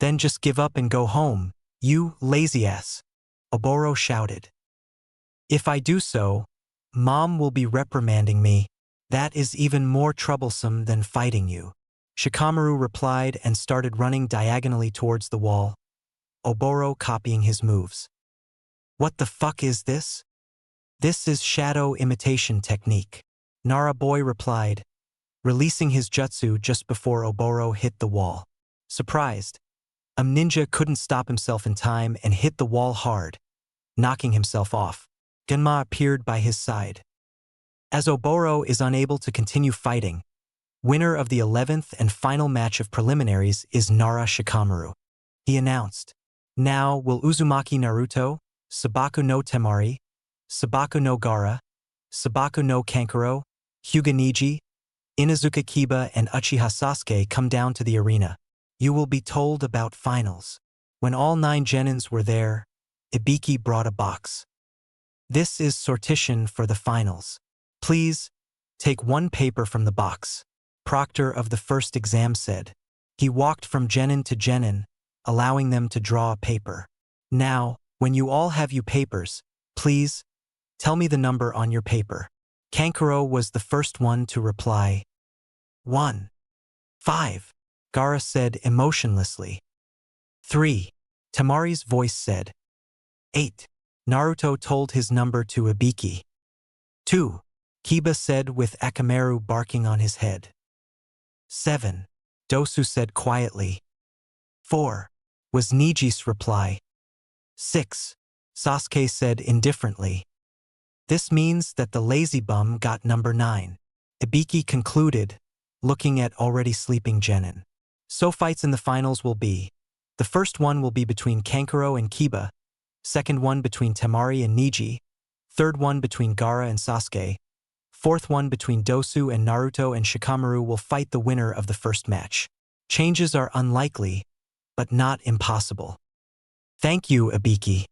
Then just give up and go home, you lazy ass, Oboro shouted. If I do so, Mom will be reprimanding me. That is even more troublesome than fighting you. Shikamaru replied and started running diagonally towards the wall, Oboro copying his moves. What the fuck is this? This is shadow imitation technique, Nara Boy replied, releasing his jutsu just before Oboro hit the wall. Surprised, Ninja couldn't stop himself in time and hit the wall hard, knocking himself off. Genma appeared by his side. As Oboro is unable to continue fighting, winner of the 11th and final match of preliminaries is Nara Shikamaru. He announced, now will Uzumaki Naruto, Sabaku no Temari, Sabaku no Gaara, Sabaku no Kankuro, Hyuga Niji, Inazuka Kiba and Uchiha Sasuke come down to the arena. You will be told about finals. When all 9 genins were there, Ibiki brought a box. This is sortition for the finals. Please, take one paper from the box, Proctor of the first exam said. He walked from genin to genin, allowing them to draw a paper. Now, when you all have your papers, please, tell me the number on your paper. Kankuro was the first one to reply. 1. 5. Gaara said emotionlessly. 3. Temari's voice said. 8. Naruto told his number to Ibiki. 2. Kiba said with Akamaru barking on his head. 7. Dosu said quietly. 4. Was Niji's reply. 6. Sasuke said indifferently. This means that the lazy bum got number 9. Ibiki concluded, looking at already sleeping Genin. So fights in the finals will be. The first one will be between Kankuro and Kiba, second one between Temari and Niji, third one between Gaara and Sasuke, fourth one between Dosu and Naruto, and Shikamaru will fight the winner of the first match. Changes are unlikely, but not impossible. Thank you, Ibiki,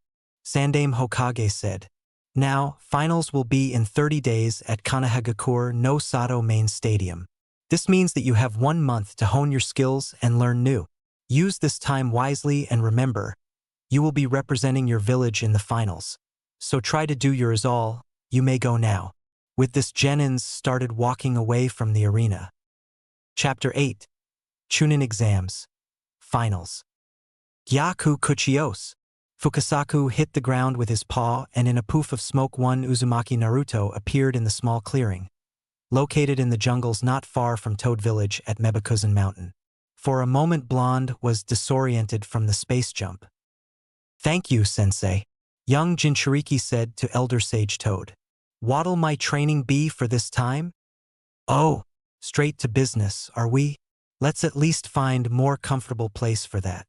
Sandaime Hokage said. Now, finals will be in 30 days at Kanehagakure no Sato main stadium. This means that you have 1 month to hone your skills and learn new. Use this time wisely and remember, you will be representing your village in the finals. So try to do yours all. You may go now. With this, genins started walking away from the arena. Chapter 8. Chunin Exams. Finals. Gyaku Kuchios. Fukasaku hit the ground with his paw, and in a poof of smoke one Uzumaki Naruto appeared in the small clearing, located in the jungles not far from Toad Village at Mebakuzan Mountain. For a moment Blonde was disoriented from the space jump. Thank you, Sensei, young Jinchuriki said to Elder Sage Toad. What'll my training be for this time? Oh, straight to business, are we? Let's at least find more comfortable place for that.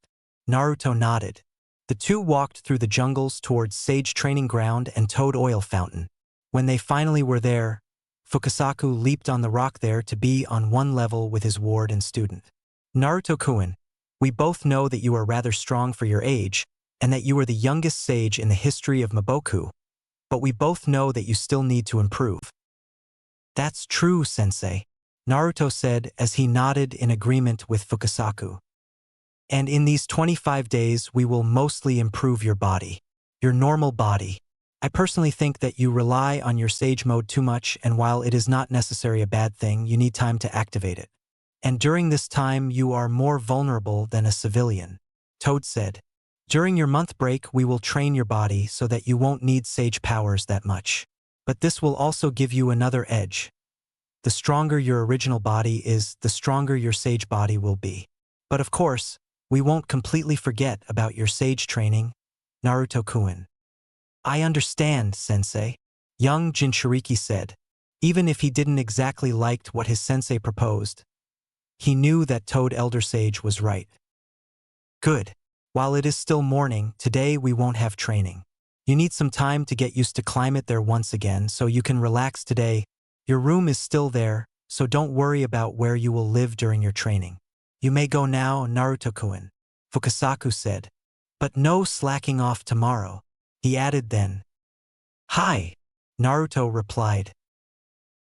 Naruto nodded. The two walked through the jungles towards Sage Training Ground and Toad Oil Fountain. When they finally were there, Fukasaku leaped on the rock there to be on one level with his ward and student. Naruto-kun, We both know that you are rather strong for your age, and that you are the youngest sage in the history of Maboku, but we both know that you still need to improve. That's true, sensei, Naruto said as he nodded in agreement with Fukasaku. And in these 25 days we will mostly improve your body. Your normal body. I personally think that you rely on your sage mode too much, and while it is not necessarily a bad thing, you need time to activate it. And during this time you are more vulnerable than a civilian, Toad said. During your month break we will train your body so that you won't need sage powers that much. But this will also give you another edge. The stronger your original body is, the stronger your sage body will be. But of course, we won't completely forget about your sage training, Naruto-kun. I understand, sensei, young Jinchuriki said. Even if he didn't exactly liked what his sensei proposed, he knew that Toad Elder Sage was right. Good. While it is still morning, today we won't have training. You need some time to get used to climate there once again, so you can relax today. Your room is still there, so don't worry about where you will live during your training. You may go now, Naruto-kun, Fukasaku said. But no slacking off tomorrow, he added then. Hi, Naruto replied.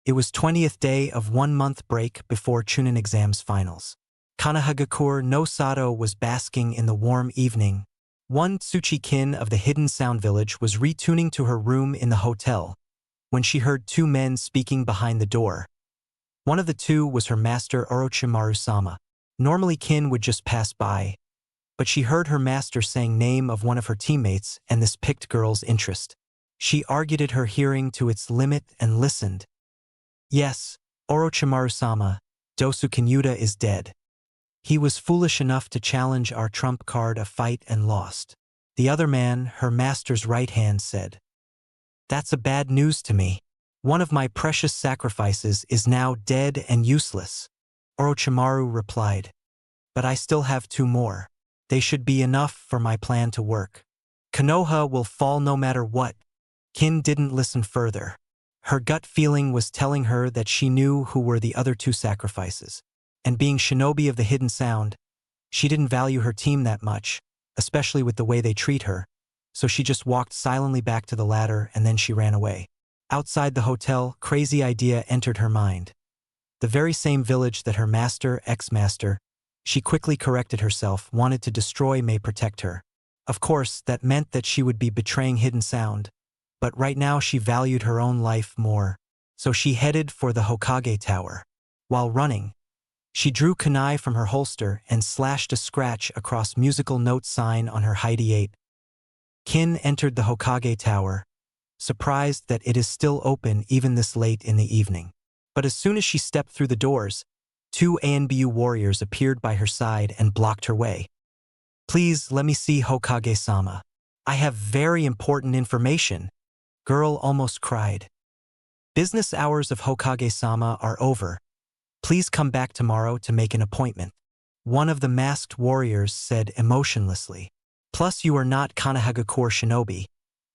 It was 20th day of 1 month break before Chunin exams finals. Kanahagakure no Sato was basking in the warm evening. One Tsuchi-kin of the Hidden Sound Village was retuning to her room in the hotel when she heard 2 men speaking behind the door. One of the 2 was her master Orochimaru-sama. Normally Kin would just pass by, but she heard her master saying name of one of her teammates, and this piqued girl's interest. She argued at her hearing to its limit and listened. Yes, Orochimaru-sama, Dosu Kinyuta is dead. He was foolish enough to challenge our trump card a fight and lost. The other man, her master's right hand, said. That's a bad news to me. One of my precious sacrifices is now dead and useless, Orochimaru replied. But I still have 2 more. They should be enough for my plan to work. Konoha will fall no matter what. Kin didn't listen further. Her gut feeling was telling her that she knew who were the other 2 sacrifices. And being shinobi of the Hidden Sound, she didn't value her team that much, especially with the way they treat her, so she just walked silently back to the ladder and then she ran away. Outside the hotel, crazy idea entered her mind. The very same village that her master, ex-master, she quickly corrected herself, wanted to destroy may protect her. Of course, that meant that she would be betraying Hidden Sound, but right now she valued her own life more, so she headed for the Hokage Tower. While running, she drew kunai from her holster and slashed a scratch across musical note sign on her Heidi 8. Kin entered the Hokage Tower, surprised that it is still open even this late in the evening. But as soon as she stepped through the doors, 2 ANBU warriors appeared by her side and blocked her way. Please let me see Hokage-sama. I have very important information, girl almost cried. Business hours of Hokage-sama are over. Please come back tomorrow to make an appointment, one of the masked warriors said emotionlessly. Plus you are not Kanahagakure shinobi.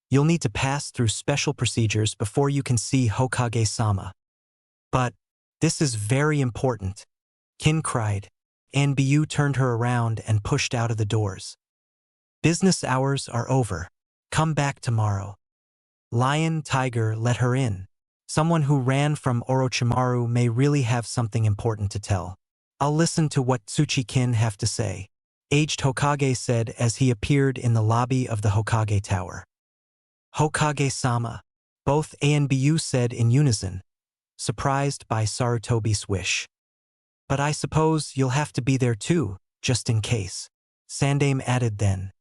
You'll need to pass through special procedures before you can see Hokage-sama. But this is very important, Kin cried. Anbu turned her around and pushed out of the doors. Business hours are over. Come back tomorrow. Lion Tiger let her in. Someone who ran from Orochimaru may really have something important to tell. I'll listen to what Tsuchi-kin have to say, aged Hokage said as he appeared in the lobby of the Hokage Tower. Hokage-sama, both Anbu said in unison, surprised by Sarutobi's wish. But I suppose you'll have to be there too, just in case, Sandame added then.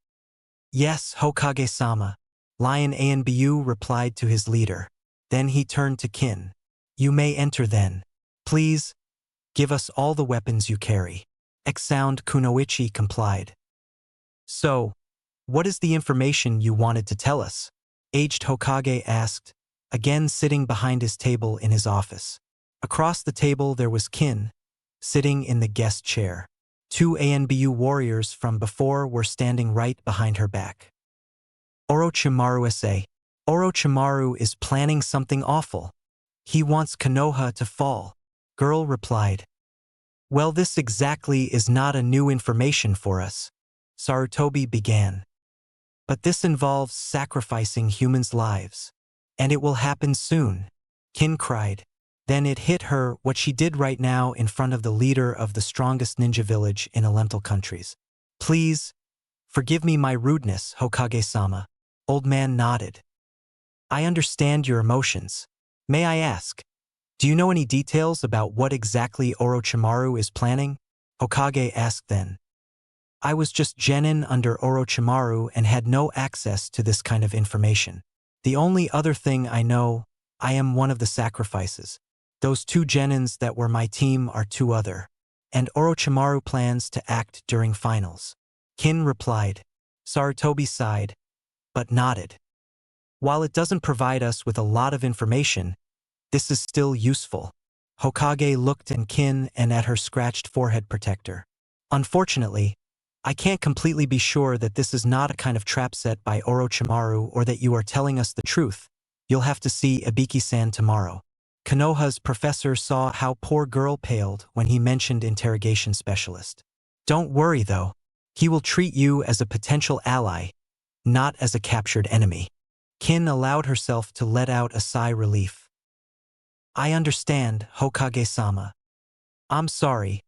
Yes, Hokage-sama, Lion Anbu replied to his leader. Then he turned to Kin. You may enter then. Please, give us all the weapons you carry. Ex-sound Kunoichi complied. So, what is the information you wanted to tell us? Aged Hokage asked, again sitting behind his table in his office. Across the table there was Kin, sitting in the guest chair. 2 ANBU warriors from before were standing right behind her back. Orochimaru-sa. Orochimaru is planning something awful. He wants Konoha to fall, girl replied. Well, this exactly is not a new information for us, Sarutobi began. But this involves sacrificing humans' lives. And it will happen soon, Kin cried. Then it hit her what she did right now in front of the leader of the strongest ninja village in elemental countries. Please, forgive me my rudeness, Hokage-sama. Old man nodded. I understand your emotions. May I ask, do you know any details about what exactly Orochimaru is planning? Hokage asked then. I was just genin under Orochimaru and had no access to this kind of information. The only other thing I know, I am one of the sacrifices. Those 2 genins that were my team are 2 other. And Orochimaru plans to act during finals. Kin replied. Sarutobi sighed, but nodded. While it doesn't provide us with a lot of information, this is still useful. Hokage looked at Kin and at her scratched forehead protector. Unfortunately, I can't completely be sure that this is not a kind of trap set by Orochimaru or that you are telling us the truth. You'll have to see Ibiki-san tomorrow. Konoha's professor saw how poor girl paled when he mentioned interrogation specialist. Don't worry though. He will treat you as a potential ally, not as a captured enemy. Kin allowed herself to let out a sigh relief. I understand, Hokage-sama. I'm sorry,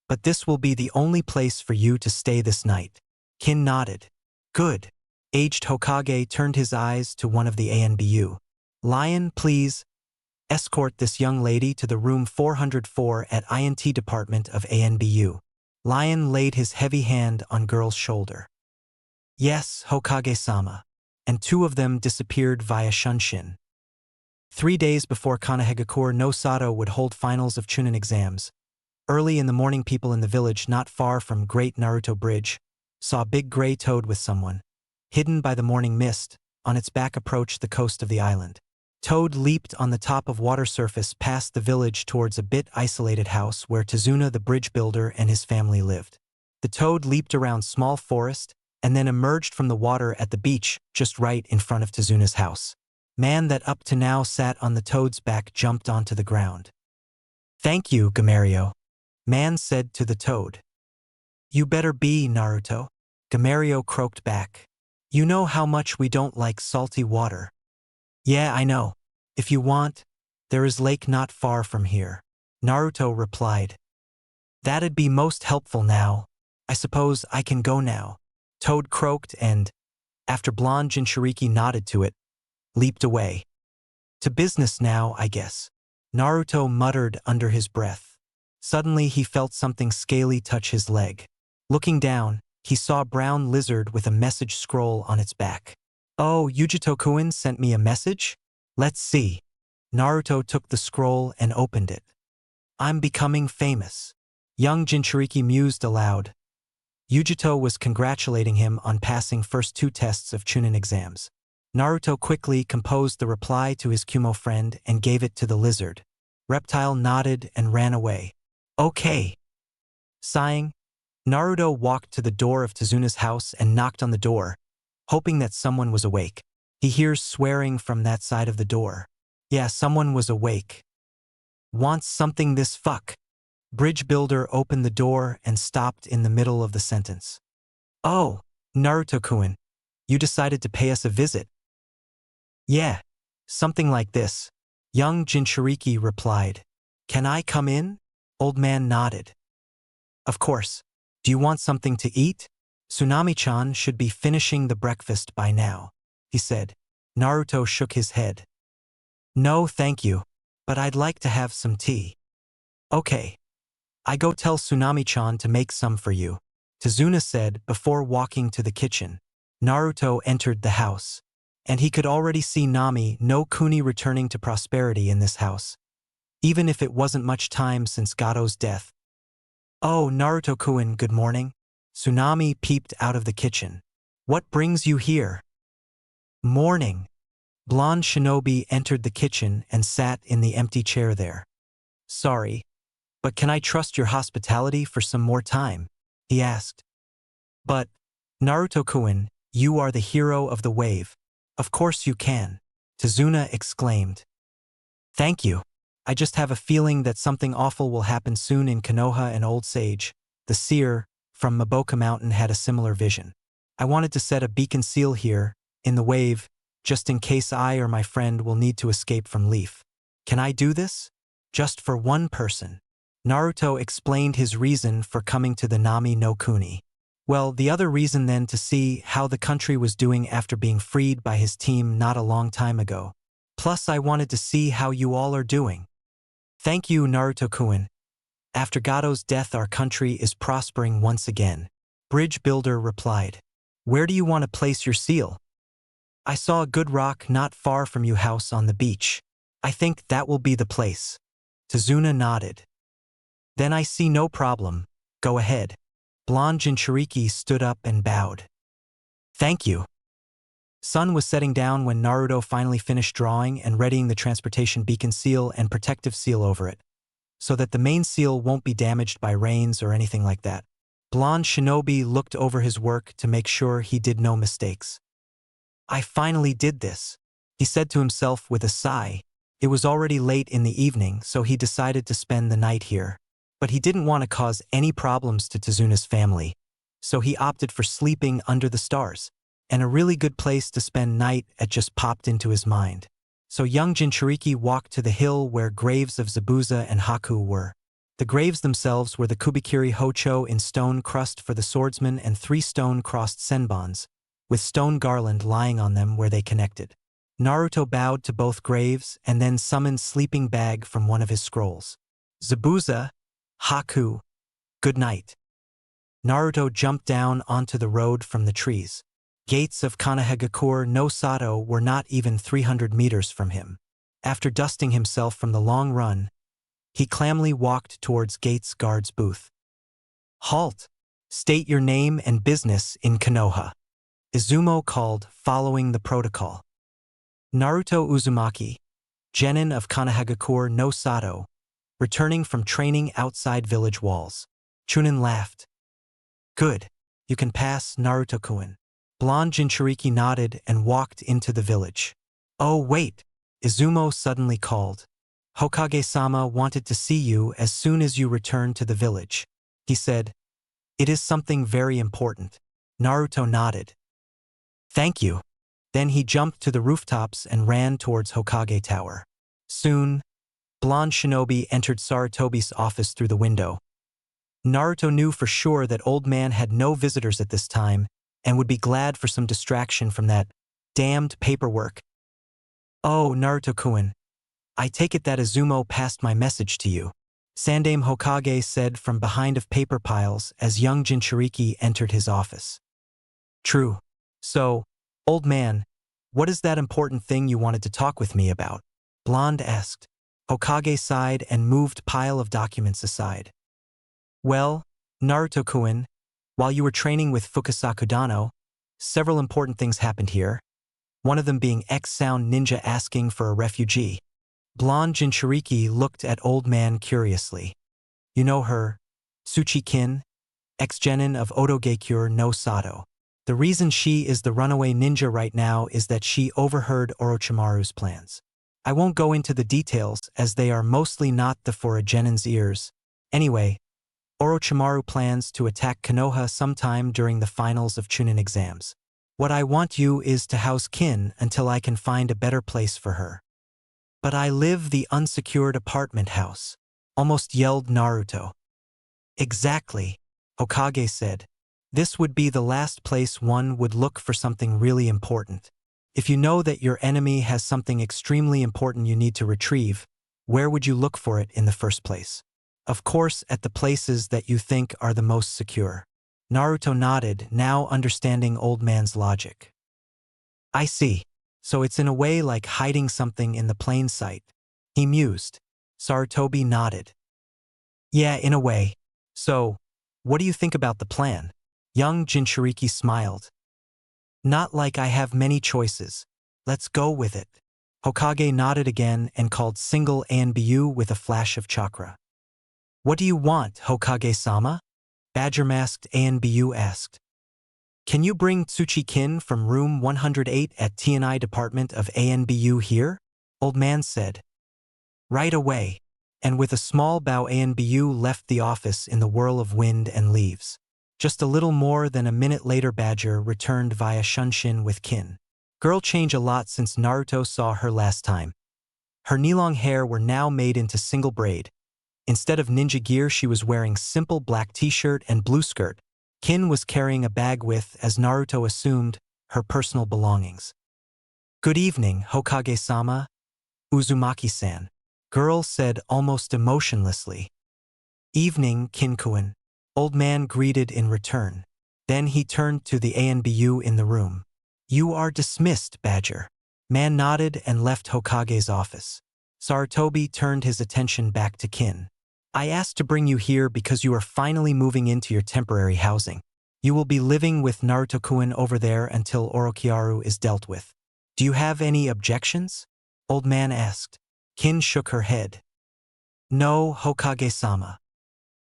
but this will be the only place for you to stay this night. Kin nodded. Good. Aged Hokage turned his eyes to one of the ANBU. Lion, please, escort this young lady to the room 404 at INT Department of ANBU. Lion laid his heavy hand on girl's shoulder. Yes, Hokage-sama. And 2 of them disappeared via Shunshin. 3 days before Kanehagakure no Sato would hold finals of Chunin exams. Early in the morning, people in the village not far from Great Naruto Bridge saw a big gray toad with someone, hidden by the morning mist, on its back approach the coast of the island. Toad leaped on the top of water surface past the village towards a bit isolated house where Tazuna the bridge builder and his family lived. The toad leaped around small forest and then emerged from the water at the beach just right in front of Tazuna's house. Man that up to now sat on the toad's back jumped onto the ground. Thank you, Gamario. Man said to the toad. You better be, Naruto. Gamario croaked back. You know how much we don't like salty water. Yeah, I know. If you want, there is lake not far from here. Naruto replied. That'd be most helpful now. I suppose I can go now. Toad croaked and, after blonde Jinchuriki nodded to it, leaped away. To business now, I guess. Naruto muttered under his breath. Suddenly he felt something scaly touch his leg. Looking down, he saw a brown lizard with a message scroll on its back. Oh, Yujito-kun sent me a message? Let's see. Naruto took the scroll and opened it. I'm becoming famous. Young Jinchuriki mused aloud. Yujito was congratulating him on passing first 2 tests of Chunin exams. Naruto quickly composed the reply to his Kumo friend and gave it to the lizard. Reptile nodded and ran away. Okay. Sighing, Naruto walked to the door of Tazuna's house and knocked on the door, hoping that someone was awake. He hears swearing from that side of the door. Yeah, someone was awake. Wants something this fuck. Bridge builder opened the door and stopped in the middle of the sentence. Oh, Naruto-kun, you decided to pay us a visit. Yeah, something like this. Young Jinchuriki replied. Can I come in? Old man nodded. Of course. Do you want something to eat? Tsunami-chan should be finishing the breakfast by now, he said. Naruto shook his head. No, thank you, but I'd like to have some tea. Okay. I go tell Tsunami-chan to make some for you, Tazuna said before walking to the kitchen. Naruto entered the house, and he could already see Nami no Kuni returning to prosperity in this house, even if it wasn't much time since Gato's death. Oh, Naruto-kun, good morning. Tsunami peeped out of the kitchen. What brings you here? Morning. Blonde shinobi entered the kitchen and sat in the empty chair there. Sorry, but can I trust your hospitality for some more time? He asked. But, Naruto-kun, you are the hero of the wave. Of course you can, Tazuna exclaimed. Thank you. I just have a feeling that something awful will happen soon in Konoha and Old Sage. The seer from Maboka Mountain had a similar vision. I wanted to set a beacon seal here, in the wave, just in case I or my friend will need to escape from Leaf. Can I do this? Just for one person. Naruto explained his reason for coming to the Nami no Kuni. Well, the other reason then to see how the country was doing after being freed by his team not a long time ago. Plus, I wanted to see how you all are doing. Thank you, Naruto-kun. After Gato's death, our country is prospering once again. Bridge Builder replied. Where do you want to place your seal? I saw a good rock not far from your house on the beach. I think that will be the place. Tazuna nodded. Then I see no problem. Go ahead. Blonde Jinchuriki stood up and bowed. Thank you. Sun was setting down when Naruto finally finished drawing and readying the transportation beacon seal and protective seal over it, so that the main seal won't be damaged by rains or anything like that. Blonde Shinobi looked over his work to make sure he did no mistakes. I finally did this, he said to himself with a sigh. It was already late in the evening, so he decided to spend the night here. But he didn't want to cause any problems to Tazuna's family, so he opted for sleeping under the stars, and a really good place to spend night at just popped into his mind. So young Jinchuriki walked to the hill where graves of Zabuza and Haku were. The graves themselves were the Kubikiri Hocho in stone crust for the swordsman and 3 stone-crossed senbons, with stone garland lying on them where they connected. Naruto bowed to both graves and then summoned Sleeping Bag from one of his scrolls. Zabuza, Haku, good night. Naruto jumped down onto the road from the trees. Gates of Kanehagakure no Sato were not even 300 meters from him. After dusting himself from the long run, he calmly walked towards Gates' guard's booth. Halt! State your name and business in Konoha. Izumo called, following the protocol. Naruto Uzumaki, genin of Kanehagakure no Sato, returning from training outside village walls. Chunin laughed. Good. You can pass, Naruto-kun. Blonde Jinchuriki nodded and walked into the village. Oh wait, Izumo suddenly called. Hokage-sama wanted to see you as soon as you return to the village. He said, it is something very important. Naruto nodded. Thank you. Then he jumped to the rooftops and ran towards Hokage Tower. Soon, Blonde Shinobi entered Sarutobi's office through the window. Naruto knew for sure that old man had no visitors at this time and would be glad for some distraction from that damned paperwork. Oh, Naruto-kun, I take it that Izumo passed my message to you, Sandaime Hokage said from behind of paper piles as young Jinchuriki entered his office. True. So, old man, what is that important thing you wanted to talk with me about? Blonde asked. Hokage sighed and moved pile of documents aside. Well, Naruto-kun, while you were training with Fukasaku Dano, several important things happened here, one of them being X-Sound Ninja asking for a refugee. Blonde Jinchuriki looked at old man curiously. You know her, Tsuchi-kin, ex-genin of Odogekure no Sato. The reason she is the runaway ninja right now is that she overheard Orochimaru's plans. I won't go into the details as they are mostly not for a genin's ears. Anyway, Orochimaru plans to attack Konoha sometime during the finals of Chunin exams. What I want you is to house Kin until I can find a better place for her. But I live the unsecured apartment house, almost yelled Naruto. Exactly, Hokage said. This would be the last place one would look for something really important. If you know that your enemy has something extremely important you need to retrieve, where would you look for it in the first place? Of course, at the places that you think are the most secure. Naruto nodded, now understanding old man's logic. I see. So it's in a way like hiding something in the plain sight. He mused. Sarutobi nodded. Yeah, in a way. So, what do you think about the plan? Young Jinchuriki smiled. Not like I have many choices. Let's go with it. Hokage nodded again and called single Anbu with a flash of chakra. What do you want, Hokage-sama? Badger-masked Anbu asked. Can you bring Tsuchi-kin from room 108 at TNI department of ANBU here? Old man said. Right away. And with a small bow Anbu left the office in the whirl of wind and leaves. Just a little more than a minute later Badger returned via Shunshin with Kin. Girl change a lot since Naruto saw her last time. Her knee-long hair were now made into single braid. Instead of ninja gear she was wearing simple black t-shirt and blue skirt. Kin was carrying a bag with, as Naruto assumed, her personal belongings. Good evening, Hokage-sama. Uzumaki-san. Girl said almost emotionlessly. Evening, Kinkuin. Old man greeted in return. Then he turned to the Anbu in the room. You are dismissed, Badger. Man nodded and left Hokage's office. Sarutobi turned his attention back to Kin. I asked to bring you here because you are finally moving into your temporary housing. You will be living with Naruto-kun over there until Orochimaru is dealt with. Do you have any objections? Old man asked. Kin shook her head. No, Hokage-sama.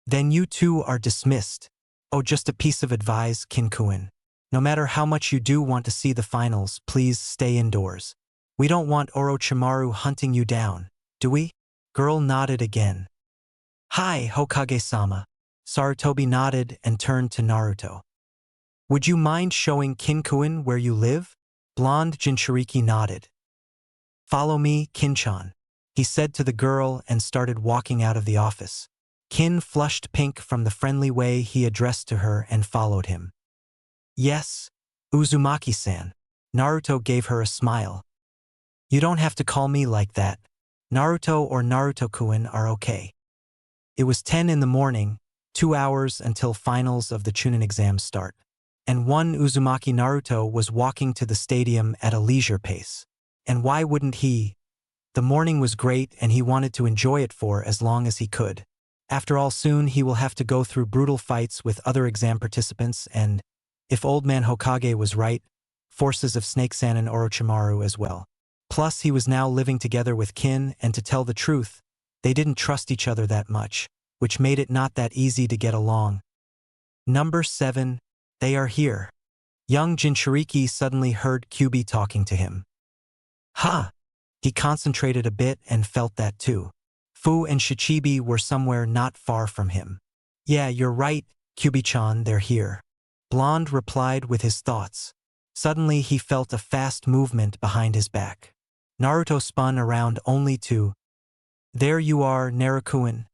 Then you two are dismissed. Oh, just a piece of advice, Kinkuin. No matter how much you do want to see the finals, please stay indoors. We don't want Orochimaru hunting you down, do we? Girl nodded again. Hi, Hokage-sama. Sarutobi nodded and turned to Naruto. Would you mind showing Kinkuin where you live? Blonde Jinchuriki nodded. Follow me, Kinchan, he said to the girl and started walking out of the office. Kin flushed pink from the friendly way he addressed to her and followed him. Yes, Uzumaki-san. Naruto gave her a smile. You don't have to call me like that. Naruto or Naruto-kun are okay. It was 10 in the morning, 2 hours until finals of the Chunin exams start. And one Uzumaki Naruto was walking to the stadium at a leisure pace. And why wouldn't he? The morning was great and he wanted to enjoy it for as long as he could. After all, soon he will have to go through brutal fights with other exam participants and, if Old Man Hokage was right, forces of Snake-san and Orochimaru as well. Plus, he was now living together with Kin, and to tell the truth, they didn't trust each other that much, which made it not that easy to get along. Number 7, they are here. Young Jinchuriki suddenly heard Kyubi talking to him. Ha! He concentrated a bit and felt that too. Fu and Shichibi were somewhere not far from him. Yeah, you're right, Kyubi-chan, they're here. Blonde replied with his thoughts. Suddenly he felt a fast movement behind his back. Naruto spun around only to, there you are, Naruto-kun.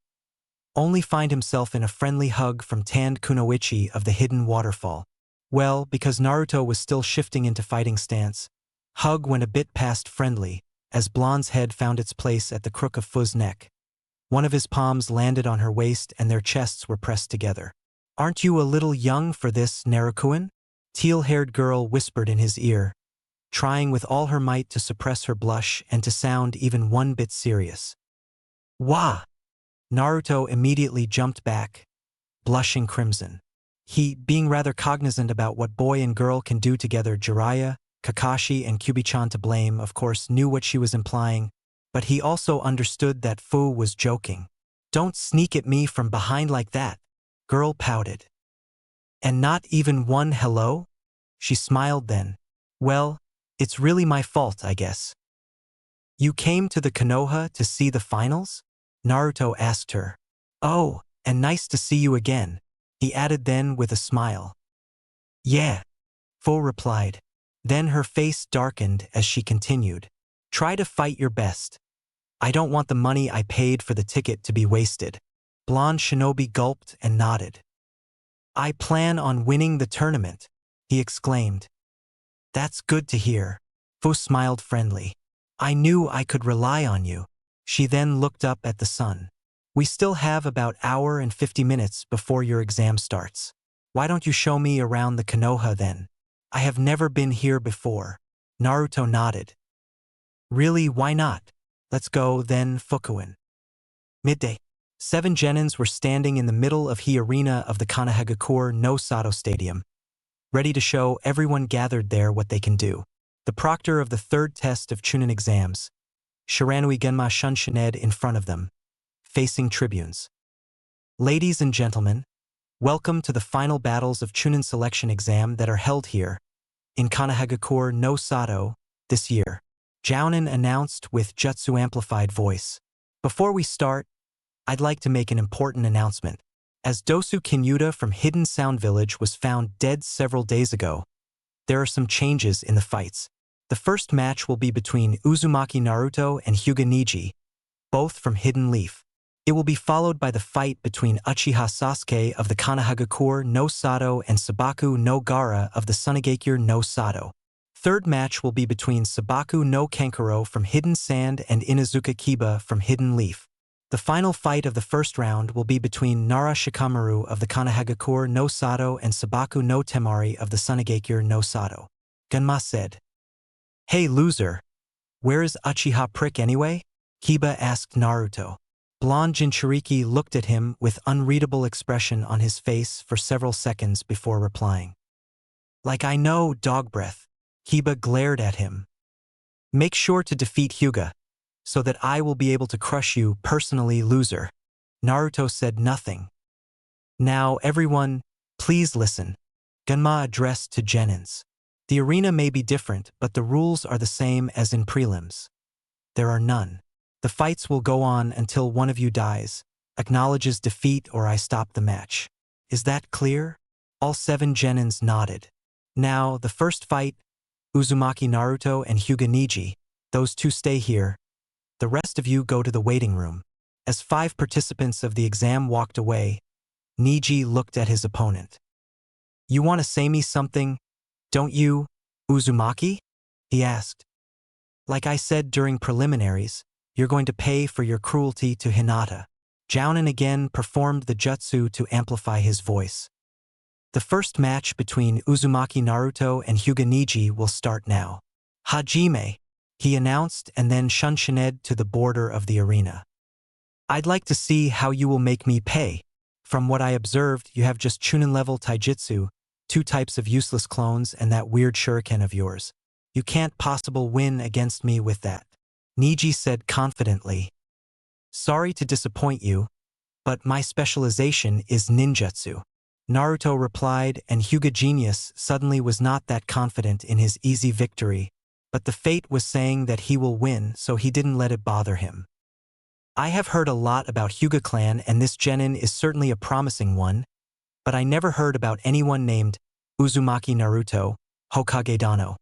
Only find himself in a friendly hug from tanned Kunoichi of the hidden waterfall. Well, because Naruto was still shifting into fighting stance, hug went a bit past friendly, as Blonde's head found its place at the crook of Fu's neck. One of his palms landed on her waist and their chests were pressed together. Aren't you a little young for this, Naruto-kun? Teal-haired girl whispered in his ear, trying with all her might to suppress her blush and to sound even one bit serious. Wah! Naruto immediately jumped back, blushing crimson. He, being rather cognizant about what boy and girl can do together, Jiraiya, Kakashi, and Kyubi-chan to blame, of course, knew what she was implying, but he also understood that Fu was joking. Don't sneak at me from behind like that, girl pouted. And not even one hello? She smiled then. Well, it's really my fault, I guess. You came to the Konoha to see the finals? Naruto asked her. Oh, and nice to see you again, he added then with a smile. Yeah, Fu replied. Then her face darkened as she continued. Try to fight your best. I don't want the money I paid for the ticket to be wasted. Blonde Shinobi gulped and nodded. I plan on winning the tournament, he exclaimed. That's good to hear. Fu smiled friendly. I knew I could rely on you. She then looked up at the sun. We still have about hour and 50 minutes before your exam starts. Why don't you show me around the Konoha then? I have never been here before. Naruto nodded. Really, why not? Let's go then, Fukuin. Midday. 7 genins were standing in the middle of the arena of the Kanehagakure no Sato Stadium, ready to show everyone gathered there what they can do. The proctor of the 3rd test of Chunin exams, Shiranui Genma Shunshined in front of them, facing tribunes. Ladies and gentlemen, welcome to the final battles of Chunin selection exam that are held here, in Kanehagakure no Sato, this year. Jounin announced with jutsu-amplified voice. Before we start, I'd like to make an important announcement. As Dosu Kinyuta from Hidden Sound Village was found dead several days ago, there are some changes in the fights. The first match will be between Uzumaki Naruto and Hyuga Niji, both from Hidden Leaf. It will be followed by the fight between Uchiha Sasuke of the Konohagakure no Sato and Sabaku no Gaara of the Sunigakure no Sato. Third match will be between Sabaku no Kankuro from Hidden Sand and Inazuka Kiba from Hidden Leaf. The final fight of the first round will be between Nara Shikamaru of the Konohagakure no Sato and Sabaku no Temari of the Sunigakure no Sato. Gunma said, "Hey loser, where is Uchiha Prick anyway?" Kiba asked Naruto. Blonde Jinchuriki looked at him with unreadable expression on his face for several seconds before replying. "Like I know, dog breath." Kiba glared at him. "Make sure to defeat Hyuga, so that I will be able to crush you personally, loser." Naruto said nothing. "Now everyone, please listen." Gunma addressed to Genins. "The arena may be different, but the rules are the same as in prelims. There are none. The fights will go on until one of you dies, acknowledges defeat, or I stop the match. Is that clear?" All 7 Genins nodded. "Now, the first fight, Uzumaki Naruto and Hyuga Niji, those two stay here. The rest of you go to the waiting room." As 5 participants of the exam walked away, Niji looked at his opponent. "You want to say me something, don't you, Uzumaki?" he asked. "Like I said during preliminaries, you're going to pay for your cruelty to Hinata." Jounin again performed the jutsu to amplify his voice. "The first match between Uzumaki Naruto and Hyuga Niji will start now. Hajime," he announced, and then shunshined to the border of the arena. "I'd like to see how you will make me pay. From what I observed, you have just Chunin-level taijutsu, 2 types of useless clones, and that weird shuriken of yours. You can't possibly win against me with that," Niji said confidently. "Sorry to disappoint you, but my specialization is ninjutsu," Naruto replied, and Hyuga Genius suddenly was not that confident in his easy victory, but the fate was saying that he will win, so he didn't let it bother him. "I have heard a lot about Hyuga clan, and this genin is certainly a promising one, but I never heard about anyone named Uzumaki Naruto, Hokage Dano."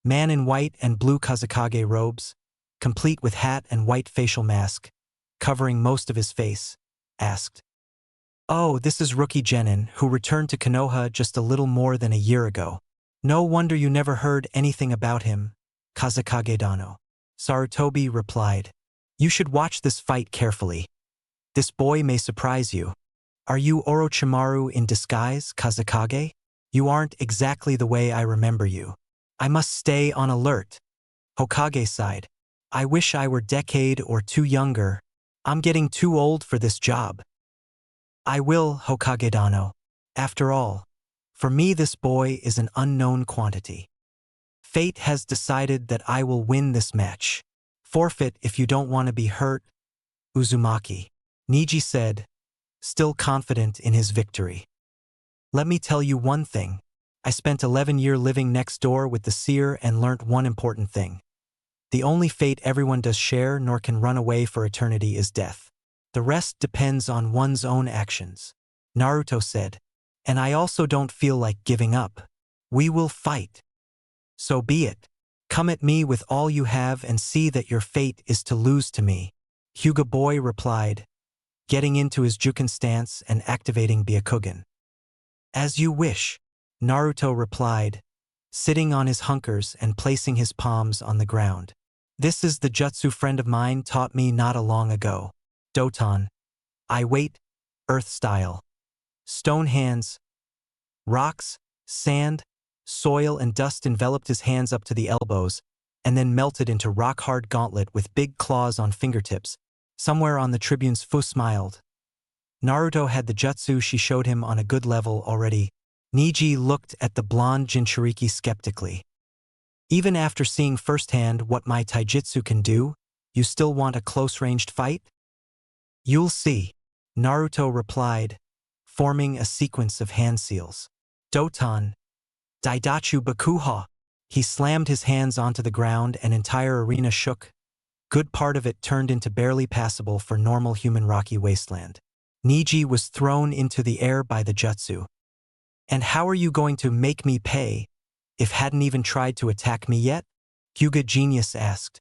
Man in white and blue Kazekage robes, complete with hat and white facial mask, covering most of his face, asked. "Oh, this is rookie genin, who returned to Konoha just a little more than a year ago. No wonder you never heard anything about him, Kazekage Dano," Sarutobi replied. "You should watch this fight carefully. This boy may surprise you. Are you Orochimaru in disguise, Kazekage? You aren't exactly the way I remember you. I must stay on alert." Hokage sighed. "I wish I were decade or 2 younger. I'm getting too old for this job." "I will, Hokage Dano. After all, for me this boy is an unknown quantity. Fate has decided that I will win this match. Forfeit if you don't want to be hurt, Uzumaki," Niji said, still confident in his victory. "Let me tell you one thing. I spent 11 years living next door with the seer and learnt one important thing. The only fate everyone does share nor can run away for eternity is death. The rest depends on one's own actions," Naruto said. "And I also don't feel like giving up. We will fight. So be it. Come at me with all you have and see that your fate is to lose to me," Hyuga Boy replied, getting into his Juken stance and activating Byakugan. "As you wish," Naruto replied, sitting on his hunkers and placing his palms on the ground. "This is the jutsu friend of mine taught me not a long ago. Doton. I wait, earth style. Stone hands. Rocks, sand, soil and dust enveloped his hands up to the elbows, and then melted into rock-hard gauntlet with big claws on fingertips. Somewhere on the tribune's Fu smiled. Naruto had the jutsu she showed him on a good level already. Niji looked at the blonde Jinchuriki skeptically. "Even after seeing firsthand what my taijutsu can do, you still want a close-ranged fight?" "You'll see," Naruto replied, forming a sequence of hand seals. "Doton. Daidachu Bakuha." He slammed his hands onto the ground and entire arena shook, good part of it turned into barely passable for normal human rocky wasteland. Niji was thrown into the air by the jutsu. And how are you going to make me pay, if hadn't even tried to attack me yet? Hyuga Genius asked.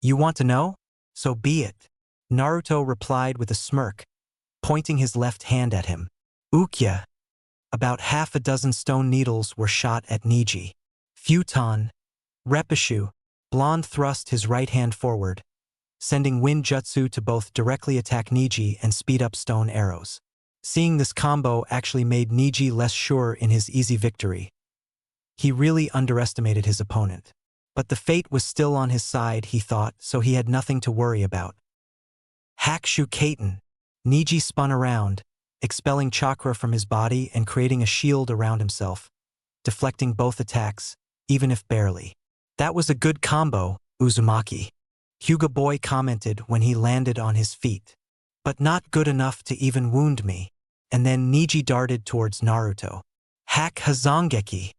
You want to know? So be it. Naruto replied with a smirk, pointing his left hand at him. Ukya. About half a dozen stone needles were shot at Niji. Futon. Repashu. Blonde thrust his right hand forward, sending wind jutsu to both directly attack Niji and speed up stone arrows. Seeing this combo actually made Niji less sure in his easy victory. He really underestimated his opponent. But the fate was still on his side, he thought, so he had nothing to worry about. Hakushu Kaiten. Niji spun around, expelling chakra from his body and creating a shield around himself, deflecting both attacks, even if barely. That was a good combo, Uzumaki. Hyuga Boy commented when he landed on his feet. But not good enough to even wound me. And then Niji darted towards Naruto. Hack Hazangeki.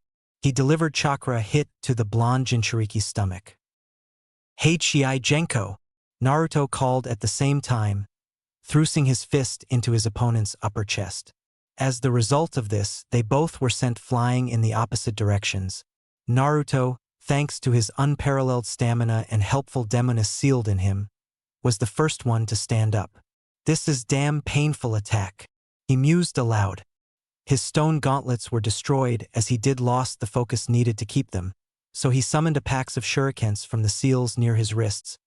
He delivered chakra hit to the blonde Jinchuriki's stomach. Heichiai Genko. Naruto called at the same time, thrusting his fist into his opponent's upper chest. As the result of this, they both were sent flying in the opposite directions. Naruto, thanks to his unparalleled stamina and helpful demoness sealed in him, was the first one to stand up. This is damn painful attack. He mused aloud. His stone gauntlets were destroyed as he did lost the focus needed to keep them, so he summoned a pack of shurikens from the seals near his wrists.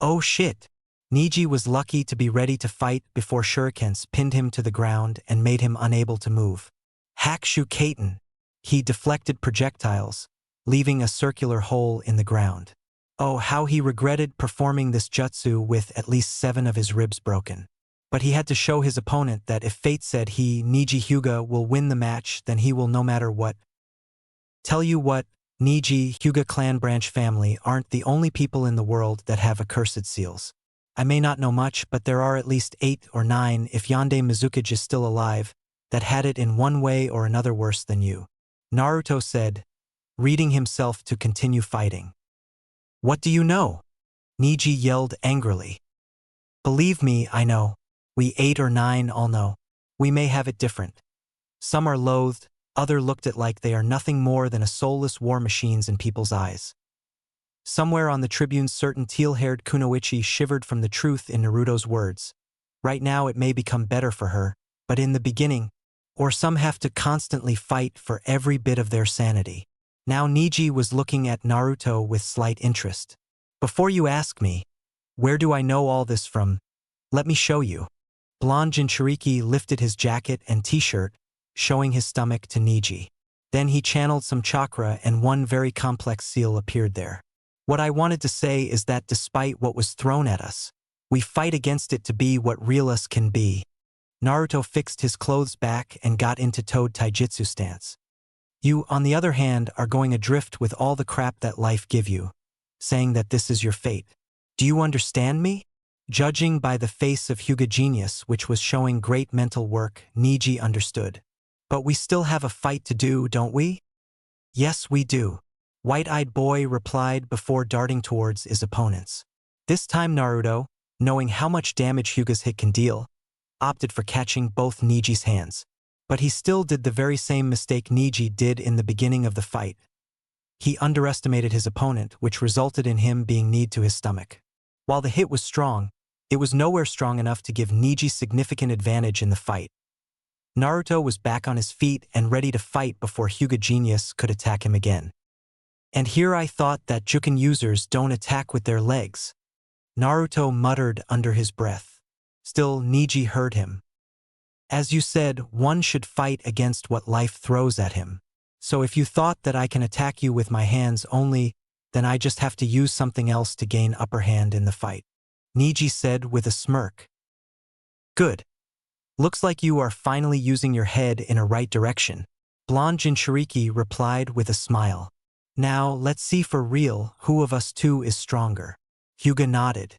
Oh shit! Niji was lucky to be ready to fight before shurikens pinned him to the ground and made him unable to move. Hakushu Kaiten. He deflected projectiles, leaving a circular hole in the ground. Oh, how he regretted performing this jutsu with at least 7 of his ribs broken. But he had to show his opponent that if fate said he, Niji Hyuga, will win the match, then he will no matter what. Tell you what, Niji Hyuga clan branch family aren't the only people in the world that have accursed seals. I may not know much, but there are at least 8 or 9, if Yonde Mizukage is still alive, that had it in one way or another worse than you. Naruto said, reading himself to continue fighting. What do you know? Niji yelled angrily. Believe me, I know. We 8 or 9 all know. We may have it different. Some are loathed, others looked at like they are nothing more than a soulless war machines in people's eyes. Somewhere on the Tribune's certain teal-haired Kunoichi shivered from the truth in Naruto's words. Right now it may become better for her, but in the beginning, or some have to constantly fight for every bit of their sanity. Now Niji was looking at Naruto with slight interest. Before you ask me, where do I know all this from? Let me show you. Blonde Jinchuriki lifted his jacket and t-shirt, showing his stomach to Niji. Then he channeled some chakra and one very complex seal appeared there. What I wanted to say is that despite what was thrown at us, we fight against it to be what real us can be. Naruto fixed his clothes back and got into Toad Taijutsu stance. You, on the other hand, are going adrift with all the crap that life give you, saying that this is your fate. Do you understand me? Judging by the face of Hyuga Genius, which was showing great mental work, Niji understood. But we still have a fight to do, don't we? Yes, we do. White-eyed boy replied before darting towards his opponents. This time Naruto, knowing how much damage Hyuga's hit can deal, opted for catching both Niji's hands. But he still did the very same mistake Niji did in the beginning of the fight. He underestimated his opponent, which resulted in him being kneed to his stomach. While the hit was strong, it was nowhere strong enough to give Niji significant advantage in the fight. Naruto was back on his feet and ready to fight before Hyuga Genius could attack him again. And here I thought that Juken users don't attack with their legs. Naruto muttered under his breath. Still, Niji heard him. As you said, one should fight against what life throws at him. So if you thought that I can attack you with my hands only, then I just have to use something else to gain upper hand in the fight. Niji said with a smirk. Good. Looks like you are finally using your head in a right direction. Blonde Jinchuriki replied with a smile. Now, let's see for real who of us two is stronger. Hyuga nodded.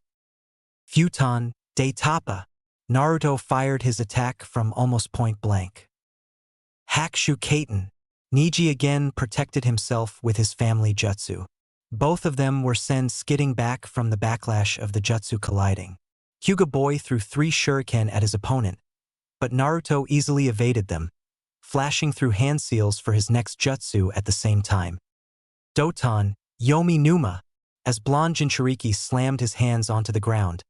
Futon, de Tapa. Naruto fired his attack from almost point blank. Hakushu Kaiten. Niji again protected himself with his family jutsu. Both of them were sent skidding back from the backlash of the jutsu colliding. Hyuga Boy threw 3 shuriken at his opponent, but Naruto easily evaded them, flashing through hand seals for his next jutsu at the same time. Doton, Yomi Numa, as blonde Jinchuriki slammed his hands onto the ground.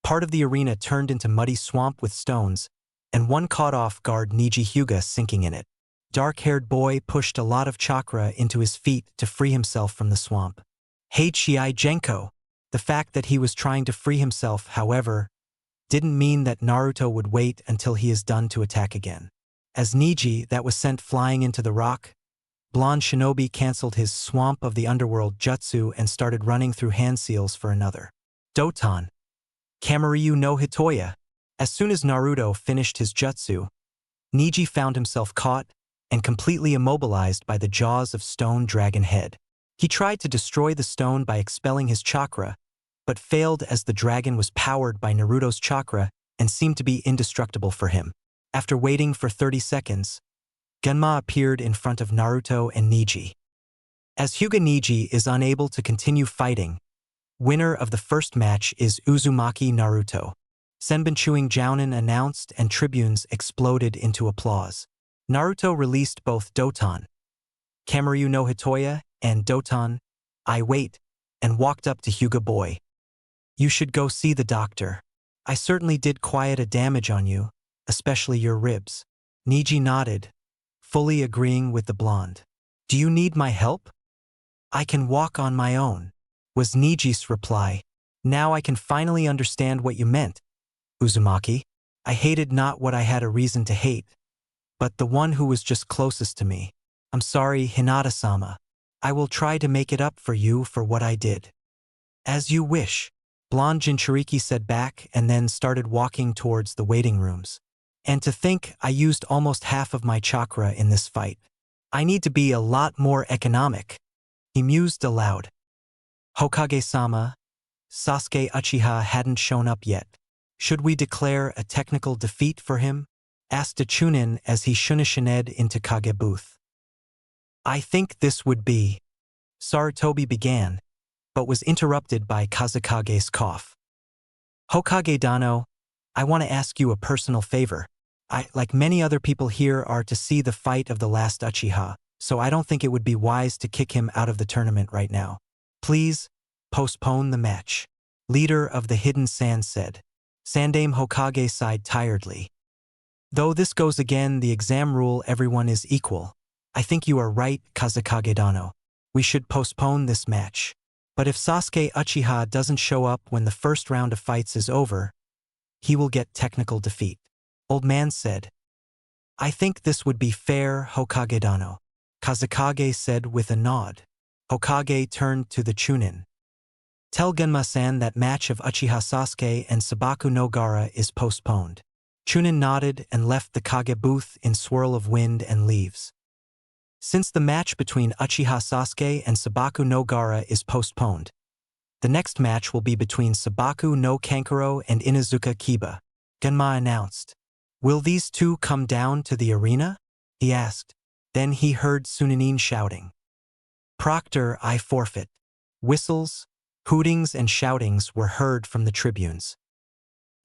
Part of the arena turned into muddy swamp with stones, and one caught off guard Niji Hyuga sinking in it. Dark-haired boy pushed a lot of chakra into his feet to free himself from the swamp. Heichii Genko. The fact that he was trying to free himself, however, didn't mean that Naruto would wait until he is done to attack again. As Niji, that was sent flying into the rock, blonde shinobi cancelled his swamp of the underworld jutsu and started running through hand seals for another. Doton. Kamaryu no Hitoya. As soon as Naruto finished his jutsu, Niji found himself caught and completely immobilized by the jaws of Stone Dragon Head. He tried to destroy the stone by expelling his chakra, but failed as the dragon was powered by Naruto's chakra and seemed to be indestructible for him. After waiting for 30 seconds, Genma appeared in front of Naruto and Niji. As Hyuga Niji is unable to continue fighting, winner of the first match is Uzumaki Naruto. Senbonchuing Jounin announced and tribunes exploded into applause. Naruto released both Doton, Kamaryu no Hitoya, and Doton, I wait, and walked up to Hyuga Boy. You should go see the doctor. I certainly did quite a damage on you, especially your ribs. Niji nodded, fully agreeing with the blonde. Do you need my help? I can walk on my own, was Niji's reply. Now I can finally understand what you meant, Uzumaki. I hated not what I had a reason to hate, but the one who was just closest to me. I'm sorry, Hinata-sama. I will try to make it up for you for what I did. As you wish, blonde Jinchuriki said back and then started walking towards the waiting rooms. And to think I used almost half of my chakra in this fight. I need to be a lot more economic, he mused aloud. Hokage-sama, Sasuke Uchiha hadn't shown up yet. Should we declare a technical defeat for him? Asked a Chunin as he shunishined into Kage booth. I think this would be. Sarutobi began, but was interrupted by Kazekage's cough. Hokage Dano, I want to ask you a personal favor. I, like many other people here, are to see the fight of the last Uchiha, so I don't think it would be wise to kick him out of the tournament right now. Please, postpone the match. Leader of the Hidden Sand said. Sandaime Hokage sighed tiredly. Though this goes again the exam rule everyone is equal. I think you are right, Kazekage Dano. We should postpone this match. But if Sasuke Uchiha doesn't show up when the first round of fights is over, he will get technical defeat. Old man said. I think this would be fair, Hokage Dano. Kazekage said with a nod. Hokage turned to the Chunin. Tell Genma-san that match of Uchiha Sasuke and Sabaku no Gara is postponed. Chunin nodded and left the Kage booth in swirl of wind and leaves. Since the match between Uchiha Sasuke and Sabaku no Gara is postponed, the next match will be between Sabaku no Kankuro and Inuzuka Kiba, Genma announced. Will these two come down to the arena? He asked. Then he heard Sunanin shouting. Proctor, I forfeit. Whistles, hootings and shoutings were heard from the tribunes.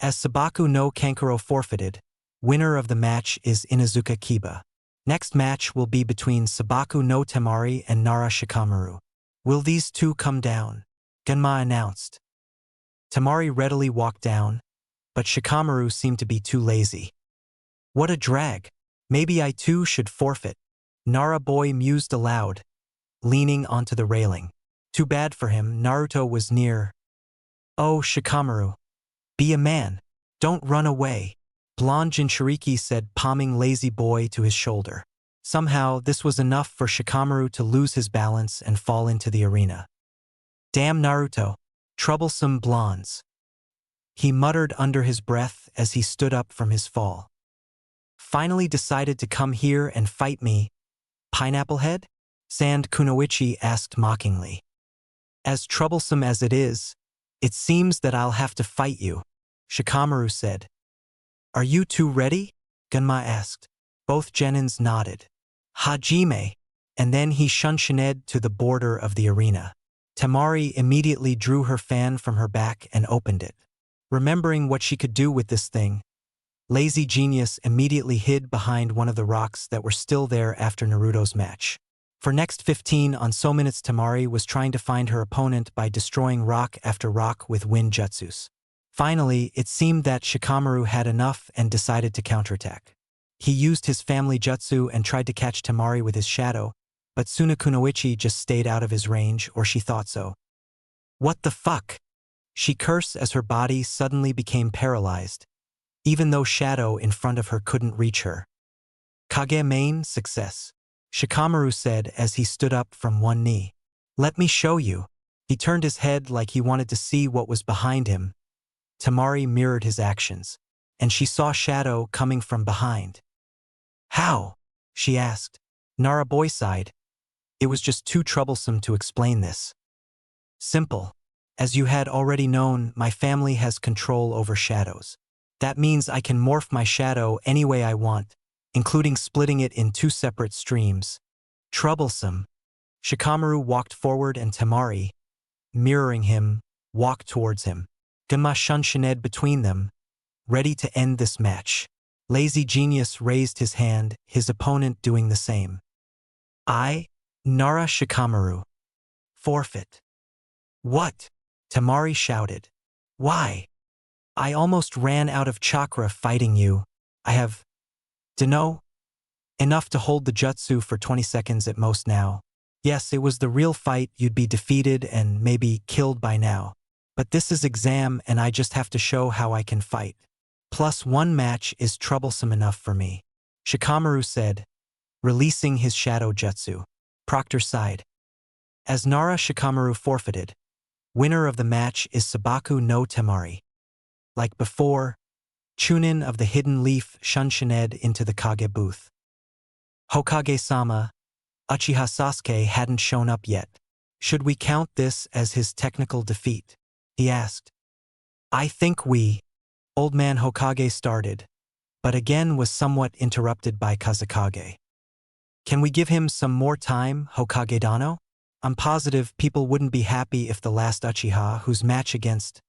As Sabaku no Kankuro forfeited, winner of the match is Inuzuka Kiba. Next match will be between Sabaku no Temari and Nara Shikamaru. Will these two come down? Genma announced. Temari readily walked down, but Shikamaru seemed to be too lazy. What a drag. Maybe I too should forfeit. Nara boy mused aloud, leaning onto the railing. Too bad for him, Naruto was near. Oh, Shikamaru. Be a man. Don't run away. Blonde Jinchuriki said, palming lazy boy to his shoulder. Somehow, this was enough for Shikamaru to lose his balance and fall into the arena. Damn Naruto. Troublesome blondes. He muttered under his breath as he stood up from his fall. Finally decided to come here and fight me, Pineapple Head? Sand Kunoichi asked mockingly. As troublesome as it is, it seems that I'll have to fight you, Shikamaru said. Are you two ready? Genma asked. Both genins nodded. Hajime, and then he shunshined to the border of the arena. Temari immediately drew her fan from her back and opened it. Remembering what she could do with this thing, Lazy Genius immediately hid behind one of the rocks that were still there after Naruto's match. For next 15 on so minutes, Temari was trying to find her opponent by destroying rock after rock with wind jutsus. Finally, it seemed that Shikamaru had enough and decided to counterattack. He used his family jutsu and tried to catch Temari with his shadow, but Sunakunoichi just stayed out of his range, or she thought so. What the fuck? She cursed as her body suddenly became paralyzed, even though shadow in front of her couldn't reach her. Kage main success, Shikamaru said as he stood up from one knee. Let me show you. He turned his head like he wanted to see what was behind him. Temari mirrored his actions, and she saw shadow coming from behind. How? She asked. Nara boy sighed. It was just too troublesome to explain this. Simple. As you had already known, my family has control over shadows. That means I can morph my shadow any way I want, including splitting it in 2 separate streams. Troublesome. Shikamaru walked forward and Temari, mirroring him, walked towards him. Genma Shunshined between them, ready to end this match. Lazy Genius raised his hand, his opponent doing the same. Nara Shikamaru. Forfeit. What? Temari shouted. Why? I almost ran out of chakra fighting you. I have, dunno, enough to hold the jutsu for 20 seconds at most now. Yes, it was the real fight, you'd be defeated and maybe killed by now. But this is exam and I just have to show how I can fight. Plus 1 match is troublesome enough for me. Shikamaru said, releasing his shadow jutsu. Proctor sighed. As Nara Shikamaru forfeited, winner of the match is Sabaku no Temari. Like before, Chunin of the Hidden Leaf Shunshined into the Kage booth. Hokage-sama, Uchiha Sasuke hadn't shown up yet. Should we count this as his technical defeat? He asked. I think Old man Hokage started, but again was somewhat interrupted by Kazekage. Can we give him some more time, Hokage Dano? I'm positive people wouldn't be happy if the last Uchiha whose match against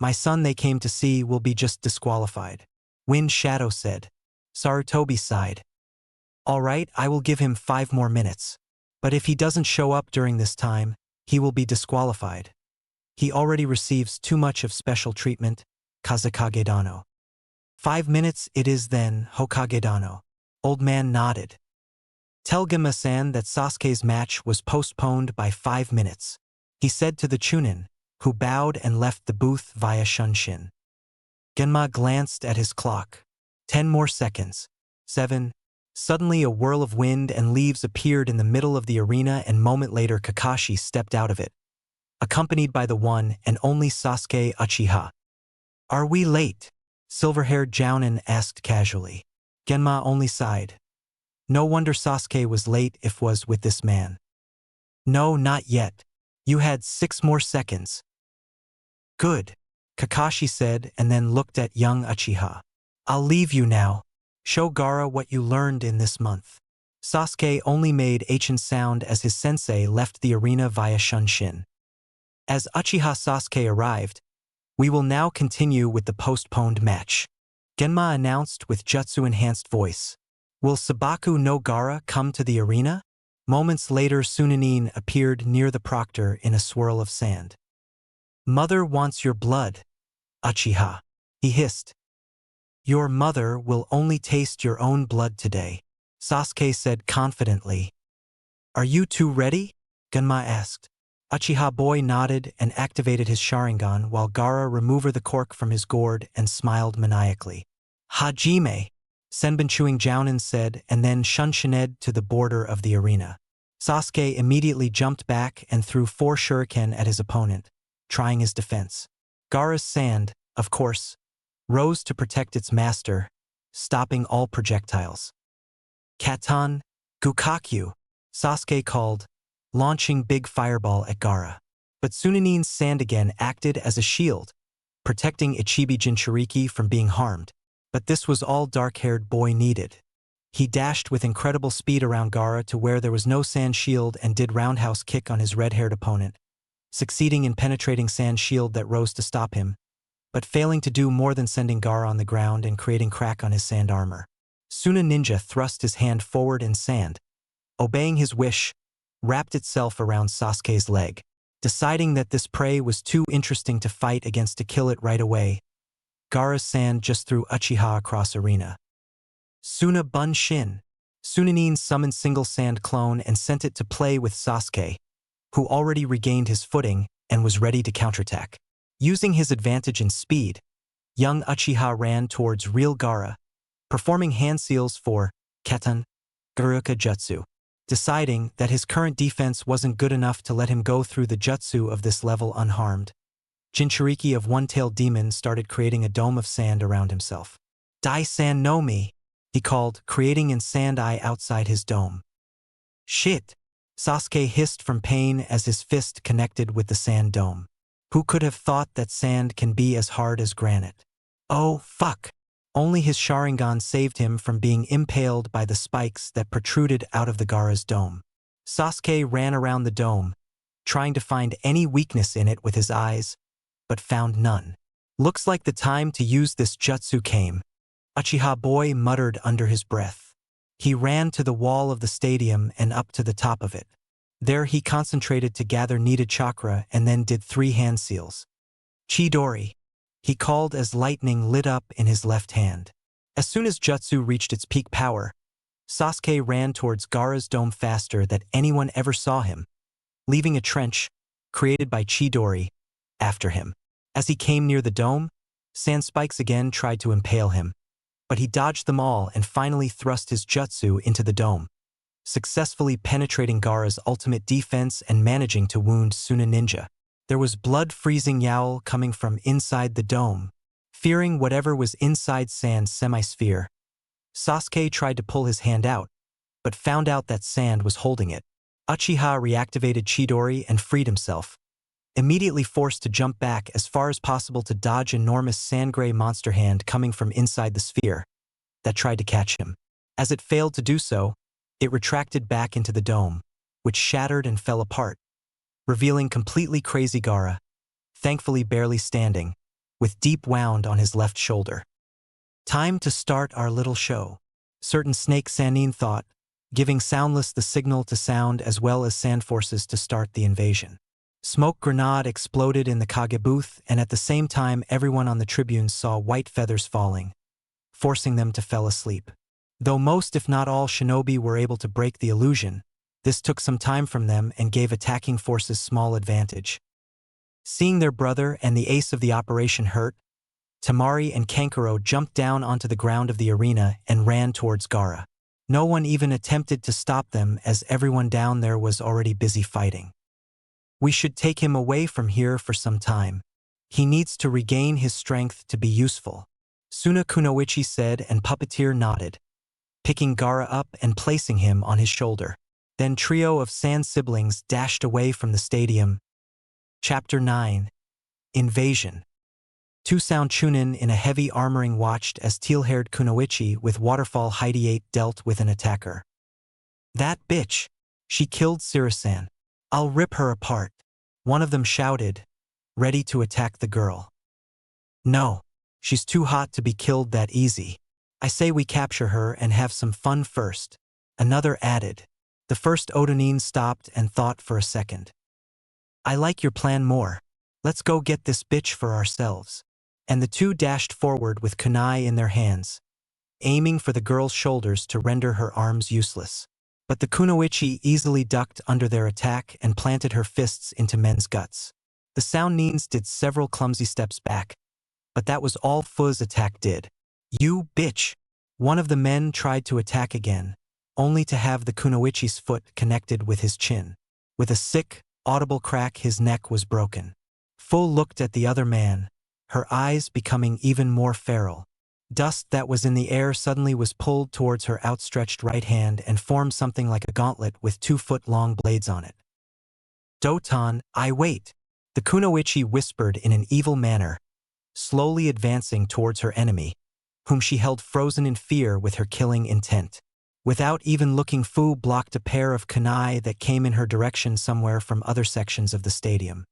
my son they came to see will be just disqualified. Wind Shadow said. Sarutobi sighed. All right, I will give him 5 more minutes. But if he doesn't show up during this time, he will be disqualified. He already receives too much of special treatment, Kazekage Dano. 5 minutes it is then, Hokage Dano. Old man nodded. Tell Genma-san that Sasuke's match was postponed by 5 minutes, he said to the Chunin, who bowed and left the booth via Shunshin. Genma glanced at his clock. 10 more seconds. 7. Suddenly a whirl of wind and leaves appeared in the middle of the arena and moment later Kakashi stepped out of it, accompanied by the one and only Sasuke Uchiha. Are we late? Silver-haired Jounin asked casually. Genma only sighed. No wonder Sasuke was late if was with this man. No, not yet. You had 6 more seconds. Good, Kakashi said and then looked at young Uchiha. I'll leave you now. Show Gaara what you learned in this month. Sasuke only made Achen sound as his sensei left the arena via Shunshin. As Uchiha Sasuke arrived, we will now continue with the postponed match, Genma announced with jutsu-enhanced voice. Will Sabaku no Gaara come to the arena? Moments later Sunanin appeared near the proctor in a swirl of sand. Mother wants your blood, Uchiha, he hissed. Your mother will only taste your own blood today, Sasuke said confidently. Are you two ready? Genma asked. Uchiha boy nodded and activated his Sharingan while Gaara removed the cork from his gourd and smiled maniacally. Hajime, Senbonchuing Jounin said and then Shunshined to the border of the arena. Sasuke immediately jumped back and threw 4 shuriken at his opponent, trying his defense. Gaara's sand, of course, rose to protect its master, stopping all projectiles. Katan, Gukakyu, Sasuke called, launching big fireball at Gaara. But Sunanin's sand again acted as a shield, protecting Ichibi Jinchuriki from being harmed. But this was all dark-haired boy needed. He dashed with incredible speed around Gaara to where there was no sand shield and did roundhouse kick on his red-haired opponent, succeeding in penetrating Sand's shield that rose to stop him, but failing to do more than sending Gaara on the ground and creating crack on his sand armor. Suna Ninja thrust his hand forward and sand, obeying his wish, wrapped itself around Sasuke's leg. Deciding that this prey was too interesting to fight against to kill it right away, Gaara's sand just threw Uchiha across arena. Suna Bun Shin. Sunanin summoned single sand clone and sent it to play with Sasuke, who already regained his footing and was ready to counterattack. Using his advantage in speed, young Uchiha ran towards real Gaara, performing hand seals for Ketan Garuka Jutsu. Deciding that his current defense wasn't good enough to let him go through the jutsu of this level unharmed, Jinchuriki of One-Tailed Demon started creating a dome of sand around himself. Dai San no Mi, he called, creating an sand eye outside his dome. Shit! Sasuke hissed from pain as his fist connected with the sand dome. Who could have thought that sand can be as hard as granite? Oh, fuck! Only his Sharingan saved him from being impaled by the spikes that protruded out of the Gaara's dome. Sasuke ran around the dome, trying to find any weakness in it with his eyes, but found none. Looks like the time to use this jutsu came, Uchiha boy muttered under his breath. He ran to the wall of the stadium and up to the top of it. There he concentrated to gather needed chakra and then did 3 hand seals. Chidori, he called as lightning lit up in his left hand. As soon as jutsu reached its peak power, Sasuke ran towards Gaara's dome faster than anyone ever saw him, leaving a trench, created by Chidori, after him. As he came near the dome, sand spikes again tried to impale him, but he dodged them all and finally thrust his jutsu into the dome, successfully penetrating Gaara's ultimate defense and managing to wound Suna Ninja. There was blood-freezing yowl coming from inside the dome. Fearing whatever was inside Sand's semi-sphere, Sasuke tried to pull his hand out, but found out that Sand was holding it. Uchiha reactivated Chidori and freed himself, immediately forced to jump back as far as possible to dodge enormous sand-gray monster hand coming from inside the sphere that tried to catch him. As it failed to do so, it retracted back into the dome, which shattered and fell apart, revealing completely crazy Gaara, thankfully barely standing, with deep wound on his left shoulder. Time to start our little show, certain Snake Sanin thought, giving Soundless the signal to sound as well as Sand Forces to start the invasion. Smoke grenade exploded in the Kage booth, and at the same time everyone on the tribunes saw white feathers falling, forcing them to fall asleep. Though most if not all shinobi were able to break the illusion, this took some time from them and gave attacking forces small advantage. Seeing their brother and the ace of the operation hurt, Temari and Kankuro jumped down onto the ground of the arena and ran towards Gaara. No one even attempted to stop them as everyone down there was already busy fighting. We should take him away from here for some time. He needs to regain his strength to be useful, Suna Kunoichi said, and Puppeteer nodded, picking Gaara up and placing him on his shoulder. Then trio of Sand siblings dashed away from the stadium. Chapter 9. Invasion. Two Sound Chunin in a heavy armoring watched as teal-haired Kunoichi with Waterfall Hydeate dealt with an attacker. That bitch! She killed Sirisan. I'll rip her apart, one of them shouted, ready to attack the girl. No, she's too hot to be killed that easy. I say we capture her and have some fun first, another added. The first Odanin stopped and thought for a second. I like your plan more. Let's go get this bitch for ourselves. And the two dashed forward with kunai in their hands, aiming for the girl's shoulders to render her arms useless. But the Kunoichi easily ducked under their attack and planted her fists into men's guts. The Sound Nins did several clumsy steps back, but that was all Fu's attack did. You bitch! One of the men tried to attack again, only to have the Kunoichi's foot connected with his chin. With a sick, audible crack, his neck was broken. Fu looked at the other man, her eyes becoming even more feral. Dust that was in the air suddenly was pulled towards her outstretched right hand and formed something like a gauntlet with 2-foot-long blades on it. Doton, I wait, the Kunoichi whispered in an evil manner, slowly advancing towards her enemy, whom she held frozen in fear with her killing intent. Without even looking, Fu blocked a pair of kunai that came in her direction somewhere from other sections of the stadium.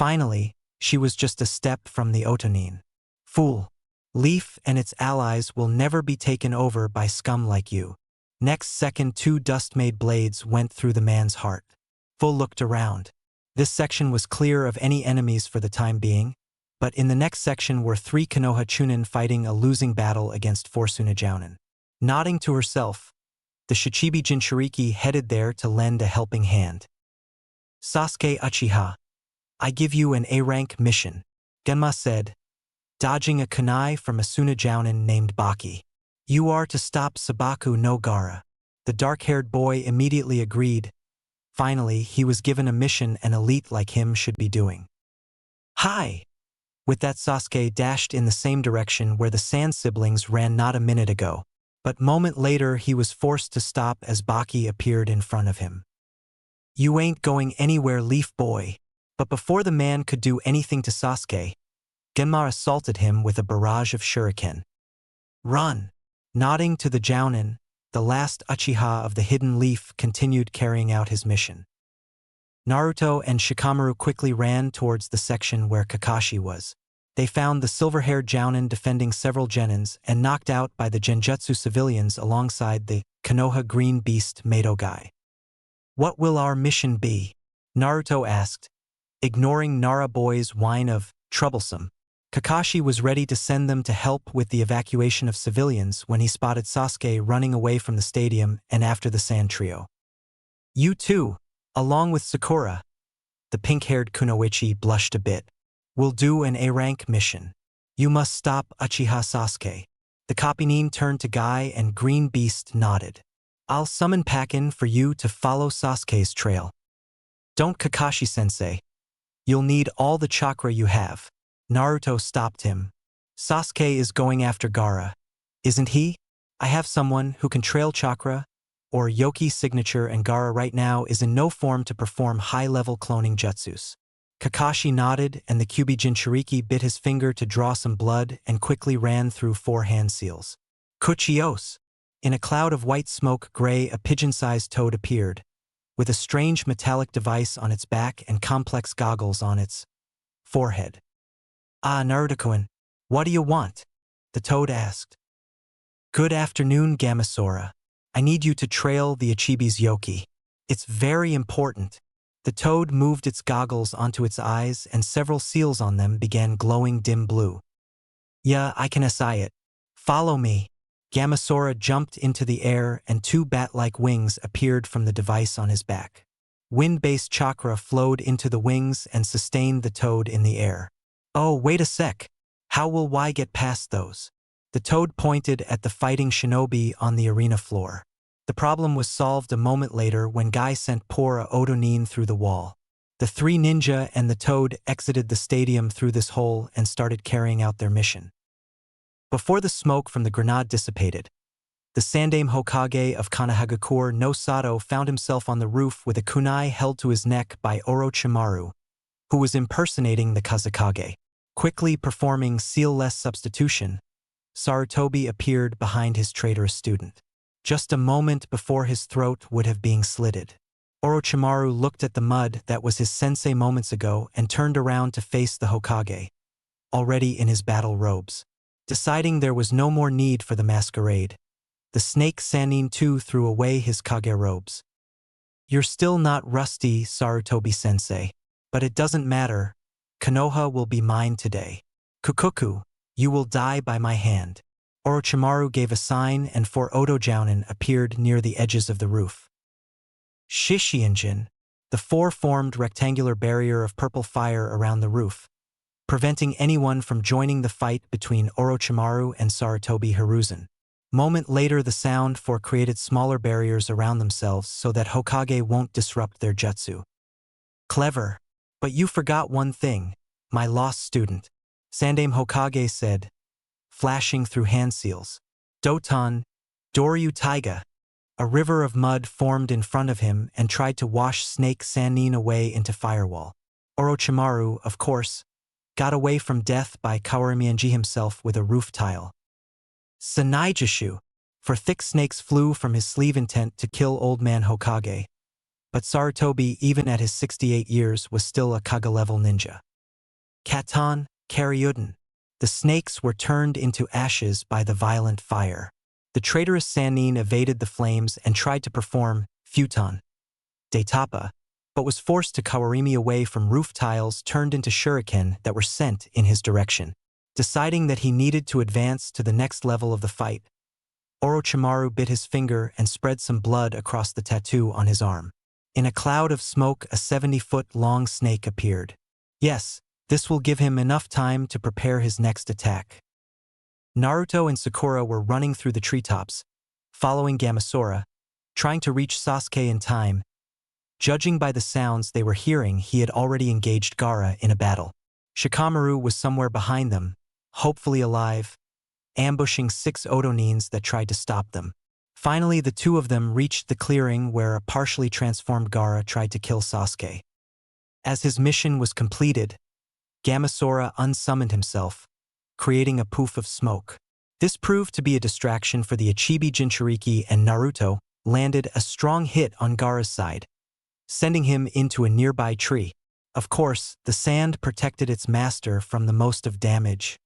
Finally, she was just a step from the Otonin. Fool. Leaf and its allies will never be taken over by scum like you. Next second, two dust-made blades went through the man's heart. Full looked around. This section was clear of any enemies for the time being, but in the next section were 3 Konoha Chunin fighting a losing battle against 4 Sunajounin. Nodding to herself, the Shichibi Jinchuriki headed there to lend a helping hand. Sasuke Uchiha, I give you an A-rank mission, Genma said, dodging a kunai from a Sunajounin named Baki. You are to stop Sabaku no Gaara. The dark-haired boy immediately agreed. Finally, he was given a mission an elite like him should be doing. Hi! With that, Sasuke dashed in the same direction where the Sand siblings ran not a minute ago, but moment later he was forced to stop as Baki appeared in front of him. You ain't going anywhere, Leaf Boy. But before the man could do anything to Sasuke, Genma assaulted him with a barrage of shuriken. Run! Nodding to the Jounin, the last Uchiha of the Hidden Leaf continued carrying out his mission. Naruto and Shikamaru quickly ran towards the section where Kakashi was. They found the silver-haired Jounin defending several genins and knocked out by the Genjutsu civilians alongside the Konoha Green Beast Madogai. What will our mission be? Naruto asked, ignoring Nara Boy's whine of troublesome. Kakashi was ready to send them to help with the evacuation of civilians when he spotted Sasuke running away from the stadium and after the Sand Trio. You too, along with Sakura. The pink-haired Kunoichi blushed a bit. We'll do an A-rank mission. You must stop Uchiha Sasuke. The Kapinin turned to Guy and Green Beast nodded. I'll summon Pakin for you to follow Sasuke's trail. Don't, Kakashi-sensei. You'll need all the chakra you have. Naruto stopped him. Sasuke is going after Gaara, isn't he? I have someone who can trail chakra, or Yoki signature, and Gaara right now is in no form to perform high-level cloning jutsus. Kakashi nodded and the Kyuubi Jinchuriki bit his finger to draw some blood and quickly ran through 4 hand seals. Kuchios! In a cloud of white smoke gray, a pigeon-sized toad appeared, with a strange metallic device on its back and complex goggles on its forehead. Ah, Naruto-kun, what do you want? The toad asked. Good afternoon, Gamasora. I need you to trail the Ichibi's Yoki. It's very important. The toad moved its goggles onto its eyes and several seals on them began glowing dim blue. Yeah, I can see it. Follow me. Gamasora jumped into the air and 2 bat-like wings appeared from the device on his back. Wind-based chakra flowed into the wings and sustained the toad in the air. Oh, wait a sec. How will I get past those? The toad pointed at the fighting shinobi on the arena floor. The problem was solved a moment later when Guy sent Pora Otonin through the wall. The 3 ninja and the toad exited the stadium through this hole and started carrying out their mission. Before the smoke from the grenade dissipated, the Sandaime Hokage of Konohagakure no Sato found himself on the roof with a kunai held to his neck by Orochimaru, who was impersonating the Kazekage. Quickly performing seal-less substitution, Sarutobi appeared behind his traitorous student. Just a moment before his throat would have been slitted. Orochimaru looked at the mud that was his sensei moments ago and turned around to face the Hokage, already in his battle robes. Deciding there was no more need for the masquerade, the snake Sannin too threw away his Kage robes. You're still not rusty, Sarutobi-sensei, but it doesn't matter. Konoha will be mine today. Kukuku, you will die by my hand. Orochimaru gave a sign and 4 Oto-jounin appeared near the edges of the roof. Shishiinjin, the 4 formed rectangular barrier of purple fire around the roof, preventing anyone from joining the fight between Orochimaru and Sarutobi Hiruzen. Moment later, the sound 4 created smaller barriers around themselves so that Hokage won't disrupt their jutsu. Clever. But you forgot one thing, my lost student, Sandaime Hokage said, flashing through hand seals. Doton, Doryu Taiga. A river of mud formed in front of him and tried to wash Snake Sannin away into firewall. Orochimaru, of course, got away from death by Kawarimianji himself with a roof tile. Sanaijishu, for thick snakes flew from his sleeve intent to kill Old Man Hokage. But Sarutobi, even at his 68 years, was still a Kage-level ninja. Katan, Karyuden. The snakes were turned into ashes by the violent fire. The traitorous Sannin evaded the flames and tried to perform Futon de Tapa, but was forced to Kawarimi away from roof tiles turned into shuriken that were sent in his direction. Deciding that he needed to advance to the next level of the fight, Orochimaru bit his finger and spread some blood across the tattoo on his arm. In a cloud of smoke, a 70-foot-long snake appeared. Yes, this will give him enough time to prepare his next attack. Naruto and Sakura were running through the treetops, following Gamasora, trying to reach Sasuke in time. Judging by the sounds they were hearing, he had already engaged Gaara in a battle. Shikamaru was somewhere behind them, hopefully alive, ambushing 6 Odonins that tried to stop them. Finally, the two of them reached the clearing where a partially transformed Gaara tried to kill Sasuke. As his mission was completed, Gamasora unsummoned himself, creating a poof of smoke. This proved to be a distraction for the Ichibi Jinchuriki, and Naruto landed a strong hit on Gaara's side, sending him into a nearby tree. Of course, the sand protected its master from the most of damage.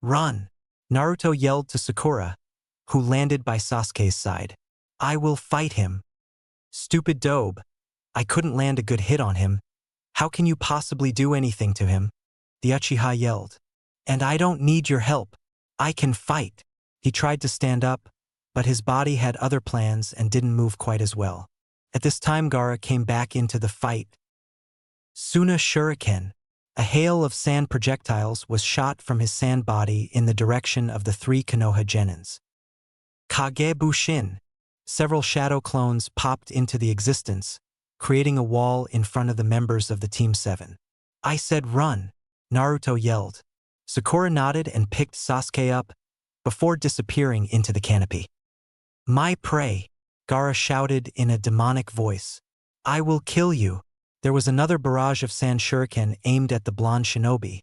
"Run!" Naruto yelled to Sakura, who landed by Sasuke's side. "I will fight him." "Stupid dobe. I couldn't land a good hit on him. How can you possibly do anything to him?" the Uchiha yelled. "And I don't need your help. I can fight." He tried to stand up, but his body had other plans and didn't move quite as well. At this time, Gaara came back into the fight. Suna Shuriken. A hail of sand projectiles was shot from his sand body in the direction of the 3 Konoha Genins. Kage Bushin. Several shadow clones popped into the existence, creating a wall in front of the members of the Team 7. "I said run," Naruto yelled. Sakura nodded and picked Sasuke up, before disappearing into the canopy. "My prey," Gaara shouted in a demonic voice. "I will kill you." There was another barrage of sand shuriken aimed at the blonde shinobi,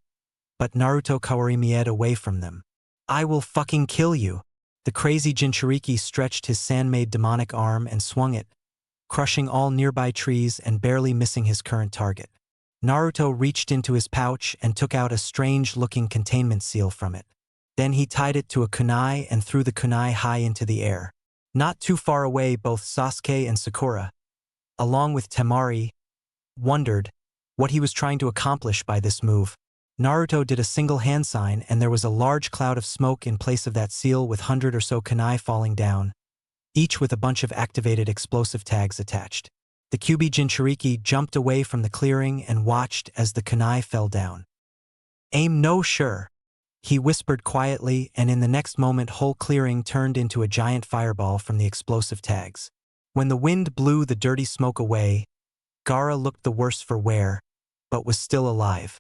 but Naruto Kawarimi'd away from them. "I will fucking kill you." The crazy Jinchuriki stretched his sand-made demonic arm and swung it, crushing all nearby trees and barely missing his current target. Naruto reached into his pouch and took out a strange-looking containment seal from it. Then he tied it to a kunai and threw the kunai high into the air. Not too far away, both Sasuke and Sakura, along with Temari, wondered what he was trying to accomplish by this move. Naruto did a single hand sign, and there was a large cloud of smoke in place of that seal, with 100 or so kunai falling down, each with a bunch of activated explosive tags attached. The Kyuubi Jinchuriki jumped away from the clearing and watched as the kunai fell down. "Aim no sure," he whispered quietly, and in the next moment whole clearing turned into a giant fireball from the explosive tags. When the wind blew the dirty smoke away, Gaara looked the worse for wear, but was still alive.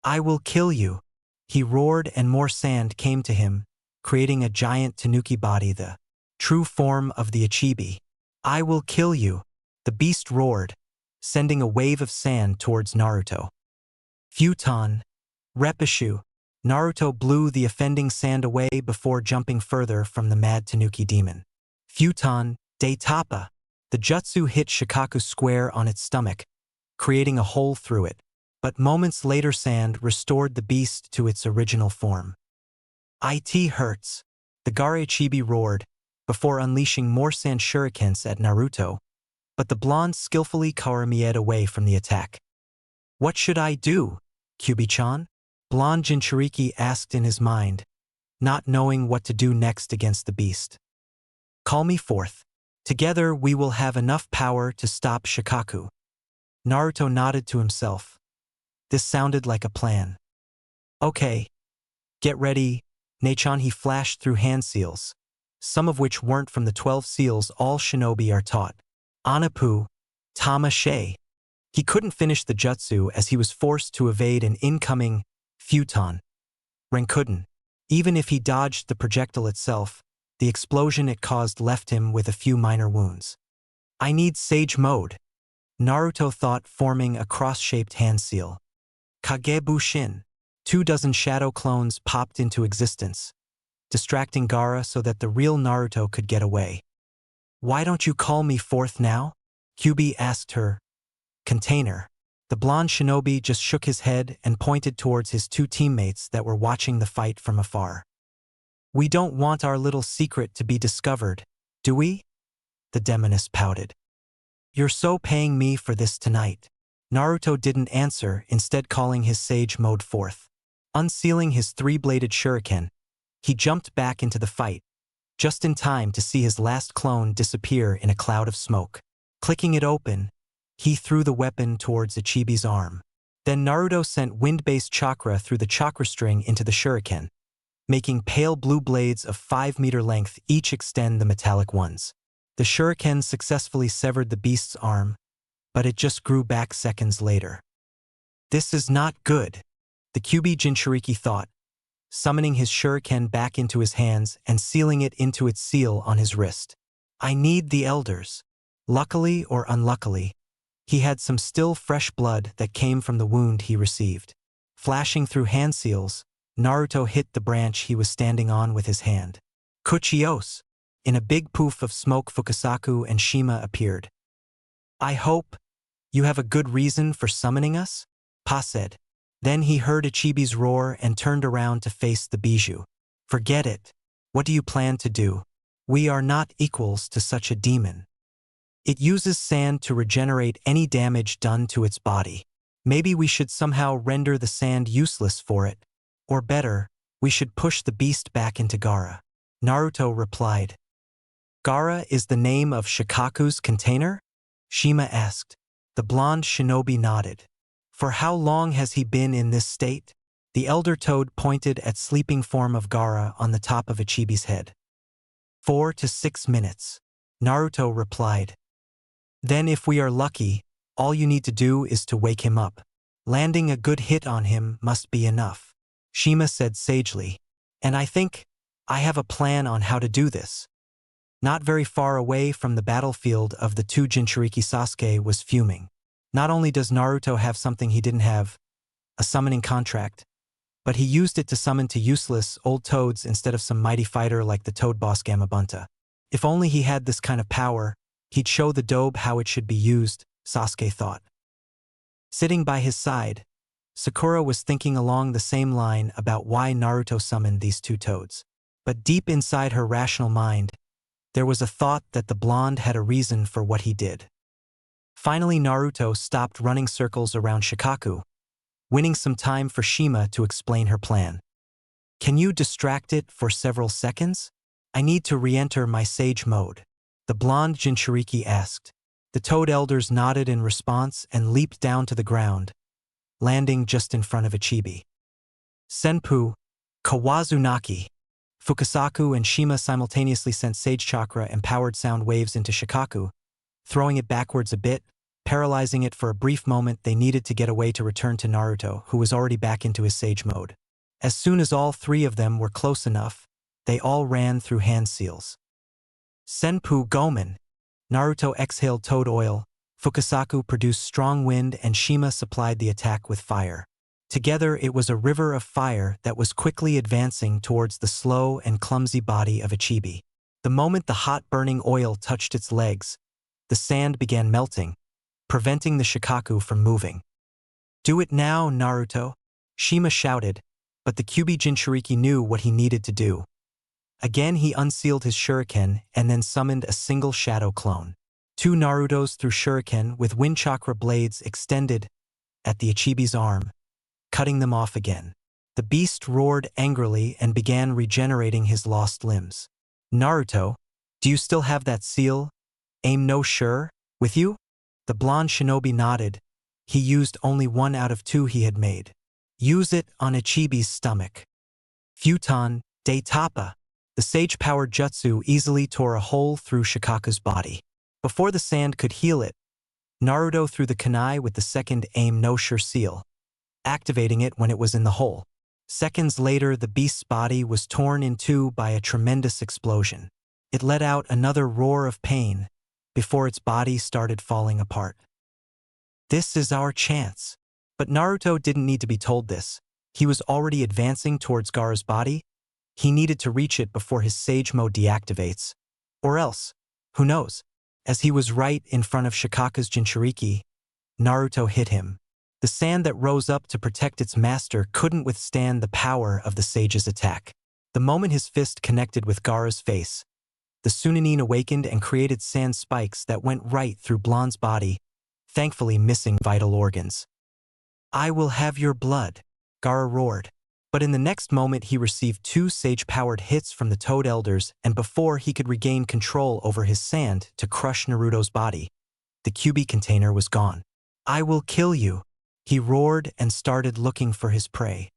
"I will kill you," he roared, and more sand came to him, creating a giant tanuki body, the true form of the Ichibi. "I will kill you," the beast roared, sending a wave of sand towards Naruto. "Futon, Repushu." Naruto blew the offending sand away before jumping further from the mad tanuki demon. "Futon de Tapa." The jutsu hit Shikaku square on its stomach, creating a hole through it, but moments later sand restored the beast to its original form. "It hurts," the Gaara Ichibi roared, before unleashing more sand shurikens at Naruto, but the blonde skillfully Kawarimi'd away from the attack. "What should I do, Kyuubi-chan?" Blonde Jinchuriki asked in his mind, not knowing what to do next against the beast. "Call me forth. Together we will have enough power to stop Shikaku." Naruto nodded to himself. This sounded like a plan. "Okay. Get ready, Nechan." He flashed through hand seals, some of which weren't from the 12 seals all shinobi are taught. Anapu, Tamashe. He couldn't finish the jutsu as he was forced to evade an incoming Futon Renkuden. Even if he dodged the projectile itself, the explosion it caused left him with a few minor wounds. "I need Sage Mode," Naruto thought, forming a cross-shaped hand seal. Kage Bushin. 24 shadow clones popped into existence, distracting Gaara so that the real Naruto could get away. "Why don't you call me forth now?" Kyuubi asked her. "Container." The blonde shinobi just shook his head and pointed towards his two teammates that were watching the fight from afar. "We don't want our little secret to be discovered, do we?" The demoness pouted. "You're so paying me for this tonight." Naruto didn't answer, instead calling his sage mode forth. Unsealing his three-bladed shuriken, he jumped back into the fight, just in time to see his last clone disappear in a cloud of smoke. Clicking it open, he threw the weapon towards Ichibi's arm. Then Naruto sent wind-based chakra through the chakra string into the shuriken, making pale blue blades of 5-meter length each extend the metallic ones. The shuriken successfully severed the beast's arm, but it just grew back seconds later. "This is not good," the Kyuubi Jinchuriki thought, summoning his shuriken back into his hands and sealing it into its seal on his wrist. "I need the elders." Luckily or unluckily, he had some still fresh blood that came from the wound he received. Flashing through hand seals, Naruto hit the branch he was standing on with his hand. Kuchios! In a big poof of smoke, Fukasaku and Shima appeared. "I hope you have a good reason for summoning us?" Pa said. Then he heard Ichibi's roar and turned around to face the Bijou. "Forget it. What do you plan to do? We are not equals to such a demon. It uses sand to regenerate any damage done to its body. Maybe we should somehow render the sand useless for it. Or better, we should push the beast back into Gaara." Naruto replied. "Gaara is the name of Shikaku's container?" Shima asked. The blonde shinobi nodded. "For how long has he been in this state?" The elder toad pointed at sleeping form of Gaara on the top of Ichibi's head. 4 to 6 minutes. Naruto replied. "Then if we are lucky, all you need to do is to wake him up. Landing a good hit on him must be enough," Shima said sagely. "And I think I have a plan on how to do this." Not very far away from the battlefield of the two Jinchuriki, Sasuke was fuming. Not only does Naruto have something he didn't have, a summoning contract, but he used it to summon to useless old toads instead of some mighty fighter like the toad boss Gamabunta. If only he had this kind of power, he'd show the dobe how it should be used, Sasuke thought. Sitting by his side, Sakura was thinking along the same line about why Naruto summoned these two toads. But deep inside her rational mind, there was a thought that the blonde had a reason for what he did. Finally, Naruto stopped running circles around Shikaku, winning some time for Shima to explain her plan. "Can you distract it for several seconds? I need to re-enter my sage mode," the blonde Jinchuriki asked. The toad elders nodded in response and leaped down to the ground, landing just in front of Ichibi. "Senpu, Kawazunaki." Fukasaku and Shima simultaneously sent Sage Chakra and powered sound waves into Shikaku, throwing it backwards a bit, paralyzing it for a brief moment. They needed to get away to return to Naruto, who was already back into his Sage mode. As soon as all three of them were close enough, they all ran through hand seals. "Senpu Gomen." Naruto exhaled toad oil, Fukasaku produced strong wind, and Shima supplied the attack with fire. Together it was a river of fire that was quickly advancing towards the slow and clumsy body of Ichibi. The moment the hot burning oil touched its legs, the sand began melting, preventing the Shikaku from moving. "Do it now, Naruto," Shima shouted, but the Kyuubi Jinchuriki knew what he needed to do. Again he unsealed his shuriken and then summoned a single shadow clone. Two Narutos threw shuriken with wind chakra blades extended at the Ichibi's arm, cutting them off again. The beast roared angrily and began regenerating his lost limbs. "Naruto, do you still have that seal, aim no sure, with you?" The blonde shinobi nodded. He used only 1 out of 2 he had made. "Use it on Ichibi's stomach." Futon de Tappa. The sage-powered jutsu easily tore a hole through Shikaku's body. Before the sand could heal it, Naruto threw the kunai with the second aim no sure seal, activating it when it was in the hole. Seconds later, the beast's body was torn in two by a tremendous explosion. It let out another roar of pain before its body started falling apart. "This is our chance." But Naruto didn't need to be told this. He was already advancing towards Gaara's body. He needed to reach it before his Sage mode deactivates. Or else, who knows? As he was right in front of Shikaku's Jinchuriki, Naruto hit him. The sand that rose up to protect its master couldn't withstand the power of the sage's attack. The moment his fist connected with Gaara's face, the Sunanin awakened and created sand spikes that went right through Blonde's body, thankfully missing vital organs. "I will have your blood," Gaara roared. But in the next moment he received two sage-powered hits from the Toad Elders, and before he could regain control over his sand to crush Naruto's body, the QB container was gone. "I will kill you," he roared and started looking for his prey.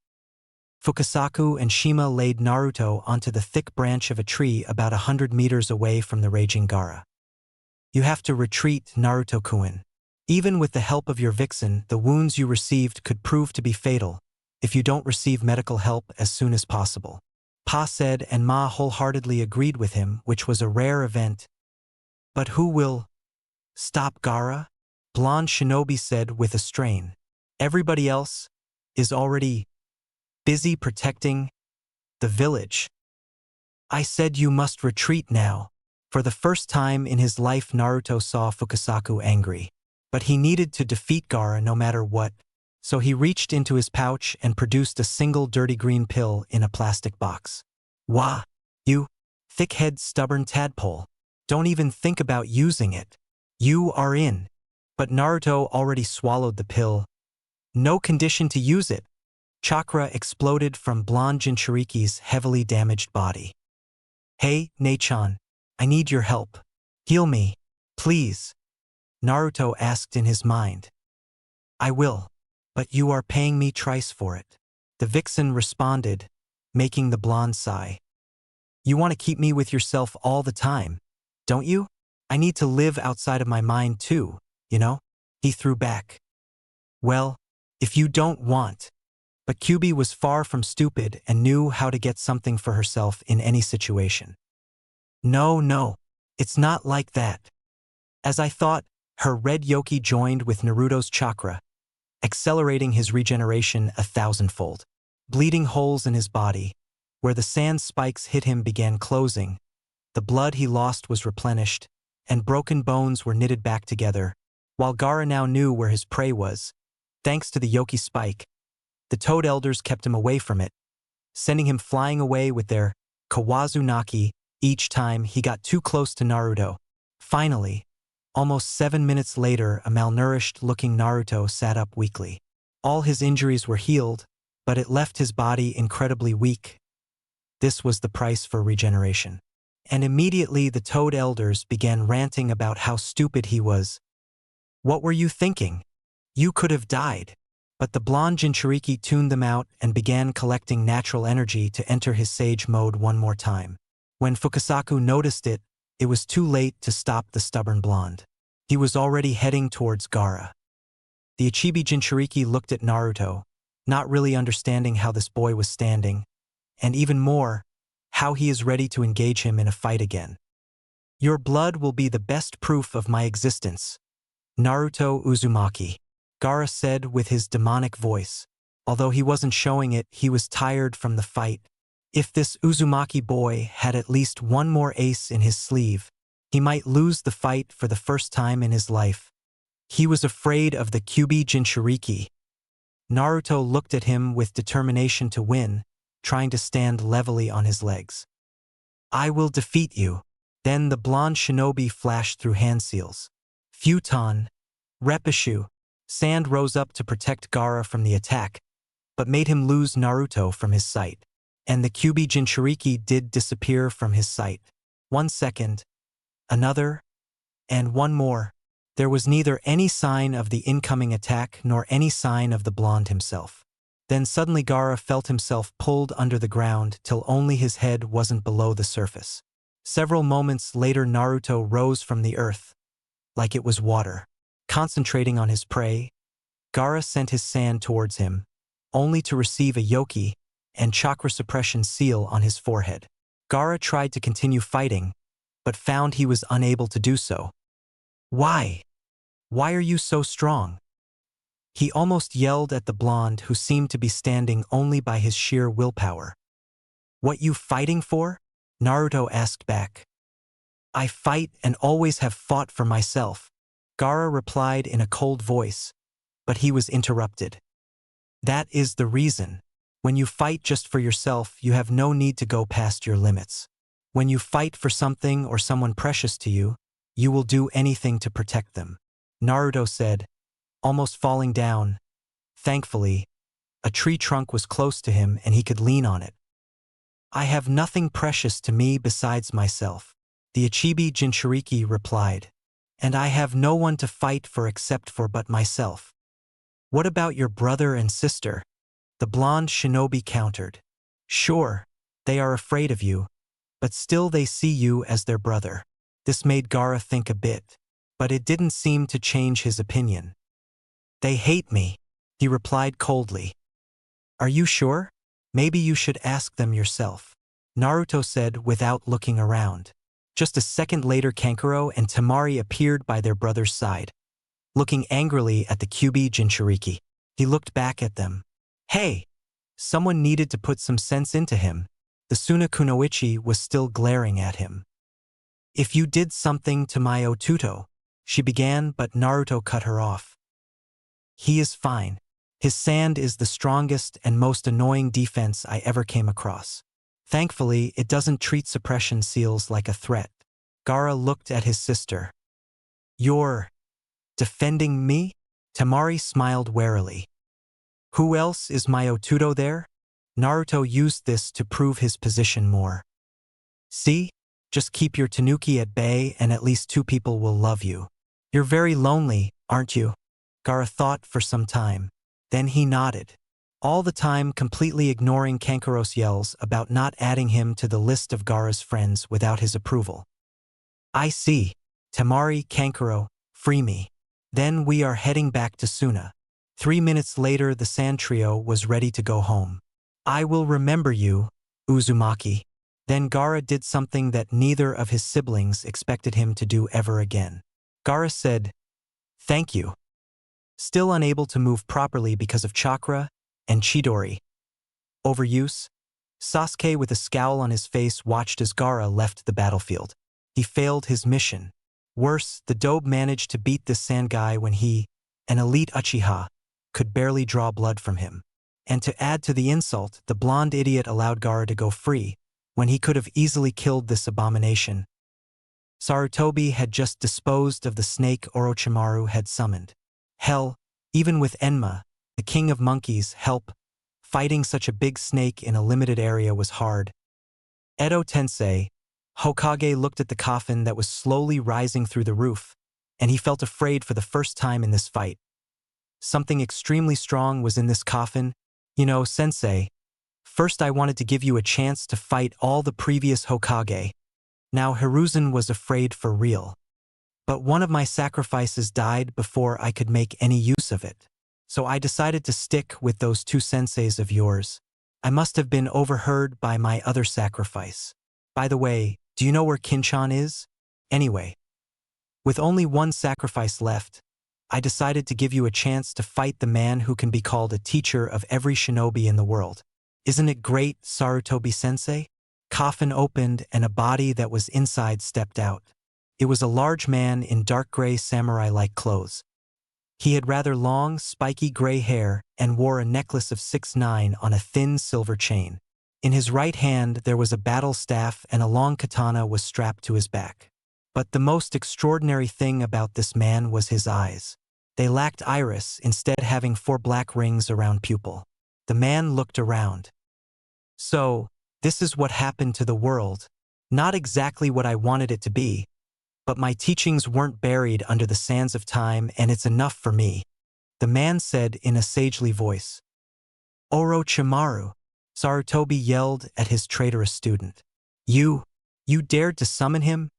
Fukasaku and Shima laid Naruto onto the thick branch of a tree about 100 meters away from the raging Gaara. "You have to retreat, Naruto-kun. Even with the help of your vixen, the wounds you received could prove to be fatal if you don't receive medical help as soon as possible." Pa said, and Ma wholeheartedly agreed with him, which was a rare event. "But who will stop Gaara?" Blonde Shinobi said with a strain. "Everybody else is already busy protecting the village." "I said you must retreat now." For the first time in his life, Naruto saw Fukasaku angry. But he needed to defeat Gaara no matter what, so he reached into his pouch and produced a single dirty green pill in a plastic box. "Wah! You thick-head stubborn tadpole. Don't even think about using it. You are in." But Naruto already swallowed the pill. "No condition to use it." Chakra exploded from Blonde Jinchuriki's heavily damaged body. "Hey, Nei-chan, I need your help. Heal me, please," Naruto asked in his mind. "I will, but you are paying me trice for it," the vixen responded, making the blonde sigh. "You want to keep me with yourself all the time, don't you? I need to live outside of my mind too, you know?" He threw back. "Well, if you don't want." But Kyubi was far from stupid and knew how to get something for herself in any situation. No, it's not like that." As I thought, her red yoki joined with Naruto's chakra, accelerating his regeneration 1,000-fold. Bleeding holes in his body, where the sand spikes hit him, began closing, the blood he lost was replenished, and broken bones were knitted back together, while Gaara now knew where his prey was. Thanks to the yoki spike, the Toad Elders kept him away from it, sending him flying away with their Kawazunaki each time he got too close to Naruto. Finally, almost 7 minutes later, a malnourished-looking Naruto sat up weakly. All his injuries were healed, but it left his body incredibly weak. This was the price for regeneration. And immediately the Toad Elders began ranting about how stupid he was. "What were you thinking? You could have died." But the blonde Jinchuriki tuned them out and began collecting natural energy to enter his sage mode one more time. When Fukasaku noticed it, it was too late to stop the stubborn blonde. He was already heading towards Gaara. The Ichibi Jinchuriki looked at Naruto, not really understanding how this boy was standing, and even more, how he is ready to engage him in a fight again. "Your blood will be the best proof of my existence, Naruto Uzumaki," Gaara said with his demonic voice. Although he wasn't showing it, he was tired from the fight. If this Uzumaki boy had at least one more ace in his sleeve, he might lose the fight for the first time in his life. He was afraid of the Kyubi Jinchuriki. Naruto looked at him with determination to win, trying to stand levelly on his legs. "I will defeat you." Then the blonde shinobi flashed through hand seals. Futon, Repushu. Sand rose up to protect Gaara from the attack, but made him lose Naruto from his sight. And the Kyubi Jinchuriki did disappear from his sight. 1 second, another, and one more. There was neither any sign of the incoming attack nor any sign of the blonde himself. Then suddenly Gaara felt himself pulled under the ground till only his head wasn't below the surface. Several moments later Naruto rose from the earth, like it was water. Concentrating on his prey, Gaara sent his sand towards him, only to receive a yoki and chakra suppression seal on his forehead. Gaara tried to continue fighting, but found he was unable to do so. "Why? Why are you so strong?" He almost yelled at the blonde, who seemed to be standing only by his sheer willpower. "What you fighting for?" Naruto asked back. "I fight and always have fought for myself," Gaara replied in a cold voice, but he was interrupted. That is the reason. When you fight just for yourself, you have no need to go past your limits. When you fight for something or someone precious to you, you will do anything to protect them. Naruto said, almost falling down. Thankfully, a tree trunk was close to him and he could lean on it. I have nothing precious to me besides myself, the Ichibi Jinchuriki replied. And I have no one to fight for except for but myself. What about your brother and sister? The blonde shinobi countered. Sure, they are afraid of you, but still they see you as their brother. This made Gaara think a bit, but it didn't seem to change his opinion. They hate me, he replied coldly. Are you sure? Maybe you should ask them yourself, Naruto said without looking around. Just a second later, Kankuro and Temari appeared by their brother's side, looking angrily at the Kyuubi Jinchuriki. He looked back at them. Hey! Someone needed to put some sense into him. The Suna Kunoichi was still glaring at him. If you did something to my Otuto, she began, but Naruto cut her off. He is fine. His sand is the strongest and most annoying defense I ever came across. Thankfully, it doesn't treat suppression seals like a threat. Gaara looked at his sister. You're defending me? Temari smiled warily. Who else is my Otuto there? Naruto used this to prove his position more. See? Just keep your tanuki at bay and at least 2 people will love you. You're very lonely, aren't you? Gaara thought for some time. Then he nodded. All the time completely ignoring Kankuro's yells about not adding him to the list of Gaara's friends without his approval. I see. Temari, Kankuro, free me. Then we are heading back to Suna. 3 minutes later, the sand trio was ready to go home. I will remember you, Uzumaki. Then Gaara did something that neither of his siblings expected him to do ever again. Gaara said, thank you. Still unable to move properly because of chakra and Chidori overuse, Sasuke with a scowl on his face watched as Gaara left the battlefield. He failed his mission. Worse, the Dobe managed to beat this sand guy when he, an elite Uchiha, could barely draw blood from him. And to add to the insult, the blonde idiot allowed Gaara to go free, when he could have easily killed this abomination. Sarutobi had just disposed of the snake Orochimaru had summoned. Hell, even with Enma, the king of monkeys, help, fighting such a big snake in a limited area was hard. Edo Tensei, Hokage looked at the coffin that was slowly rising through the roof, and he felt afraid for the first time in this fight. Something extremely strong was in this coffin. You know, Sensei, first I wanted to give you a chance to fight all the previous Hokage. Now Hiruzen was afraid for real. But one of my sacrifices died before I could make any use of it. So I decided to stick with those 2 senseis of yours. I must have been overheard by my other sacrifice. By the way, do you know where Kinchan is? Anyway, with only 1 sacrifice left, I decided to give you a chance to fight the man who can be called a teacher of every shinobi in the world. Isn't it great, Sarutobi-sensei? Coffin opened and a body that was inside stepped out. It was a large man in dark gray samurai-like clothes. He had rather long, spiky gray hair and wore a necklace of 6ix9ine on a thin silver chain. In his right hand there was a battle staff and a long katana was strapped to his back. But the most extraordinary thing about this man was his eyes. They lacked iris, instead having 4 black rings around pupil. The man looked around. So, this is what happened to the world. Not exactly what I wanted it to be, but my teachings weren't buried under the sands of time and it's enough for me, the man said in a sagely voice. Orochimaru, Sarutobi yelled at his traitorous student. You dared to summon him?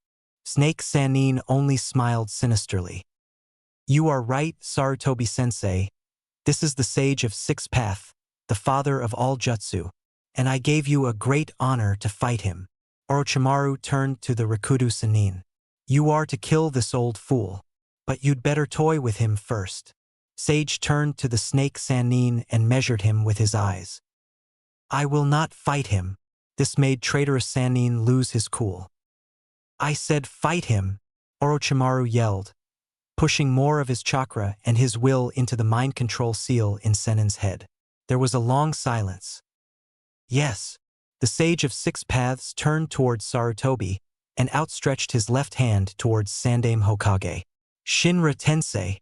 Snake Sannin only smiled sinisterly. You are right, Sarutobi-sensei. This is the sage of 6th Path, the father of all jutsu, and I gave you a great honor to fight him. Orochimaru turned to the Rikudo Sannin. You are to kill this old fool, but you'd better toy with him first. Sage turned to the snake Sannin and measured him with his eyes. I will not fight him. This made traitorous Sannin lose his cool. I said fight him, Orochimaru yelled. pushing more of his chakra and his will into the mind control seal in Senin's head. There was a long silence. Yes. The Sage of Six Paths turned towards Sarutobi and outstretched his left hand towards Sandaime Hokage. Shinra Tensei,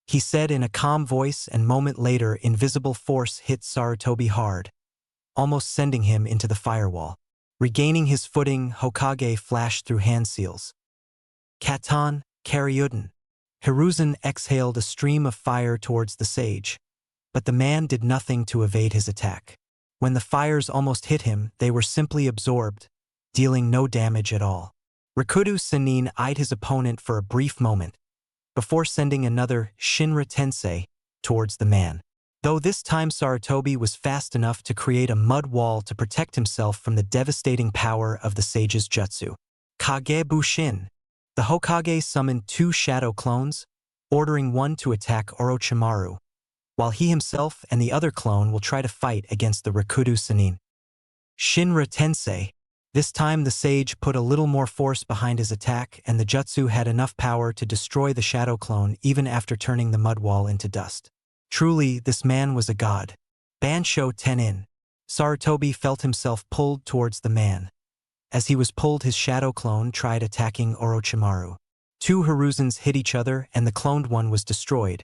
he said in a calm voice, and moment later invisible force hit Sarutobi hard, almost sending him into the firewall. Regaining his footing, Hokage flashed through hand seals. Katan, Karyuden. Hiruzen exhaled a stream of fire towards the sage, but the man did nothing to evade his attack. When the fires almost hit him, they were simply absorbed, dealing no damage at all. Rikudo Sannin eyed his opponent for a brief moment, before sending another Shinra Tensei towards the man. Though this time Sarutobi was fast enough to create a mud wall to protect himself from the devastating power of the sage's jutsu. Kage Bushin. The Hokage summoned 2 shadow clones, ordering one to attack Orochimaru, while he himself and the other clone will try to fight against the Rikudo Sannin. Shinra Tensei. This time the sage put a little more force behind his attack, and the jutsu had enough power to destroy the shadow clone even after turning the mud wall into dust. Truly, this man was a god. Bansho Tenin. Sarutobi felt himself pulled towards the man. As he was pulled, his shadow clone tried attacking Orochimaru. 2 Hiruzens hit each other and the cloned one was destroyed.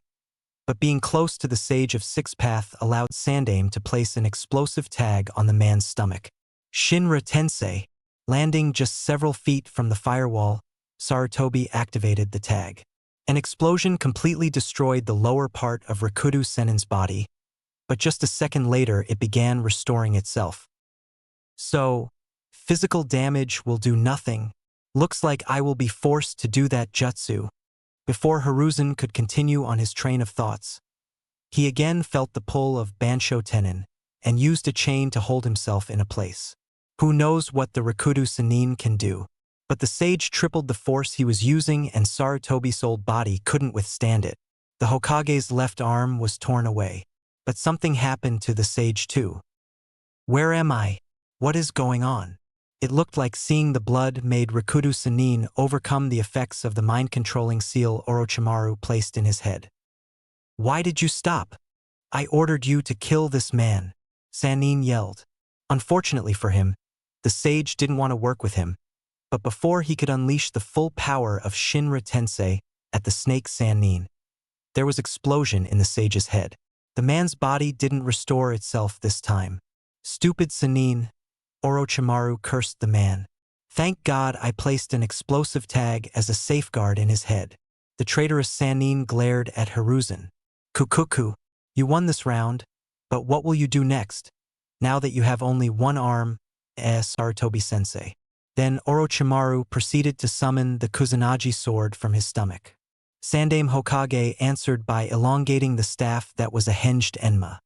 But being close to the Sage of Six Path allowed Sandaime to place an explosive tag on the man's stomach. Shinra Tensei. Landing just several feet from the firewall, Sarutobi activated the tag. An explosion completely destroyed the lower part of Rikudo Sannin's body, but just a second later it began restoring itself. So, physical damage will do nothing. Looks like I will be forced to do that jutsu. Before Hiruzen could continue on his train of thoughts, he again felt the pull of Bansho Tenin and used a chain to hold himself in a place. Who knows what the Rikudo Sannin can do? But the sage tripled the force he was using and Sarutobi's old body couldn't withstand it. The Hokage's left arm was torn away. But something happened to the sage too. Where am I? What is going on? It looked like seeing the blood made Rikudo Sannin overcome the effects of the mind-controlling seal Orochimaru placed in his head. Why did you stop? I ordered you to kill this man, Sannin yelled. Unfortunately for him, the sage didn't want to work with him, but before he could unleash the full power of Shinra Tensei at the snake Sannin, there was explosion in the sage's head. The man's body didn't restore itself this time. Stupid Sannin, Orochimaru cursed the man. Thank God I placed an explosive tag as a safeguard in his head. The traitorous Sannin glared at Hiruzen. Kukuku, you won this round, but what will you do next? Now that you have only one arm, Sarutobi-sensei. Then Orochimaru proceeded to summon the Kusanagi sword from his stomach. Sandaime Hokage answered by elongating the staff that was a hinged enma.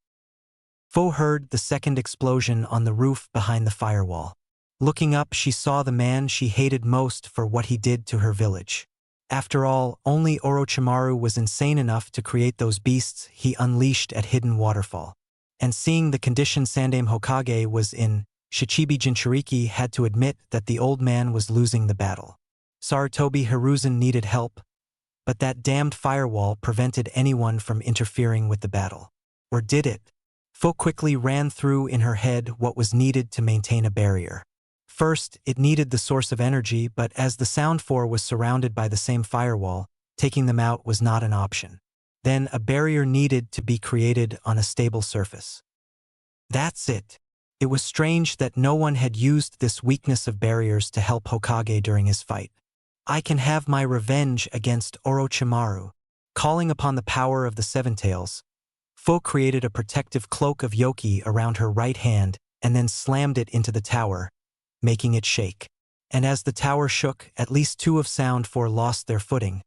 Fo heard the second explosion on the roof behind the firewall. Looking up, she saw the man she hated most for what he did to her village. After all, only Orochimaru was insane enough to create those beasts he unleashed at Hidden Waterfall. And seeing the condition Sandaime Hokage was in, Shichibi Jinchuriki had to admit that the old man was losing the battle. Sarutobi Hiruzen needed help, but that damned firewall prevented anyone from interfering with the battle. Or did it? Fo quickly ran through in her head what was needed to maintain a barrier. First, it needed the source of energy, but as the Sound Four was surrounded by the same firewall, taking them out was not an option. Then a barrier needed to be created on a stable surface. That's it. It was strange that no one had used this weakness of barriers to help Hokage during his fight. I can have my revenge against Orochimaru. Calling upon the power of the Seven Tails, Fo created a protective cloak of Yoki around her right hand and then slammed it into the tower, making it shake. And as the tower shook, at least 2 of Sound Four lost their footing.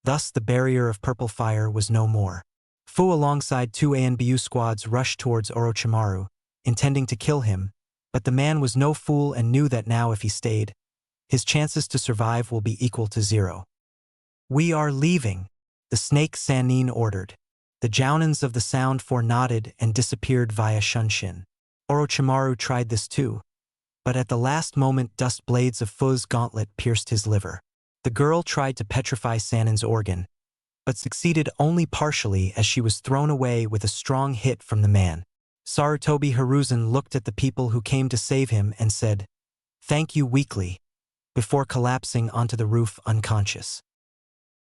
Thus the barrier of purple fire was no more. Fu alongside 2 ANBU squads rushed towards Orochimaru, intending to kill him, but the man was no fool and knew that now if he stayed, his chances to survive will be equal to 0. We are leaving, the snake Sannin ordered. The Jounins of the Sound Four nodded and disappeared via Shunshin. Orochimaru tried this too, but at the last moment dust blades of Fu's gauntlet pierced his liver. The girl tried to petrify Sannin's organ, but succeeded only partially as she was thrown away with a strong hit from the man. Sarutobi Hiruzen looked at the people who came to save him and said, "Thank you," weakly, before collapsing onto the roof unconscious.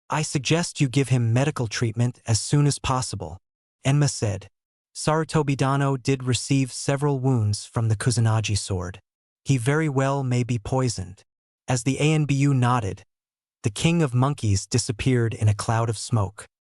"I suggest you give him medical treatment as soon as possible," Enma said. Sarutobi Dano did receive several wounds from the Kusanagi sword. He very well may be poisoned. As the ANBU nodded, the king of monkeys disappeared in a cloud of smoke.